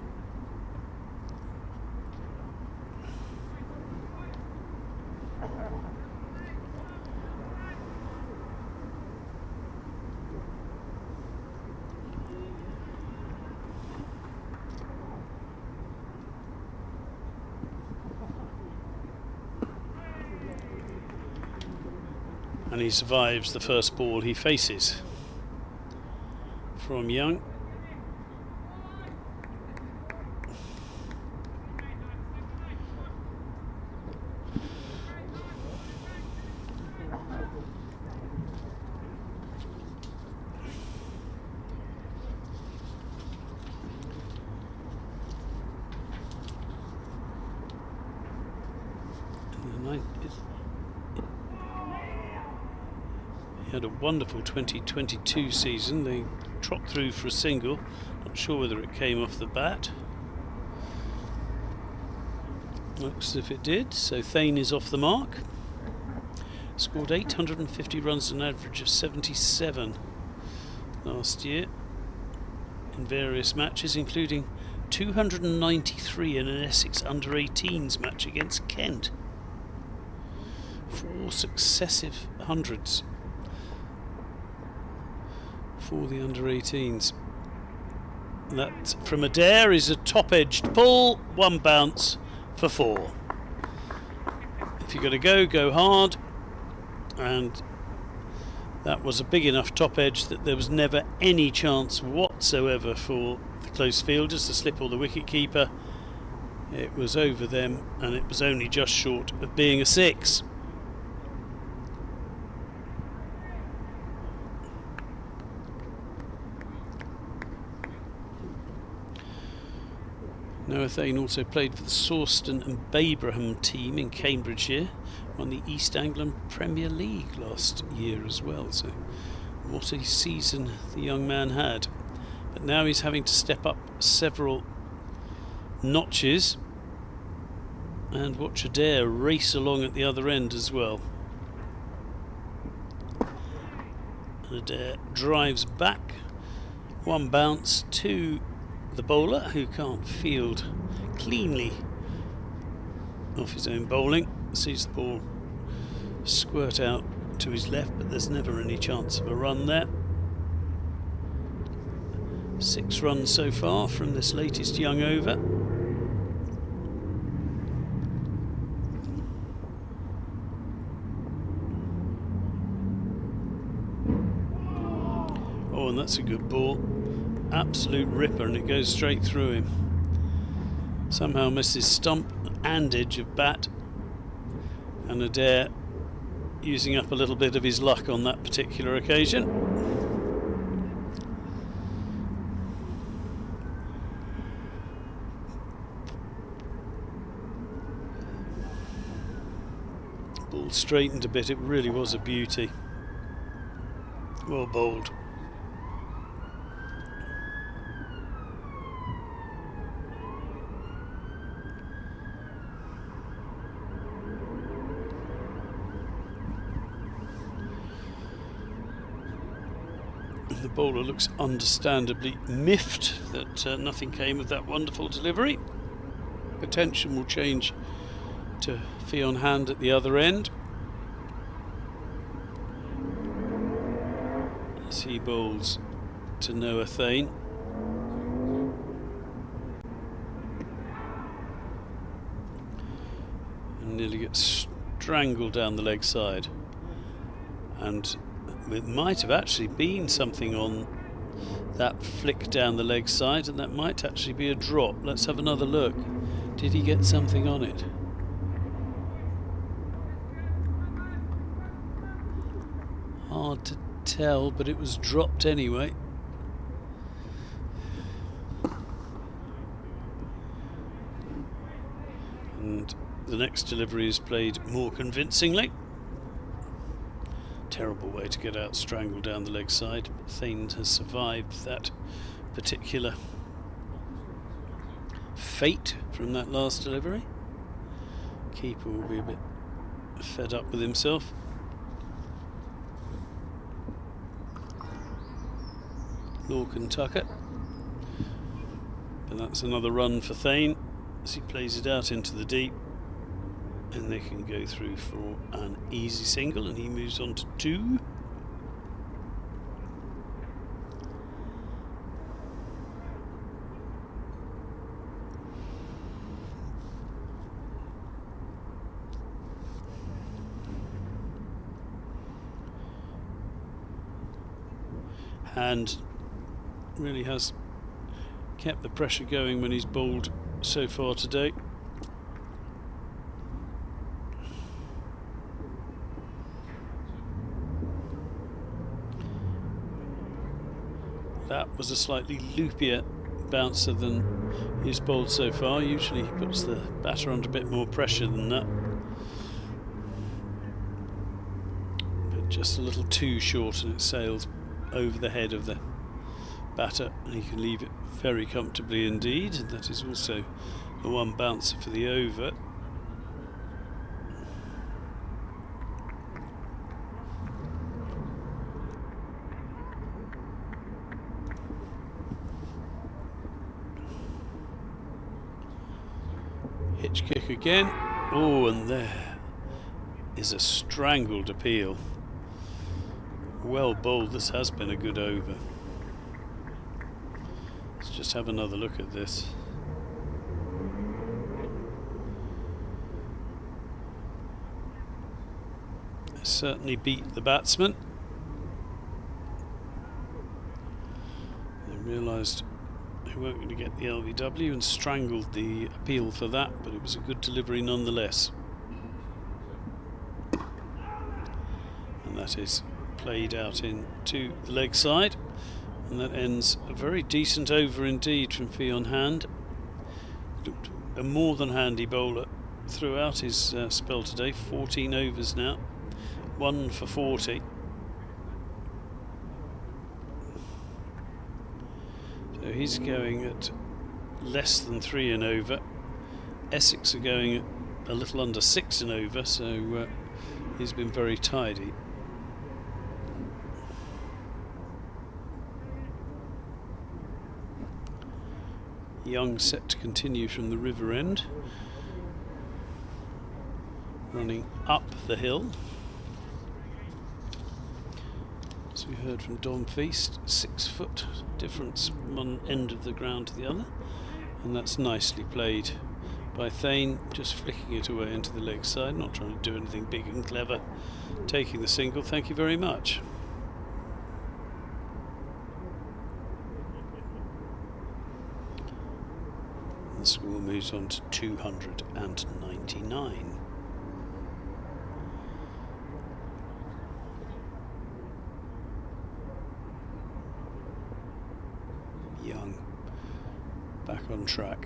And he survives the first ball he faces from Young. He had a wonderful 2022 season. They tropped through for a single. Not sure whether it came off the bat. Looks as if it did. So Thane is off the mark. Scored 850 runs at an average of 77 last year in various matches, including 293 in an Essex under-18s match against Kent. 4 successive hundreds for the under-18s. That from Adair is a top-edged pull, 1 bounce for 4. If you're going to go hard, and that was a big enough top edge that there was never any chance whatsoever for the close fielders to slip or the wicket keeper. It was over them, and it was only just short of being a 6. Noah Thane also played for the Sawston and Babraham team in Cambridgeshire, won the East Anglian Premier League last year as well, so what a season the young man had. But now he's having to step up several notches, and watch Adair race along at the other end as well. And Adair drives back, 1 bounce to the bowler, who can't field cleanly off his own bowling. Sees the ball squirt out to his left, but there's never any chance of a run there. 6 runs so far from this latest young over. Oh, and that's a good ball. Absolute ripper, and it goes straight through him. Somehow misses stump and edge of bat. And Adair using up a little bit of his luck on that particular occasion. Ball straightened a bit, it really was a beauty. Well bowled. The bowler looks understandably miffed that nothing came of that wonderful delivery. Attention will change to Fee on Hand at the other end. As he bowls to Noah Thane. And nearly gets strangled down the leg side. And it might have actually been something on that flick down the leg side, and that might actually be a drop. Let's have another look. Did he get something on it? Hard to tell, but it was dropped anyway. And the next delivery is played more convincingly. Terrible way to get out strangled down the leg side, but Thane has survived that particular fate from that last delivery. Keeper will be a bit fed up with himself. Lorcan Tucker, but that's another run for Thane as he plays it out into the deep. And they can go through for an easy single, and he moves on to 2. And really has kept the pressure going when he's bowled so far today. That was a slightly loopier bouncer than he's bowled so far. Usually he puts the batter under a bit more pressure than that. But just a little too short, and it sails over the head of the batter, and he can leave it very comfortably indeed. And that is also the one bouncer for the over. Hitch kick again. Oh, and there is a strangled appeal. Well bowled. This has been a good over. Let's just have another look at this. Certainly beat the batsman. They realised they weren't going to get the LBW and strangled the appeal for that, but it was a good delivery nonetheless. And that is played out into the leg side, and that ends a very decent over indeed from Fee on Hand. Looked a more than handy bowler throughout his spell today. 14 overs now, 1 for 40. So he's going at less than 3 and over. Essex are going at a little under 6 and over, so he's been very tidy. Young set to continue from the river end, running up the hill. As we heard from Dom Feast, 6 foot difference from one end of the ground to the other, and that's nicely played by Thane, just flicking it away into the leg side, not trying to do anything big and clever, taking the single. Thank you very much. The score moves on to 299. Young back on track.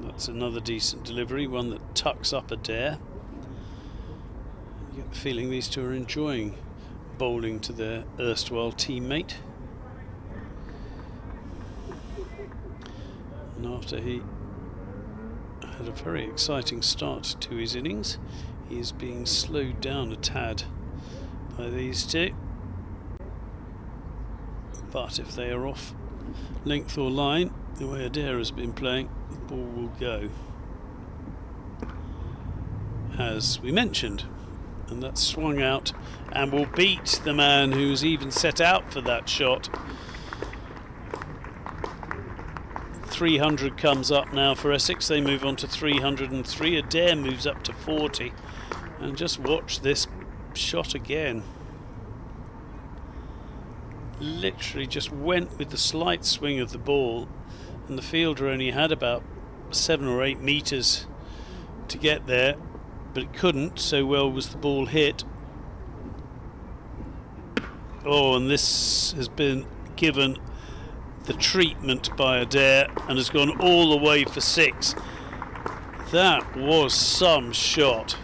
That's another decent delivery, one that tucks up Adair. You get the feeling these two are enjoying bowling to their erstwhile teammate. And after he had a very exciting start to his innings, he is being slowed down a tad by these two. But if they are off length or line, the way Adair has been playing, the ball will go. As we mentioned, and that's swung out and will beat the man who's even set out for that shot. 300 comes up now for Essex. They move on to 303. Adair moves up to 40. And just watch this shot again. Literally just went with the slight swing of the ball, and the fielder only had about 7 or 8 metres to get there, but it couldn't, so well was the ball hit. Oh, and this has been given the treatment by Adair and has gone all the way for 6. That was some shot.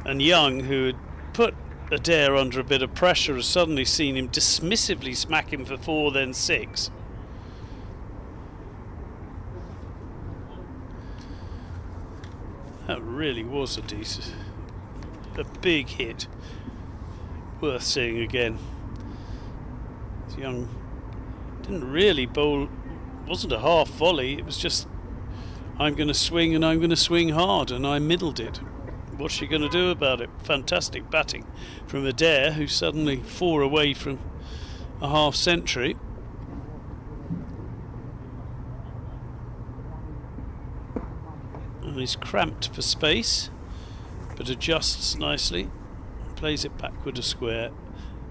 And Young, who had put Adair under a bit of pressure, has suddenly seen him dismissively smack him for 4, then 6. That really was a big hit, worth seeing again. Young didn't really bowl, wasn't a half volley, it was just, I'm going to swing and I'm going to swing hard, and I middled it. What's she going to do about it? Fantastic batting from Adair, who's suddenly 4 away from a half century. And he's cramped for space, but adjusts nicely, plays it backward a square.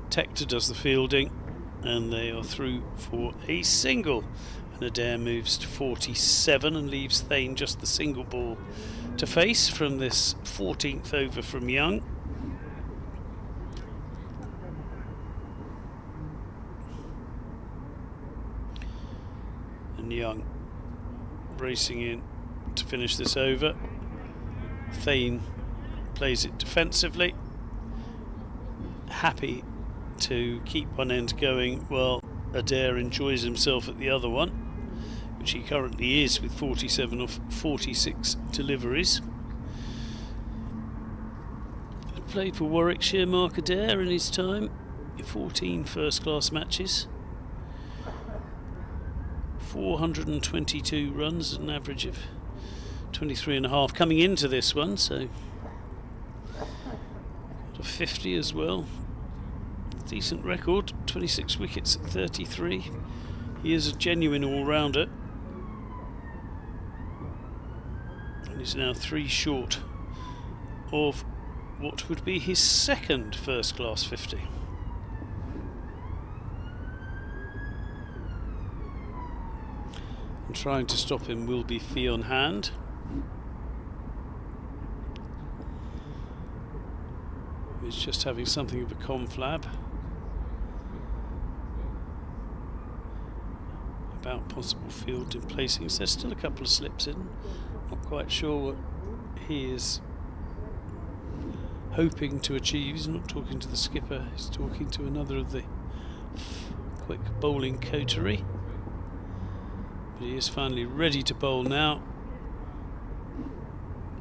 Tector does the fielding, and they are through for a single. And Adair moves to 47 and leaves Thane just the single ball to face from this 14th over from Young. And Young racing in to finish this over. Thane plays it defensively, happy to keep one end going while Adair enjoys himself at the other one, which he currently is with 47 of 46 deliveries. He played for Warwickshire, Mark Adair, in his time, 14 first-class matches, 422 runs at an average of 23.5 coming into this one, so got a 50 as well. Decent record, 26 wickets at 33. He is a genuine all-rounder, and he's now 3 short of what would be his second first-class 50. And trying to stop him will be Fee on hand. He's just having something of a conflab about possible field in placings. There's still a couple of slips in. Not quite sure what he is hoping to achieve. He's not talking to the skipper, he's talking to another of the quick bowling coterie. But he is finally ready to bowl now,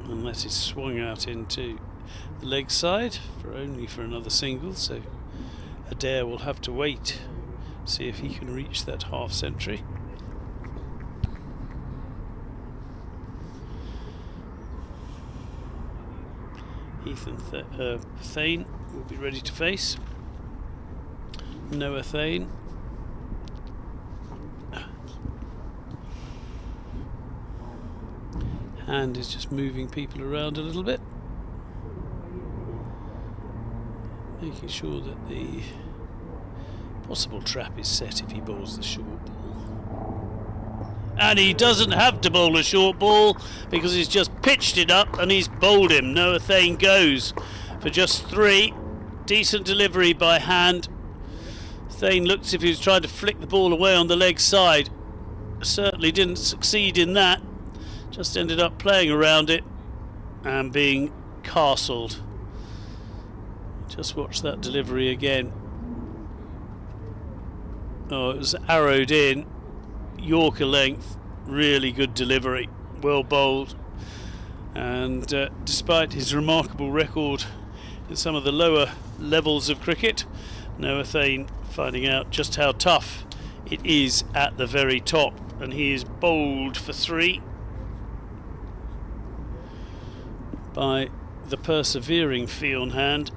and that is swung out into the leg side only for another single, so Adair will have to wait, see if he can reach that half century. Heath and Thane will be ready to face. Noah Thane. Hand is just moving people around a little bit, making sure that the possible trap is set if he bowls the short ball. And he doesn't have to bowl a short ball because he's just pitched it up and he's bowled him. Noah Thane goes for just 3. Decent delivery by Hand. Thane looks as if he was trying to flick the ball away on the leg side. Certainly didn't succeed in that. Just ended up playing around it and being castled. Just watch that delivery again. Oh, it was arrowed in. Yorker length. Really good delivery. Well bowled. And despite his remarkable record in some of the lower levels of cricket, Noah Thane finding out just how tough it is at the very top, and he is bowled for 3 by the persevering Fionn Hand,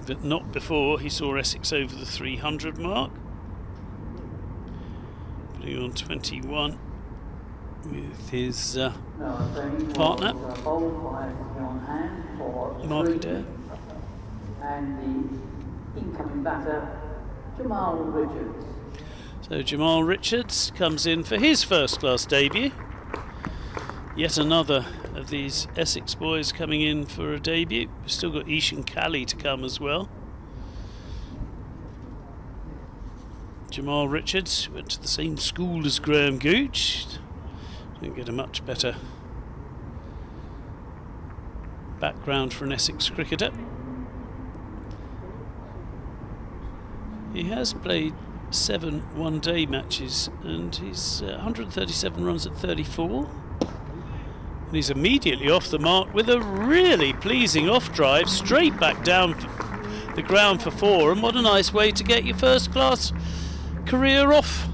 but not before he saw Essex over the 300 mark, putting on 21 with his partner Mark Adair. And the incoming batter, Jamal Richards. So Jamal Richards comes in for his first class debut. Yet another of these Essex boys coming in for a debut. We've still got Ishan Kali to come as well. Jamal Richards went to the same school as Graham Gooch. Didn't get a much better background for an Essex cricketer. He has played 7 one-day matches and he's 137 runs at 34. And he's immediately off the mark with a really pleasing off drive straight back down the ground for 4. And what a nice way to get your first class career off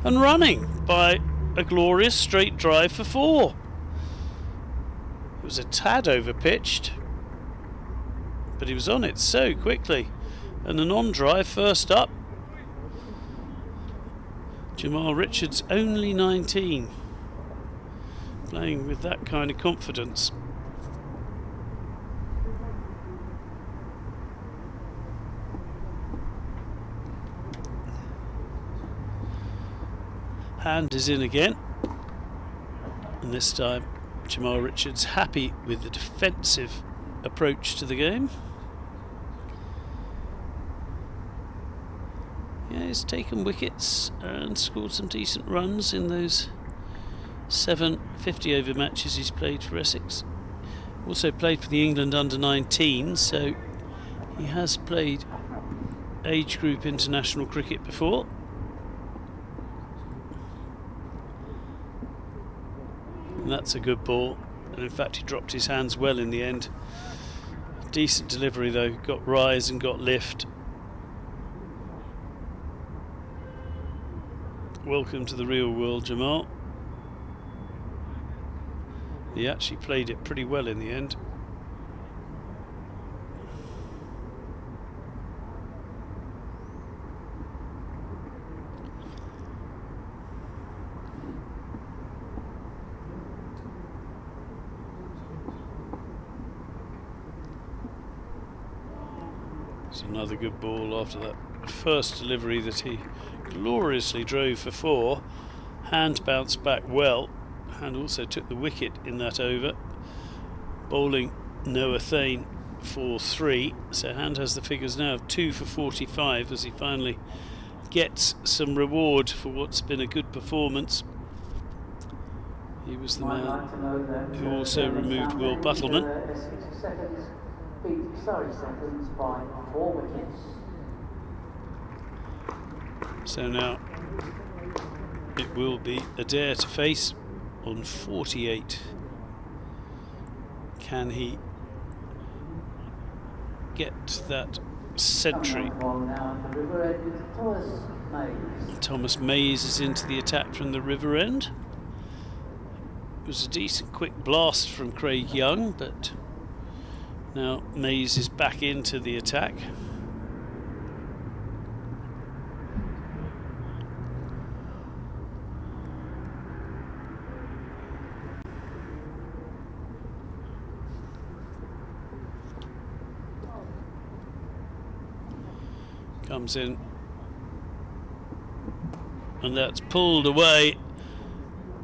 and running, by a glorious straight drive for 4. It was a tad over pitched, but he was on it so quickly. And an on drive first up. Jamal Richards only 19, playing with that kind of confidence. Hand is in again, and this time Jamal Richards happy with the defensive approach to the game. Yeah, he's taken wickets and scored some decent runs in those 7 50-over matches he's played for Essex. Also played for the England under-19, so he has played age group international cricket before. And that's a good ball, and in fact he dropped his hands well in the end. Decent delivery though, got rise and got lift. Welcome to the real world, Jamal. He actually played it pretty well in the end. It's another good ball after that first delivery that he gloriously drove for 4. Hand bounced back well. Hand also took the wicket in that over, bowling Noah Thane for 3. So Hand has the figures now of 2 for 45 as he finally gets some reward for what's been a good performance. He was the man who also removed Will Buttleman. Seconds by 4 wickets. So now it will be Adair to face on 48. Can he get that century? Thomas Mays is into the attack from the river end. It was a decent quick blast from Craig Young, but now Mays is back into the attack. Comes in and that's pulled away,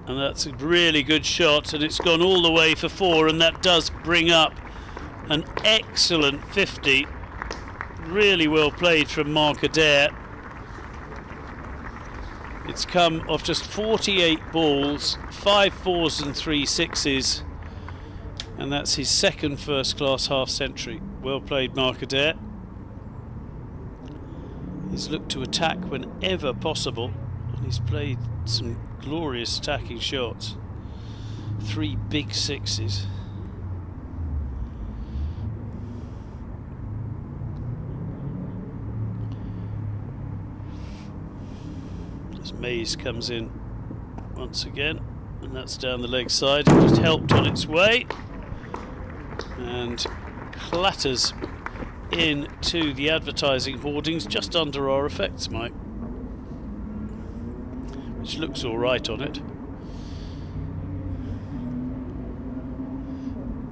and that's a really good shot, and it's gone all the way for 4, and that does bring up an excellent 50. Really well played from Mark Adair. It's come off just 48 balls, 5 4s and 3 6s, and that's his second first-class half-century. Well played, Mark Adair. He's looked to attack whenever possible, and he's played some glorious attacking shots. 3 big 6s. As Mays comes in once again, and that's down the leg side, and just helped on its way, and clatters into the advertising hoardings just under our effects mic, which looks alright on it,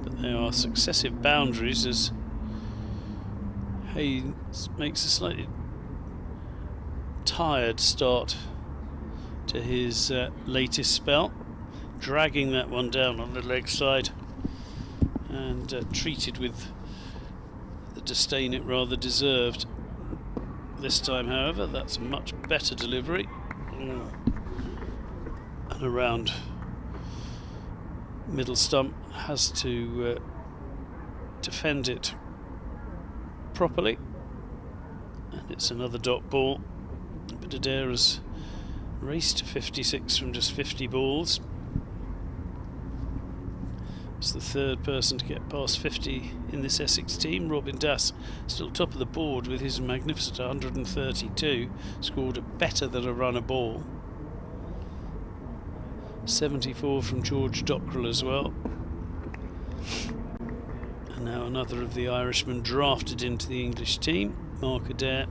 but there are successive boundaries as Haynes makes a slightly tired start to his latest spell, dragging that one down on the leg side, and treated with the disdain it rather deserved. This time, however, that's a much better delivery, and around middle stump, has to defend it properly, and it's another dot ball, but Adair has raced to 56 from just 50 balls. It's the third person to get past 50 in this Essex team. Robin Dass still top of the board with his magnificent 132, scored better than a run a ball. 74 from George Dockrell as well. And now another of the Irishmen drafted into the English team. Mark Adair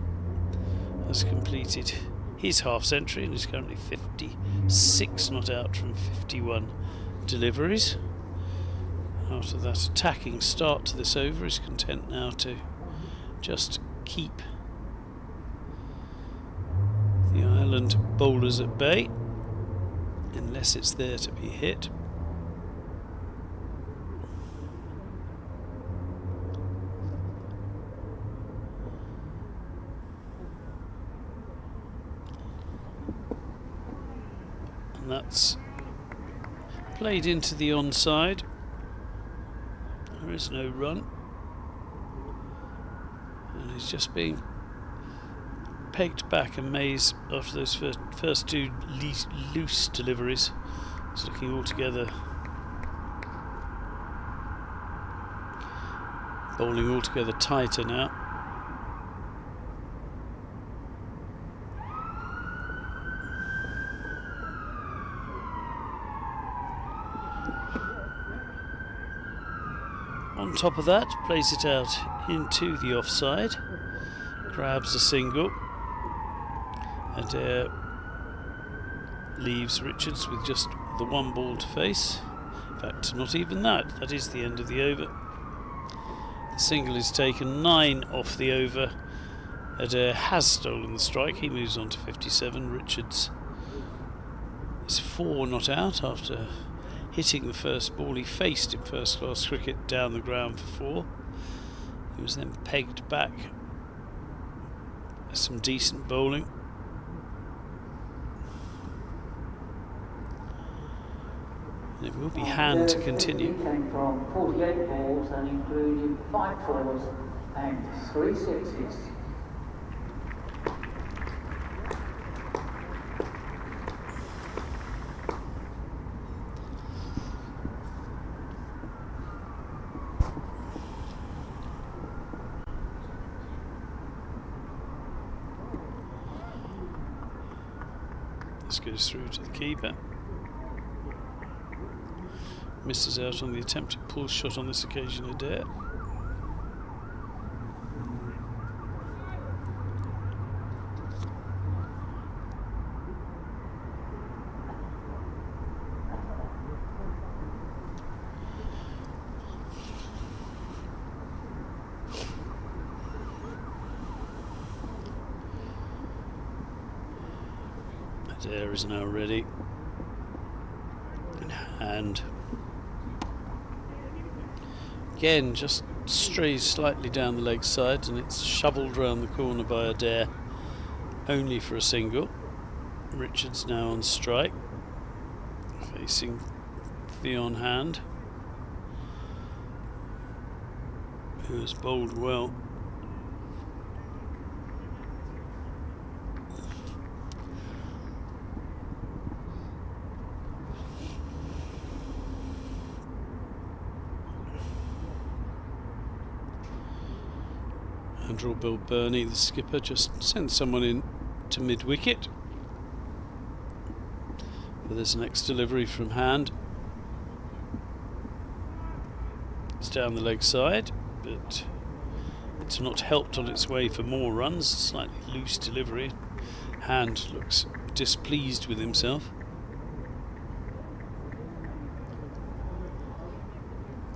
has completed his half-century and is currently 56 not out from 51 deliveries. After that attacking start to this over, is content now to just keep the Ireland bowlers at bay, unless it's there to be hit. And that's played into the onside. There is no run, and he's just being pegged back, and Mays, after those first 2 loose deliveries, is looking altogether bowling altogether tighter now. On top of that, plays it out into the offside, grabs a single, and leaves Richards with just the 1 ball to face. In fact, not even that. That is the end of the over. The single is taken, 9 off the over. Adair has stolen the strike. He moves on to 57. Richards is 4 not out after hitting the first ball he faced in first-class cricket down the ground for 4. He was then pegged back with some decent bowling. And it will be hand to continue. He came from 48 balls and included 5 4s and 3 6s. This goes through to the keeper. Misses out on the attempted pull shot on this occasion, Adair. Adair is now ready. In hand. Again, just strays slightly down the leg side, and it's shovelled round the corner by Adair, only for a single. Richards now on strike, facing the on hand, who has bowled well. Andrew Bill Burney, the skipper, just sent someone in to mid-wicket for this next delivery from hand. It's down the leg side, but it's not helped on its way for more runs. Slightly loose delivery. Hand looks displeased with himself,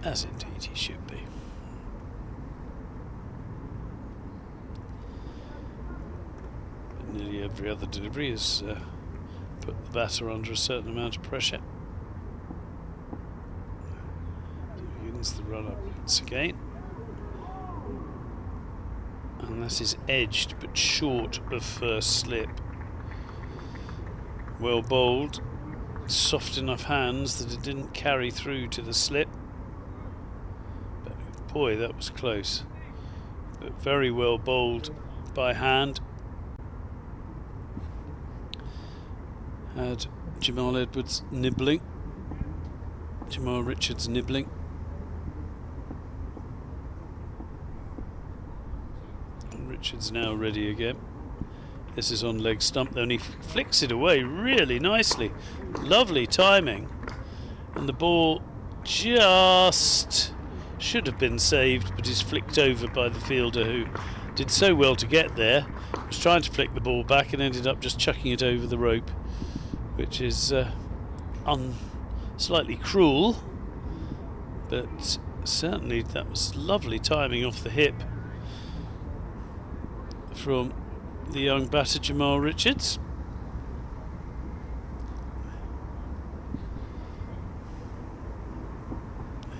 as indeed he should be. Nearly every other delivery has put the batter under a certain amount of pressure. Begins the run up once again, and that is edged but short of first slip. Well bowled, soft enough hands that it didn't carry through to the slip, but boy, that was close. But very well bowled by hand. Had Jamal Richards nibbling. And Richards now ready again. This is on leg stump, though, and he flicks it away really nicely. Lovely timing. And the ball just should have been saved, but is flicked over by the fielder, who did so well to get there. Was trying to flick the ball back and ended up just chucking it over the rope, which is slightly cruel, but certainly that was lovely timing off the hip from the young batter Jamal Richards.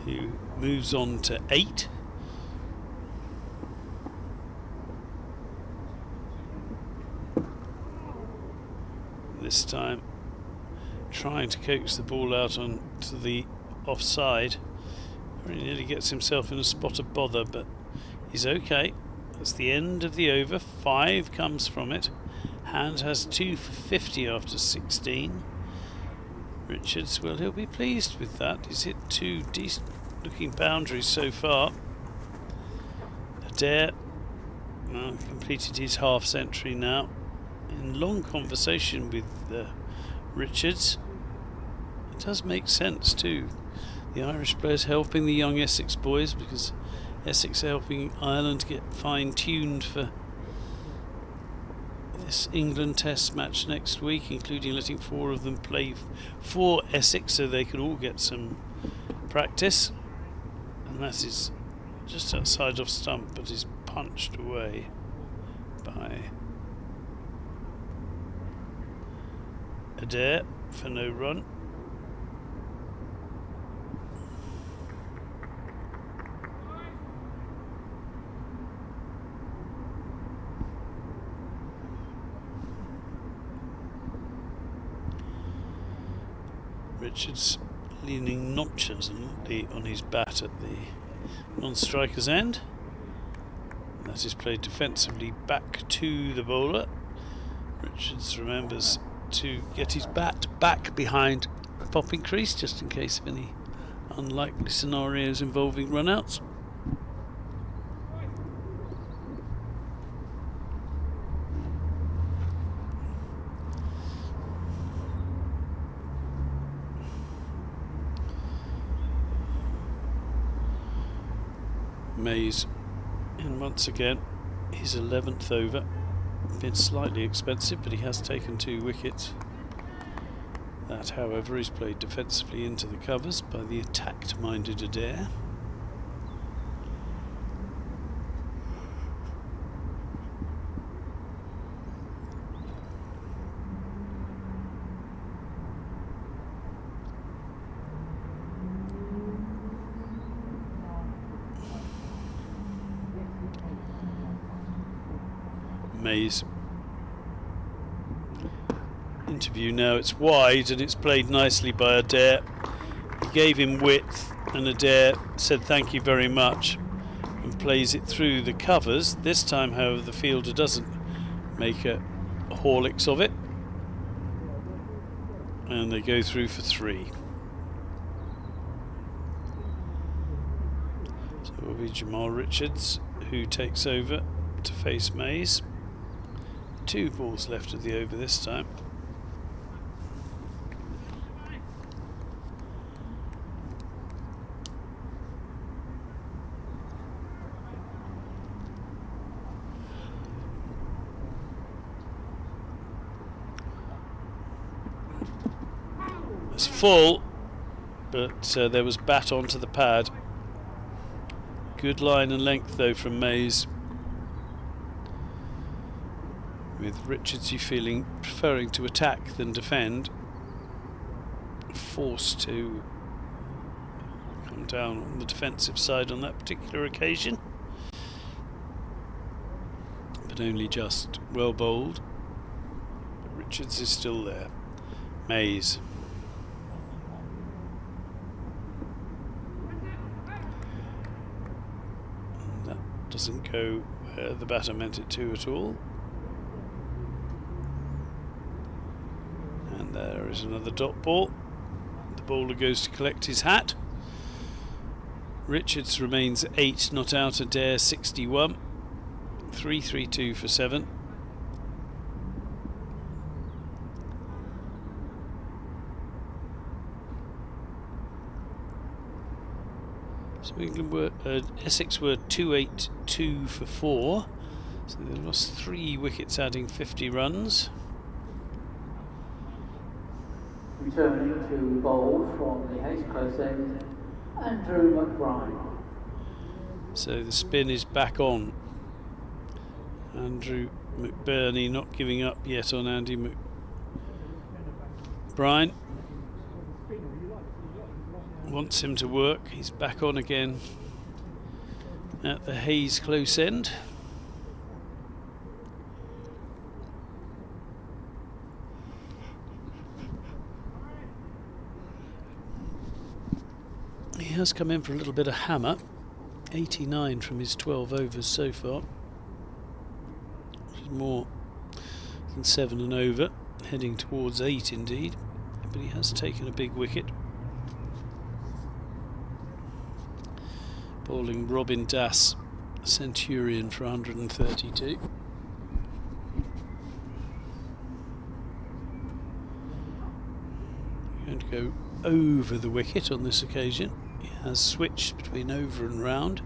Who moves on to 8. This time trying to coax the ball out onto the offside, where he nearly gets himself in a spot of bother, but he's okay. That's the end of the over. 5 comes from it. Hand has 2 for 50 after 16. Richards, well, he'll be pleased with that. He's hit 2 decent looking boundaries so far. Adair completed his half century now, in long conversation with Richards. It does make sense too. The Irish players helping the young Essex boys, because Essex are helping Ireland get fine-tuned for this England Test match next week, including letting 4 of them play for Essex so they can all get some practice. And that is just outside off stump, but is punched away by Adair for no run. Richards leaning nonchalantly on his bat at the non-striker's end. That is played defensively back to the bowler. Richards remembers to get his bat back behind the popping crease, just in case of any unlikely scenarios involving run-outs. Mays in once again, his 11th over. Been slightly expensive, but he has taken 2 wickets. That, however, is played defensively into the covers by the attack-minded Adair. Mays. Interview now, it's wide and it's played nicely by Adair. He gave him width and Adair said thank you very much and plays it through the covers. This time, however, the fielder doesn't make a Horlicks of it and they go through for 3. So it will be Jamal Richards who takes over to face Mays. 2 balls left of the over this time. It's full, but there was bat onto the pad. Good line and length though from Mays. With Richards preferring to attack than defend. Forced to come down on the defensive side on that particular occasion. But only just. Well bowled. But Richards is still there. Mays. Doesn't go where the batter meant it to at all. And there is another dot ball. The bowler goes to collect his hat. Richards remains 8 not out. Adair 61. 3-3-2 for 7. So England were Essex were 2-8-2 for 4, so they lost 3 wickets, adding 50 runs. Returning to bowl from the Hayes close end, Andrew McBride. So the spin is back on. Andrew McBurney not giving up yet on Andy McBride. Wants him to work. He's back on again at the Hayes close end. He has come in for a little bit of hammer. 89 from his 12 overs so far, which is more than 7 and over, heading towards 8 indeed, but he has taken a big wicket. Bowling Robin Das, Centurion, for 132. Going to go over the wicket on this occasion. He has switched between over and round.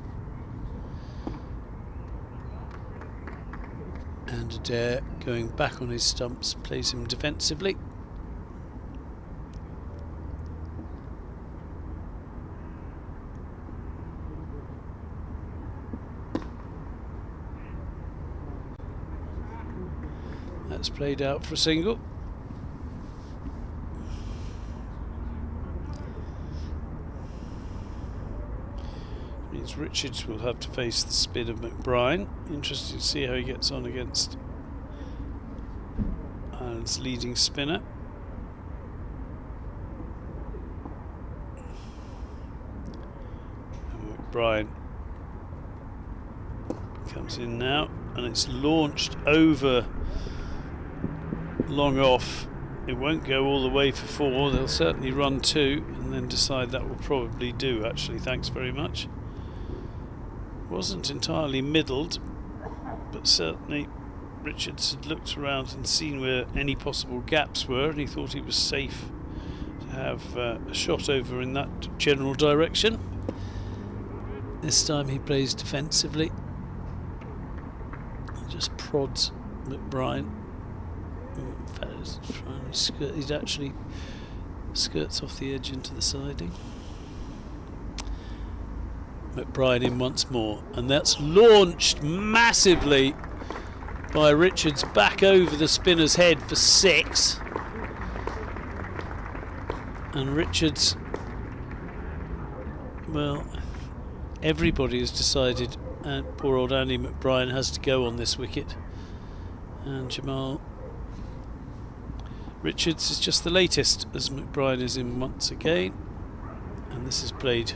And Adair going back on his stumps plays him defensively. That's played out for a single. Means Richards will have to face the spin of McBride. Interesting to see how he gets on against Ireland's leading spinner. And McBride comes in now, and it's launched over long off. It won't go all the way for 4. They'll certainly run 2 and then decide that will probably do. Actually, thanks very much. Wasn't entirely middled, but certainly Richards had looked around and seen where any possible gaps were, and he thought he was safe to have a shot over in that general direction. This time he plays defensively, just prods McBride. In fact, he actually skirts off the edge into the siding. McBride in once more, and that's launched massively by Richards back over the spinner's head for 6. And Richards, well, everybody has decided poor old Andy McBride has to go on this wicket. And Jamal Richards is just the latest, as McBride is in once again. And this is played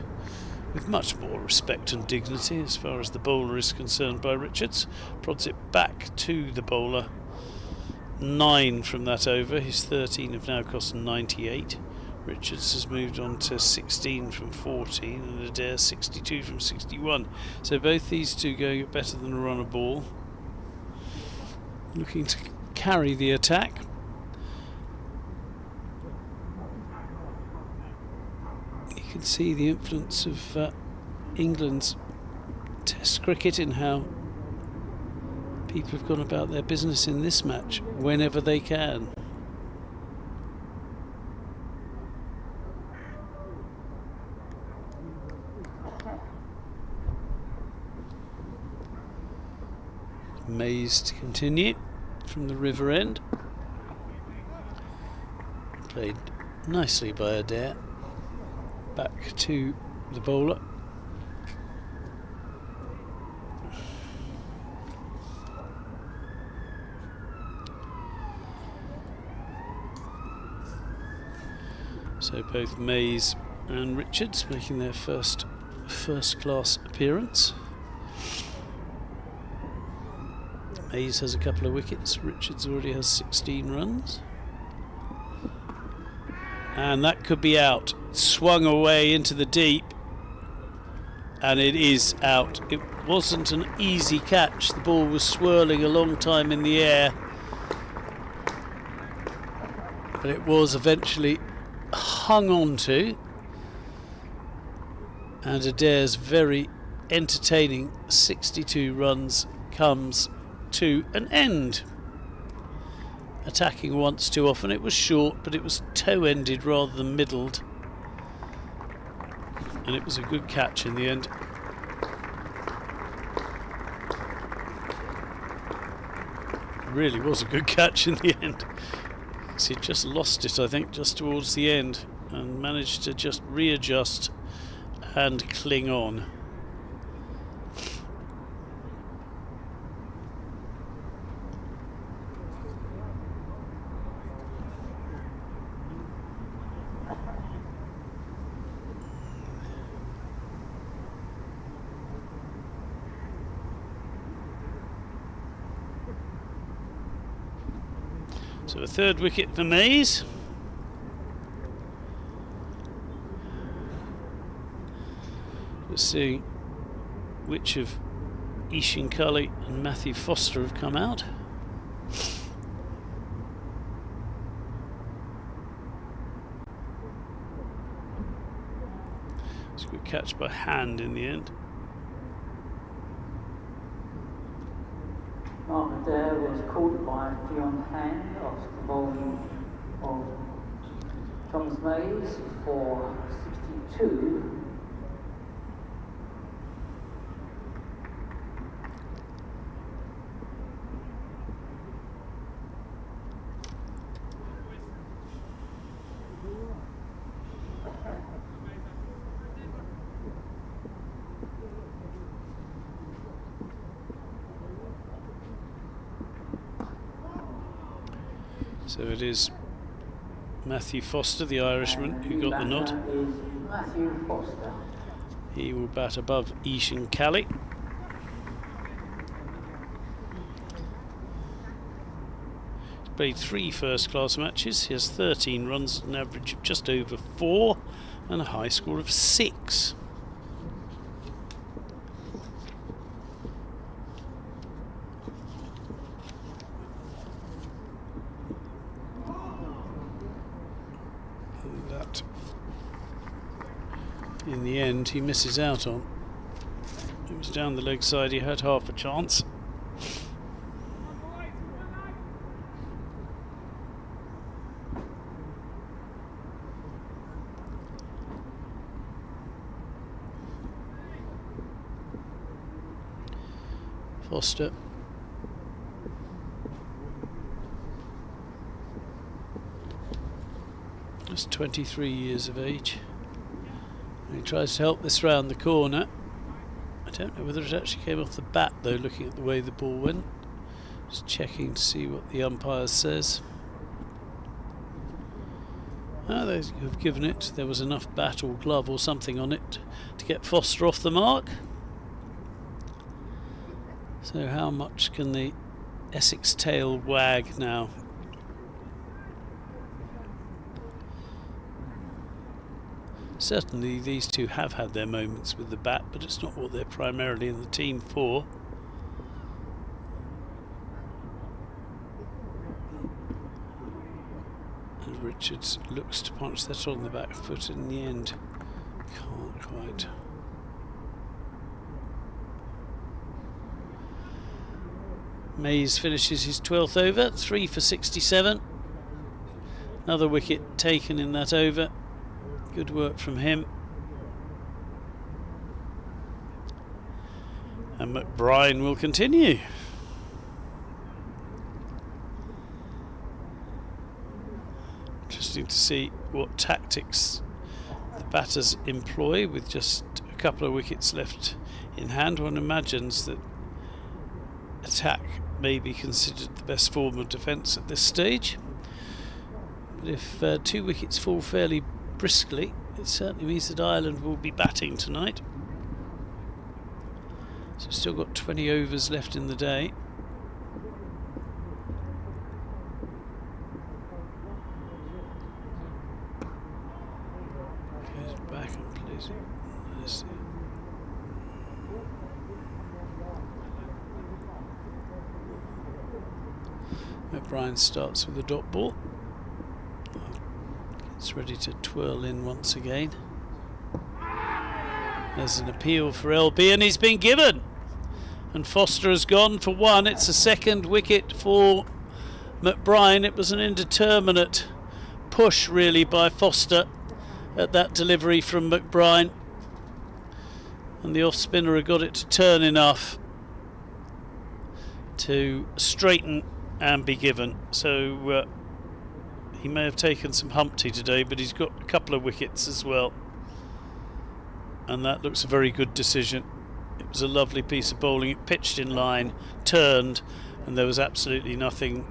with much more respect and dignity as far as the bowler is concerned by Richards. Prods it back to the bowler. 9 from that over. His 13 have now cost 98. Richards has moved on to 16 from 14 and Adair 62 from 61. So both these two going at better than a run a ball. Looking to carry the attack. You can see the influence of England's Test cricket in how people have gone about their business in this match whenever they can. Mays to continue from the river end. Played nicely by Adair. Back to the bowler. So both Mays and Richards making their first class appearance. Mays has a couple of wickets, Richards already has 16 runs. And that could be out. Swung away into the deep. And it is out. It wasn't an easy catch. The ball was swirling a long time in the air. But it was eventually hung on to. And Adair's very entertaining 62 runs comes to an end. Attacking once too often. It was short, but it was toe-ended rather than middled. And it was a good catch in the end. It really was a good catch in the end. So he just lost it, I think, just towards the end, and managed to just readjust and cling on. So a third wicket for Mays. Let's see which of Ishan Cully and Matthew Foster have come out. It's a good catch by hand in the end. Mark Adair was caught by Dion Hand after the bowling of Thomas Mays for 62. So it is Matthew Foster, the Irishman, who got the nod. Matthew Foster. He will bat above Ishan Cully. He's played 3 first-class matches. He has 13 runs, an average of just over 4, and a high score of 6. That, in the end, he misses out on. It was down the leg side, he had half a chance. Foster. Just 23 years of age. And he tries to help this round the corner. I don't know whether it actually came off the bat though, looking at the way the ball went. Just checking to see what the umpire says. They have given it. There was enough bat or glove or something on it to get Foster off the mark. So how much can the Essex tail wag now? Certainly these two have had their moments with the bat, but it's not what they're primarily in the team for. And Richards looks to punch that on the back foot in the end. Can't quite. Mays finishes his 12th over, 3 for 67. Another wicket taken in that over. Good work from him. And McBride will continue. Interesting to see what tactics the batters employ with just a couple of wickets left in hand. One imagines that attack may be considered the best form of defence at this stage. But if 2 wickets fall fairly briskly, it certainly means that Ireland will be batting tonight. So we've still got 20 overs left in the day. Goes back and plays it nicely. O'Brien starts with a dot ball. It's ready to twirl in once again. There's an appeal for LB and he's been given. And Foster has gone for 1. It's a second wicket for McBride. It was an indeterminate push really by Foster at that delivery from McBride. And the off spinner got it to turn enough to straighten and be given. So he may have taken some Humpty today, but he's got a couple of wickets as well. And that looks a very good decision. It was a lovely piece of bowling. It pitched in line, turned, and there was absolutely nothing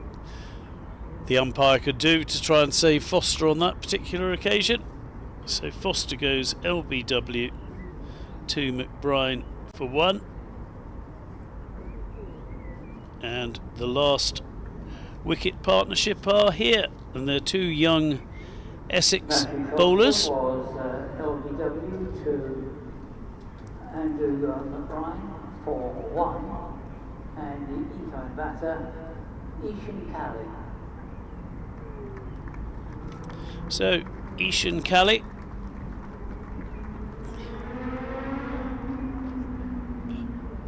the umpire could do to try and save Foster on that particular occasion. So Foster goes LBW to McBride for 1. And the last wicket partnership are here, and they're 2 young Essex bowlers. Was LBW to Andrew McBride for 1, and the incoming batter Ishan Kelly. So Ishan Kelly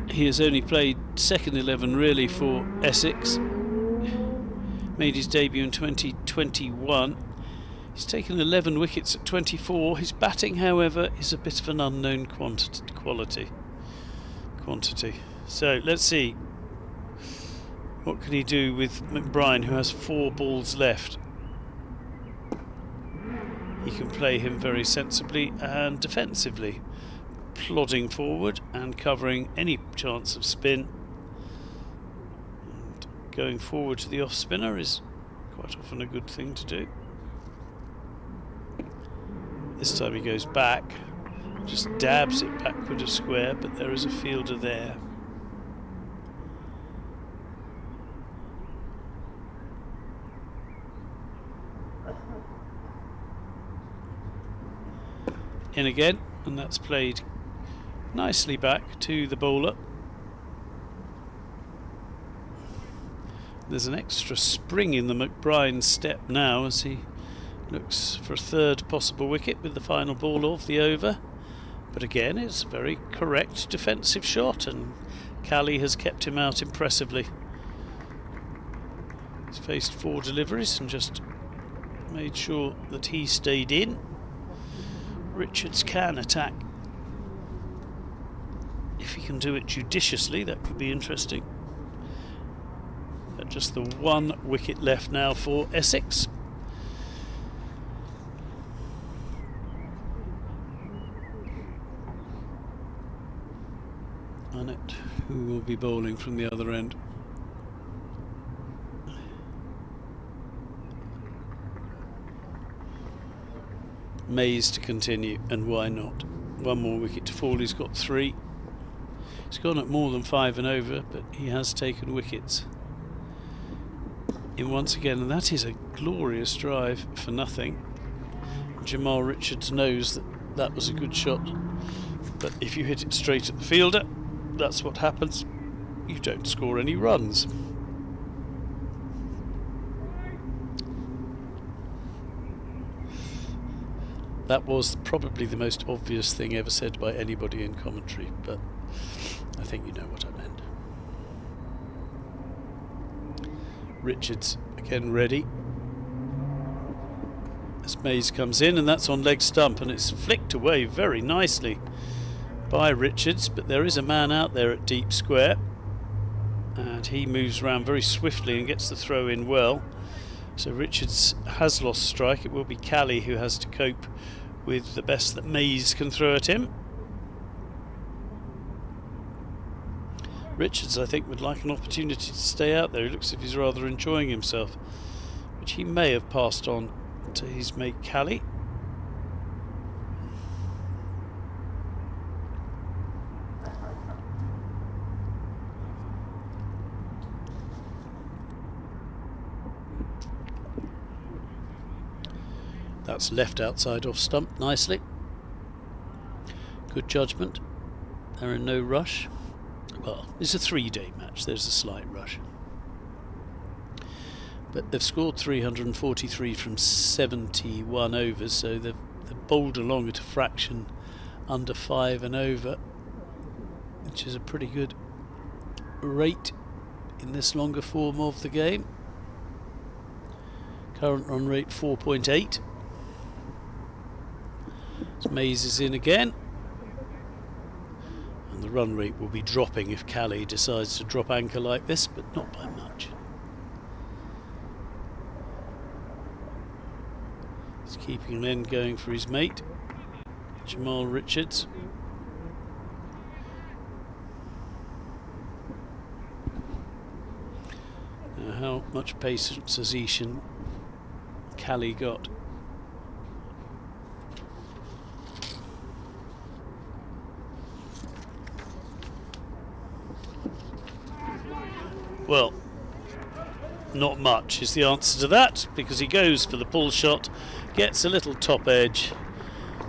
he has only played second 11 really for Essex. Made his debut in 2021. He's taken 11 wickets at 24. His batting, however, is a bit of an unknown quantity. So let's see what can he do with McBride, who has 4 balls left. He can play him very sensibly and defensively, plodding forward and covering any chance of spin. And going forward to the off spinner is quite often a good thing to do. This time he goes back, just dabs it backward of square, but there is a fielder there. In again, and that's played nicely back to the bowler. There's an extra spring in the McBride step now as he looks for a 3rd possible wicket with the final ball of the over. But again, it's a very correct defensive shot, and Cali has kept him out impressively. He's faced 4 deliveries and just made sure that he stayed in. Richards can attack. If he can do it judiciously, that could be interesting. But just the 1 wicket left now for Essex. Annett, who will be bowling from the other end. Mays to continue, and why not? One more wicket to fall. He's got 3. He's gone at more than 5 and over, but he has taken wickets in once again, and that is a glorious drive for nothing. Jamal Richards knows that that was a good shot, but if you hit it straight at the fielder, that's what happens. You don't score any runs. That was probably the most obvious thing ever said by anybody in commentary, but I think you know what I meant. Richards again ready as Mays comes in, and that's on leg stump, and it's flicked away very nicely by Richards, but there is a man out there at deep square, and he moves around very swiftly and gets the throw in well. So Richards has lost strike. It will be Cali who has to cope with the best that Mays can throw at him. Richards, I think, would like an opportunity to stay out there. He looks as if he's rather enjoying himself, which he may have passed on to his mate Cali. That's left outside off stump nicely. Good judgment. They're in no rush. Well, it's a 3-day match, there's a slight rush. But they've scored 343 from 71 overs, so they've bowled along at a fraction under 5 and over, which is a pretty good rate in this longer form of the game. Current run rate 4.8. So Mays is in again, and the run rate will be dropping if Cali decides to drop anchor like this, but not by much. He's keeping an end going for his mate, Jamal Richards. Now, how much patience has Cali got? Well, not much is the answer to that, because he goes for the pull shot, gets a little top edge,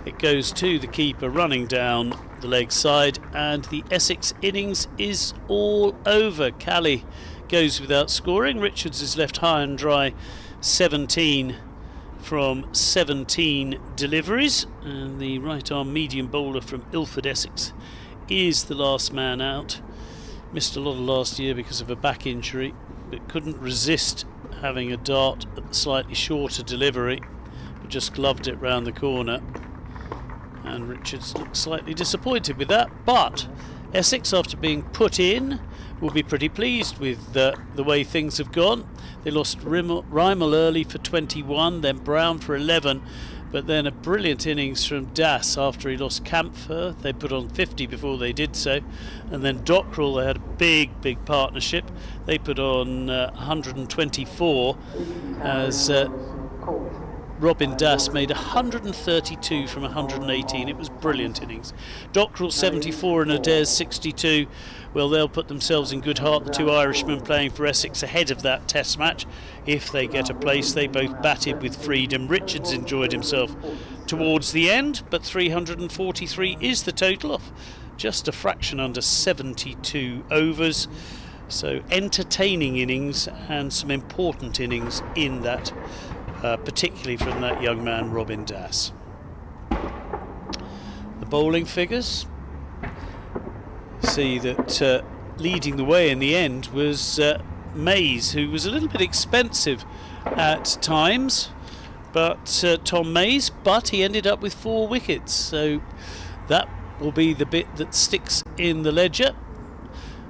it goes to the keeper running down the leg side, and the Essex innings is all over. Cali goes without scoring. Richards is left high and dry, 17 from 17 deliveries, and the right arm medium bowler from Ilford, Essex, is the last man out. Missed a lot of last year because of a back injury, but couldn't resist having a dart at the slightly shorter delivery, but just gloved it round the corner, and Richards looked slightly disappointed with that. But Essex, after being put in, will be pretty pleased with the way things have gone. They lost Rymel early for 21, then Brown for 11, but then a brilliant innings from Das after he lost Campher. They put on 50 before they did so, and then Dockrell, they had a big partnership. They put on 124 as Robin Das made 132 from 118. It was brilliant innings. Dockrell 74 and Adair's 62. Well, they'll put themselves in good heart, the two Irishmen playing for Essex ahead of that test match. If they get a place, they both batted with freedom. Richards enjoyed himself towards the end, but 343 is the total of just a fraction under 72 overs. So entertaining innings and some important innings in that, particularly from that young man Robin Das. The bowling figures see that leading the way in the end was Mays, who was a little bit expensive at times, but Tom Mays, but he ended up with 4 wickets, so that will be the bit that sticks in the ledger.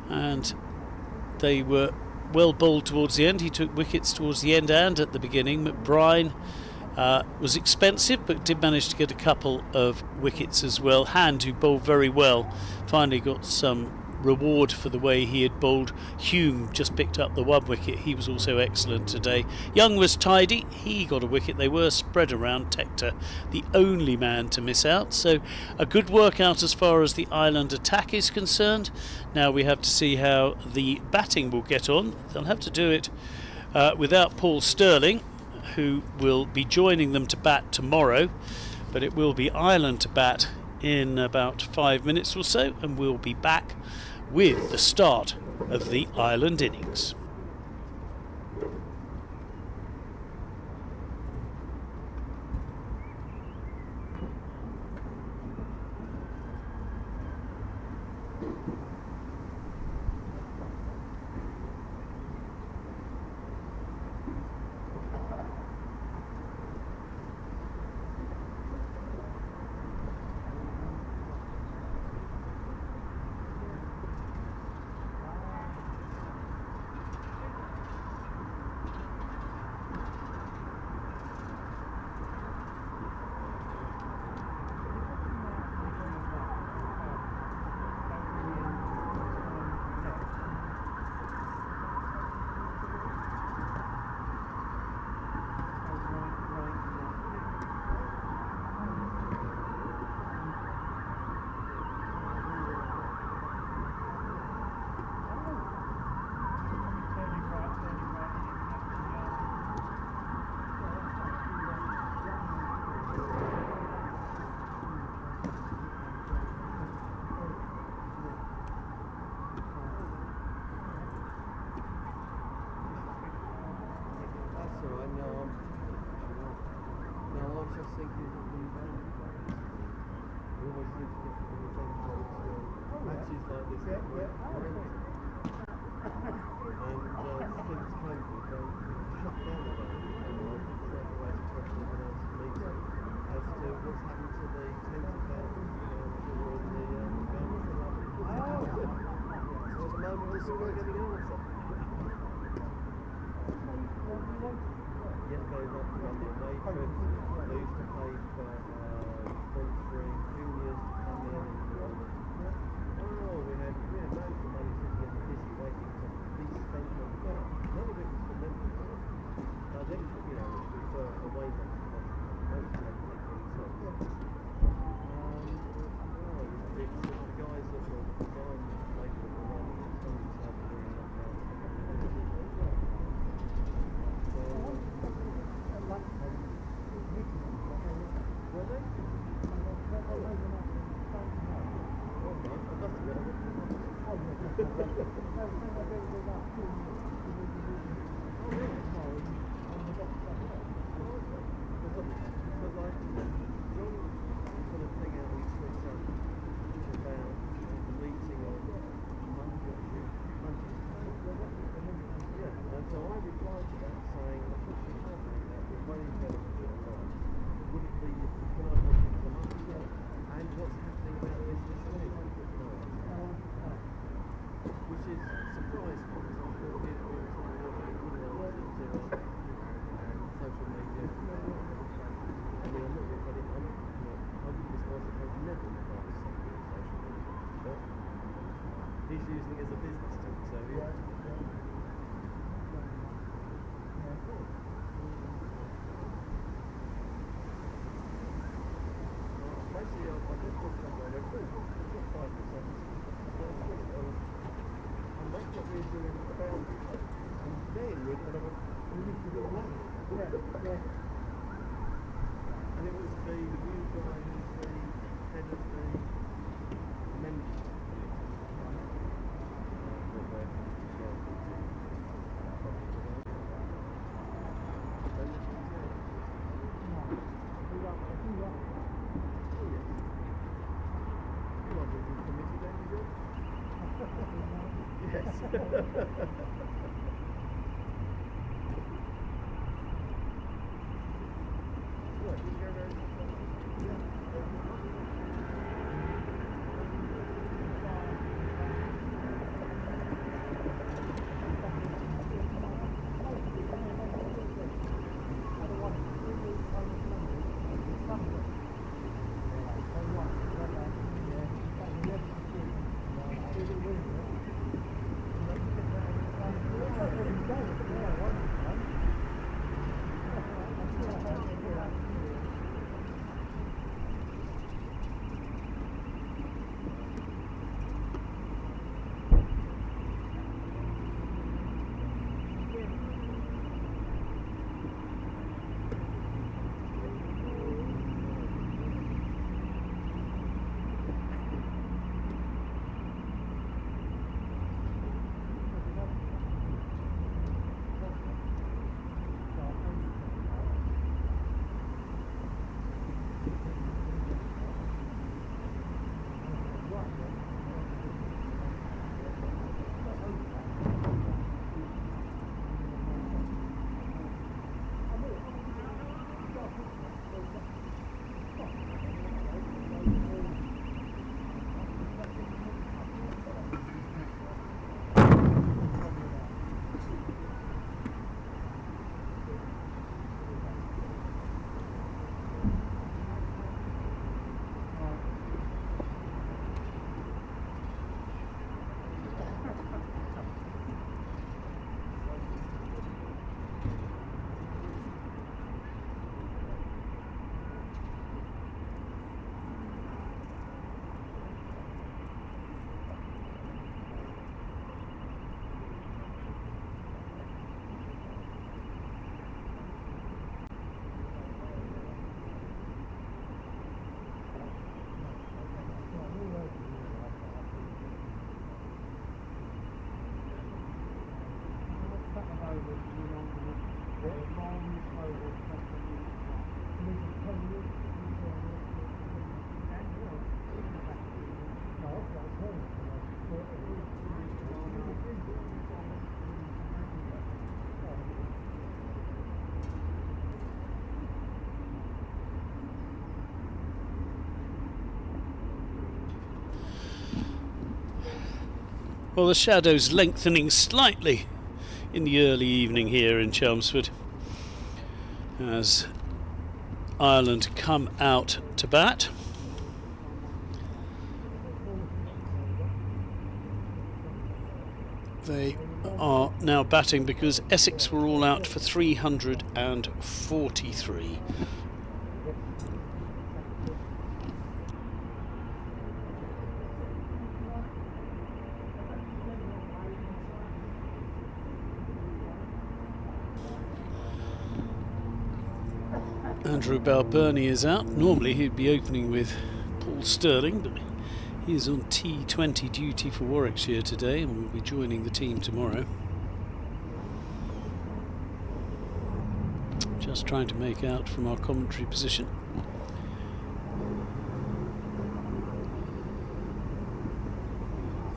And they were well bowled towards the end. He took wickets towards the end and at the beginning. McBride was expensive, but did manage to get a couple of wickets as well. Hand, who bowled very well, finally got some reward for the way he had bowled. Hume just picked up the 1 wicket. He was also excellent today. Young was tidy. He got a wicket. They were spread around. Tector, the only man to miss out. So a good workout as far as the Ireland attack is concerned. Now we have to see how the batting will get on. They'll have to do it without Paul Stirling, who will be joining them to bat tomorrow. But it will be Ireland to bat in about 5 minutes or so, and we'll be back with the start of the Ireland innings. Thank you. Well, the shadow's lengthening slightly in the early evening here in Chelmsford as Ireland come out to bat. They are now batting because Essex were all out for 343. Andrew Balbirnie is out. Normally he'd be opening with Paul Sterling, but he is on T20 duty for Warwickshire today and will be joining the team tomorrow. Just trying to make out from our commentary position.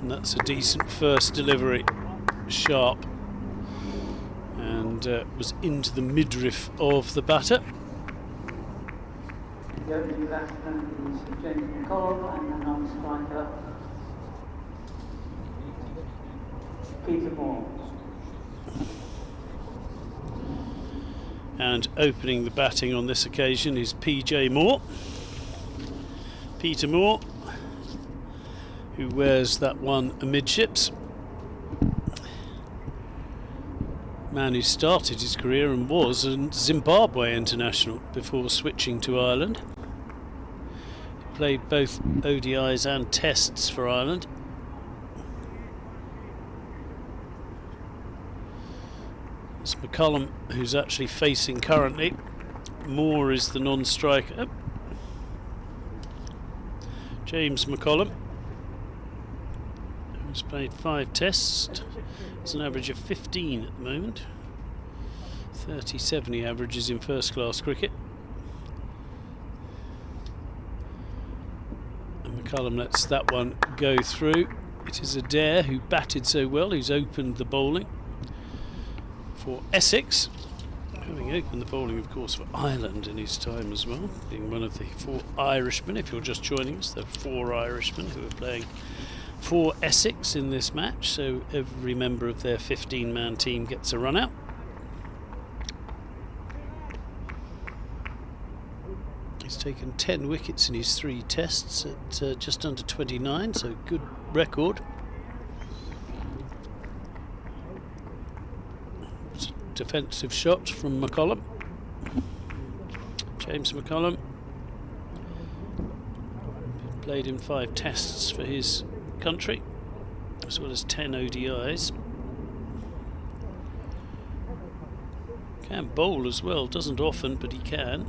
And that's a decent first delivery, sharp, and was into the midriff of the batter. The opening batsman is James McCollum and the non-striker Peter Moore. And opening the batting on this occasion is PJ Moore. Peter Moore, who wears that one amidships. Man who started his career and was a Zimbabwe international before switching to Ireland. He played both ODIs and tests for Ireland. It's McCullum who's actually facing currently. Moore is the non-striker. James McCullum, who's played 5 tests. It's an average of 15 at the moment. 37 he averages in first class cricket. And McCullum lets that one go through. It is Adair who batted so well, who's opened the bowling for Essex, having opened the bowling of course for Ireland in his time as well, being one of the 4 Irishmen. If you're just joining us, there are 4 Irishmen who are playing for Essex in this match, so every member of their 15-man team gets a run out. He's taken 10 wickets in his 3 tests at just under 29, so good record. Defensive shot from McCullum. James McCullum played in 5 tests for his country as well as 10 ODIs. Can bowl as well, doesn't often but he can.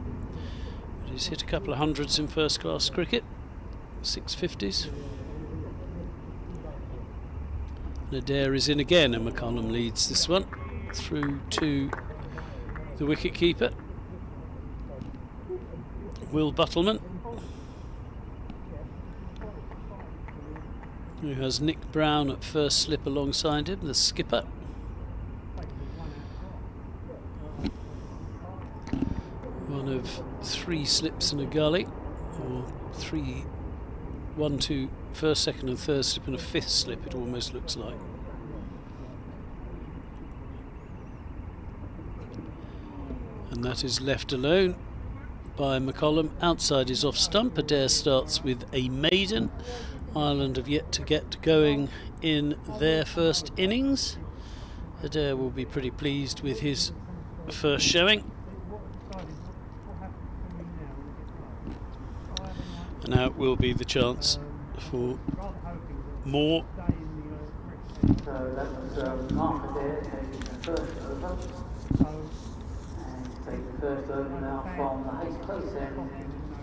But he's hit a couple of hundreds in first class cricket, 650s. And Adair is in again and McCullum leads this one through to the wicket keeper, Will Buttleman, who has Nick Brown at first slip alongside him, the skipper. One of 3 slips in a gully, or 3, 1, 2, first, second and third slip and a 5th slip it almost looks like. And that is left alone by McCullum. Outside is off stump. Adair starts with a maiden. Ireland have yet to get going in their first innings. Adair will be pretty pleased with his first showing. And now it will be the chance for Moore. So that was Mark Adair taking the first over. Take the first over now from the Hayes close end,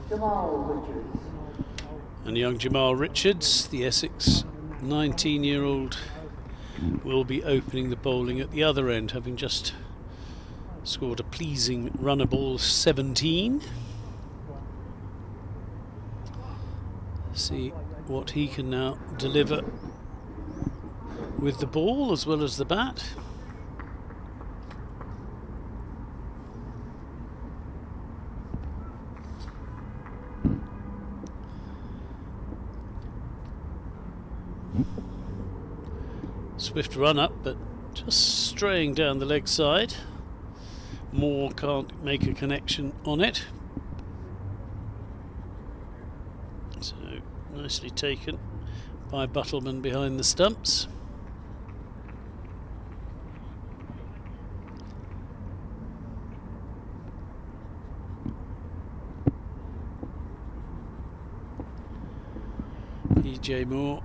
Jamal Richards. And young Jamal Richards, the Essex 19-year-old, will be opening the bowling at the other end, having just scored a pleasing runner ball 17. See what he can now deliver with the ball as well as the bat. Swift run up, but just straying down the leg side. Moore can't make a connection on it. So nicely taken by Buttleman behind the stumps. PJ Moore.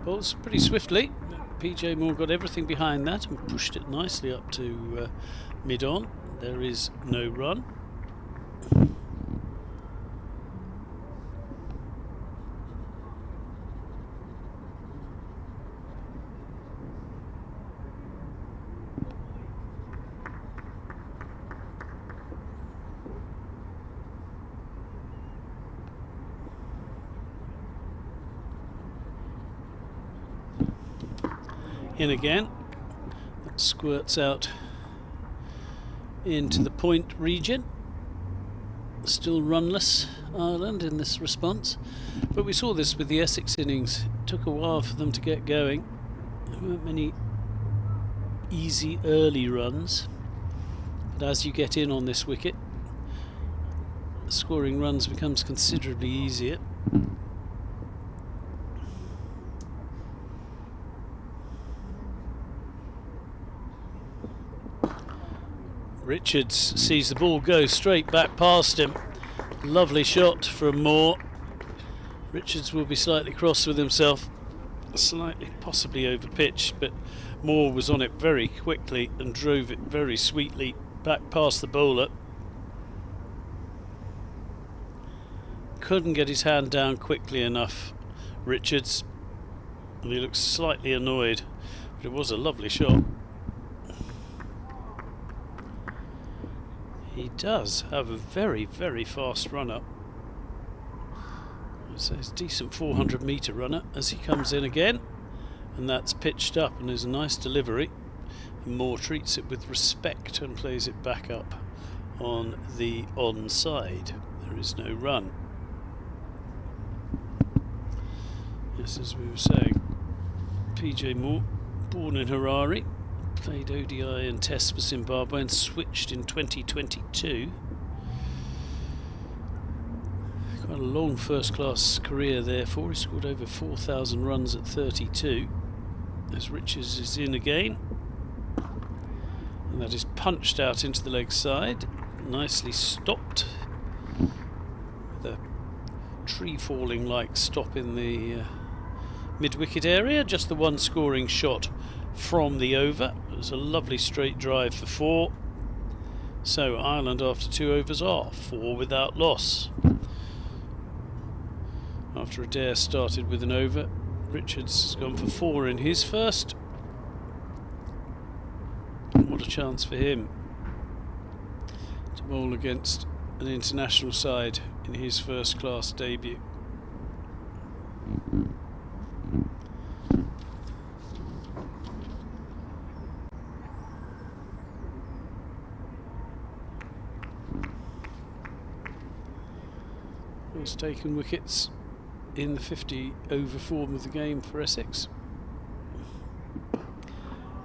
Balls pretty swiftly. PJ Moore got everything behind that and pushed it nicely up to mid-on. There is no run. In again, that squirts out into the point region. Still runless Ireland in this response, but we saw this with the Essex innings. It took a while for them to get going. There weren't many easy early runs, but as you get in on this wicket, scoring runs becomes considerably easier. Richards sees the ball go straight back past him. Lovely shot from Moore. Richards will be slightly cross with himself, slightly possibly over pitch, but Moore was on it very quickly and drove it very sweetly back past the bowler. Couldn't get his hand down quickly enough, Richards, and he looks slightly annoyed, but it was a lovely shot. He does have a very, very fast run-up. So it's a decent 400 metre runner as he comes in again, and that's pitched up and is a nice delivery. And Moore treats it with respect and plays it back up on the onside. There is no run. Yes, as we were saying, PJ Moore, born in Harare, played ODI and Tests for Zimbabwe and switched in 2022. Quite a long first-class career therefore. He scored over 4,000 runs at 32. As Richards is in again, and that is punched out into the leg side, nicely stopped with a tree falling like stop in the mid-wicket area. Just the one scoring shot from the over. It was a lovely straight drive for 4. So Ireland after 2 overs are 4 without loss. After Adair started with an over, Richards has gone for 4 in his first. What a chance for him to bowl against an international side in his first class debut. Has taken wickets in the 50 over form of the game for Essex.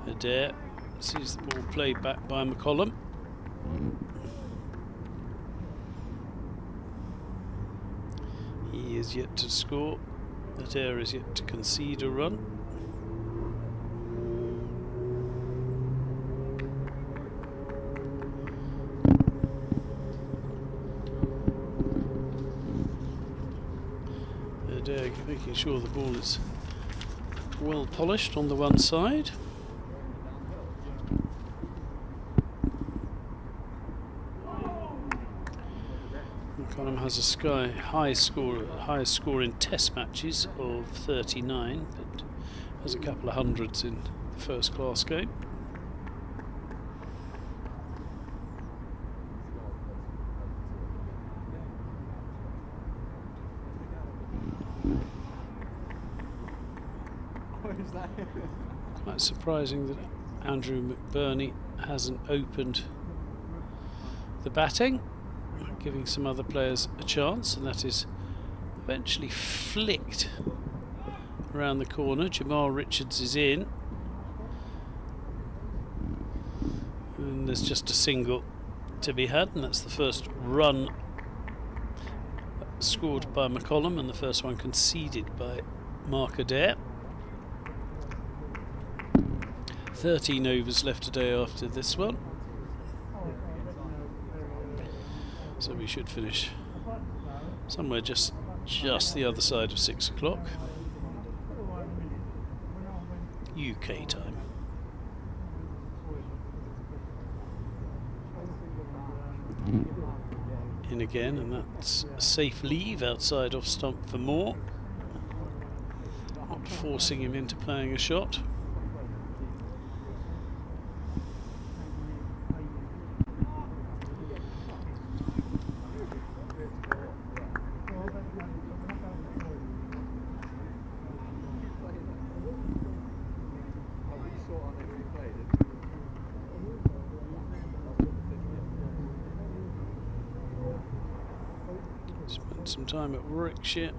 Adair sees the ball played back by McCollum. He is yet to score. Adair is yet to concede a run. Adair making sure the ball is well polished on the one side. McCollum has a highest score in Test matches of 39, but has a couple of hundreds in the first class game. Quite surprising that Andrew McBurney hasn't opened the batting. giving some other players a chance, and that is eventually flicked around the corner. Jamal Richards is in, and there's just a single to be had, and that's the first run scored by McCollum and the first one conceded by Mark Adair. 13 overs left today after this one, so we should finish somewhere just the other side of 6 o'clock UK time. In again, and that's a safe leave outside off stump for Moore, not forcing him into playing a shot. Spent some time at Warwickshire.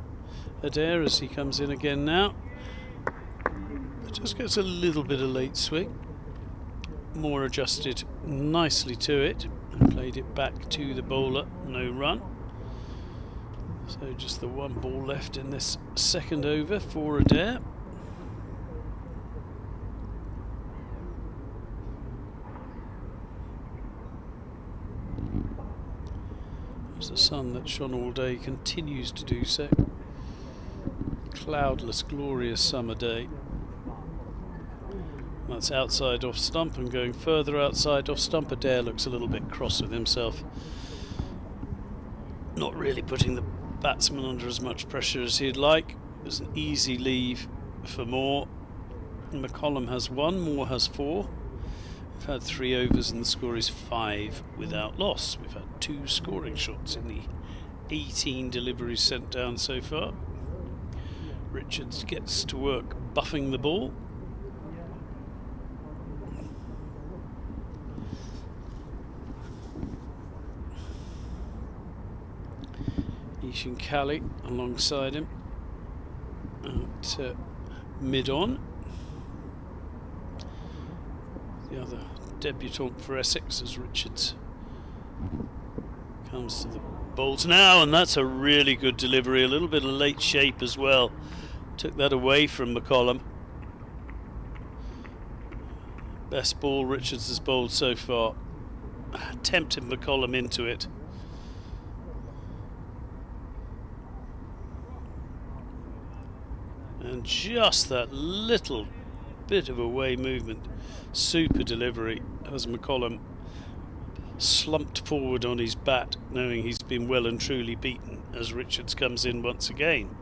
Adair as he comes in again now. Just gets a little bit of late swing. Moore adjusted nicely to it and played it back to the bowler. No run. So just the one ball left in this second over for Adair. As the sun that shone all day continues to do so. Cloudless, glorious summer day. That's outside off stump, and going further outside off stump, Adair looks a little bit cross with himself. Not really putting the batsman under as much pressure as he'd like. There's an easy leave for Moore. McCollum has 1, Moore has 4. We've had 3 overs and the score is 5 without loss. We've had 2 scoring shots in the 18 deliveries sent down so far. Richards gets to work buffing the ball. Ishan Kali alongside him at mid-on. The other debutant for Essex as Richards comes to the bowls now, and that's a really good delivery. A little bit of late shape as well. Took that away from McCollum. Best ball Richards has bowled so far. Tempted McCollum into it. And just that little bit of away movement. Super delivery as McCollum slumped forward on his bat, knowing he's been well and truly beaten as Richards comes in once again.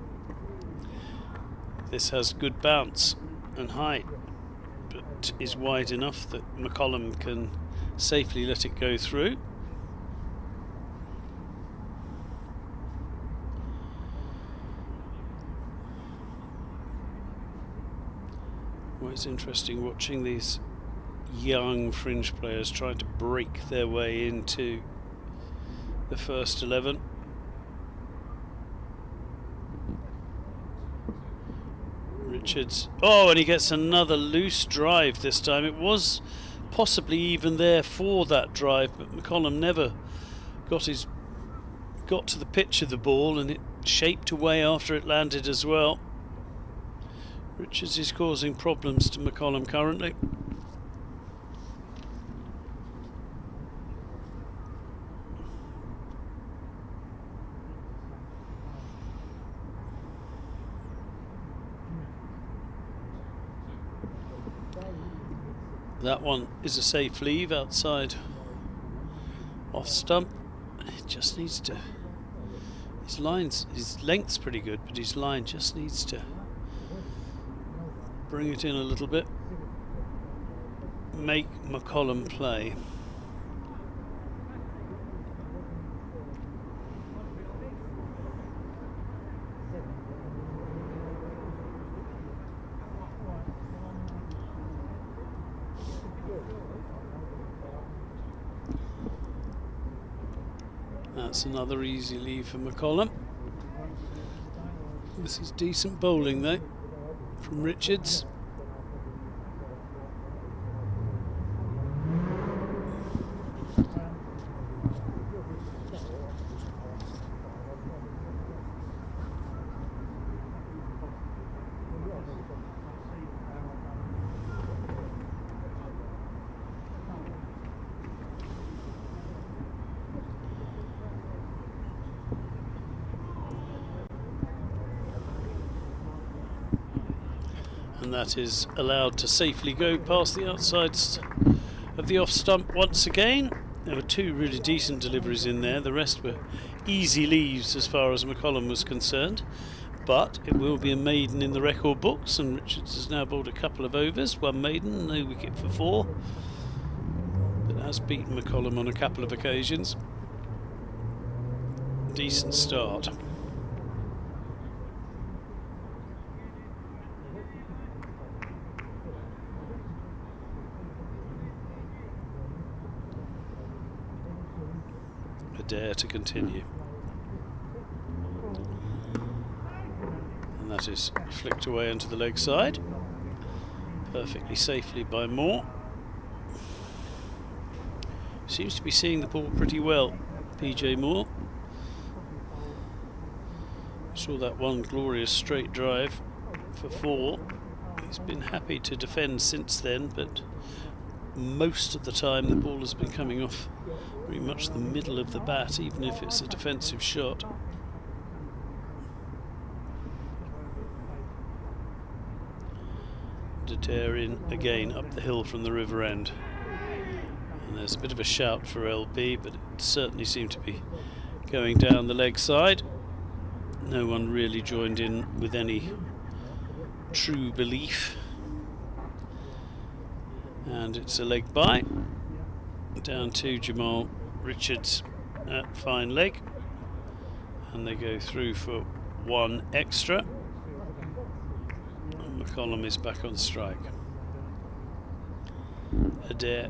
This has good bounce and height, but is wide enough that McCollum can safely let it go through. Always interesting watching these young fringe players trying to break their way into the first 11. Richards, oh, and he gets another loose drive this time. It was possibly even there for that drive, but McCollum never got to the pitch of the ball, and it shaped away after it landed as well. Richards is causing problems to McCollum currently. That one is a safe leave outside off stump. It just needs to, his length's pretty good, but his line just needs to bring it in a little bit, make McCollum play. That's another easy leave for McCollum. This is decent bowling though from Richards. And that is allowed to safely go past the outsides of the off stump once again. There were two really decent deliveries in there. The rest were easy leaves as far as McCollum was concerned. But it will be a maiden in the record books, and Richards has now bowled a couple of overs, one maiden, no wicket for 4. But has beaten McCollum on a couple of occasions. Decent start. Dare to continue, and that is flicked away onto the leg side perfectly safely by Moore. Seems to be seeing the ball pretty well, PJ Moore. Saw that one glorious straight drive for 4. He's been happy to defend since then, but most of the time the ball has been coming off very much the middle of the bat, even if it's a defensive shot. Dare in again up the hill from the river end. And there's a bit of a shout for LB, but it certainly seemed to be going down the leg side. No one really joined in with any true belief. And it's a leg bye. Down to Jamal Richards at fine leg, and they go through for 1 extra, and McCollum is back on strike. Adair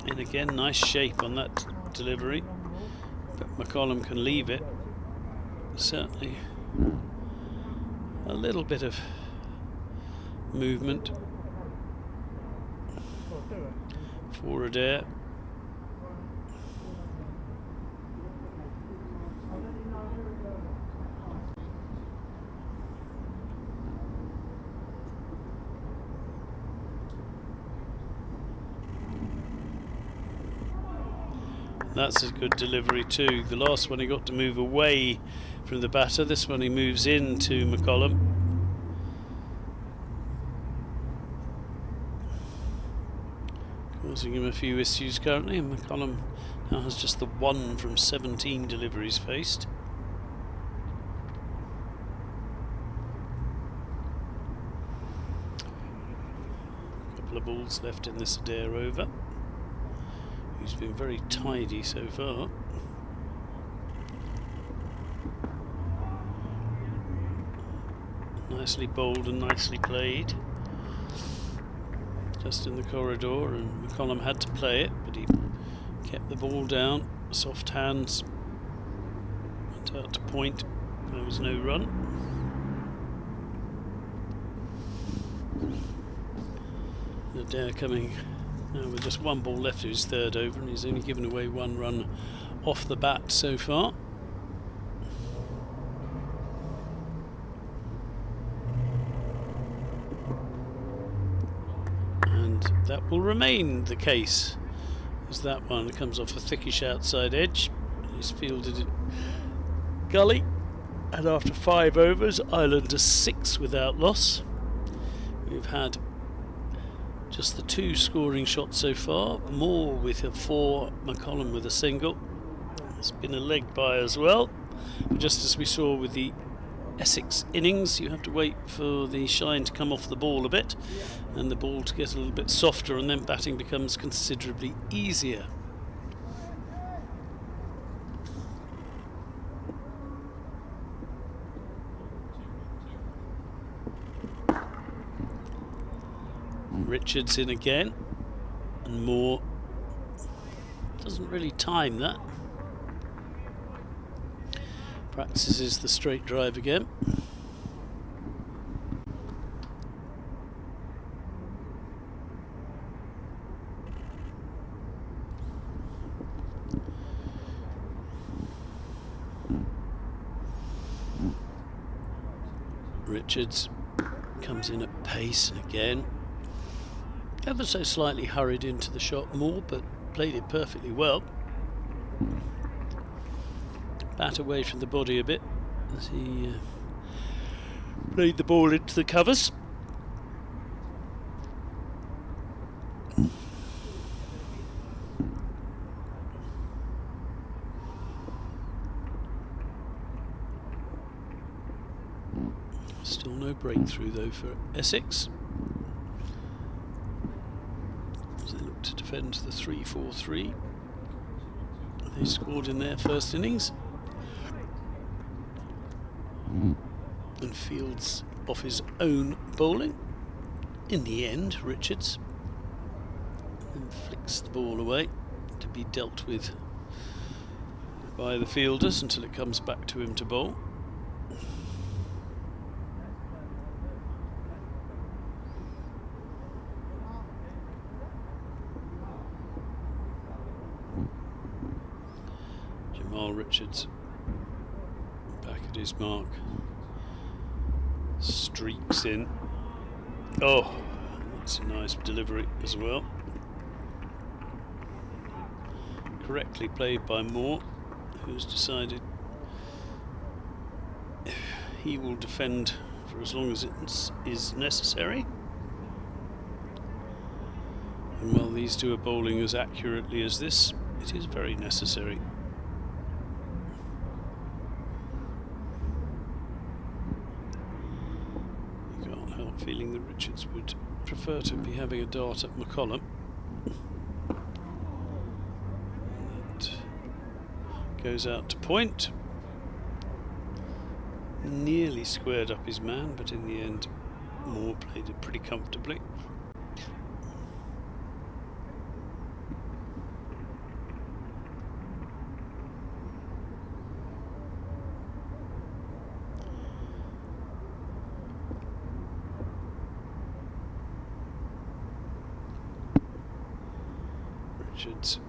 in again, nice shape on that delivery, but McCollum can leave it. Certainly a little bit of movement for Adair. That's a good delivery too. The last one he got to move away from the batter. This one he moves into McCollum. Causing him a few issues currently, and McCollum now has just the 1 from 17 deliveries faced. A couple of balls left in this Adair over, who's been very tidy so far. Nicely bowled and nicely played. Just in the corridor, and McCollum had to play it, but he kept the ball down. Soft hands, went out to point. There was no run. Adair coming now with just 1 ball left of his 3rd over, and he's only given away 1 run off the bat so far. That will remain the case, as that one comes off a thickish outside edge. He's fielded it gully, and after 5 overs, Ireland are 6 without loss. We've had just the 2 scoring shots so far, Moore with a 4, McCollum with a single. There's been a leg bye as well, just as we saw with the Essex innings. You have to wait for the shine to come off the ball a bit and the ball to get a little bit softer, and then batting becomes considerably easier. Richards in again, and Moore Doesn't really time that. Practices the straight drive again. Richards comes in at pace, and again ever so slightly hurried into the shot more, but played it perfectly well. Bat away from the body a bit as he played the ball into the covers. Still no breakthrough though for Essex, as they look to defend the 3-4-3 they scored in their first innings. And Fields off his own bowling. In the end, Richards flicks the ball away to be dealt with by the fielders until it comes back to him to bowl. Richards back at his mark, streaks in. Oh, that's a nice delivery as well. Correctly played by Moore, who's decided he will defend for as long as it is necessary. And while these two are bowling as accurately as this, it is very necessary. Feeling that Richards would prefer to be having a dart at McCollum. That goes out to point. Nearly squared up his man, but in the end Moore played it pretty comfortably. Richards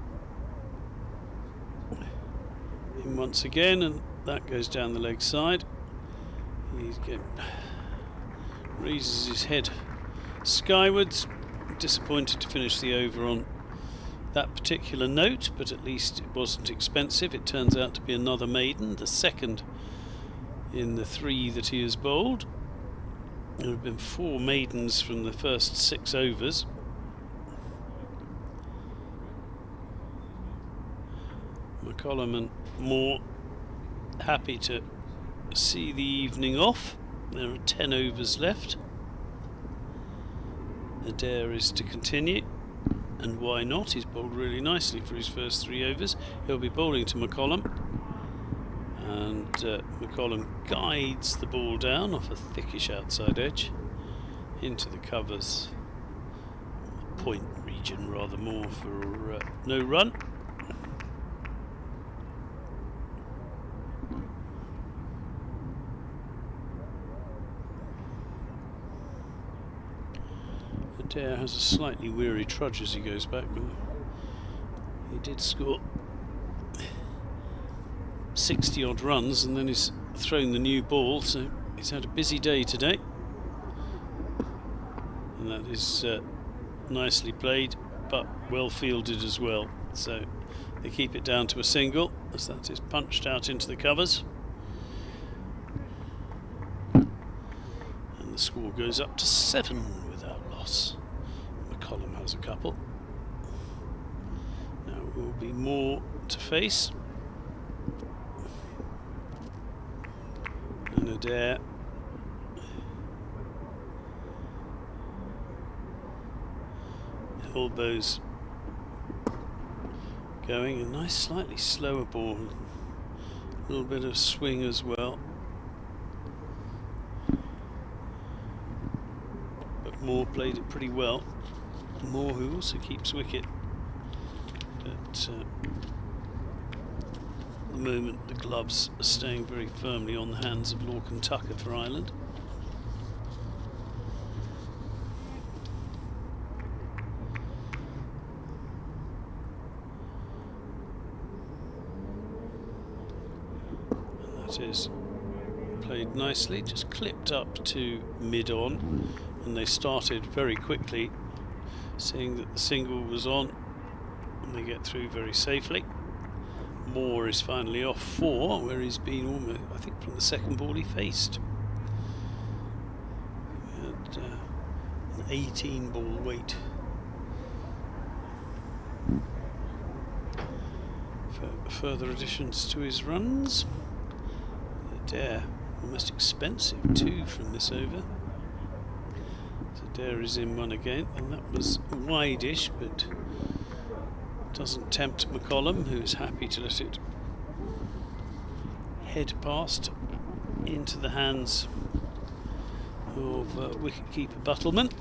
in once again, and that goes down the leg side. He raises his head skywards. Disappointed to finish the over on that particular note, but at least it wasn't expensive. It turns out to be another maiden, the second in the 3 that he has bowled. There have been 4 maidens from the first 6 overs. McCollum and Moore happy to see the evening off. There are 10 overs left. Adair is to continue, and why not? He's bowled really nicely for his first 3 overs. He'll be bowling to McCollum, and McCollum guides the ball down off a thickish outside edge into the covers, point region rather more, for no run. Adair has a slightly weary trudge as he goes back, but he did score 60 odd runs and then he's thrown the new ball, so he's had a busy day today, and that is nicely played but well fielded as well, so they keep it down to a single as that is punched out into the covers, and the score goes up to 7 without loss. McCollum has a couple. Now it will be Moore to face, and Adair elbows going, a nice slightly slower ball, a little bit of swing as well, but Moore played it pretty well. Moore, who also keeps wicket, But at the moment the gloves are staying very firmly on the hands of Lorcan Tucker for Ireland. And that is played nicely, just clipped up to mid-on, and they started very quickly, seeing that the single was on, and they get through very safely. Moore is finally off 4, where he's been almost, I think from the second ball he faced. He had an 18 ball wait. For further additions to his runs. Adair, almost expensive too from this over. So Adair is in one again, and that was wide-ish, but doesn't tempt McCollum, who is happy to let it head past into the hands of wicketkeeper Buttleman.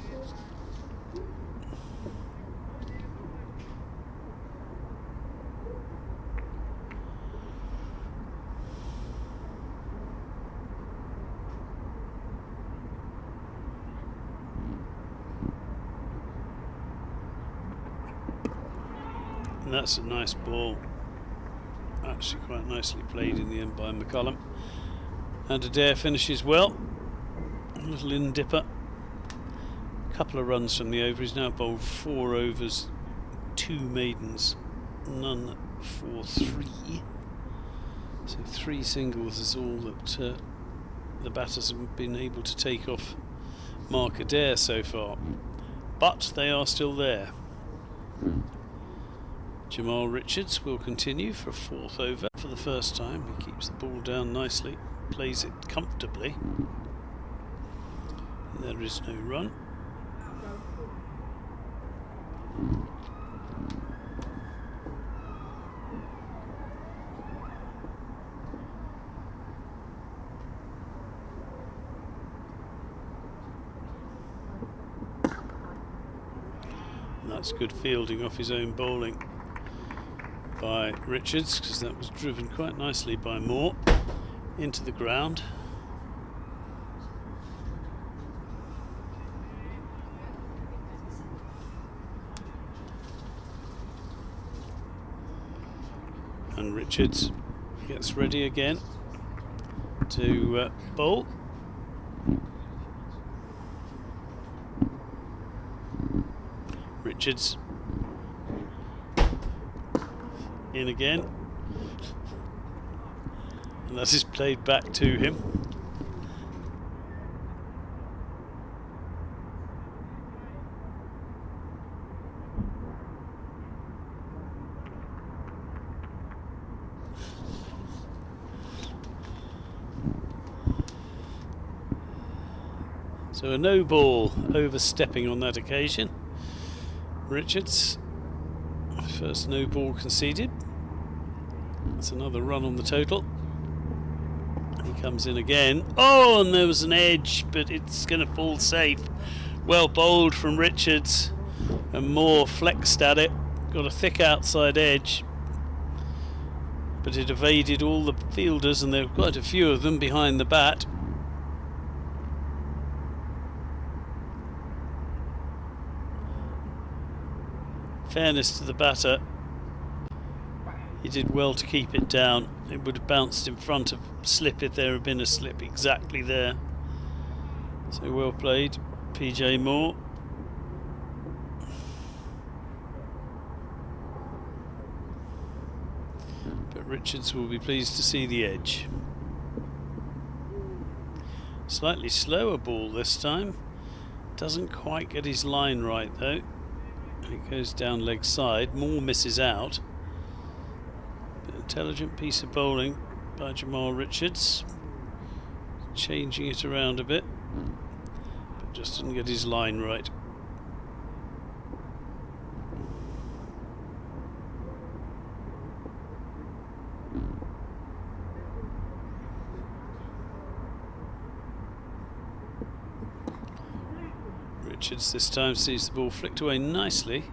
And that's a nice ball, actually quite nicely played in the end by McCollum. And Adair finishes well, a little in dipper, a couple of runs from the over. He's now bowled 4 overs, 2 maidens, none for 3. So 3 singles is all that the batters have been able to take off Mark Adair so far, but they are still there. Jamal Richards will continue for a 4th over for the first time. He keeps the ball down nicely, plays it comfortably. And there is no run. And that's good fielding off his own bowling by Richards, because that was driven quite nicely by Moore into the ground. And Richards gets ready again to bowl. Richards in again, and that is played back to him. So a no ball, overstepping on that occasion. Richards, first no ball conceded. That's another run on the total. He comes in again. Oh, and there was an edge, but it's going to fall safe. Well bowled from Richards, and Moore flexed at it. Got a thick outside edge, but it evaded all the fielders, and there were quite a few of them behind the bat. Fairness to the batter, he did well to keep it down. It would have bounced in front of slip if there had been a slip exactly there. So well played, PJ Moore. But Richards will be pleased to see the edge. Slightly slower ball this time. Doesn't quite get his line right though. It goes down leg side. Moore misses out. But intelligent piece of bowling by Jamal Richards, changing it around a bit, but just didn't get his line right. Richards this time sees the ball flicked away nicely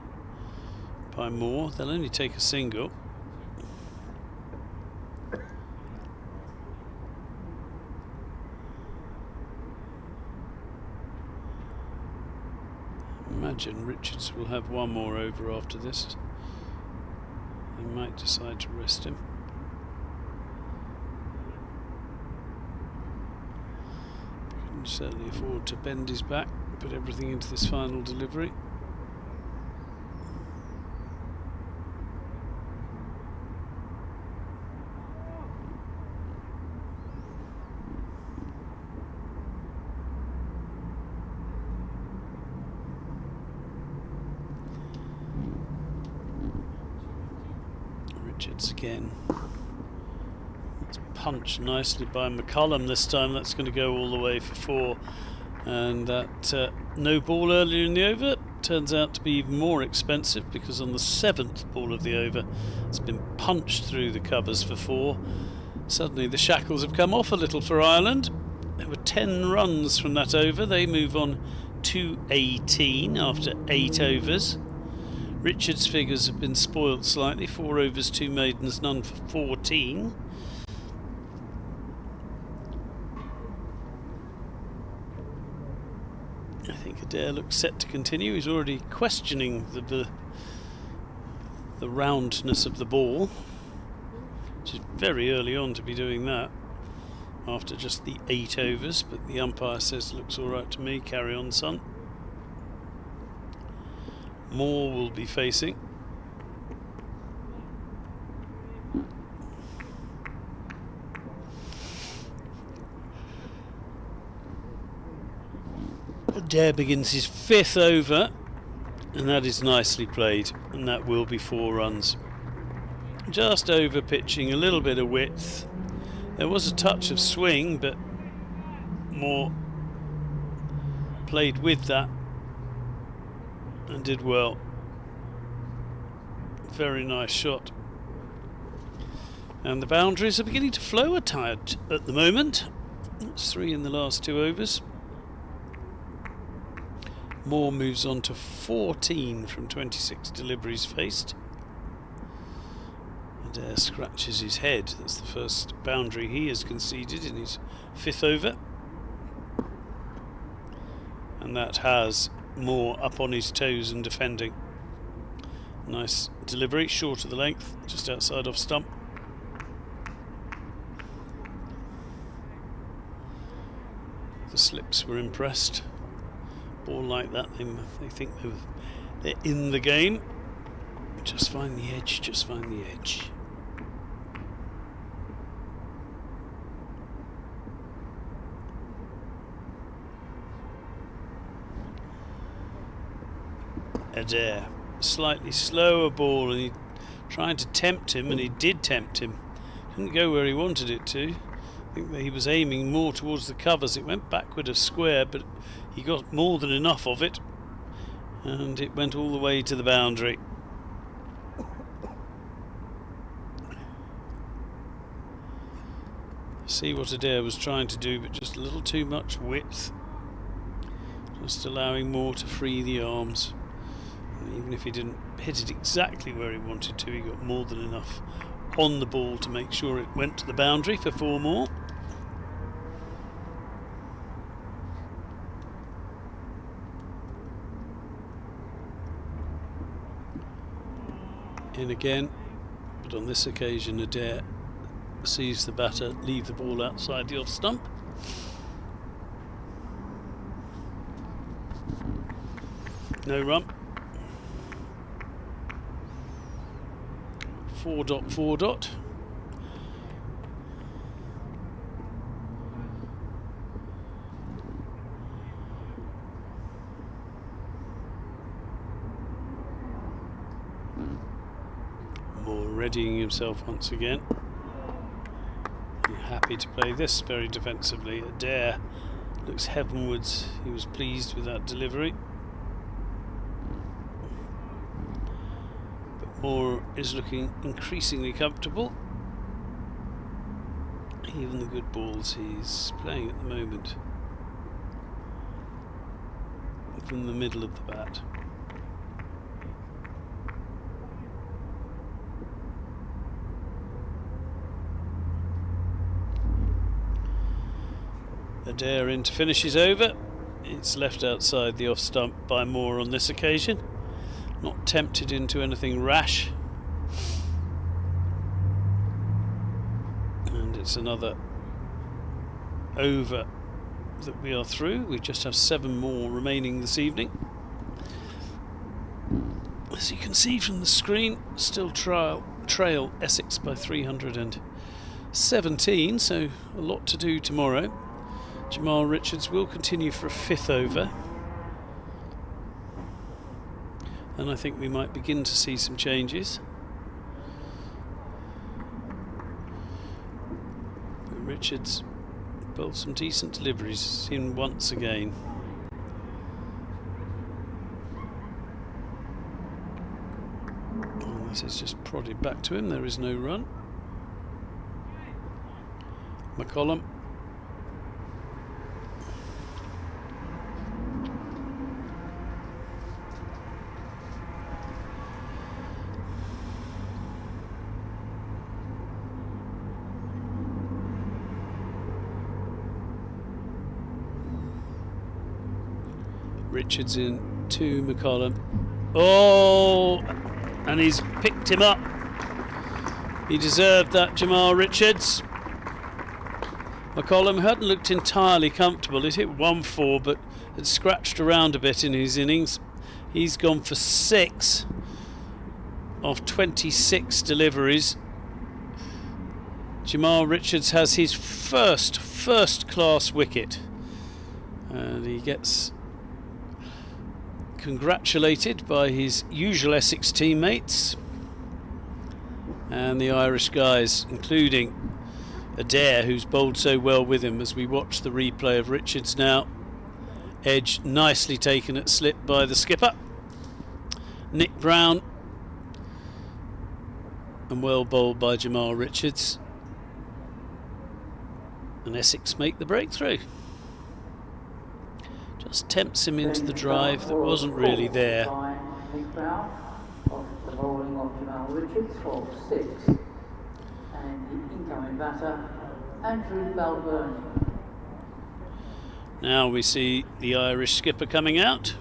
by Moore. They'll only take a single. Imagine Richards will have one more over after this. They might decide to rest him. Can certainly afford to bend his back, put everything into this final delivery. Richards again. It's punched nicely by McCullum this time. That's going to go all the way for 4. And that no ball earlier in the over turns out to be even more expensive, because on the 7th ball of the over it's been punched through the covers for 4. Suddenly the shackles have come off a little for Ireland. There were 10 runs from that over. They move on to 18 after 8 overs. Richards' figures have been spoilt slightly. 4 overs, 2 maidens, none for 14. I think Adair looks set to continue. He's already questioning the roundness of the ball, which is very early on to be doing that after just the 8 overs, but the umpire says looks alright to me, carry on son. Moore will be facing. Adair begins his 5th over, and that is nicely played, and that will be 4 runs. Just over pitching, a little bit of width. There was a touch of swing, but Moore played with that and did well. Very nice shot. And the boundaries are beginning to flow a tide at the moment. It's 3 in the last 2 overs. Moore moves on to 14 from 26 deliveries faced. Adair scratches his head. That's the first boundary he has conceded in his 5th over. And that has Moore up on his toes and defending. Nice delivery, short of the length, just outside off stump. The slips were impressed. Ball like that, they think they're in the game. Just find the edge, just find the edge. Adair, slightly slower ball, and he trying to tempt him, and he did tempt him. Didn't go where he wanted it to. I think that he was aiming more towards the covers. It went backward of square, but he got more than enough of it, and it went all the way to the boundary. See what Adair was trying to do, but just a little too much width, just allowing Moore to free the arms. And even if he didn't hit it exactly where he wanted to, he got more than enough on the ball to make sure it went to the boundary for 4 more. In again, but on this occasion Adair sees the batter leave the ball outside the off stump. No run. 4.4. Moore readying himself once again. Happy to play this very defensively. Adair looks heavenwards. He was pleased with that delivery. But Moore is looking increasingly comfortable. Even the good balls he's playing at the moment from the middle of the bat. Adair in to finish his over. It's left outside the off stump by Moore on this occasion. Not tempted into anything rash. And it's another over that we are through. We just have 7 more remaining this evening. As you can see from the screen, still trail Essex by 317, so a lot to do tomorrow. Jamal Richards will continue for a 5th over, and I think we might begin to see some changes. But Richards bowled some decent deliveries in once again. And this is just prodded back to him. There is no run. McCollum. Richards in to McCollum. Oh, and he's picked him up. He deserved that, Jamal Richards. McCollum hadn't looked entirely comfortable. It hit 1-4, but had scratched around a bit in his innings. He's gone for 6 of 26 deliveries. Jamal Richards has his first class wicket, and he gets congratulated by his usual Essex teammates and the Irish guys, including Adair, who's bowled so well with him. As we watch the replay of Richards now, edge nicely taken at slip by the skipper Nick Brown, and well bowled by Jamal Richards, and Essex make the breakthrough. Just tempts him into the drive that wasn't really there. Nick Brown off the bowling of Jamal Richards for 6, and the incoming batter Andrew Balbirnie. Now we see the Irish skipper coming out.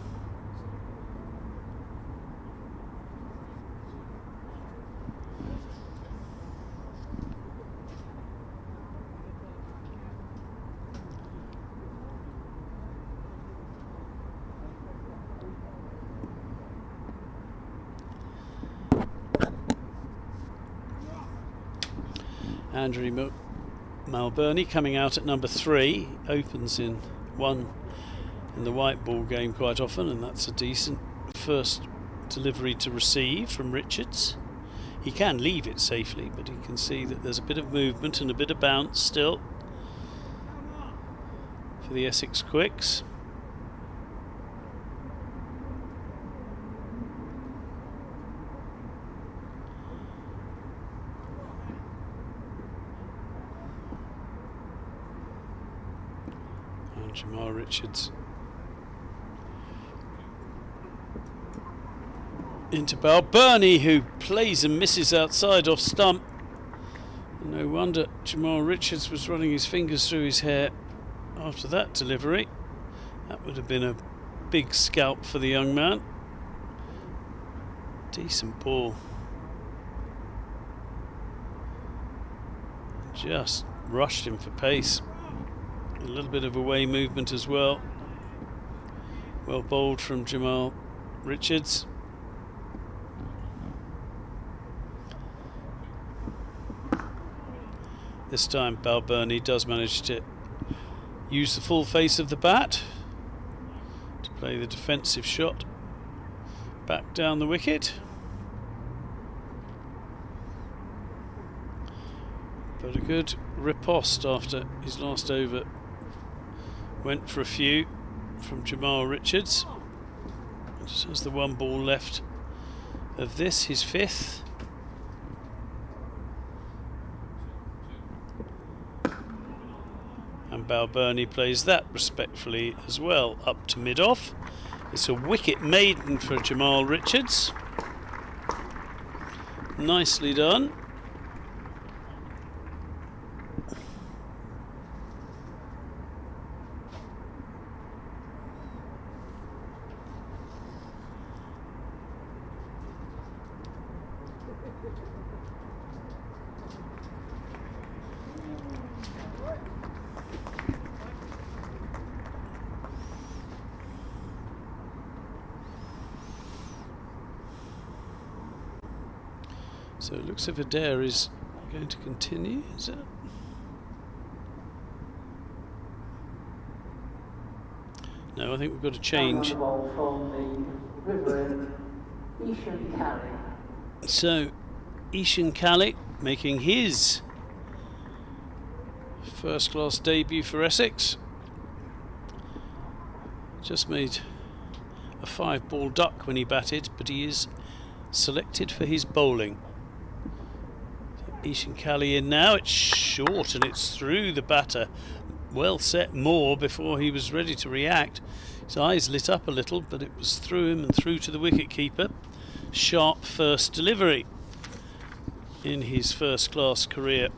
Andrew Balbirnie coming out at number 3, opens in 1 in the white ball game quite often, and that's a decent first delivery to receive from Richards. He can leave it safely, but he can see that there's a bit of movement and a bit of bounce still for the Essex Quicks. Jamal Richards into Balbirnie, who plays and misses outside off stump. No wonder Jamal Richards was running his fingers through his hair after that delivery. That would have been a big scalp for the young man. Decent ball. Just rushed him for pace. A little bit of away movement as well. Well bowled from Jamal Richards. This time Balbirnie does manage to use the full face of the bat to play the defensive shot back down the wicket. But a good riposte after his last over. Went for a few from Jamal Richards. Just has the 1 ball left of this, his 5th. And Balbirnie plays that respectfully as well, up to mid-off. It's a wicket maiden for Jamal Richards. Nicely done. So it looks as if Adair is going to continue, is it? No, I think we've got to change. So, Ishan Kali making his first class debut for Essex. Just made a 5-ball duck when he batted, but he is selected for his bowling. Ishan Kali in now, it's short and it's through the batter. Well set Moore before he was ready to react. His eyes lit up a little, but it was through him and through to the wicket keeper. Sharp first delivery in his first class career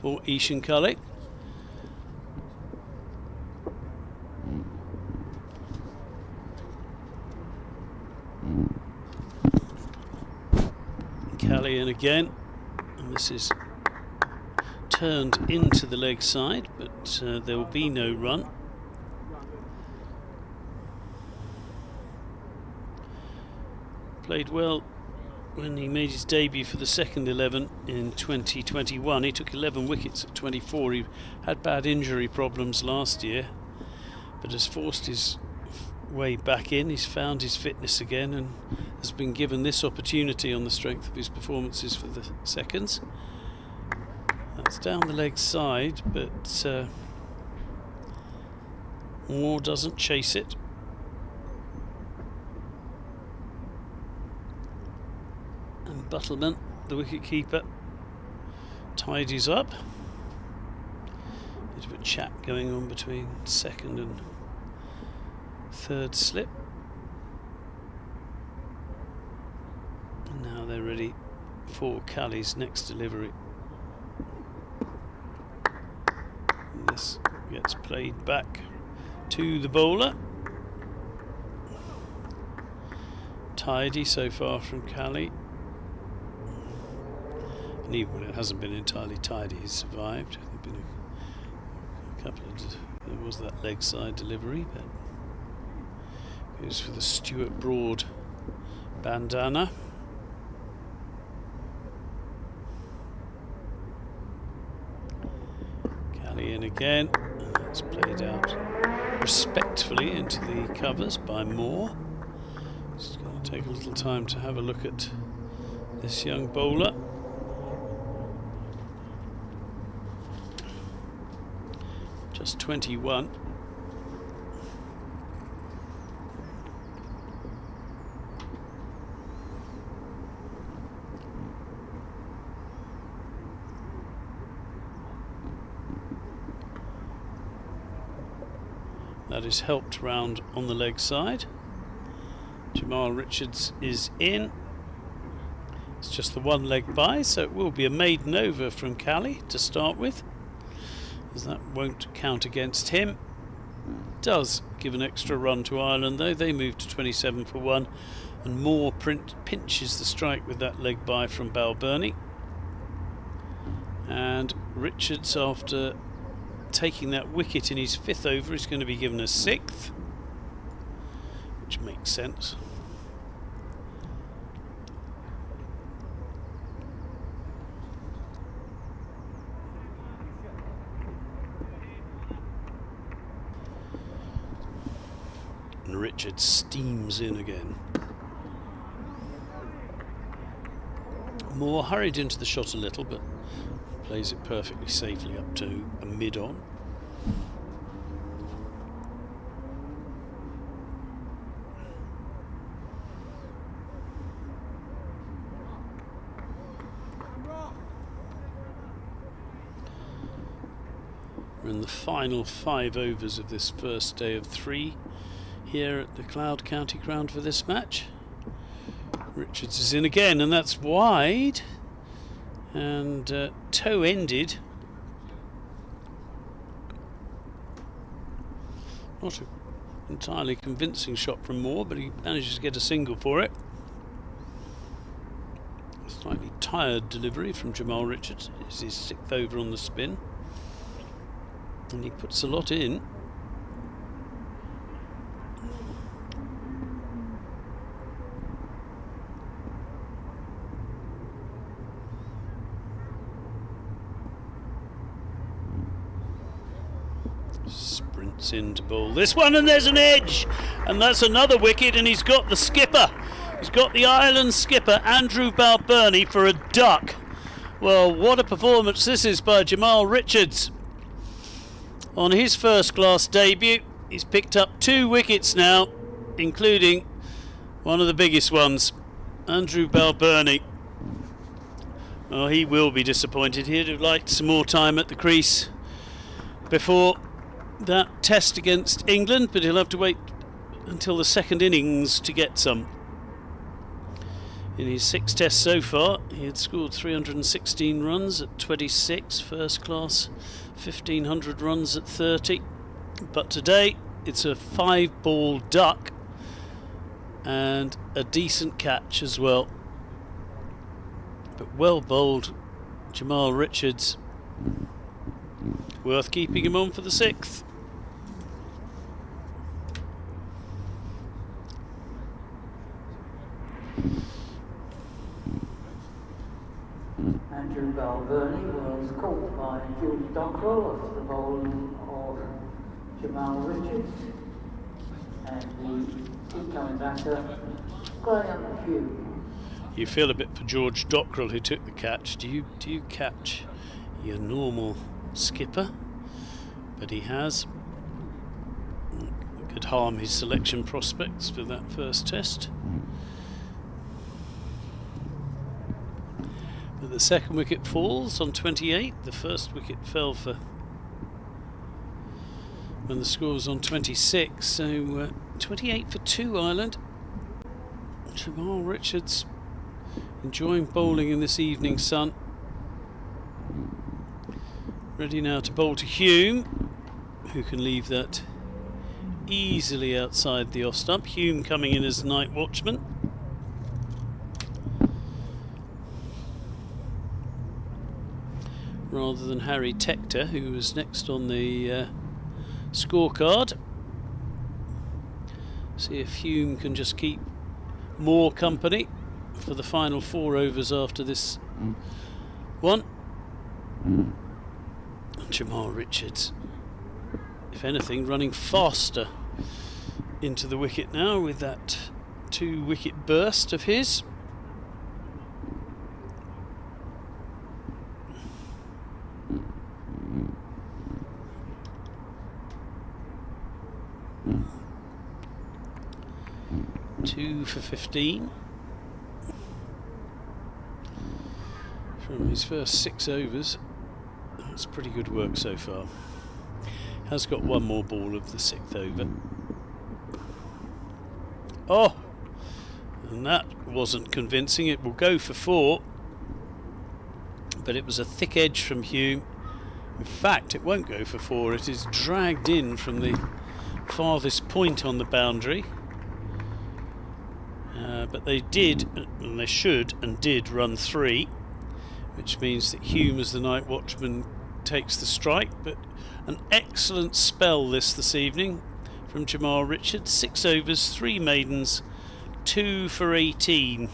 for Ishan Kali. Kali in again, and this is turned into the leg side, but there will be no run. Played well when he made his debut for the second 11 in 2021. He took 11 wickets at 24. He had bad injury problems last year, but has forced his way back in. He's found his fitness again and has been given this opportunity on the strength of his performances for the seconds. That's down the leg side, but Moore doesn't chase it. And Buttleman, the wicket keeper, tidies up. Bit of a chat going on between second and third slip. And now they're ready for Kali's next delivery. And this gets played back to the bowler. Tidy so far from Kali. And even when it hasn't been entirely tidy, he's survived. There've been a couple of... There was that leg side delivery, but goes for the Stuart Broad bandana. Kali in again, and that's played out respectfully into the covers by Moore. Just going to take a little time to have a look at this young bowler. Just 21. That is helped round on the leg side. Jamal Richards is in. It's just the one leg by, so it will be a maiden over from Kali to start with, as that won't count against him. Does give an extra run to Ireland though. They move to 27 for 1, and Moore pinches the strike with that leg by from Balbirnie. And Richards, after taking that wicket in his 5th over, is going to be given a 6th, which makes sense. And Richards steams in again. Moore hurried into the shot a little, but plays it perfectly safely up to a mid-on. We're in the final 5 overs of this first day of 3 here at the Cloud County Ground for this match. Richards is in again, and that's wide, and toe-ended. Not an entirely convincing shot from Moore, but he manages to get a single for it. tired delivery from Jamal Richards. It's his 6th over on the spin, and he puts a lot in. Sprints in to bowl this one, and there's an edge, and that's another wicket, and he's got the skipper. He's got the Ireland skipper, Andrew Balbirnie, for a duck. Well, what a performance this is by Jamal Richards. On his first-class debut, he's picked up 2 wickets now, including one of the biggest ones, Andrew Balbirnie. Oh, he will be disappointed. He'd have liked some more time at the crease before that test against England, but he'll have to wait until the second innings to get some. In his 6 tests so far, he had scored 316 runs at 26, first class 1500 runs at 30, but today it's a 5-ball duck and a decent catch as well. But well bowled, Jamal Richards. Worth keeping him on for the 6th. Andrew Balbirnie was caught by George Dockrell after the bowling of Jamal Richards, and the incoming batter, Graham Hugh. You feel a bit for George Dockrell, who took the catch. Do you catch your normal skipper? But he has. It could harm his selection prospects for that first test. But the second wicket falls on 28. The first wicket fell for when the score was on 26. So 28 for 2 Ireland. Jamal Richards enjoying bowling in this evening sun. Ready now to bowl to Hume, who can leave that easily outside the off stump. Hume coming in as night watchman. Rather than Harry Tector, who was next on the scorecard. See if Hume can just keep more company for the final 4 overs after this one. Jamal Richards, if anything, running faster into the wicket now with that 2-wicket burst of his. Two for 15 from his first 6 overs. That's pretty good work so far. Has got one more ball of the 6th over. Oh, and that wasn't convincing. It will go for 4, but it was a thick edge from Hume. In fact, it won't go for 4. It is dragged in from the farthest point on the boundary. But they did, and they should and did run 3, which means that Hume as the night watchman takes the strike. But an excellent spell this evening from Jamal Richards. 6 overs, 3 maidens, 2 for 18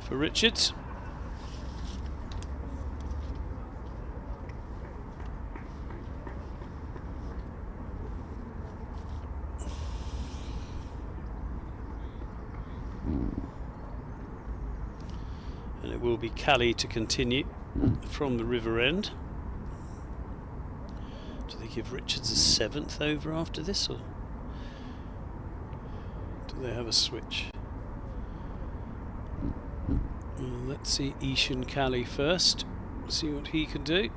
for Richards. And it will be Cali to continue from the river end. Do they give Richards a 7th over after this, or do they have a switch? Well, let's see Ishan Cali first, see what he can do.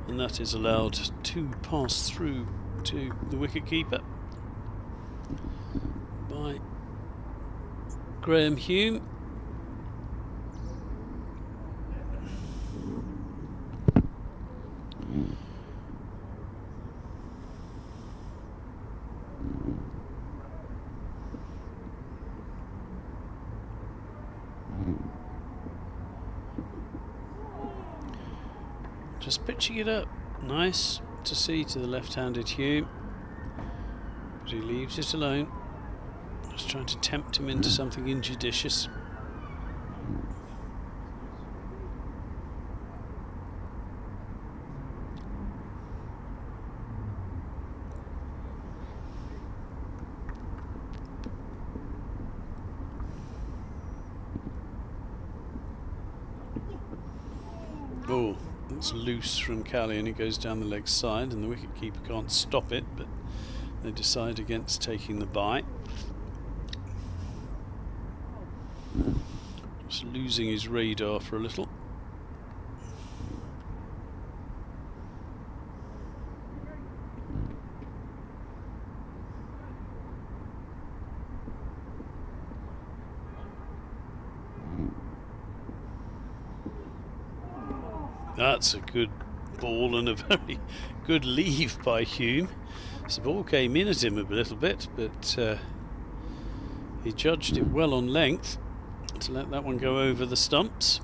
And that is allowed to pass through to the wicketkeeper by Graham Hume. Just pitching it up. Nice to see to the left-handed Hume. But he leaves it alone. Just trying to tempt him into something injudicious. Oh, it's loose from Callie and it goes down the leg side, and the wicketkeeper can't stop it, but they decide against taking the bite. Just losing his radar for a little. That's a good ball and a very good leave by Hume. So the ball came in at him a little bit, but he judged it well on length to let that one go over the stumps.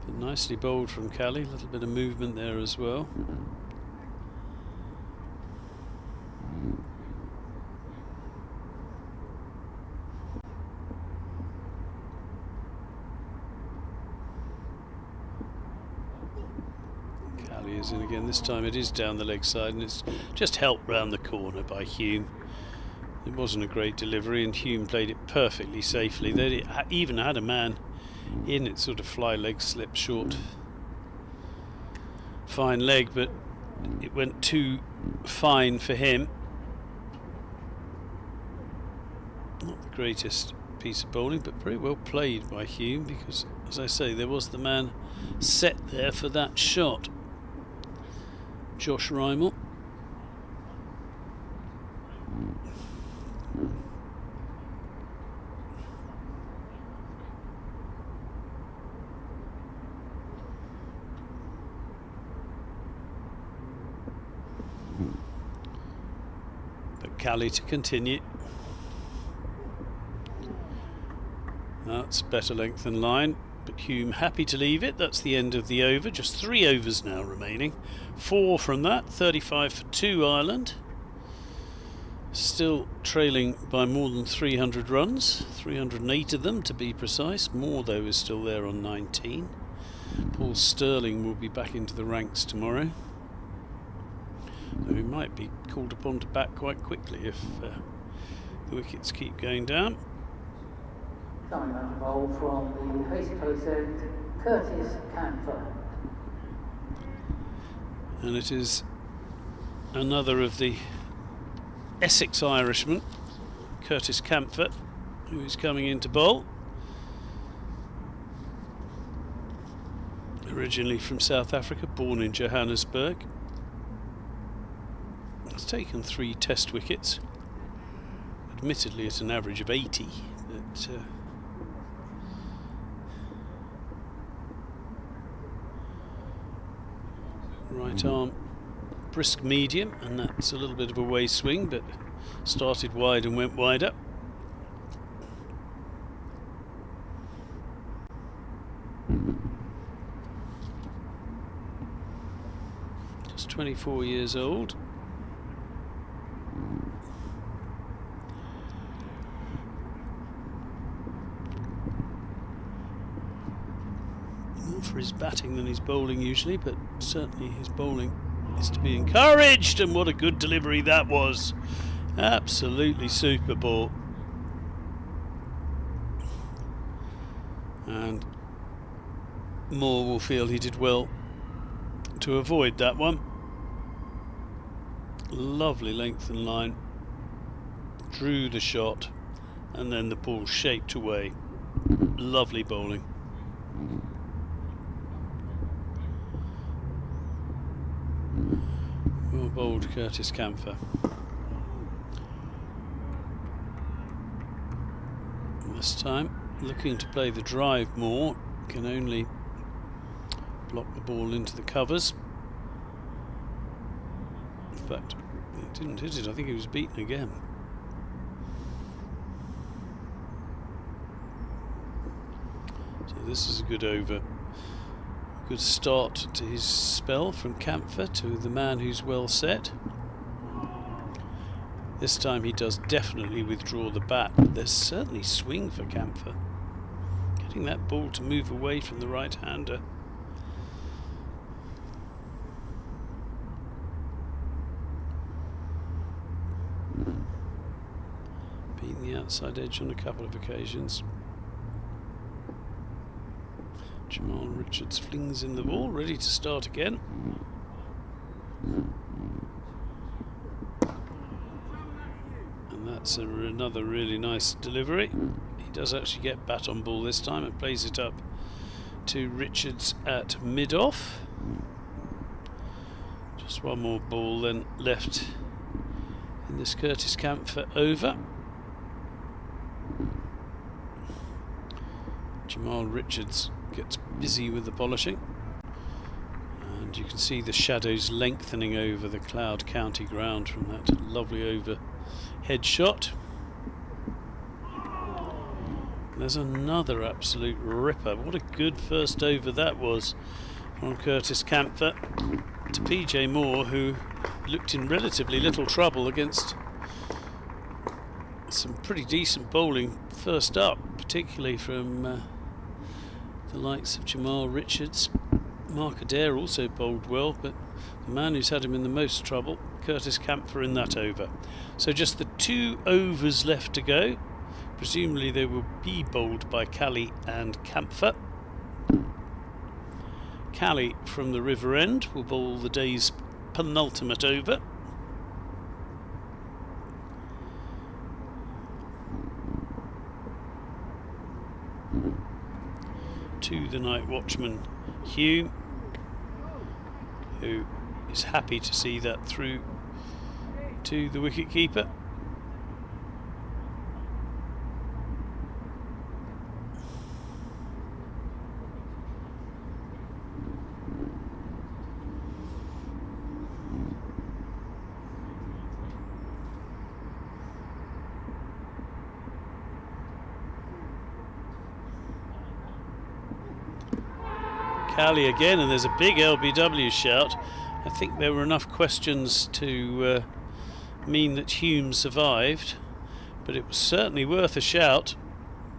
But nicely bowled from Callie, a little bit of movement there as well. Is in again. This time it is down the leg side, and it's just helped round the corner by Hume. It wasn't a great delivery, and Hume played it perfectly safely. They even had a man in it, sort of fly leg slip short. Fine leg, but it went too fine for him. Not the greatest piece of bowling, but very well played by Hume, because, as I say, there was the man set there for that shot. Josh Rymel. But Callie to continue. That's better length than line. But Hume happy to leave it. That's the end of the over. Just 3 overs now remaining. 4 from that. 35 for 2 Ireland. Still trailing by more than 300 runs. 308 of them to be precise. More though is still there on 19. Paul Sterling will be back into the ranks tomorrow. Though he might be called upon to bat quite quickly if the wickets keep going down. Coming on the bowl from the East Coast end, Curtis Camphor. And it is another of the Essex Irishmen, Curtis Camphor, who is coming into bowl. Originally from South Africa, born in Johannesburg. He's taken 3 test wickets, admittedly at an average of 80, but right arm brisk medium, and that's a little bit of a way swing, but started wide and went wider. Just 24 years old. For his batting than his bowling usually, but certainly his bowling is to be encouraged, and what a good delivery that was. Absolutely super ball. And Moore will feel he did well to avoid that one. Lovely length and line. Drew the shot, and then the ball shaped away. Lovely bowling. Well bowled, Curtis Camphor. This time, looking to play the drive more, can only block the ball into the covers. In fact, he didn't hit it. I think he was beaten again. So this is a good over. Good start to his spell from Campher to the man who's well set. This time he does definitely withdraw the bat, but there's certainly swing for Campher. Getting that ball to move away from the right-hander. Beating the outside edge on a couple of occasions. Jamal Richards flings in the ball, ready to start again. And that's another really nice delivery. He does actually get bat on ball this time and plays it up to Richards at mid-off. Just one more ball then left in this Curtis Campher over. Jamal Richards gets busy with the polishing, and you can see the shadows lengthening over the Cloud County ground from that lovely overhead shot. There's another absolute ripper. What a good first over that was from Curtis Campher to PJ Moore, who looked in relatively little trouble against some pretty decent bowling first up, particularly from the likes of Jamal Richards. Mark Adair also bowled well, but the man who's had him in the most trouble, Curtis Campher, in that over. So just the 2 overs left to go. Presumably they will be bowled by Cally and Campher. Cally from the River End will bowl the day's penultimate over. To the night watchman Hugh, who is happy to see that through to the wicket keeper. Cally again, and there's a big LBW shout. I think there were enough questions to mean that Hume survived, but it was certainly worth a shout.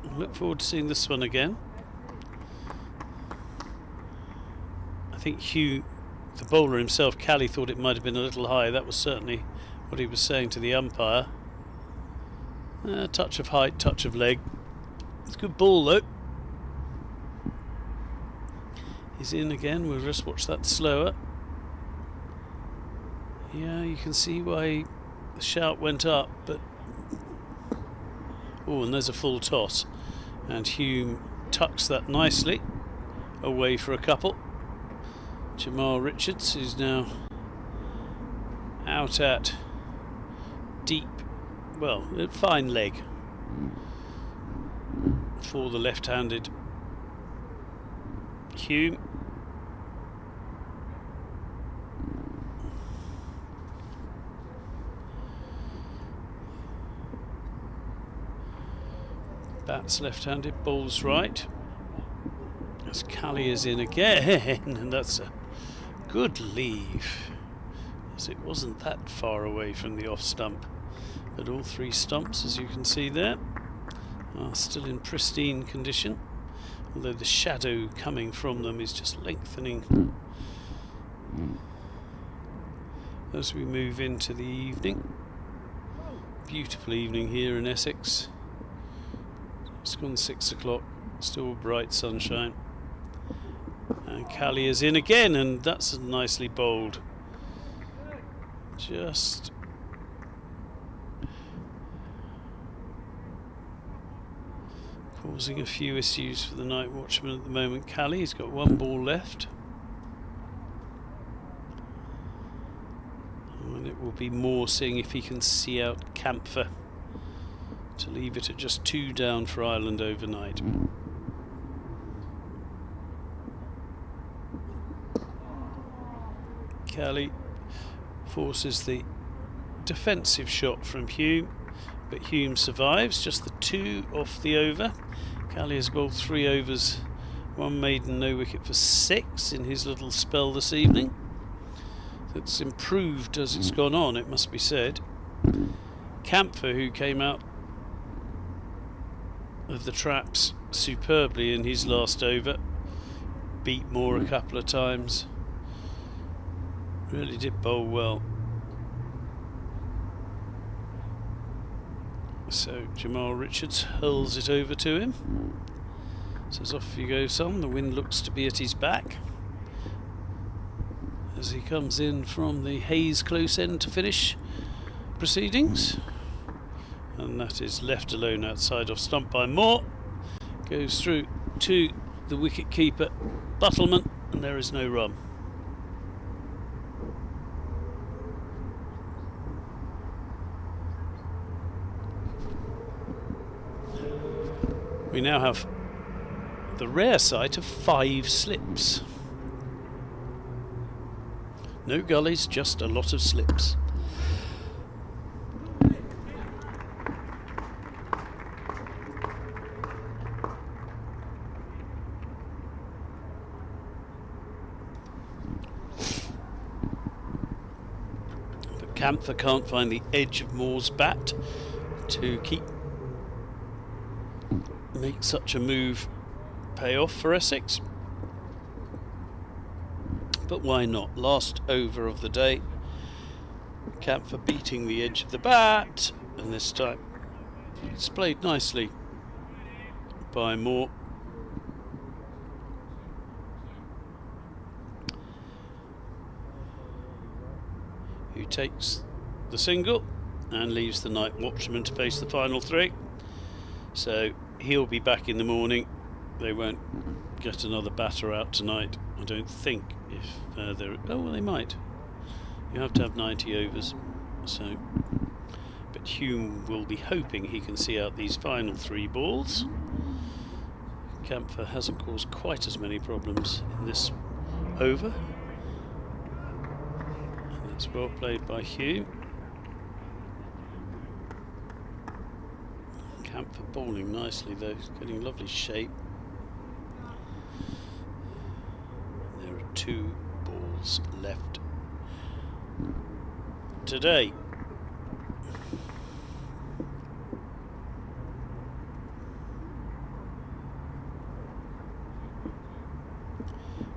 I look forward to seeing this one again. I think Hugh, the bowler himself, Cally, thought it might have been a little high. That was certainly what he was saying to the umpire. Touch of height, touch of leg. It's a good ball though. He's in again. We'll just watch that slower. Yeah, you can see why the shout went up, but oh, and there's a full toss, and Hume tucks that nicely away for a couple. Jamal Richards, who's now out at deep, well, fine leg for the left-handed Hume. Bats left-handed, bowls right. As Cally is in again, and that's a good leave, as it wasn't that far away from the off stump. But all 3 stumps, as you can see there, are still in pristine condition, although the shadow coming from them is just lengthening as we move into the evening. Beautiful evening here in Essex. It's gone 6 o'clock, still bright sunshine. And Cally is in again, and that's nicely bowled. Just causing a few issues for the night watchman at the moment. Cally, he's got 1 ball left. And it will be more seeing if he can see out Campher to leave it at just 2 down for Ireland overnight. Kelly forces the defensive shot from Hume, but Hume survives, just the 2 off the over. Kelly has bowled 3 overs, 1 maiden, no wicket for 6 in his little spell this evening. It's improved as it's gone on, it must be said. Camphor, who came out of the traps superbly in his last over, beat Moore a couple of times, really did bowl well. So Jamal Richards hurls it over to him, says off you go son. The wind looks to be at his back as he comes in from the Hayes close end to finish proceedings, and that is left alone outside off stump by Moore. Goes through to the wicket keeper Buttleman, and there is no run. We now have the rare sight of 5 slips. No gullies, just a lot of slips. But Camphor can't find the edge of Moore's bat to make such a move pay off for Essex. But why not? Last over of the day. Camphor beating the edge of the bat, and this time it's played nicely by Moore. Who takes the single and leaves the night watchman to face the final 3. So he'll be back in the morning. They won't get another batter out tonight, I don't think. If they're well, they might. You have to have 90 overs. So, but Hume will be hoping he can see out these final 3 balls. Camphor hasn't caused quite as many problems in this over. And that's well played by Hume. Camphor bowling nicely though, getting lovely shape. There are 2 balls left today.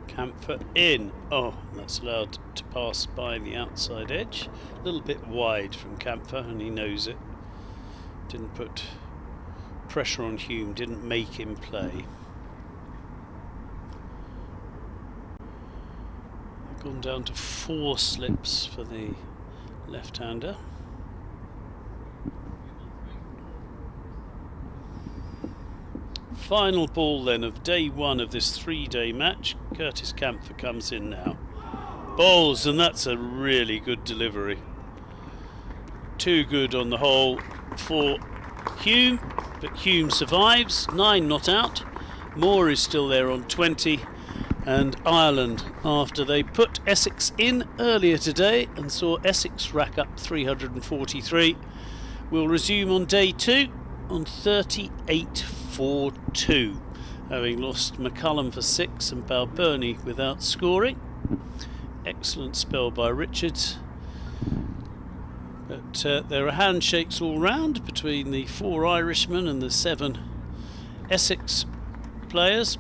Camphor in. Oh, that's allowed to pass by the outside edge. A little bit wide from Camphor, and he knows it. Didn't put pressure on Hume, didn't make him play. Gone down to 4 slips for the left-hander. Final ball then of day 1 of this 3-day match. Curtis Camphor comes in now. Bowls, and that's a really good delivery. Too good on the whole for Hume, but Hume survives. 9 not out. Moore is still there on 20. And Ireland, after they put Essex in earlier today and saw Essex rack up 343, will resume on day 2 on 38 for 2, having lost McCullum for 6 and Balbirnie without scoring. Excellent spell by Richards. But there are handshakes all round between the 4 Irishmen and the 7 Essex players.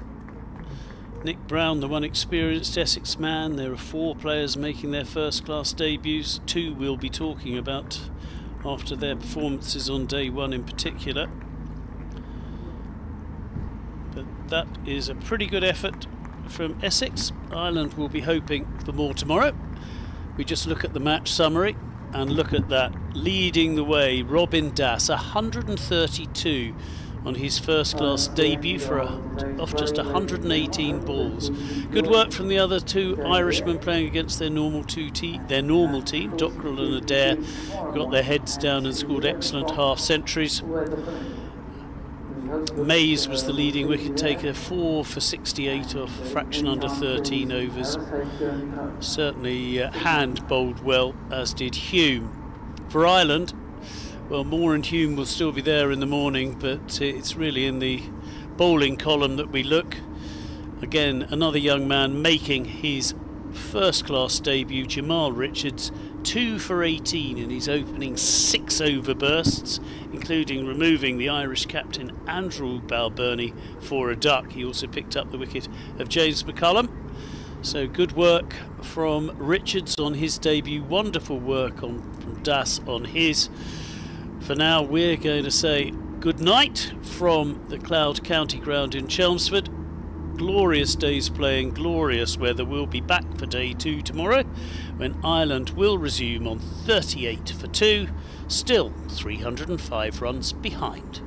Nick Brown, the one experienced Essex man. There are 4 players making their first-class debuts. 2 we'll be talking about after their performances on day 1 in particular. But that is a pretty good effort from Essex. Ireland will be hoping for more tomorrow. We just look at the match summary and look at that. Leading the way, Robin Dass, 132 on his first class debut for off just 118 balls. Good work from the other two Irishmen playing against their normal team, Dockrell and Adair, got their heads down and scored excellent half centuries. Mays was the leading wicket taker, 4 for 68 off a fraction under 13 overs. Certainly Hand bowled well, as did Hume. For Ireland, well, Moore and Hume will still be there in the morning, but it's really in the bowling column that we look. Again, another young man making his first class debut, Jamal Richards, 2 for 18 in his opening 6 over bursts, including removing the Irish captain Andrew Balbirnie for a duck. He also picked up the wicket of James McCullum. So good work from Richards on his debut, wonderful work from Das on his. For now, we're going to say good night from the Cloud County Ground in Chelmsford. Glorious days playing, glorious weather. We'll be back for day 2 tomorrow, when Ireland will resume on 38 for 2, still 305 runs behind.